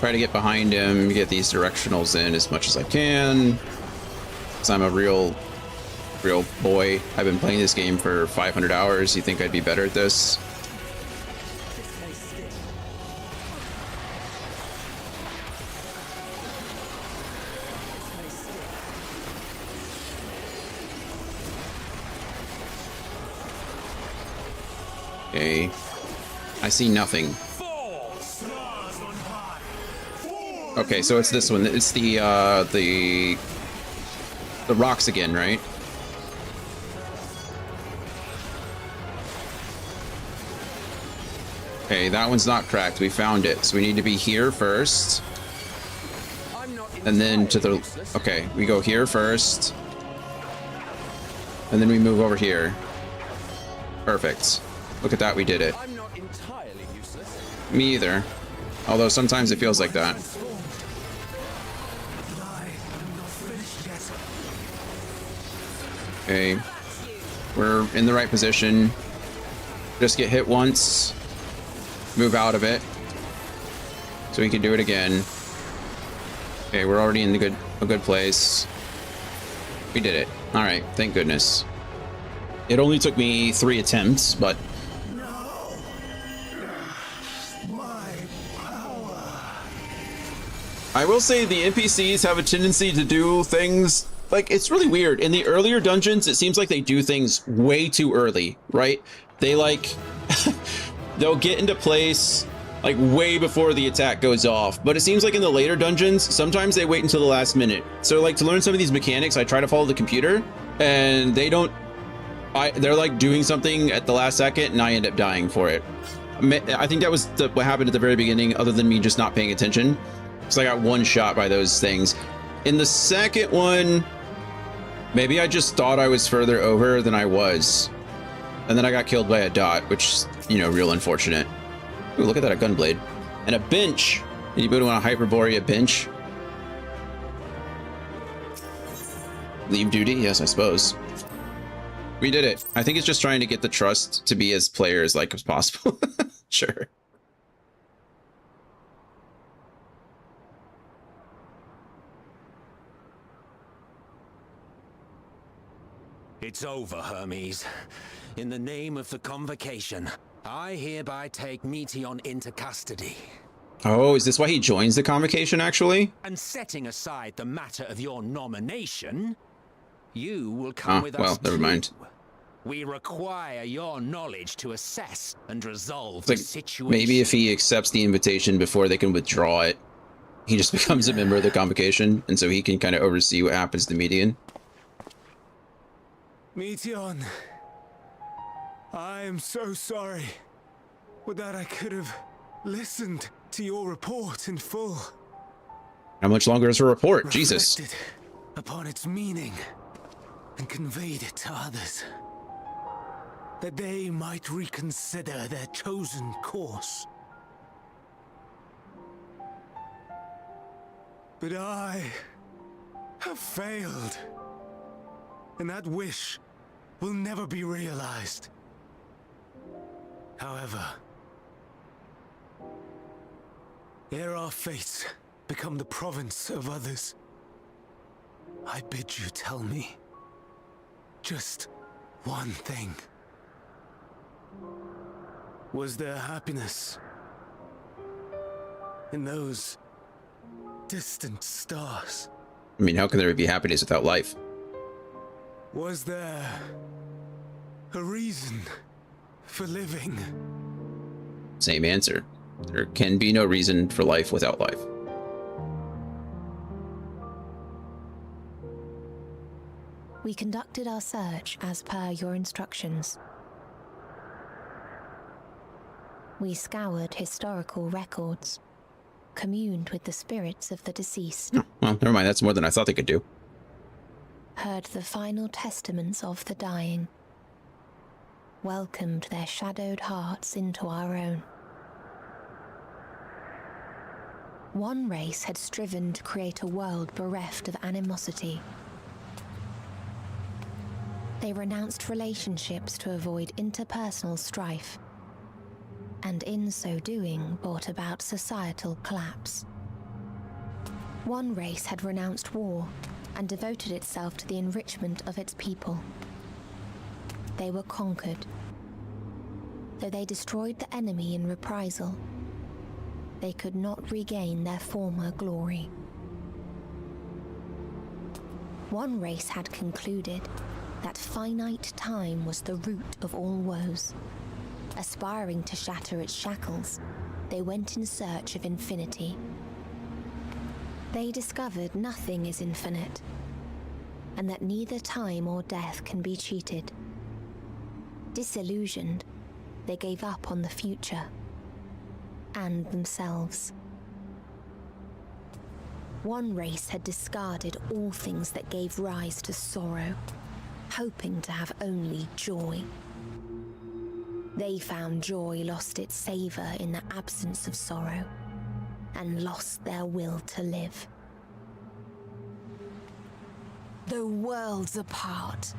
Try to get behind him, get these directionals in as much as I can. Because I'm a real boy. I've been playing this game for 500 hours. You think I'd be better at this? Okay. I see nothing. Okay, so it's this one. It's the rocks again, right? Okay, that one's not cracked. We found it. So we need to be here first. And then to the... Okay, we go here first. And then we move over here. Perfect. Look at that, we did it. I'm not entirely useless. Me either. Although sometimes it feels like that. Okay. We're in the right position. Just get hit once, move out of it, so we can do it again. Okay, we're already in a good place. We did it. All right, thank goodness. It only took me 3 attempts, but I will say the NPCs have a tendency to do things like, it's really weird. In the earlier dungeons, it seems like they do things way too early, right? They like, they'll get into place like way before the attack goes off. But it seems like in the later dungeons, sometimes they wait until the last minute. So like to learn some of these mechanics, I try to follow the computer and they don't, they're like doing something at the last second and I end up dying for it. I think that was what happened at the very beginning, other than me just not paying attention. So I got one shot by those things. In the second one, maybe I just thought I was further over than I was. And then I got killed by a dot, which, you know, real unfortunate. Ooh, look at that, a gunblade. And a bench. Anybody want a Hyperborea bench? Leave duty? Yes, I suppose. We did it. I think it's just trying to get the trust to be as players-like as possible. Sure. It's over, Hermes. In the name of the Convocation, I hereby take Meteon into custody. Oh, is this why he joins the Convocation, actually? And setting aside the matter of your nomination, you will come with us. Well, never mind. We require your knowledge to assess and resolve Like, the situation. maybe if he accepts the invitation before they can withdraw it, he just becomes a member of the Convocation, and so he can kind of oversee what happens to Meteon. Meteon, I am so sorry. Would that I could have listened to your report in full. How much longer is her report? Jesus. Reflected upon its meaning and conveyed it to others, that they might reconsider their chosen course. But I have failed, and that wish will never be realized. However, ere our fates become the province of others, I bid you tell me just one thing. Was there happiness in those distant stars? I mean, how can there be happiness without life? Was there a reason for living? Same answer. There can be no reason for life without life. We conducted our search as per your instructions. We scoured historical records, communed with the spirits of the deceased. Oh, well, never mind. That's more than I thought they could do. Heard the final testaments of the dying, welcomed their shadowed hearts into our own. One race had striven to create a world bereft of animosity. They renounced relationships to avoid interpersonal strife, and in so doing brought about societal collapse. One race had renounced war and devoted itself to the enrichment of its people. They were conquered. Though they destroyed the enemy in reprisal, they could not regain their former glory. One race had concluded that finite time was the root of all woes. Aspiring to shatter its shackles, they went in search of infinity. They discovered nothing is infinite, and that neither time or death can be cheated. Disillusioned, they gave up on the future and themselves. One race had discarded all things that gave rise to sorrow, hoping to have only joy. They found joy lost its savor in the absence of sorrow, and lost their will to live. Though worlds apart,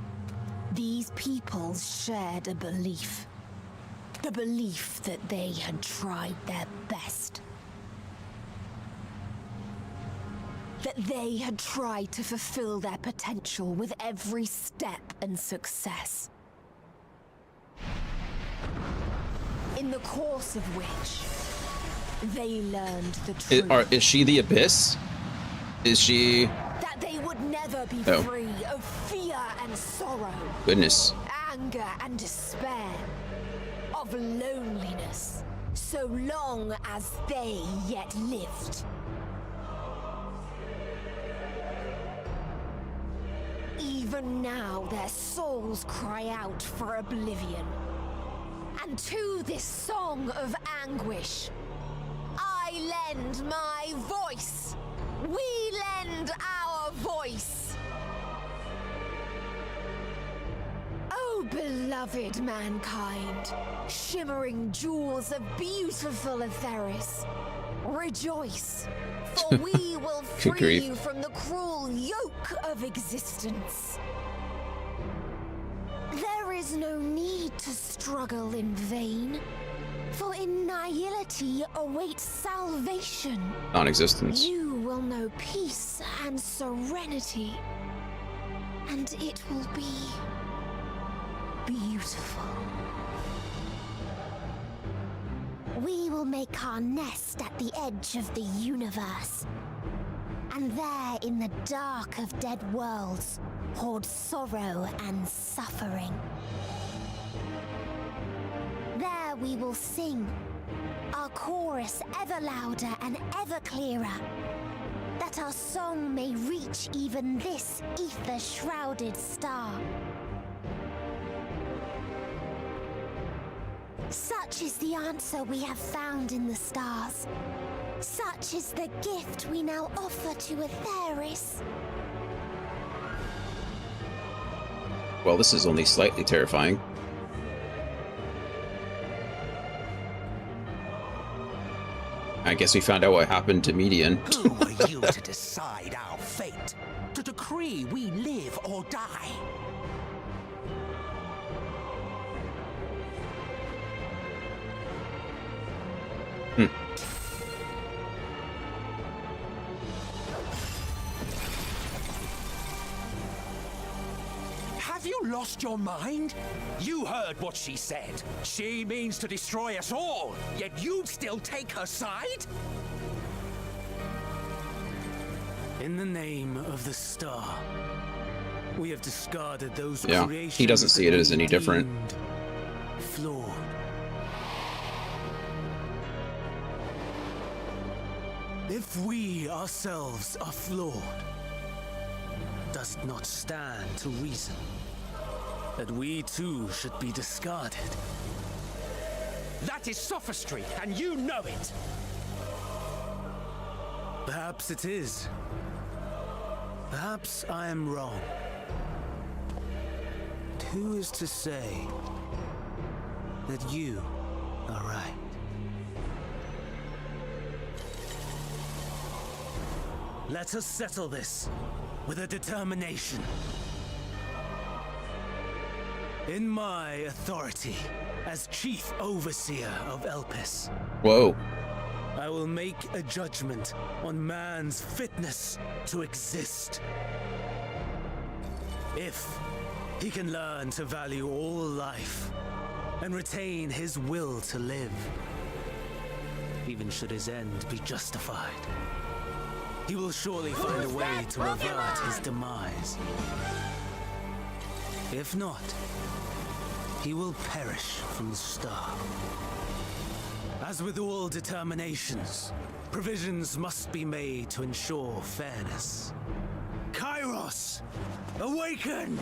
these peoples shared a belief. The belief that they had tried their best. That they had tried to fulfill their potential with every step and success. In the course of which, they learned the truth. Is she the Abyss? Is she... That they would never be free of fear and sorrow. Goodness. Anger and despair. Of loneliness. So long as they yet lived. Even now their souls cry out for oblivion. And to this song of anguish, I lend my voice. We lend our voice. Oh, beloved mankind, shimmering jewels of beautiful Etheris, rejoice, for we will free you from the cruel yoke of existence. There is no need to struggle in vain, for in nihility awaits salvation. Non-existence. You will know peace and serenity, and it will be beautiful. We will make our nest at the edge of the universe, and there in the dark of dead worlds hoard sorrow and suffering. There we will sing, our chorus ever louder and ever clearer, that our song may reach even this ether-shrouded star. Such is the answer we have found in the stars. Such is the gift we now offer to Etheris. Well, this is only slightly terrifying. I guess we found out what happened to Median. Who are you to decide our fate? To decree we live or die? Have you lost your mind? You heard what she said. She means to destroy us all, yet you'd still take her side? In the name of the star, we have discarded those creations. He doesn't see it as any different. Flawed. If we ourselves are flawed, does it not stand to reason that we too should be discarded? That is sophistry, and you know it! Perhaps it is. Perhaps I am wrong. But who is to say that you are right? Let us settle this with a determination. In my authority as Chief Overseer of Elpis. Whoa. I will make a judgment on man's fitness to exist. If he can learn to value all life and retain his will to live, even should his end be justified, he will surely find a way to avert his demise. If not, he will perish from the start. As with all determinations, provisions must be made to ensure fairness. Kairos, awaken!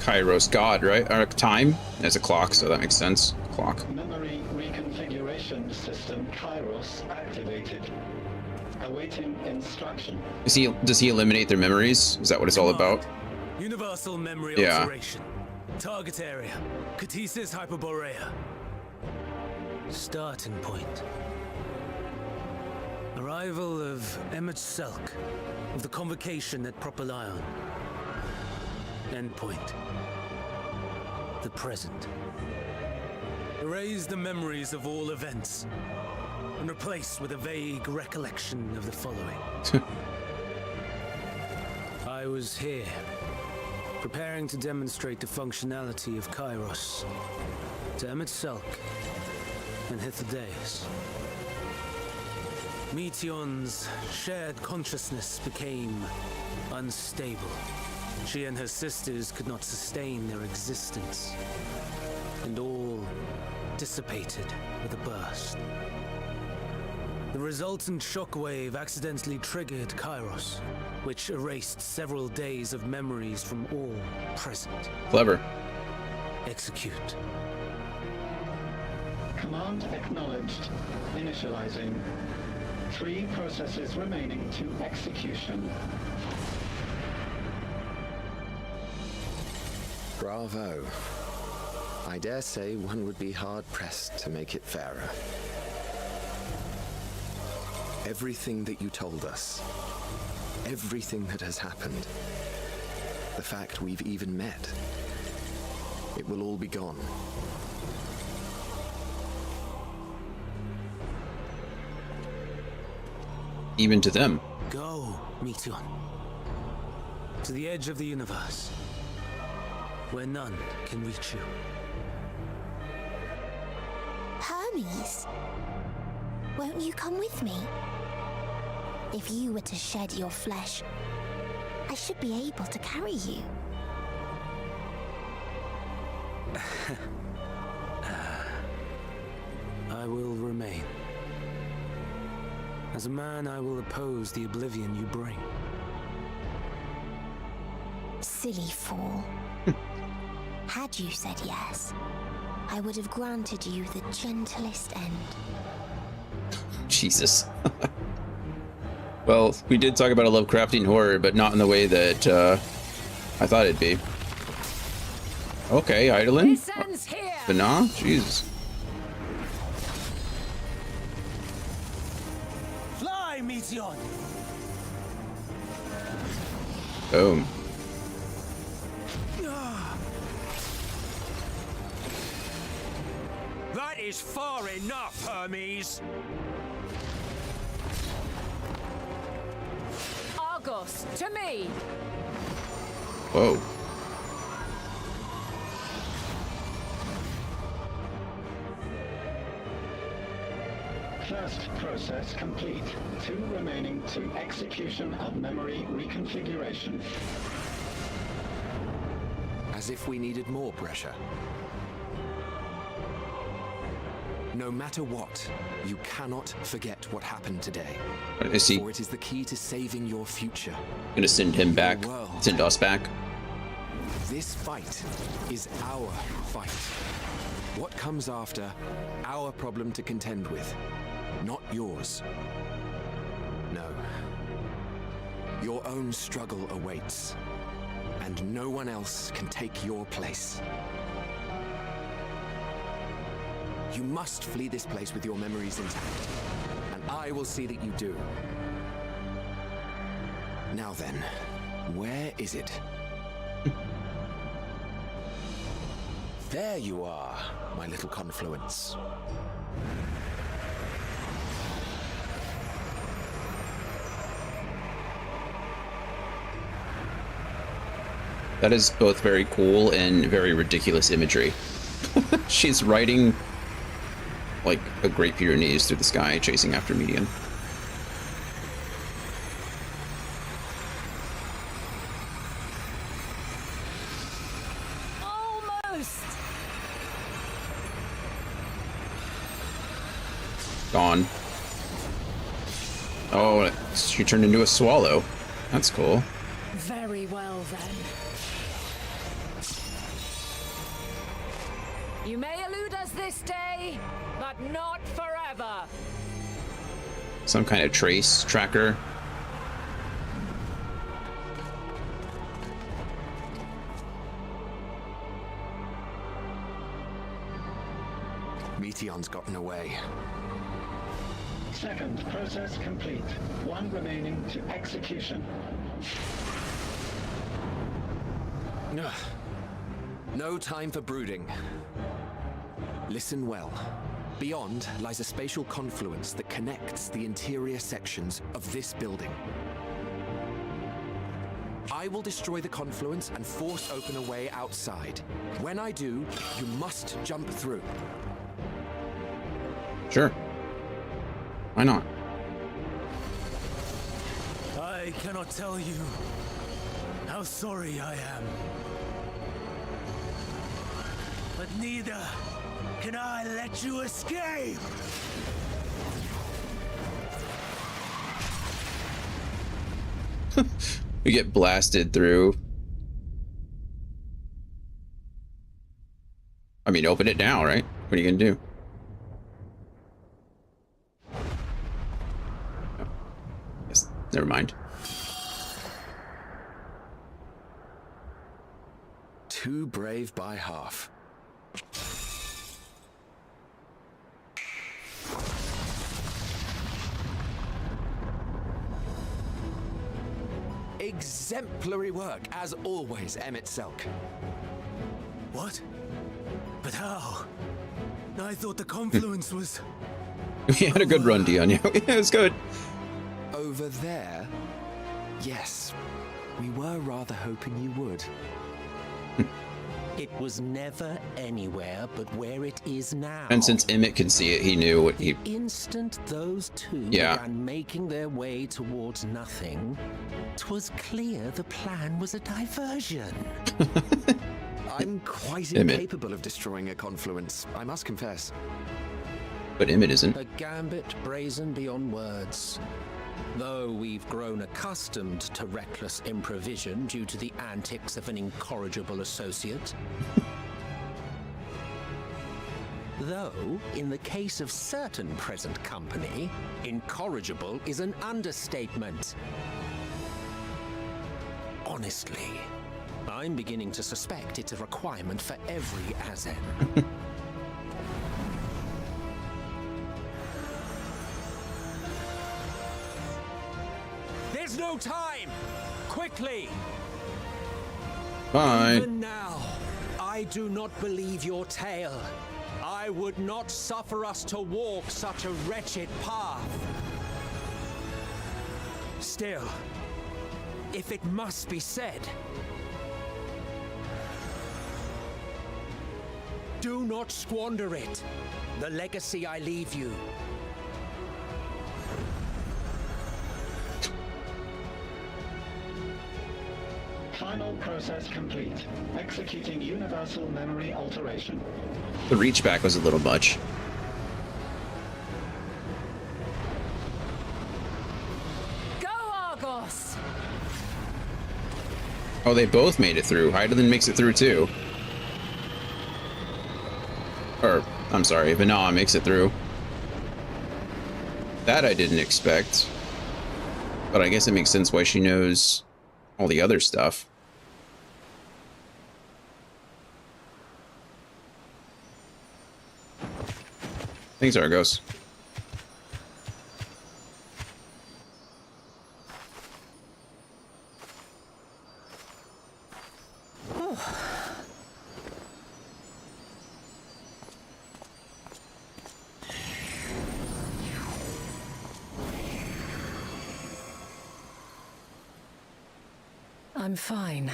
Kairos, God, right? Or time? There's a clock, so that makes sense. Clock. Memory reconfiguration system Kairos activated. Awaiting instruction. Does he eliminate their memories? Is that what it's all about? Universal memory alteration. Target area. Catesis Hyperborea. Starting point. Arrival of Emmet Selk of the Convocation at Propylion. Endpoint. The present. Erase the memories of all events and replace with a vague recollection of the following. I was here, preparing to demonstrate the functionality of Kairos to Emet-Selch and Hithodeus. Meteion's shared consciousness became unstable. She and her sisters could not sustain their existence, and all dissipated with a burst. The resultant shockwave accidentally triggered Kairos, which erased several days of memories from all present. Clever. Execute. Command acknowledged. Initializing. 3 processes remaining to execution. Bravo. I dare say one would be hard-pressed to make it fairer. Everything that you told us, everything that has happened, the fact we've even met, it will all be gone. Even to them. Go, Meteion. To the edge of the universe, where none can reach you. Hermes, won't you come with me? If you were to shed your flesh, I should be able to carry you. I will remain. As a man, I will oppose the oblivion you bring. Silly fool. Had you said yes, I would have granted you the gentlest end. Jesus. Well, we did talk about a Lovecraftian horror, but not in the way that I thought it'd be. Okay, Eidolon? Bana? Jesus. Fly, Meteion! Boom. That is far enough, Hermes! Argos, to me! Whoa. First process complete. 2 remaining to execution of memory reconfiguration. As if we needed more pressure. No matter what, you cannot forget what happened today. Is he For it is the key to saving your future. gonna send him back? Send us back? This fight is our fight. What comes after, our problem to contend with, not yours. No. Your own struggle awaits, and no one else can take your place. You must flee this place with your memories intact, and I will see that you do. Now then, where is it? There you are, my little confluence. That is both very cool and very ridiculous imagery. She's riding like a Great Pyrenees through the sky, chasing after Meteion. Almost! Gone. Oh, she turned into a swallow. That's cool. Very well, then. You may elude us this day, but not forever. Some kind of trace tracker. Meteion's gotten away. Second process complete. 1 remaining to execution. No time for brooding. Listen well. Beyond lies a spatial confluence that connects the interior sections of this building. I will destroy the confluence and force open a way outside. When I do, you must jump through. Sure. Why not? I cannot tell you how sorry I am. But neither can I let you escape! We get blasted through. I mean, open it now, right? What are you gonna do? Oh. Yes, never mind. Too brave by half. Exemplary work, as always, Emmett Selk. What? But how? I thought the confluence was... We had a good run, Dion. Yeah, it was good. Over there? Yes. We were rather hoping you would. It was never anywhere but where it is now. And since Emmett can see it, he knew what he... The instant those two Yeah. began making their way towards nothing, 'twas clear the plan was a diversion. I'm quite Emmett. incapable of destroying a confluence, I must confess. But Emmett isn't. A gambit brazen beyond words. Though we've grown accustomed to reckless improvision due to the antics of an incorrigible associate. Though, in the case of certain present company, incorrigible is an understatement. Honestly, I'm beginning to suspect it's a requirement for every Azen. There's no time! Quickly! Bye. Even now, I do not believe your tale. I would not suffer us to walk such a wretched path. Still, if it must be said, do not squander it. The legacy I leave you. Final process complete. Executing universal memory alteration. The reach back was a little much. Go, Argos! Oh, they both made it through. Heidelin makes it through too. Or, I'm sorry, Vanah makes it through. That I didn't expect. But I guess it makes sense why she knows all the other stuff. Thanks, Argos. I'm fine.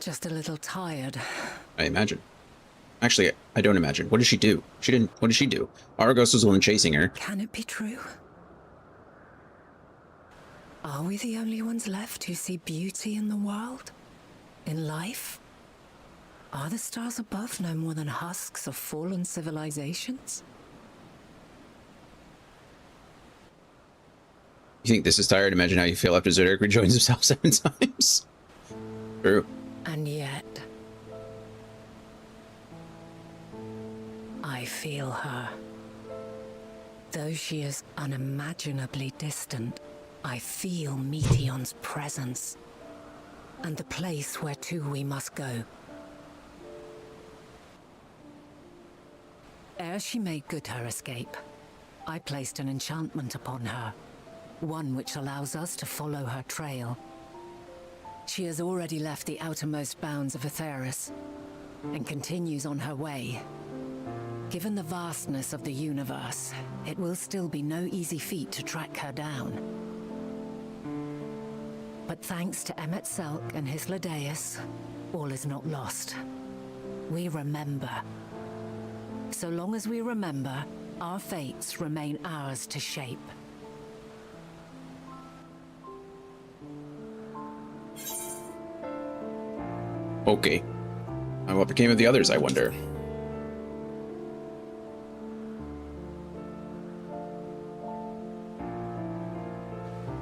Just a little tired. I imagine. Actually, I don't imagine. What did she do? What did she do? Argos was the one chasing her. Can it be true? Are we the only ones left who see beauty in the world? In life? Are the stars above no more than husks of fallen civilizations? You think this is tired? Imagine how you feel after Zodiac rejoins himself 7 times. True. And yet... I feel her. Though she is unimaginably distant, I feel Meteon's presence. And the place where to we must go. Ere she made good her escape, I placed an enchantment upon her. One which allows us to follow her trail. She has already left the outermost bounds of Aetheris. and continues on her way. Given the vastness of the universe, it will still be no easy feat to track her down. But thanks to Emmet Selk and his Ladeus, all is not lost. We remember. So long as we remember, our fates remain ours to shape. Okay. And what became of the others, I wonder?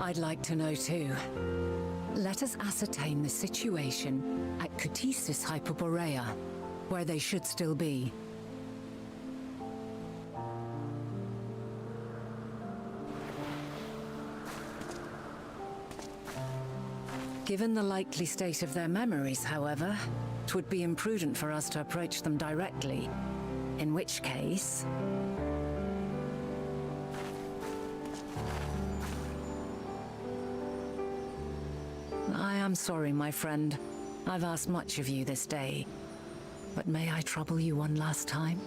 I'd like to know too. Let us ascertain the situation at Cutisis Hyperborea, where they should still be. Given the likely state of their memories, however, it would be imprudent for us to approach them directly. In which case... I am sorry, my friend. I've asked much of you this day. But may I trouble you one last time?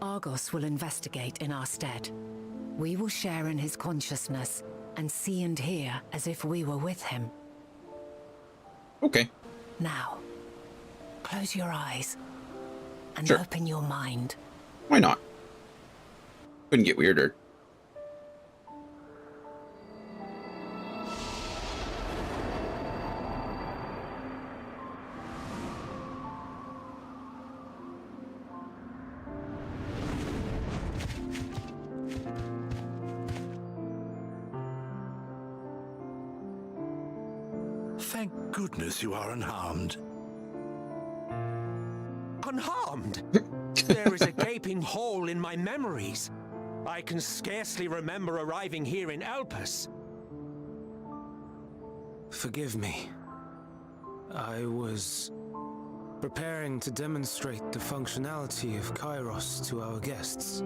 Argos will investigate in our stead. We will share in his consciousness and see and hear as if we were with him. Okay. Now, close your eyes and Sure. open your mind. Why not? Couldn't get weirder. Thank goodness you are unharmed. Unharmed? There is a gaping hole in my memories. I can scarcely remember arriving here in Elpis. Forgive me. I was preparing to demonstrate the functionality of Kairos to our guests.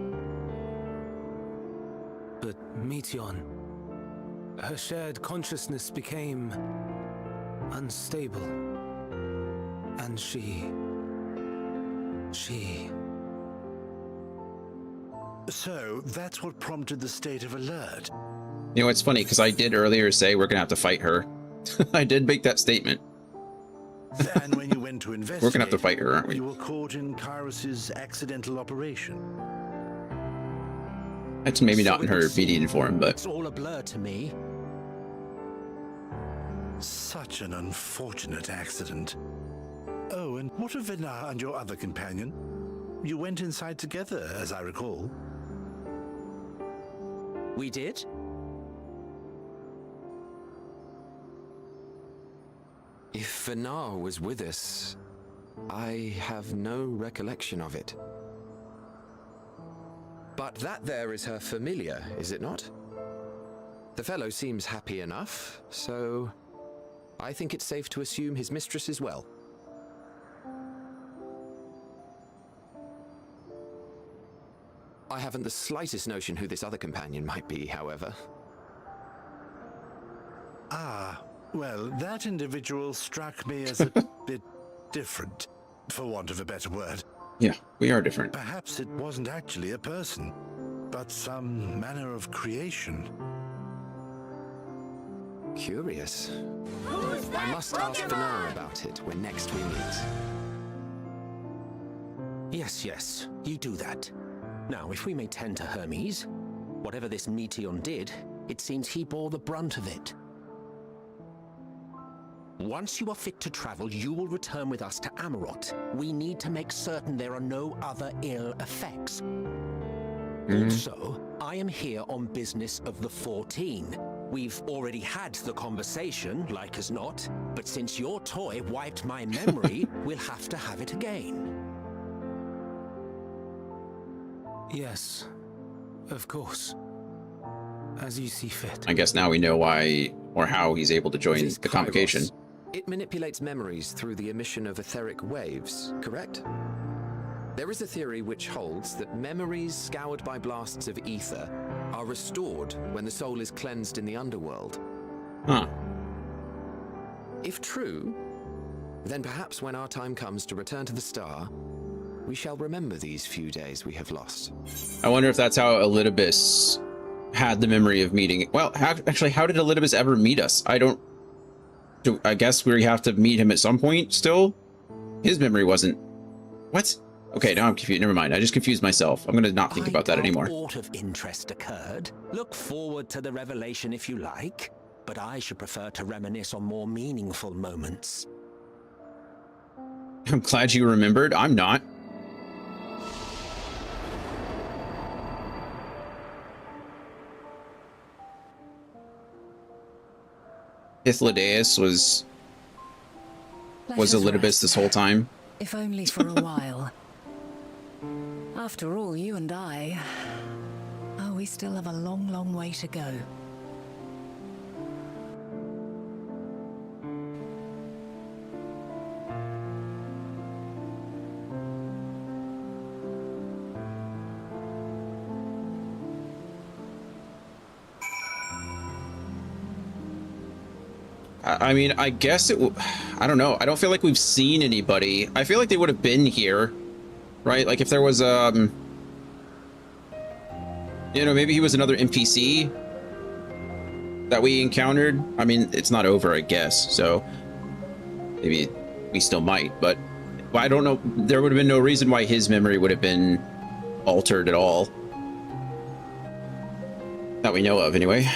But Meteon, her shared consciousness became unstable. And she... So, that's what prompted the state of alert. You know, it's funny, because I did earlier say we're going to have to fight her. I did make that statement. Then when you went to investigate, We're going to have to fight her, aren't we? You were caught in Kairos's accidental operation. That's maybe not in her obedient form, but... It's all a blur to me. Such an unfortunate accident. Oh, and what of Vinar and your other companion? You went inside together, as I recall. We did? If Vinar was with us, I have no recollection of it. But that there is her familiar, is it not? The fellow seems happy enough, so I think it's safe to assume his mistress is well. I haven't the slightest notion who this other companion might be, however. Ah, well, that individual struck me as a bit different, for want of a better word. Yeah, we are different. Perhaps it wasn't actually a person, but some manner of creation. Curious. I must ask Vinar about it when next we meet. Yes, you do that. Now, if we may tend to Hermes, whatever this Meteon did, it seems he bore the brunt of it. Once you are fit to travel, you will return with us to Amarot. We need to make certain there are no other ill effects. Also, I am here on business of the 14. We've already had the conversation, like as not, but since your toy wiped my memory, we'll have to have it again. Yes, of course. As you see fit. I guess now we know why or how he's able to join the convocation. It manipulates memories through the emission of etheric waves, correct? There is a theory which holds that memories scoured by blasts of ether are restored when the soul is cleansed in the underworld. Huh. If true, then perhaps when our time comes to return to the star, we shall remember these few days we have lost. I wonder if that's how Elidibus had the memory of meeting. Well, actually, how did Elidibus ever meet us? I guess we have to meet him at some point still? His memory wasn't... What? Okay, now I'm confused. Never mind. I just confused myself. I'm going to not think about that anymore. Aught of interest occurred. Look forward to the revelation if you like, but I should prefer to reminisce on more meaningful moments. I'm glad you remembered. I'm not. Hythlodaeus was Elidibus this whole time. If only for a while. After all, you and I... Oh, we still have a long, long way to go. I mean, I guess I don't know. I don't feel like we've seen anybody. I feel like they would have been here, right? Like if there was, you know, maybe he was another NPC that we encountered. I mean, it's not over, I guess. So maybe we still might, but I don't know. There would have been no reason why his memory would have been altered at all. That we know of, anyway.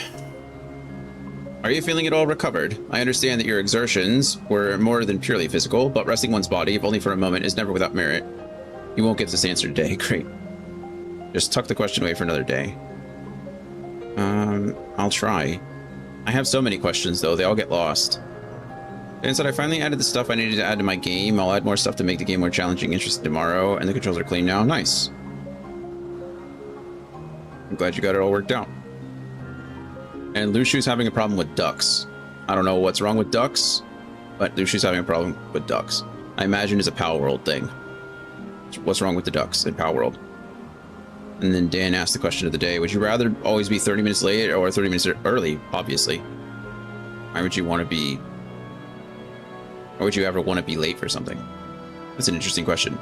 Are you feeling at all recovered? I understand that your exertions were more than purely physical, but resting one's body, if only for a moment, is never without merit. You won't get this answer today. Great. Just tuck the question away for another day. I'll try. I have so many questions, though. They all get lost. Dan said, I finally added the stuff I needed to add to my game. I'll add more stuff to make the game more challenging, interesting tomorrow, and the controls are clean now. Nice. I'm glad you got it all worked out. And Lushu's having a problem with ducks. I don't know what's wrong with ducks, but Lushu's having a problem with ducks. I imagine it's a Pal World thing. What's wrong with the ducks in Pal World? And then Dan asked the question of the day. Would you rather always be 30 minutes late or 30 minutes early? Obviously. Why would you want to be... Or would you ever want to be late for something? That's an interesting question.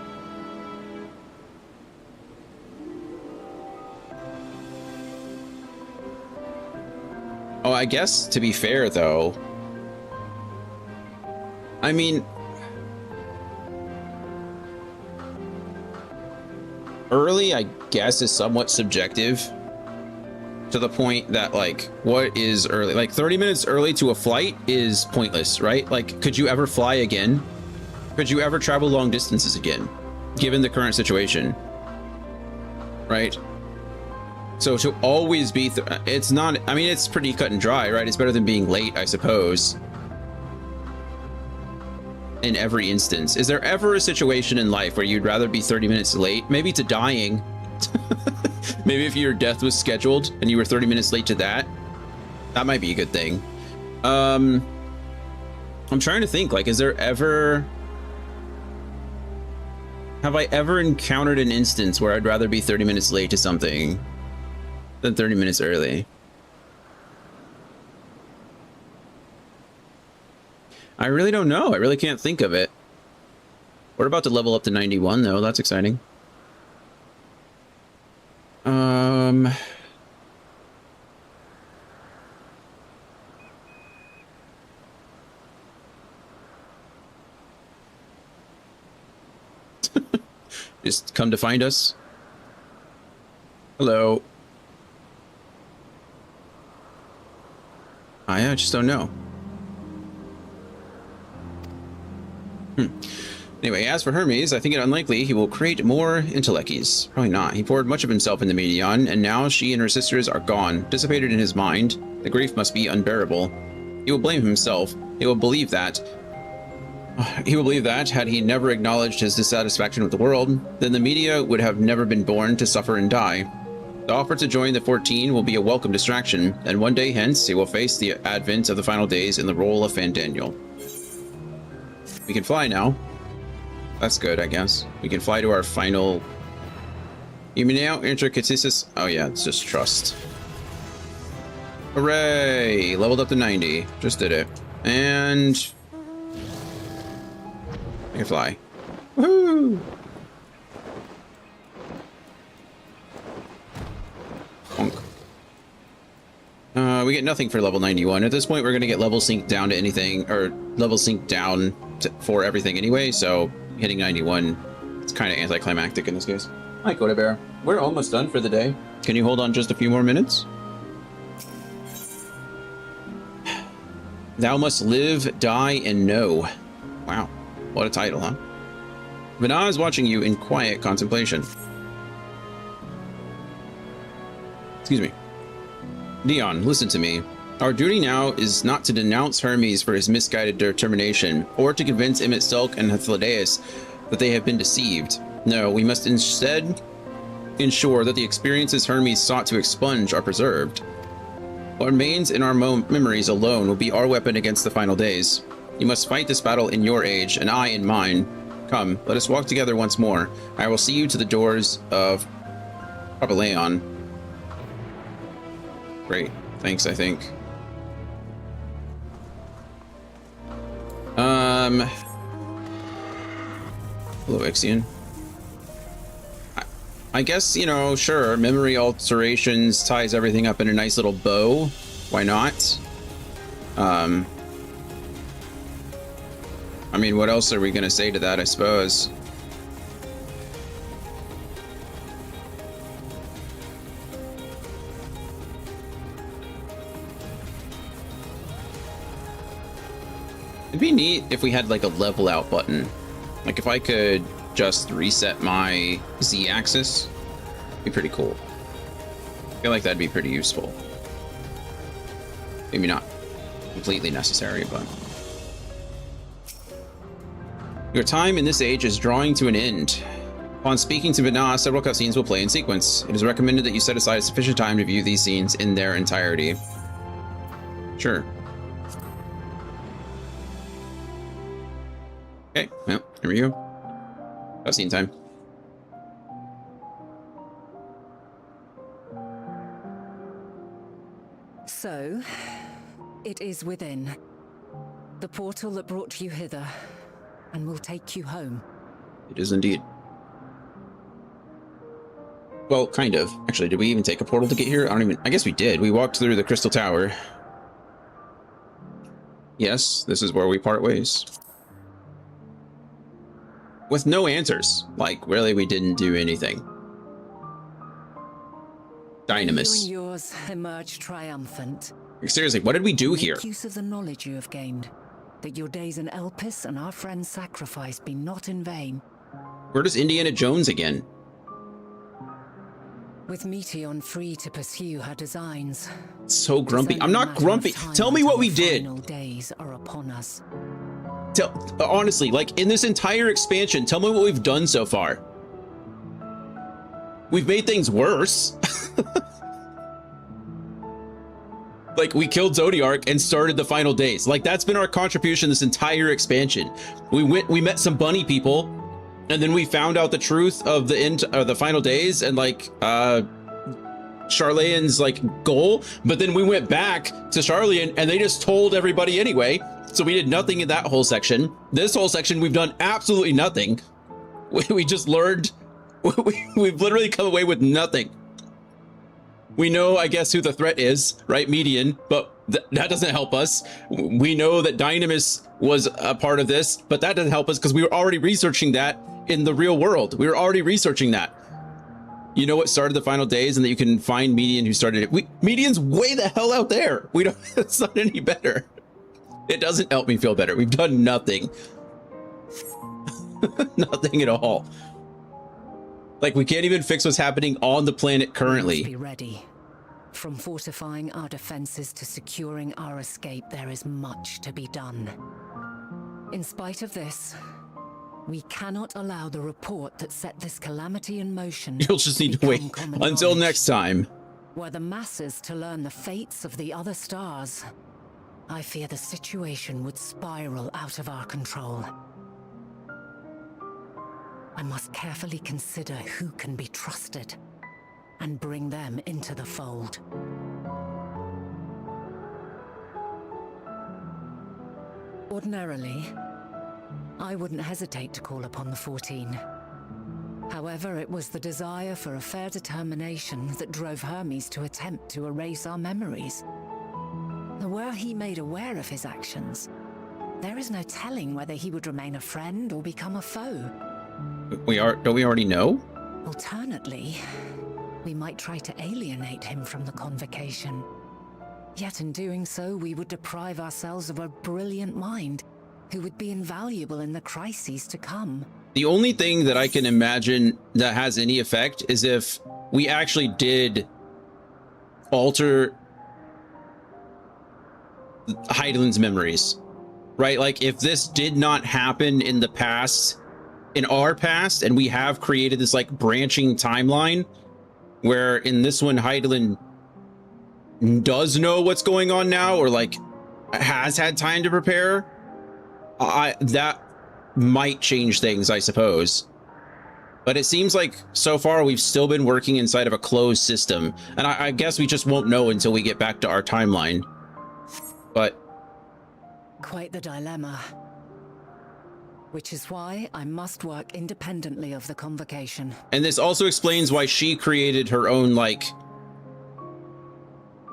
Oh, I guess, to be fair, though, I mean, early, I guess, is somewhat subjective to the point that, like, what is early? Like, 30 minutes early to a flight is pointless, right? Like, could you ever fly again? Could you ever travel long distances again, given the current situation? Right? So to always be, it's not, I mean, it's pretty cut and dry, right? It's better than being late, I suppose. In every instance. Is there ever a situation in life where you'd rather be 30 minutes late? Maybe to dying. Maybe if your death was scheduled and you were 30 minutes late to that. That might be a good thing. I'm trying to think, like, is there ever... Have I ever encountered an instance where I'd rather be 30 minutes late to something than 30 minutes early? I really don't know. I really can't think of it. We're about to level up to 91 though. That's exciting. Just come to find us. Hello. I just don't know. Anyway, as for Hermes, I think it unlikely he will create more intellecties. Probably not. He poured much of himself into Medion, and now she and her sisters are gone, dissipated in his mind. The grief must be unbearable. He will blame himself. He will believe that. Had he never acknowledged his dissatisfaction with the world, then the media would have never been born to suffer and die. The offer to join the 14 will be a welcome distraction, and one day hence he will face the advent of the final days in the role of Fandaniel. We can fly now. That's good, I guess. We can fly to our final... You mean now intricacies? Oh yeah, it's just trust. Hooray! Leveled up to 90. Just did it. And... I can fly. Woohoo! We get nothing for level 91. At this point, we're going to get level sync down to anything, or level sync down for everything anyway, so hitting 91, it's kind of anticlimactic in this case. Hi, Coda Bear. We're almost done for the day. Can you hold on just a few more minutes? Thou must live, die, and know. Wow, what a title, huh? Vana is watching you in quiet contemplation. Excuse me. Dion, listen to me. Our duty now is not to denounce Hermes for his misguided determination, or to convince Emmett Selk and Hythlodaeus that they have been deceived. No, we must instead ensure that the experiences Hermes sought to expunge are preserved. What remains in our memories alone will be our weapon against the final days. You must fight this battle in your age, and I in mine. Come, let us walk together once more. I will see you to the doors of Papaleon. Great. Thanks, I think. Hello, Ixion. I guess, you know, sure, memory alterations ties everything up in a nice little bow. Why not? I mean, what else are we gonna say to that, I suppose? It'd be neat if we had like a level out button. Like if I could just reset my Z-axis, be pretty cool. I feel like that'd be pretty useful. Maybe not completely necessary, but... Your time in this age is drawing to an end. Upon speaking to Vana, several cutscenes will play in sequence. It is recommended that you set aside sufficient time to view these scenes in their entirety. Sure. Okay, well, here we go. Cutscene time. So, it is within. The portal that brought you hither, and will take you home. It is indeed. Well, kind of. Actually, did we even take a portal to get here? I guess we did. We walked through the Crystal Tower. Yes, this is where we part ways. With no answers. Like, really, we didn't do anything. Dynamis. You and yours emerge triumphant. Seriously, what did we do here? Make use of the knowledge you have gained. That your days in Elpis and our friend's sacrifice be not in vain. Where does Indiana Jones again? With Meteon free to pursue her designs. So grumpy. I'm not grumpy. Tell me what we did. Final days are upon us. Honestly, like in this entire expansion, tell me what we've done so far. We've made things worse. Like we killed Zodiark and started the final days. Like that's been our contribution this entire expansion. We met some bunny people, and then we found out the truth of the final days and like Charlayan's like goal. But then we went back to Charlayan and they just told everybody anyway. So we did nothing in that whole section. This whole section, we've done absolutely nothing. We just learned. We've literally come away with nothing. We know, I guess, who the threat is, right? Median, but that doesn't help us. We know that Dynamis was a part of this, but that doesn't help us because we were already researching that in the real world. We were already researching that. You know what started the final days, and that you can find Median who started it. Median's way the hell out there. We don't. It's not any better. It doesn't help me feel better. We've done nothing. Nothing at all. Like, we can't even fix what's happening on the planet currently. Be ready. From fortifying our defenses to securing our escape, there is much to be done. In spite of this, we cannot allow the report that set this calamity in motion. You'll just need to wait until next time. Were the masses to learn the fates of the other stars, I fear the situation would spiral out of our control. I must carefully consider who can be trusted and bring them into the fold. Ordinarily, I wouldn't hesitate to call upon the 14. However, it was the desire for a fair determination that drove Hermes to attempt to erase our memories. Were he made aware of his actions, there is no telling whether he would remain a friend or become a foe. Don't we already know? Alternately, we might try to alienate him from the convocation. Yet in doing so, we would deprive ourselves of a brilliant mind who would be invaluable in the crises to come. The only thing that I can imagine that has any effect is if we actually did alter Hydaelyn's memories, right? Like if this did not happen in the past, in our past, and we have created this like branching timeline where in this one Hydaelyn does know what's going on now, or like has had time to prepare, that might change things, I suppose. But it seems like so far we've still been working inside of a closed system, and I guess we just won't know until we get back to our timeline. But quite the dilemma. Which is why I must work independently of the convocation. And this also explains why she created her own, like,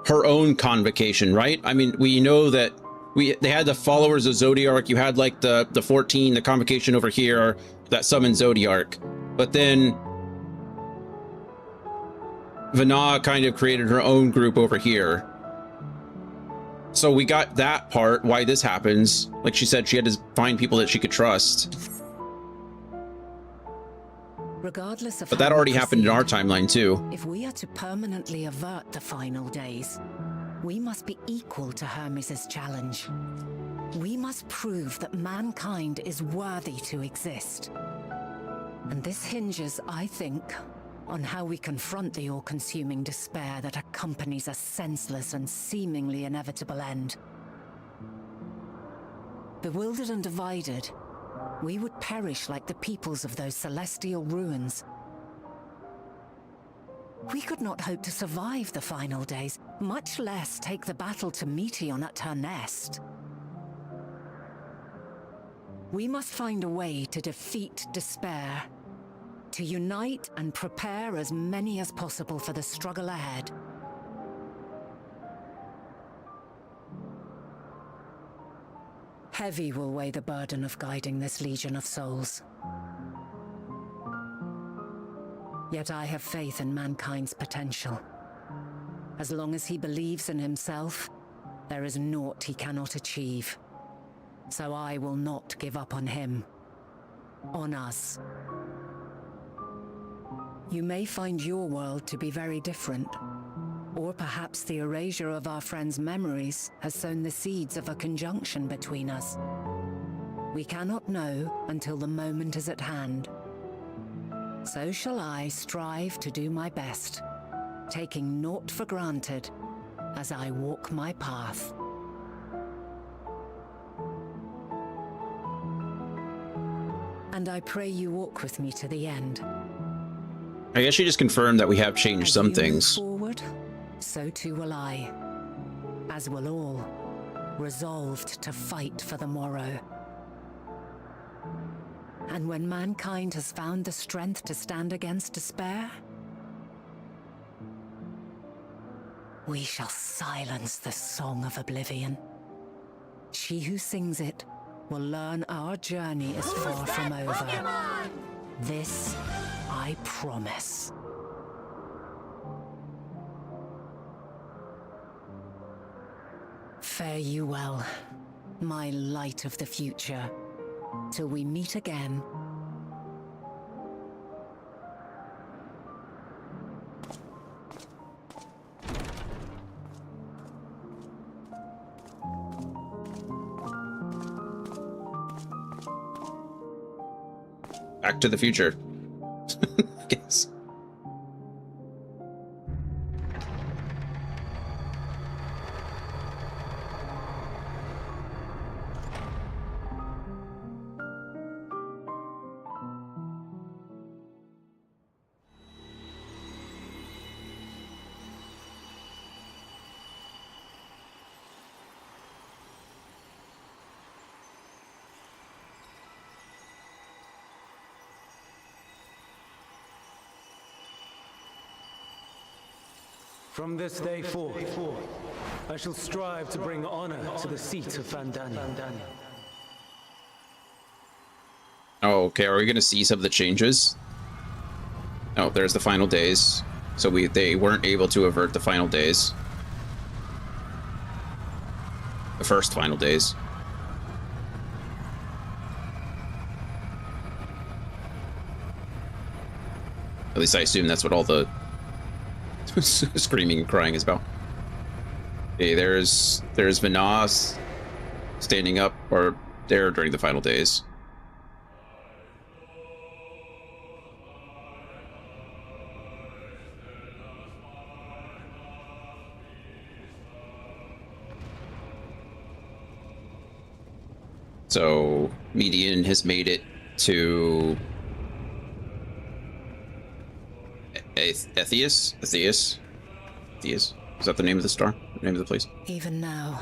her own convocation, right? I mean, we know that they had the followers of Zodiark. You had like the 14, the convocation over here that summoned Zodiark. But then Vana kind of created her own group over here. So we got that part, why this happens. Like she said, she had to find people that she could trust. Regardless of but that already happened in our timeline too. If we are to permanently avert the final days, we must be equal to Hermes' challenge. We must prove that mankind is worthy to exist. And this hinges, I think, on how we confront the all-consuming despair that accompanies a senseless and seemingly inevitable end. Bewildered and divided, we would perish like the peoples of those celestial ruins. We could not hope to survive the final days, much less take the battle to Meteon at her nest. We must find a way to defeat despair, to unite and prepare as many as possible for the struggle ahead. Heavy will weigh the burden of guiding this legion of souls. Yet I have faith in mankind's potential. As long as he believes in himself, there is naught he cannot achieve. So I will not give up on him, on us. You may find your world to be very different, or perhaps the erasure of our friends' memories has sown the seeds of a conjunction between us. We cannot know until the moment is at hand. So shall I strive to do my best, taking naught for granted as I walk my path. And I pray you walk with me to the end. I guess she just confirmed that we have changed some things. Forward, so too will I, as will all, resolved to fight for the morrow. And when mankind has found the strength to stand against despair, we shall silence the song of oblivion. She who sings it will learn our journey is far from over. This I promise. Fare you well, my light of the future, till we meet again. Back to the future. I guess. From this day forth, I shall strive to bring honor to the seat of Vandani. Oh, okay. Are we going to see some of the changes? Oh, there's the final days. So they weren't able to avert the final days. The first final days. At least I assume that's what all the screaming and crying is about. Okay, there's Vinas standing up or there during the final days. So Median has made it to Etheus? Is that the name of the star? The name of the place? Even now,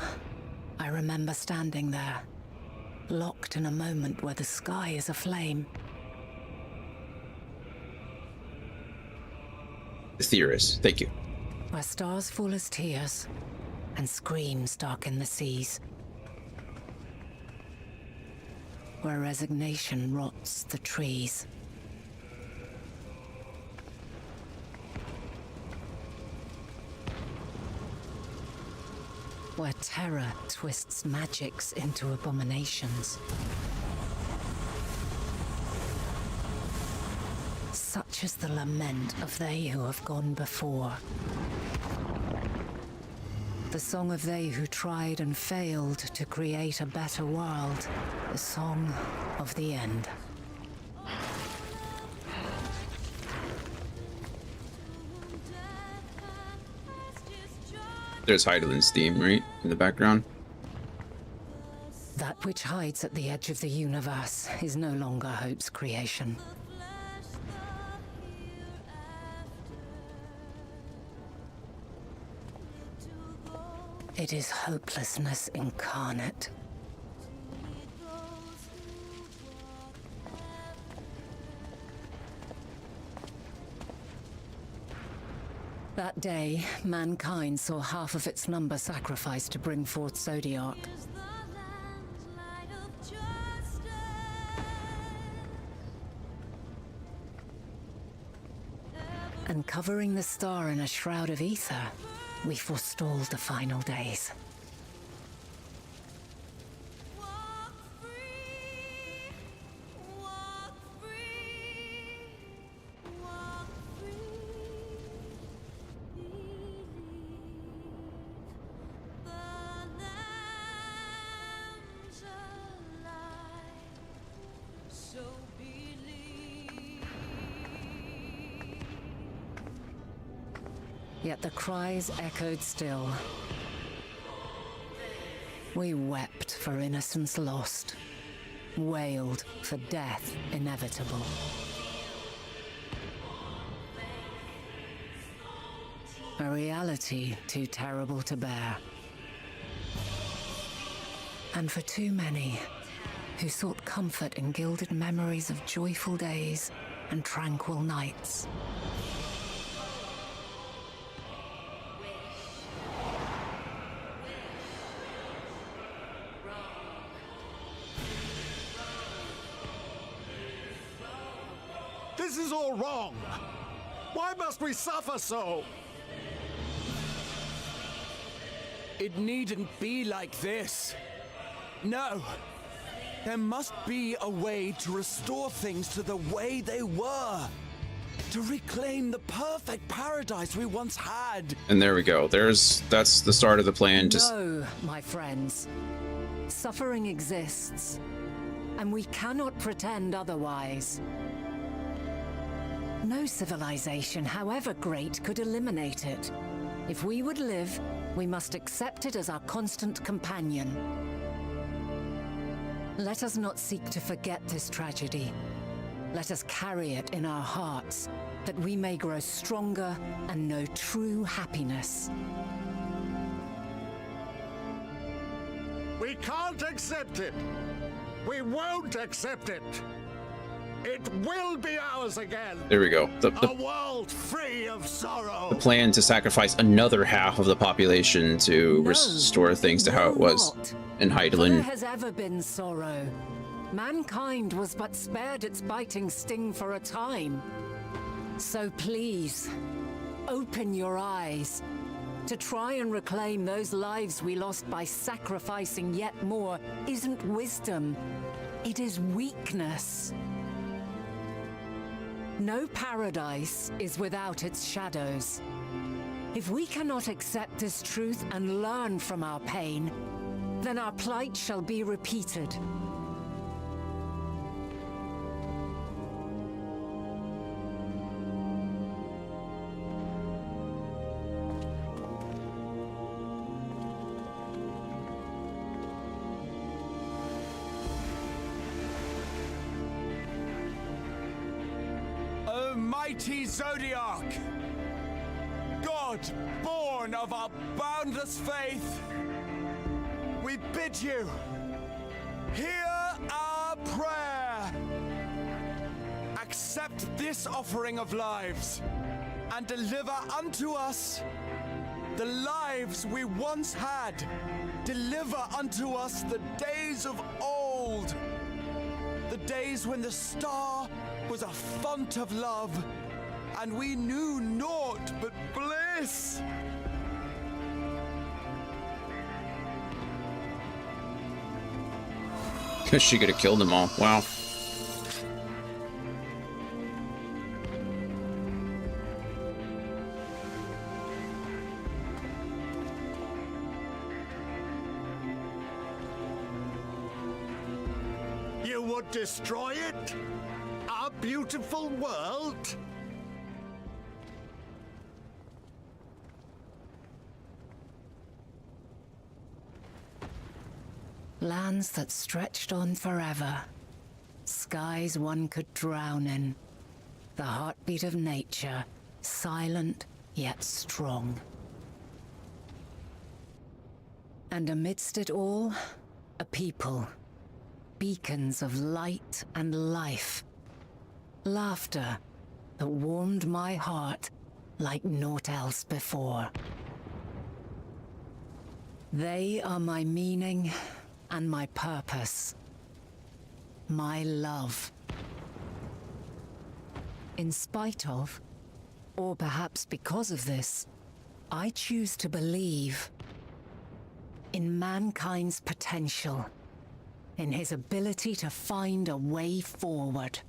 I remember standing there, locked in a moment where the sky is aflame. Etheus, thank you. Where stars fall as tears, and screams darken the seas. Where resignation rots the trees. Where terror twists magics into abominations. Such is the lament of they who have gone before. The song of they who tried and failed to create a better world. The song of the end. There's Heidelin's theme, right? In the background. That which hides at the edge of the universe is no longer hope's creation. It is hopelessness incarnate. That day, mankind saw half of its number sacrificed to bring forth Zodiac. And covering the star in a shroud of ether, we forestalled the final days. Yet the cries echoed still. We wept for innocence lost, wailed for death inevitable. A reality too terrible to bear. And for too many who sought comfort in gilded memories of joyful days and tranquil nights. This is all wrong. Why must we suffer so? It needn't be like this. No. There must be a way to restore things to the way they were. To reclaim the perfect paradise we once had. And there we go. That's the start of the plan. No, my friends. Suffering exists, and we cannot pretend otherwise. No civilization, however great, could eliminate it. If we would live, we must accept it as our constant companion. Let us not seek to forget this tragedy. Let us carry it in our hearts, that we may grow stronger and know true happiness. We can't accept it. We won't accept it. It will be ours again. There we go. A world free of sorrow. The plan to sacrifice another half of the population to restore things to how it was in There Heidelin. has ever been sorrow. Mankind was but spared its biting sting for a time. So please, open your eyes. To try and reclaim those lives we lost by sacrificing yet more isn't wisdom. It is weakness. No paradise is without its shadows. If we cannot accept this truth and learn from our pain, then our plight shall be repeated. Mighty Zodiac, God born of our boundless faith, we bid you hear our prayer. Accept this offering of lives and deliver unto us the lives we once had. Deliver unto us the days of old, the days when the star was a font of love, and we knew naught but bliss. She could have killed them all. Wow. You would destroy it? Our beautiful world? Lands that stretched on forever. Skies one could drown in. The heartbeat of nature, silent yet strong. And amidst it all, a people. Beacons of light and life. Laughter that warmed my heart like naught else before. They are my meaning and my purpose. My love. In spite of, or perhaps because of this, I choose to believe in mankind's potential, in his ability to find a way forward.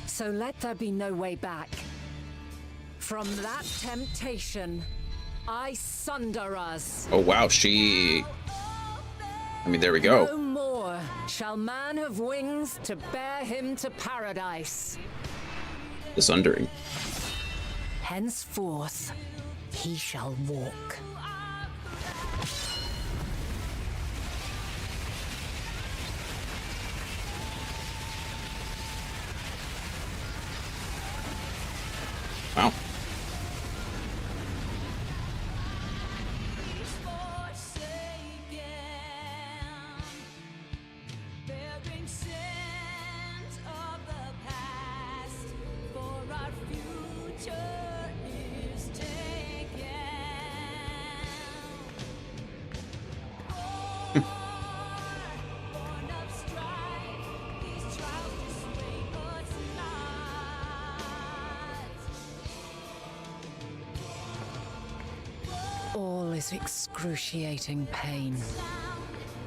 So let there be no way back. From that temptation, I sunder us. Oh wow, I mean, there we go. No more shall man have wings to bear him to paradise. The sundering. Henceforth, he shall walk. Wow. All is excruciating pain.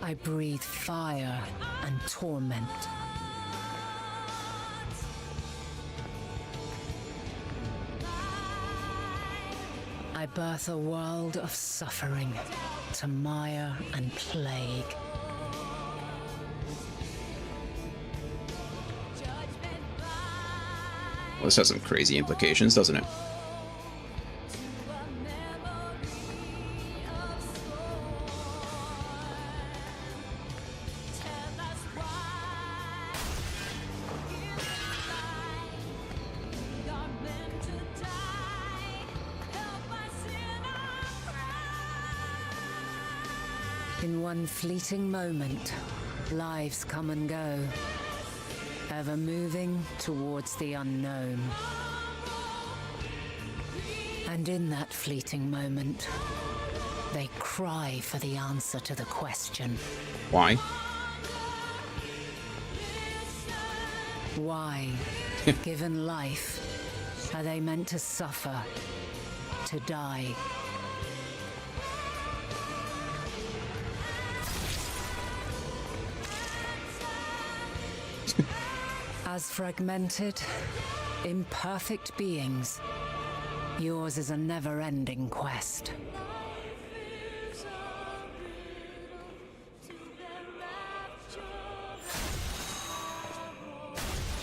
I breathe fire and torment. I birth a world of suffering to mire and plague. Well, this has some crazy implications, doesn't it? In one fleeting moment, Lives come and go, ever moving towards the unknown. And in that fleeting moment, they cry for the answer to the question. Why? Why, given life, are they meant to suffer, to die? As fragmented, imperfect beings, yours is a never-ending quest.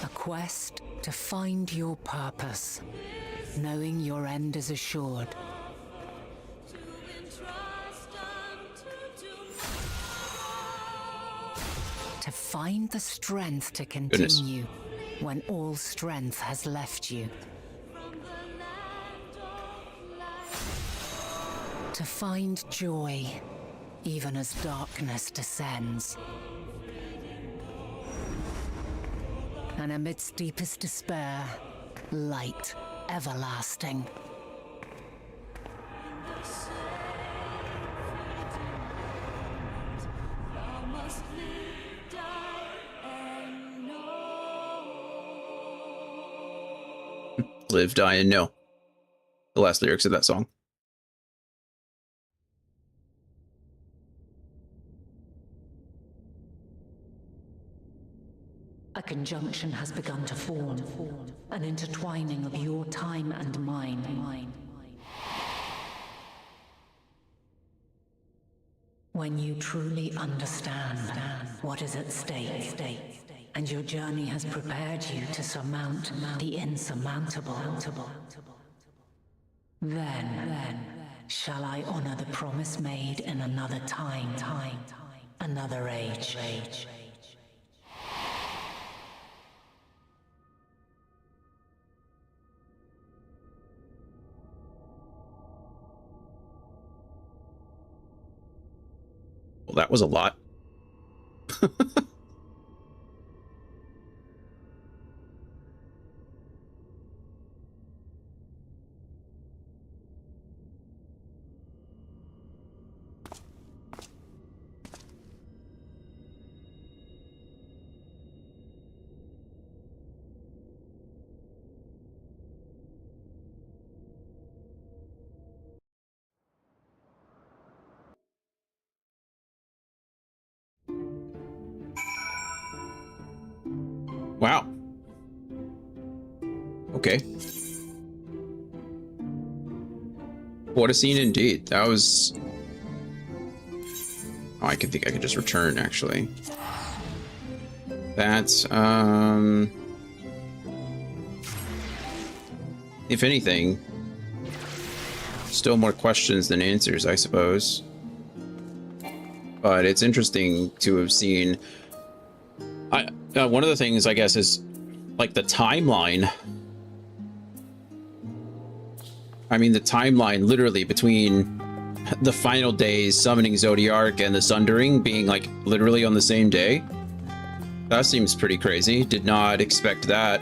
A quest to find your purpose, knowing your end is assured. To find the strength to continue when all strength has left you. To find joy even as darkness descends. And amidst deepest despair, light everlasting. Live, die, and know. The last lyrics of that song. A conjunction has begun to form, an intertwining of your time and mine. When you truly understand what is at stake, and your journey has prepared you to surmount the insurmountable, then shall I honor the promise made in another time, another age. Well, that was a lot. Wow. Okay. What a scene indeed. That was... Oh, I think I could just return, actually. That's, if anything, still more questions than answers, I suppose. But it's interesting to have seen... one of the things, I guess, is like the timeline. I mean, the timeline literally between the final days summoning Zodiark and the Sundering being like literally on the same day. That seems pretty crazy. Did not expect that.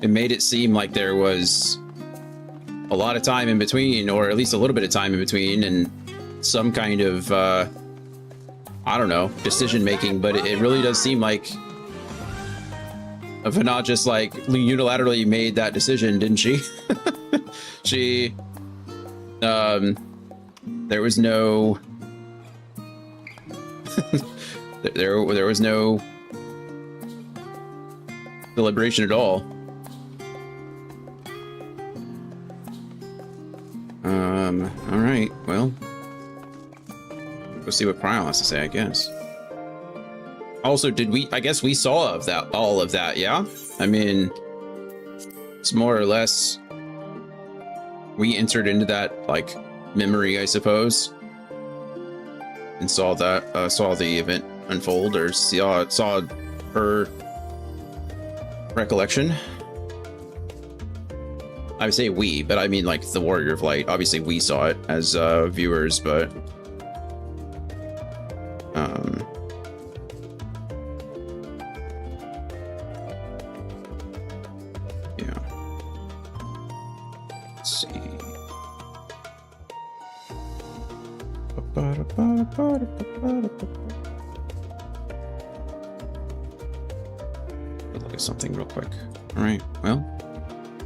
It made it seem like there was a lot of time in between, or at least a little bit of time in between, and some kind of I don't know, decision making, but it really does seem like Vana just like unilaterally made that decision, didn't she? She there was no there was no deliberation at all. All right, well, we'll see what Prial has to say, I guess. Also, I guess we saw all of that, yeah? I mean, it's more or less, we entered into that, like, memory, I suppose, and saw that, saw the event unfold, or saw her recollection. I would say we, but I mean, like, the Warrior of Light. Obviously, we saw it as viewers, but Let's see. Look at something real quick. All right, well,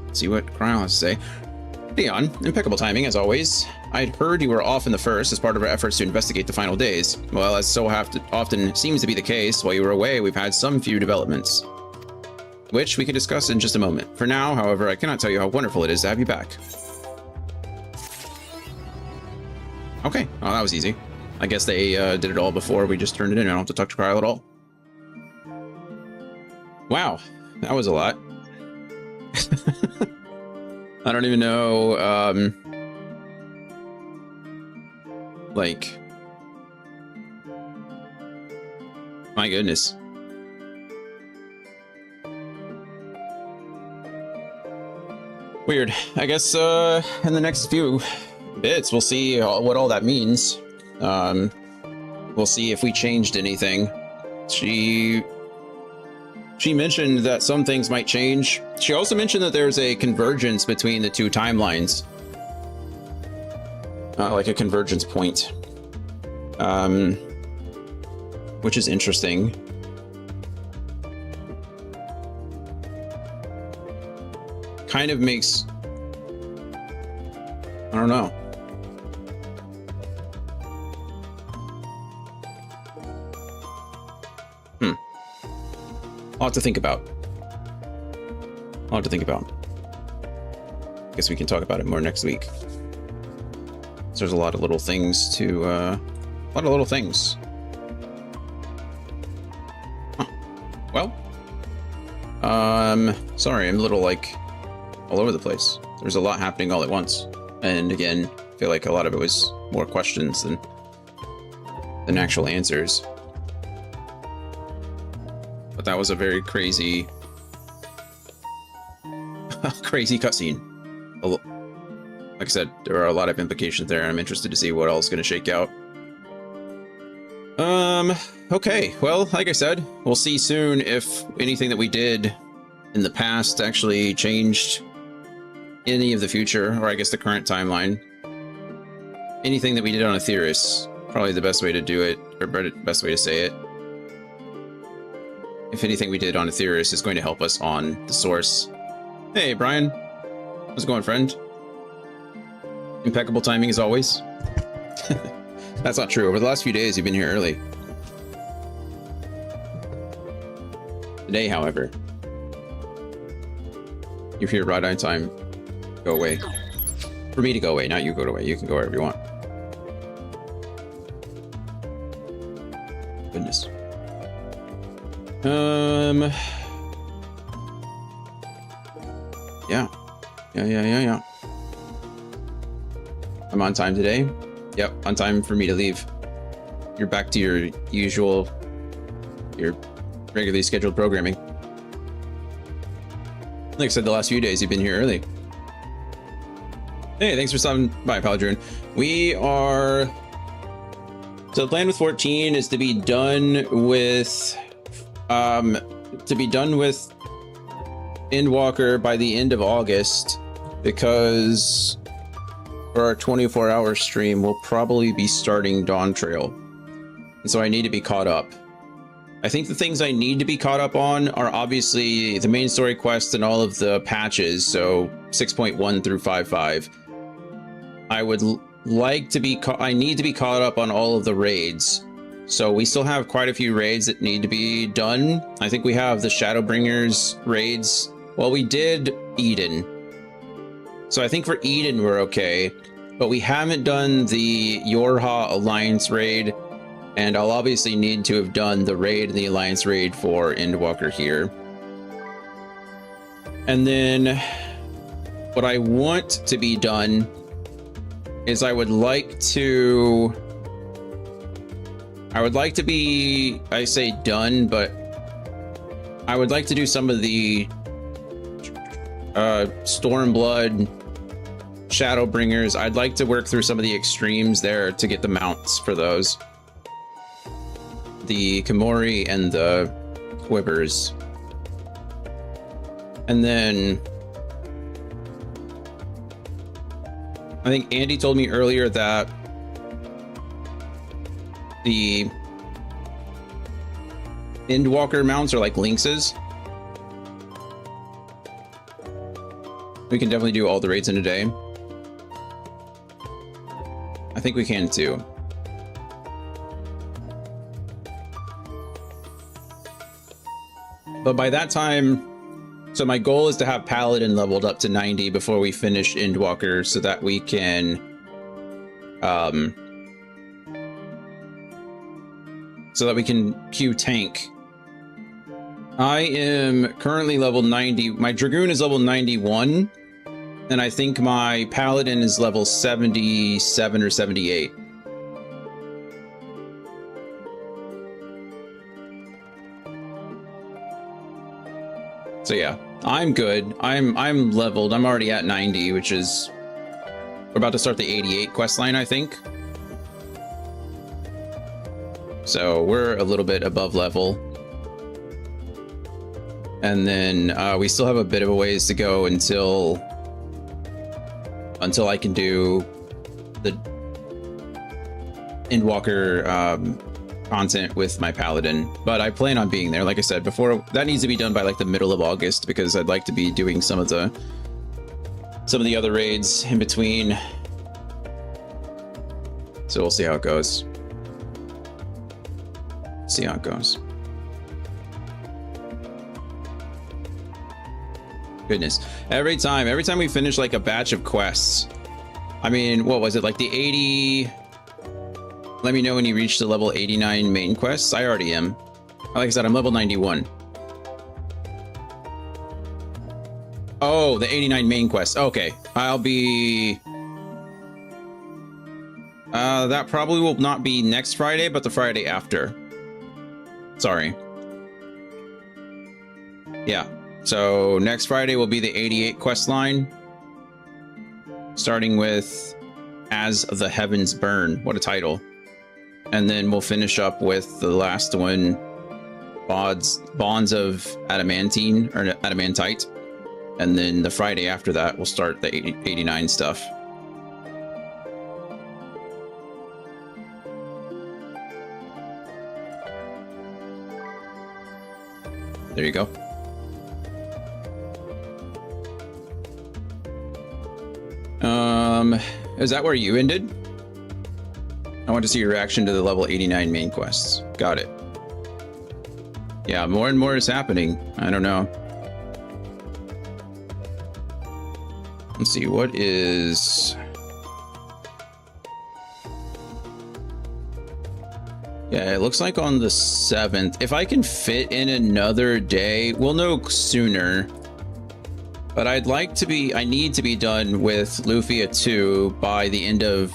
let's see what Cryo has to say. Leon, impeccable timing as always. I'd heard you were off in the first as part of our efforts to investigate the final days. Well, as so often seems to be the case, while you were away, we've had some few developments, which we can discuss in just a moment. For now, however, I cannot tell you how wonderful it is to have you back. Okay, well, that was easy. I guess they did it all before we just turned it in. I don't have to talk to Cryo at all. Wow, that was a lot. I don't even know, like, my goodness. Weird. I guess, in the next few bits, we'll see what all that means. We'll see if we changed anything. She mentioned that some things might change. She also mentioned that there's a convergence between the two timelines. Like a convergence point. Which is interesting. Kind of makes... I don't know. A lot to think about. A lot to think about. Guess we can talk about it more next week. So there's a lot of little things to, a lot of little things. Huh. Well, sorry, I'm a little like all over the place. There's a lot happening all at once, and again, I feel like a lot of it was more questions than actual answers. But that was a very crazy, crazy cutscene. Like I said, there are a lot of implications there, and I'm interested to see what else is going to shake out. Okay, well, like I said, we'll see soon if anything that we did in the past actually changed any of the future, or I guess the current timeline. Anything that we did on Aetheris, probably the best way to do it, or best way to say it. If anything we did on Aetheris is going to help us on the source. Hey, Brian. How's it going, friend? Impeccable timing as always. That's not true. Over the last few days, you've been here early. Today, however, you're here right on time. Go away. For me to go away, not you go away. You can go wherever you want. Goodness. Yeah. I'm on time today. Yep, on time for me to leave. You're back to your usual, your regularly scheduled programming. Like I said, the last few days you've been here early. Hey, thanks for stopping by, Paladrin. We are... So the plan with 14 is to be done with... Endwalker by the end of August, because for our 24-hour stream, we'll probably be starting Dawn Trail. And so I need to be caught up. I think the things I need to be caught up on are obviously the main story quest and all of the patches, so 6.1 through 5.5. I would like to be I need to be caught up on all of the raids. So we still have quite a few raids that need to be done. I think we have the Shadowbringers raids. Well, we did Eden. So I think for Eden we're okay. But we haven't done the Yorha Alliance raid. And I'll obviously need to have done the raid and the Alliance raid for Endwalker here. And then what I want to be done is I would like to be, I say done, but I would like to do some of the Stormblood, Shadowbringers. I'd like to work through some of the extremes there to get the mounts for those. The Kimori and the Quivers. And then I think Andy told me earlier that the Endwalker mounts are like lynxes. We can definitely do all the raids in a day. I think we can too. But by that time, so my goal is to have Paladin leveled up to 90 before we finish Endwalker so that we can queue tank. I am currently level 90. My Dragoon is level 91, and I think my Paladin is level 77 or 78. So yeah, I'm good. I'm leveled. I'm already at 90, which is, we're about to start the 88 quest line, I think. So we're a little bit above level. And then we still have a bit of a ways to go until I can do the Endwalker content with my Paladin. But I plan on being there, like I said before. That needs to be done by like the middle of August because I'd like to be doing some of the other raids in between. So we'll see how it goes. See how it goes. Goodness. Every time we finish like a batch of quests, I mean, what was it, like the 80? Let me know when you reach the level 89 main quests. I already am. Like I said, I'm level 91. Oh, the 89 main quest. Okay, I'll be... that probably will not be next Friday, but the Friday after. Sorry. Yeah. So next Friday will be the 88 quest line, starting with As the Heavens Burn. What a title. And then we'll finish up with the last one, Bonds of Adamantine, or Adamantite. And then the Friday after that, we'll start the 89 stuff. There you go. Is that where you ended? I want to see your reaction to the level 89 main quests. Got it. Yeah, more and more is happening. I don't know. Let's see, what is... Yeah, it looks like on the 7th. If I can fit in another day, we'll know sooner. But I need to be done with Lufia 2 by the end of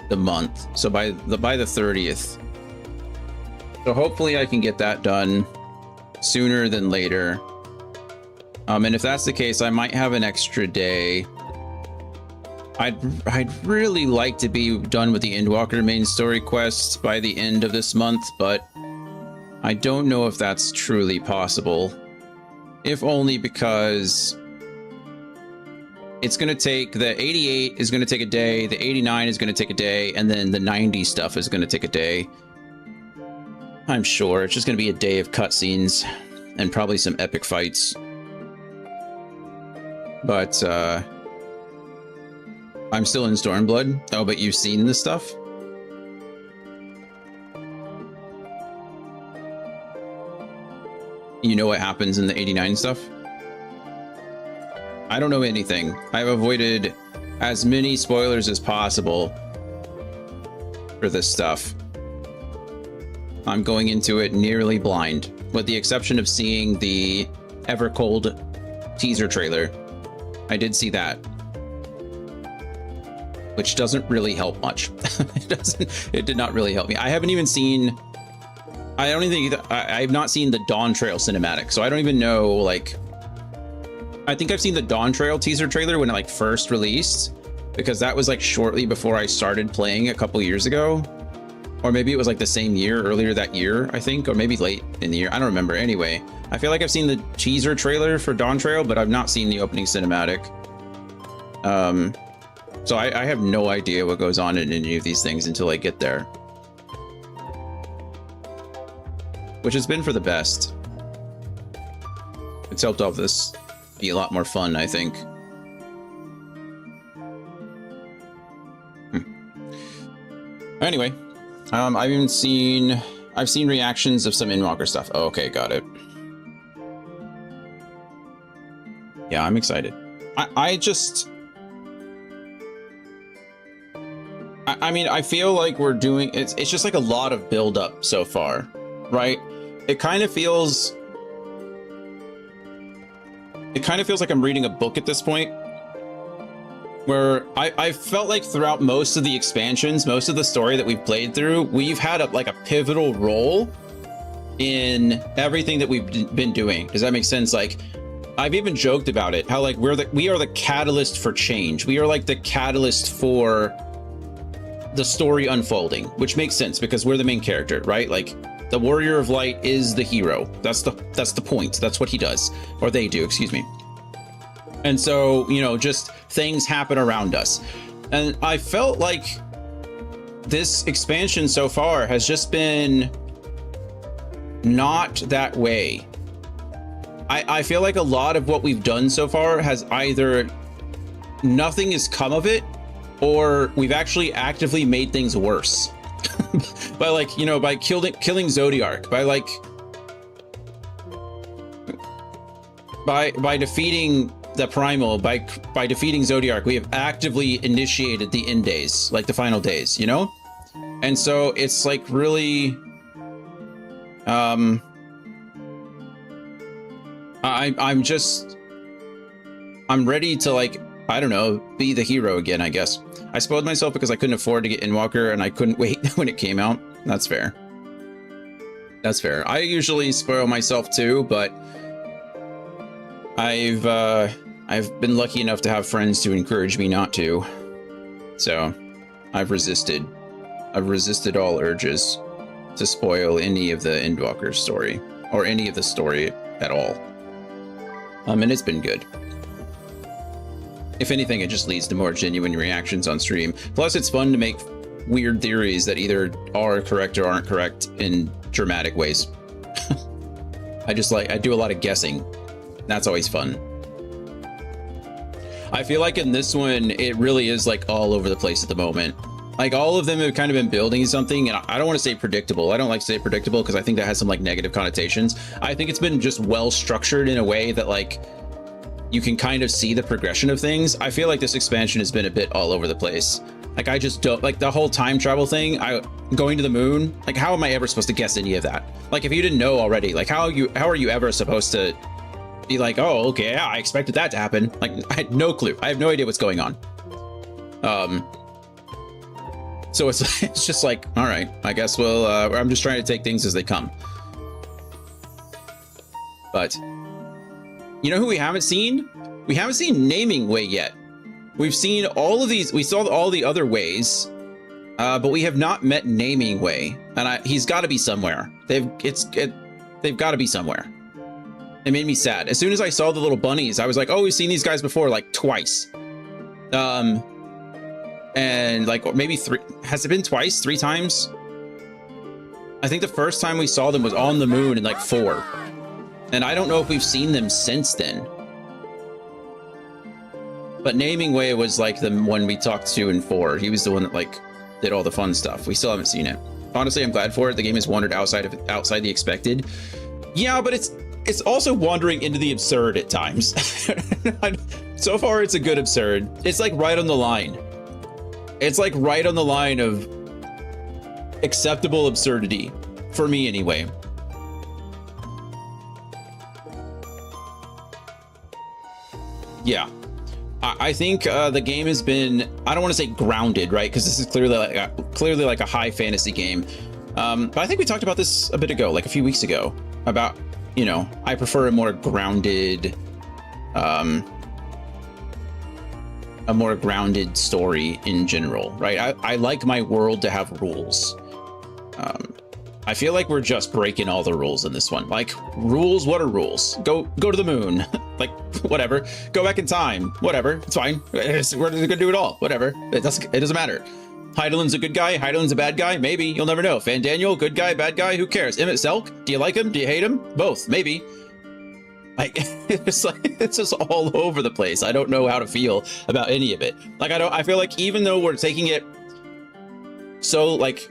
the month. So by the 30th. So hopefully I can get that done sooner than later. And if that's the case, I might have an extra day. I'd really like to be done with the Endwalker main story quest by the end of this month, but I don't know if that's truly possible. If only because it's going to take, the 88 is going to take a day, the 89 is going to take a day, and then the 90 stuff is going to take a day. I'm sure it's just going to be a day of cutscenes and probably some epic fights. But I'm still in Stormblood. Oh, but you've seen this stuff? You know what happens in the 89 stuff? I don't know anything. I've avoided as many spoilers as possible for this stuff. I'm going into it nearly blind, with the exception of seeing the Evercold teaser trailer. I did see that, which doesn't really help much. It did not really help me. I haven't even seen, I've not seen the Dawn Trail cinematic, so I don't even know, like, I think I've seen the Dawn Trail teaser trailer when it like first released, because that was like shortly before I started playing a couple years ago. Or maybe it was like the same year, earlier that year, I think, or maybe late in the year. I don't remember. Anyway, I feel like I've seen the teaser trailer for Dawn Trail, but I've not seen the opening cinematic. So I have no idea what goes on in any of these things until I get there. Which has been for the best. It's helped all this be a lot more fun, I think. Anyway, I've seen reactions of some Endwalker stuff. Oh, okay, got it. Yeah, I'm excited. I mean, I feel like we're doing it's just like a lot of build up so far, right? It kind of feels like I'm reading a book at this point, where I felt like throughout most of the expansions, most of the story that we've played through, we've had a pivotal role in everything that we've been doing. Does that make sense? Like, I've even joked about it, how like we are the catalyst for change. We are like the catalyst for the story unfolding, which makes sense because we're the main character, right? Like, the Warrior of Light is the hero. That's the point. That's what he does, or they do, excuse me. And so, you know, just things happen around us. And I felt like this expansion so far has just been not that way. I feel like a lot of what we've done so far has either nothing has come of it, or we've actually actively made things worse. By like, you know, by killing Zodiark, by like by defeating the Primal, by defeating Zodiark, we have actively initiated the end days, like the final days, you know? And so it's like really I'm ready to, like, I don't know, be the hero again, I guess. I spoiled myself because I couldn't afford to get Endwalker and I couldn't wait when it came out. That's fair. That's fair. I usually spoil myself too, but I've been lucky enough to have friends to encourage me not to. So I've resisted all urges to spoil any of the Endwalker story, or any of the story at all. And it's been good. If anything, it just leads to more genuine reactions on stream. Plus, it's fun to make weird theories that either are correct or aren't correct in dramatic ways. I do a lot of guessing. That's always fun. I feel like in this one, it really is like all over the place at the moment. Like, all of them have kind of been building something, and I don't want to say predictable. I don't like to say predictable because I think that has some like negative connotations. I think it's been just well structured in a way that like you can kind of see the progression of things. I feel like this expansion has been a bit all over the place. Like, I just don't like the whole time travel thing. Going to the moon. Like, how am I ever supposed to guess any of that? Like, if you didn't know already, like how are you ever supposed to be like, oh, okay, yeah, I expected that to happen. Like, I had no clue. I have no idea what's going on. So it's just like, all right, I guess I'm just trying to take things as they come. But you know who we haven't seen? We haven't seen Naming Way yet. We've seen all of these. We saw all the other ways, but we have not met Naming Way, and he's got to be somewhere. They've got to be somewhere. It made me sad. As soon as I saw the little bunnies, I was like, oh, we've seen these guys before, like twice. And like maybe three. Has it been twice? 3 times? I think the first time we saw them was on the moon in like 4. And I don't know if we've seen them since then. But Naming Way was like the one we talked to in 4. He was the one that like did all the fun stuff. We still haven't seen it. Honestly, I'm glad for it. The game has wandered outside the expected. Yeah, but it's also wandering into the absurd at times. So far, it's a good absurd. It's like right on the line. It's like right on the line of acceptable absurdity. For me, anyway. Yeah. I think the game has been, I don't want to say grounded, right? Because this is clearly like a high fantasy game. But I think we talked about this a bit ago, like a few weeks ago, about, you know, I prefer a more grounded, story in general, right? I like my world to have rules. I feel like we're just breaking all the rules in this one. Like, rules, what are rules? Go to the moon. Like, whatever. Go back in time. Whatever. It's fine. We're gonna do it all. Whatever. It doesn't matter. Heidelin's a good guy. Heidelin's a bad guy. Maybe. You'll never know. Fan Daniel, good guy, bad guy. Who cares? Emmett Selk, do you like him? Do you hate him? Both. Maybe. Like, it's just all over the place. I don't know how to feel about any of it. Like, I feel like even though we're taking it so, like,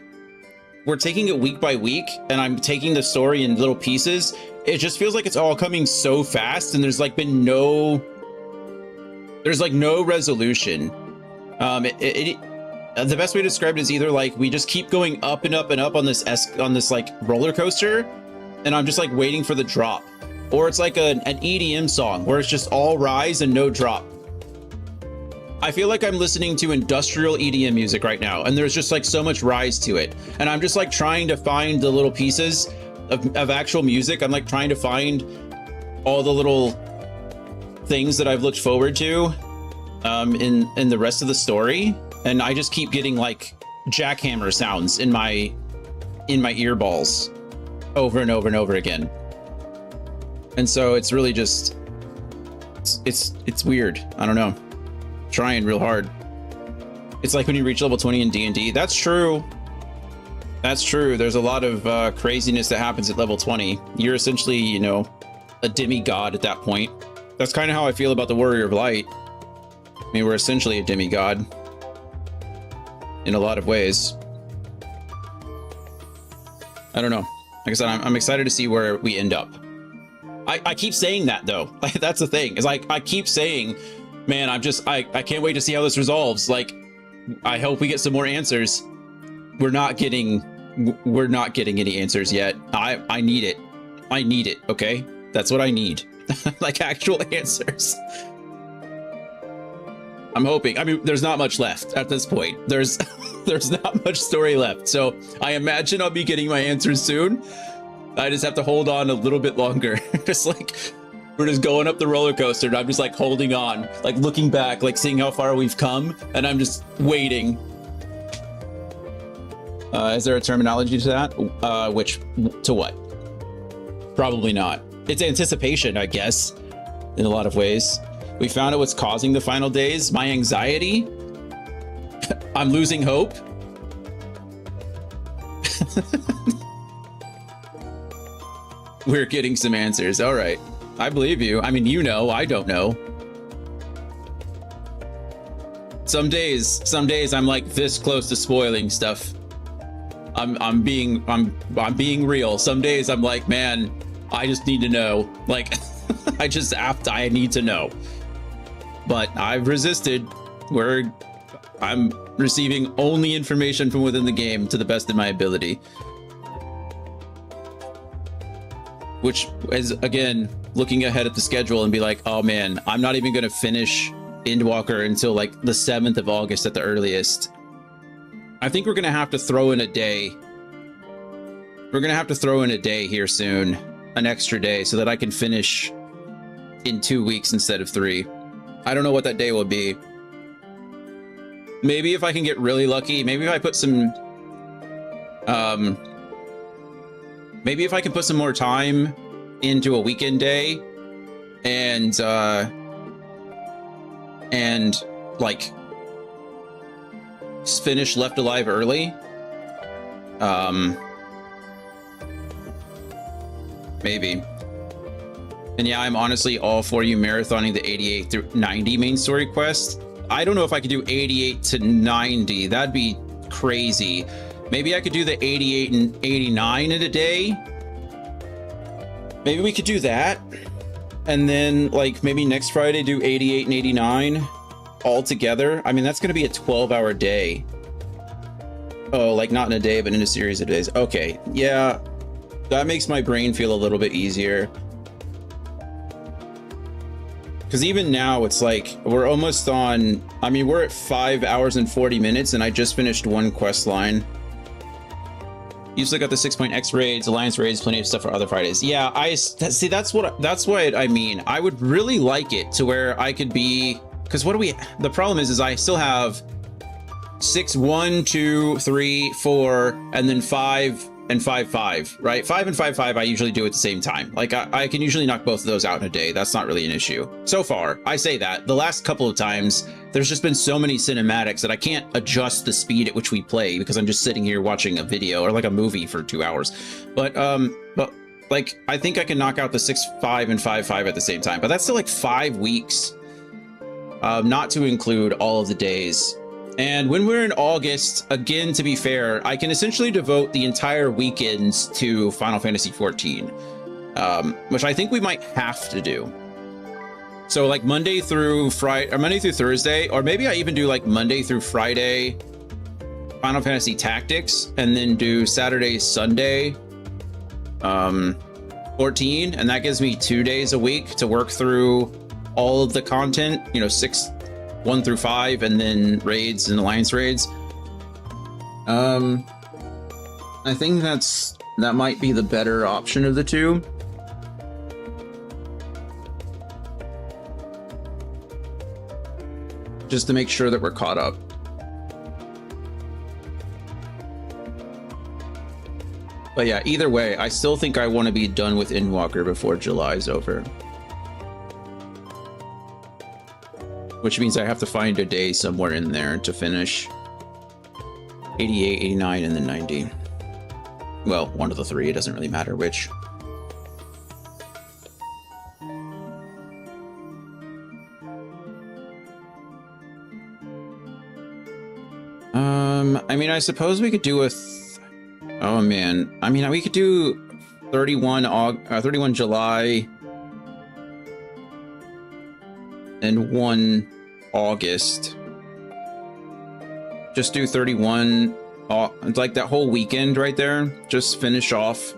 we're taking it week by week, and I'm taking the story in little pieces, it just feels like it's all coming so fast, and there's like no resolution. The best way to describe it is either like we just keep going up and up and up on this like roller coaster, and I'm just like waiting for the drop, or it's like an EDM song where it's just all rise and no drop. I feel like I'm listening to industrial EDM music right now, and there's just like so much rise to it, and I'm just like trying to find the little pieces of actual music. I'm like trying to find all the little things that I've looked forward to in the rest of the story, and I just keep getting like jackhammer sounds in my earballs over and over and over again. And so it's really just it's weird. I don't know. Trying real hard. It's like when you reach level 20 in D&D. That's true. That's true. There's a lot of craziness that happens at level 20. You're essentially, you know, a demigod at that point. That's kind of how I feel about the Warrior of Light. I mean, we're essentially a demigod in a lot of ways. I don't know. Like I said, I'm excited to see where we end up. I keep saying that though. Like, that's the thing. Is like I keep saying, man, I can't wait to see how this resolves. Like, I hope we get some more answers. We're not getting any answers yet. I need it. I need it, okay? That's what I need. Like, actual answers. I'm hoping. I mean, there's not much left at this point. There's not much story left. So I imagine I'll be getting my answers soon. I just have to hold on a little bit longer. Just like, we're just going up the roller coaster, and I'm just like holding on, like looking back, like seeing how far we've come, and I'm just waiting. Is there a terminology to that? To what? Probably not. It's anticipation, I guess, in a lot of ways. We found out what's causing the final days. My anxiety. I'm losing hope. We're getting some answers. All right. I believe you. I mean, you know, I don't know. Some days I'm like this close to spoiling stuff. I'm being real. Some days I'm like, man, I just need to know. Like, I need to know. But I've resisted. I'm receiving only information from within the game to the best of my ability. Which is, again, looking ahead at the schedule and be like, oh man, I'm not even going to finish Endwalker until like the 7th of August at the earliest. I think we're going to have to throw in a day. We're going to have to throw in a day here soon, an extra day, so that I can finish in 2 weeks instead of 3. I don't know what that day will be. Maybe if I can get really lucky, maybe if I put some, maybe if I can put some more time into a weekend day and like finish Left Alive early. Maybe. And yeah, I'm honestly all for you marathoning the 88 through 90 main story quest. I don't know if I could do 88 to 90. That'd be crazy. Maybe I could do the 88 and 89 in a day. Maybe we could do that. And then like maybe next Friday do 88 and 89 all together. I mean, that's going to be a 12-hour day. Oh, like not in a day, but in a series of days. Okay. Yeah. That makes my brain feel a little bit easier. Because even now, it's like, we're almost on, I mean, we're at 5 hours and 40 minutes, and I just finished one quest line. You still got the 6-point X raids, Alliance raids, plenty of stuff for other Fridays. Yeah, see, that's what I mean. I would really like it to where I could be, because the problem is I still have 6, 1, 2, 3, 4, and then 5 and 5-5, right? 5 and 5-5 I usually do at the same time. Like I can usually knock both of those out in a day. That's not really an issue. So far, I say that. The last couple of times, there's just been so many cinematics that I can't adjust the speed at which we play because I'm just sitting here watching a video or like a movie for 2 hours. But like I think I can knock out the 6-5 and 5-5 at the same time. But that's still like 5 weeks, not to include all of the days. And when we're in August, again, to be fair, I can essentially devote the entire weekends to Final Fantasy XIV, which I think we might have to do. So like Monday through Friday, or Monday through Thursday, or maybe I even do like Monday through Friday Final Fantasy Tactics, and then do Saturday, Sunday 14, and that gives me 2 days a week to work through all of the content, you know, 1 through 5, and then raids and alliance raids. I think that might be the better option of the two. Just to make sure that we're caught up. But yeah, either way, I still think I want to be done with Endwalker before July's over. Which means I have to find a day somewhere in there to finish 88, 89, and then 90. Well, one of the three, it doesn't really matter which. I mean, I suppose we could do a... oh, man. I mean, we could do 31 July and 1 August. Just do 31, like that whole weekend right there. Just finish off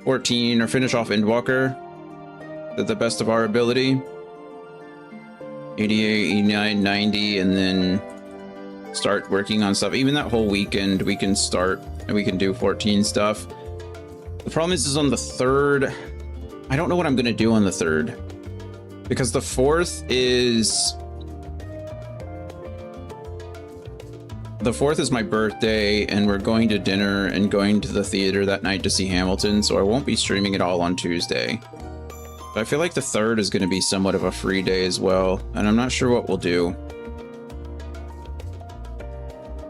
14 or finish off Endwalker to the best of our ability. 88, 89, 90, and then start working on stuff. Even that whole weekend we can start and we can do 14 stuff. The problem is on the 3rd, I don't know what I'm gonna do on the 3rd. Because the 4th is... the 4th is my birthday, and we're going to dinner and going to the theater that night to see Hamilton, so I won't be streaming it all on Tuesday. But I feel like the 3rd is going to be somewhat of a free day as well, and I'm not sure what we'll do.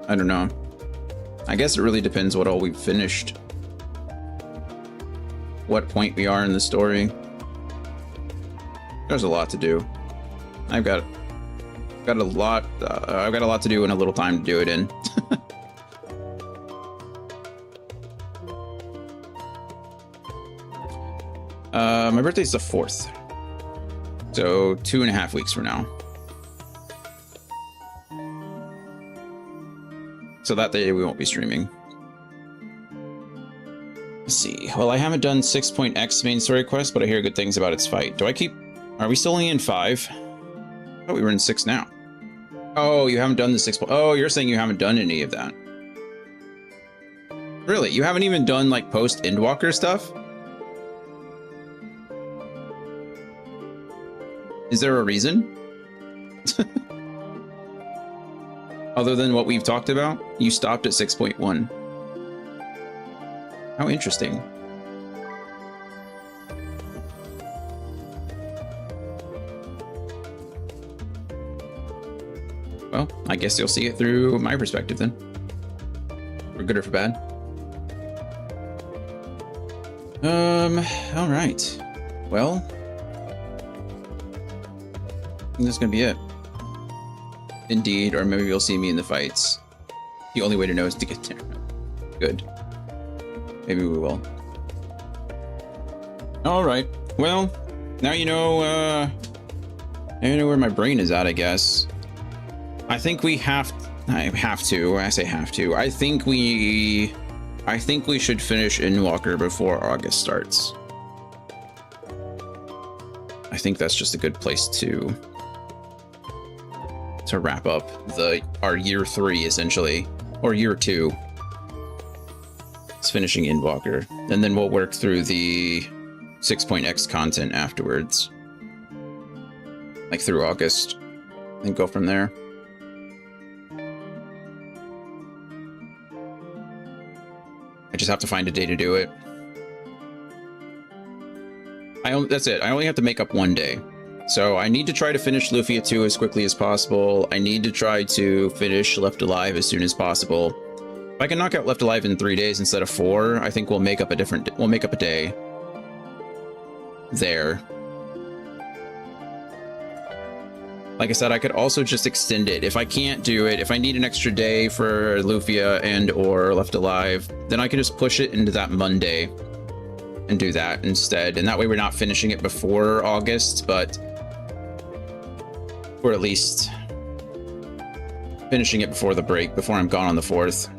I don't know. I guess it really depends what all we've finished. What point we are in the story. There's a lot to do. I've got a lot to do and a little time to do it in. My birthday's the 4th, so 2.5 weeks from now. So that day we won't be streaming. Let's see. Well, I haven't done 6.x main story quest, but I hear good things about its fight. Are we still only in 5? I thought we were in 6 now. Oh, you haven't done the 6. Oh, you're saying you haven't done any of that. Really? You haven't even done like post Endwalker stuff? Is there a reason? Other than what we've talked about? You stopped at 6.1. How interesting. Well, I guess you'll see it through my perspective then. For good or for bad. All right. Well, that's gonna be it. Indeed, or maybe you'll see me in the fights. The only way to know is to get there. Good. Maybe we will. All right. Well, now you know. Now you know where my brain is at, I guess. I think we have. I have to. When I say have to, I think we should finish Endwalker before August starts. I think that's just a good place to wrap up our year 3 essentially, or year 2. It's finishing Endwalker, and then we'll work through the 6.x content afterwards, like through August, and go from there. I just have to find a day to do it. That's it. I only have to make up one day. So I need to try to finish Lufia 2 as quickly as possible. I need to try to finish Left Alive as soon as possible. If I can knock out Left Alive in 3 days instead of 4, I think we'll make up a day there. Like I said, I could also just extend it. If I can't do it, if I need an extra day for Lufia and or Left Alive, then I can just push it into that Monday and do that instead. And that way we're not finishing it before August, but we're at least finishing it before the break, before I'm gone on the 4th.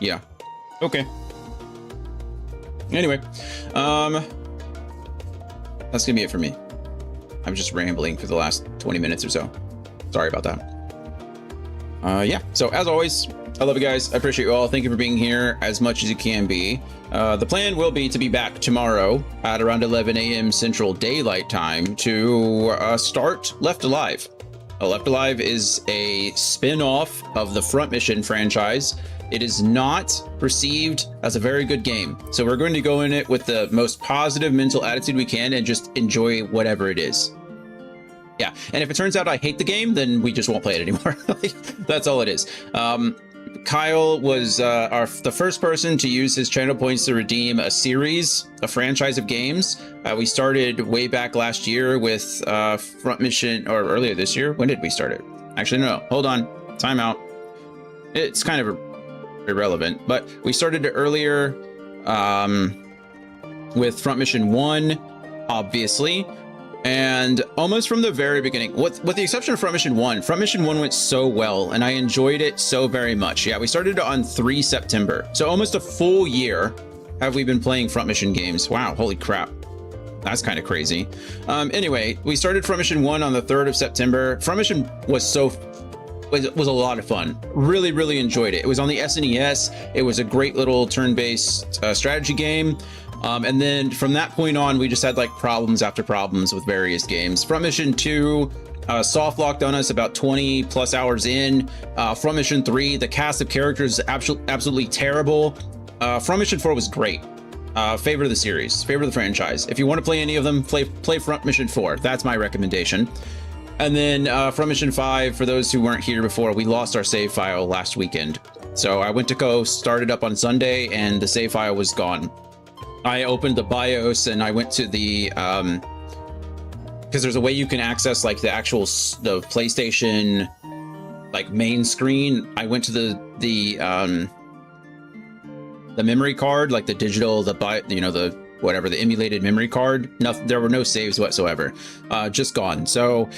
Yeah. Okay. Anyway, that's gonna be it for me. I'm just rambling for the last 20 minutes or so. Sorry about that. Yeah, so as always, I love you guys. I appreciate you all. Thank you for being here as much as you can be. The plan will be to be back tomorrow at around 11 a.m. Central Daylight Time to start Left Alive. Left Alive is a spin-off of the Front Mission franchise. It is not perceived as a very good game. So we're going to go in it with the most positive mental attitude we can and just enjoy whatever it is. Yeah, and if it turns out I hate the game, then we just won't play it anymore. That's all it is. Kyle was the first person to use his channel points to redeem a franchise of games. We started way back last year with Front Mission, or earlier this year. When did we start it? Actually, no, hold on. Time out. It's kind of irrelevant, but we started it earlier with Front Mission 1, obviously. And almost from the very beginning, with the exception of Front Mission 1 went so well, and I enjoyed it so very much. Yeah, we started it on 3 September. So almost a full year have we been playing Front Mission games. Wow, holy crap. That's kind of crazy. Anyway, we started Front Mission 1 on the 3rd of September. Front Mission was a lot of fun. Really, really enjoyed it. It was on the SNES. It was a great little turn-based strategy game. And then from that point on, we just had like problems after problems with various games. Front Mission 2 soft locked on us about 20 plus hours in. Front Mission 3, the cast of characters is absolutely terrible. Front Mission 4 was great. Favorite of the series, favorite of the franchise. If you want to play any of them, play Front Mission 4. That's my recommendation. And then Front Mission 5, for those who weren't here before, we lost our save file last weekend. So I went to go start it up on Sunday and the save file was gone. I opened the BIOS and I went to the, because there's a way you can access like the PlayStation like main screen. I went to the memory card, like the digital, the emulated memory card. There were no saves whatsoever, just gone. So,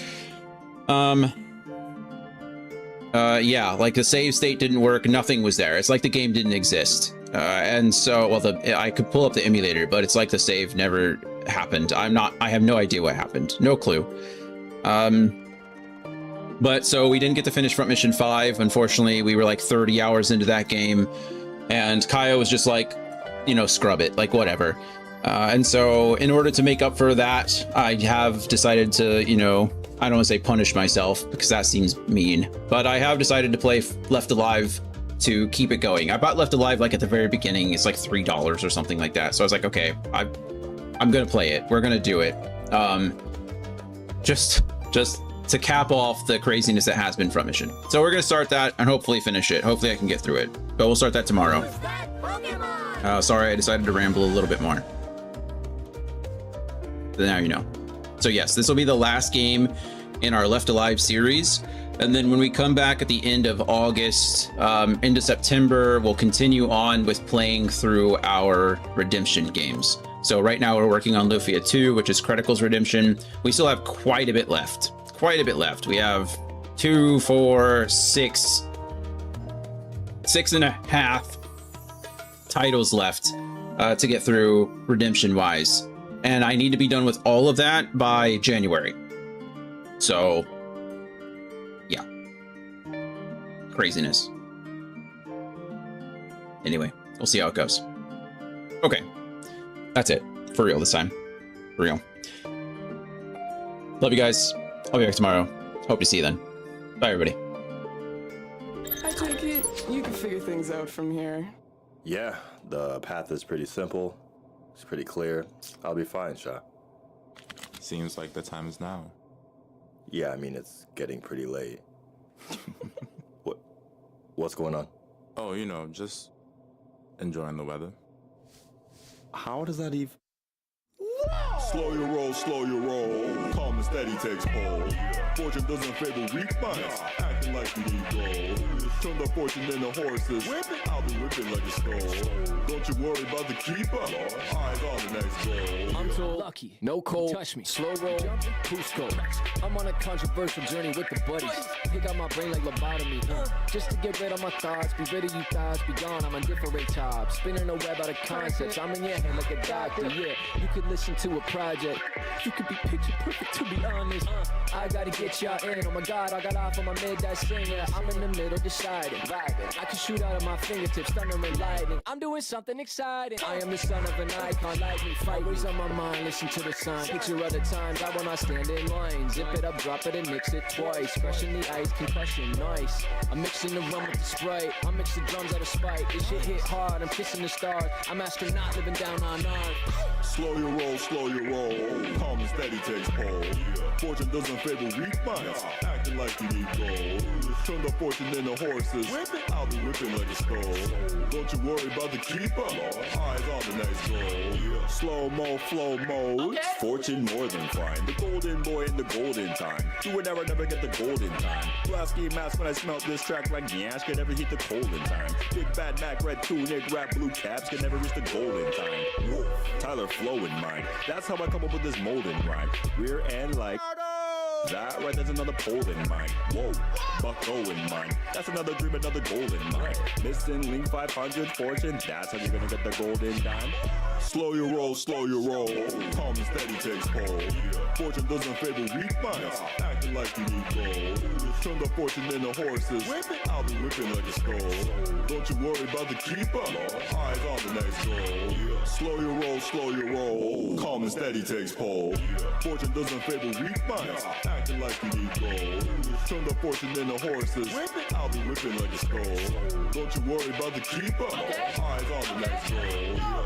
yeah, like the save state didn't work. Nothing was there. It's like the game didn't exist. And so, well, I could pull up the emulator, but it's like the save never happened. I have no idea what happened. No clue. But so we didn't get to finish Front Mission 5. Unfortunately, we were like 30 hours into that game. And Kaya was just like, scrub it, like whatever. And so in order to make up for that, I have decided to, I don't want to say punish myself because that seems mean, but I have decided to play Left Alive to keep it going. I bought Left Alive like at the very beginning. It's like $3 or something like that. So I was like, okay, I'm going to play it. We're going to do it. Just to cap off the craziness that has been Front Mission. So we're going to start that and hopefully finish it. Hopefully I can get through it, but we'll start that tomorrow. Sorry, I decided to ramble a little bit more. But now you know. So yes, this will be the last game in our Left Alive series. And then when we come back at the end of August, into September, we'll continue on with playing through our redemption games. So right now we're working on Lufia 2, which is Critical's Redemption. We still have quite a bit left. We have 2, 4, 6, 6.5 titles left to get through redemption-wise. And I need to be done with all of that by January. So, yeah. Craziness. Anyway, we'll see how it goes. Okay. That's it. For real this time. For real. Love you guys. I'll be back tomorrow. Hope to see you then. Bye, everybody. figure things out from here. Yeah, the path is pretty simple. It's pretty clear. I'll be fine, Sha. Seems like the time is now. Yeah, I mean, it's getting pretty late. What's going on? Oh, you know, just enjoying the weather. How does that even... Slow your roll, calm and steady takes hold. Fortune doesn't favor weak minds, acting like you need gold. Turn the fortune into horses, I'll be whipping like a skull. Don't you worry about the keeper, eyes on the next goal. I'm too lucky, no cold, touch me, slow roll, Cusco. I'm on a controversial journey with the buddies. Pick out my brain like lobotomy, just to get rid of my thoughts, be rid of you thoughts, be gone, I'm on different top. Spinning a web out of concepts, I'm in your head like a doctor, yeah. You could listen to a project, you could be picture perfect to be honest. I gotta get y'all in, oh my god, I got off on my midday singer. I'm in the middle deciding, vibing. I can shoot out of my fingertips, thunder and lightning. I'm doing something exciting. I am the son of an icon, lightning fight. Always on my mind, listen to the sign. Picture other times, I will not stand in line. Zip it up, drop it and mix it twice. Crushing the ice, concussion, nice. I'm mixing the rum with the Sprite. I mix the drums out of spite. This shit hit hard, I'm kissing the stars. I'm astronaut living down on Earth. Slow your roll, calm and steady takes hold. Fortune doesn't favor weak minds, acting like you need gold. Turn the fortune into horses, I'll be whipping like a skull. Don't you worry about the keeper, eyes on the next goal. Slow-mo, flow mode, fortune more than fine. The golden boy in the golden time. You would never get the golden time. Blasky mask when I smelt this track like Yash can never hit the golden time. Big bad Mac, red tunic, rap blue caps can never reach the golden time. Whoa. Tyler flow in mind. That's how I come up with this molden rhyme. Rear end like that right, there's another pole in mine. Whoa, Bucko in mine. That's another dream, another goal in mine. Missing link 500 fortune. That's how you're gonna get the golden dime. Slow your roll, calm and steady takes hold. Fortune doesn't favor weak minds, acting like you need gold. Turn the fortune into horses, I'll be whipping like a skull. Don't you worry about the keeper, eyes on the next goal. Slow your roll, calm and steady takes hold. Fortune doesn't favor weak minds, acting like you need gold. Turn the fortune into horses, I'll be whipping like a skull. Don't you worry about the keeper, eyes on the next goal.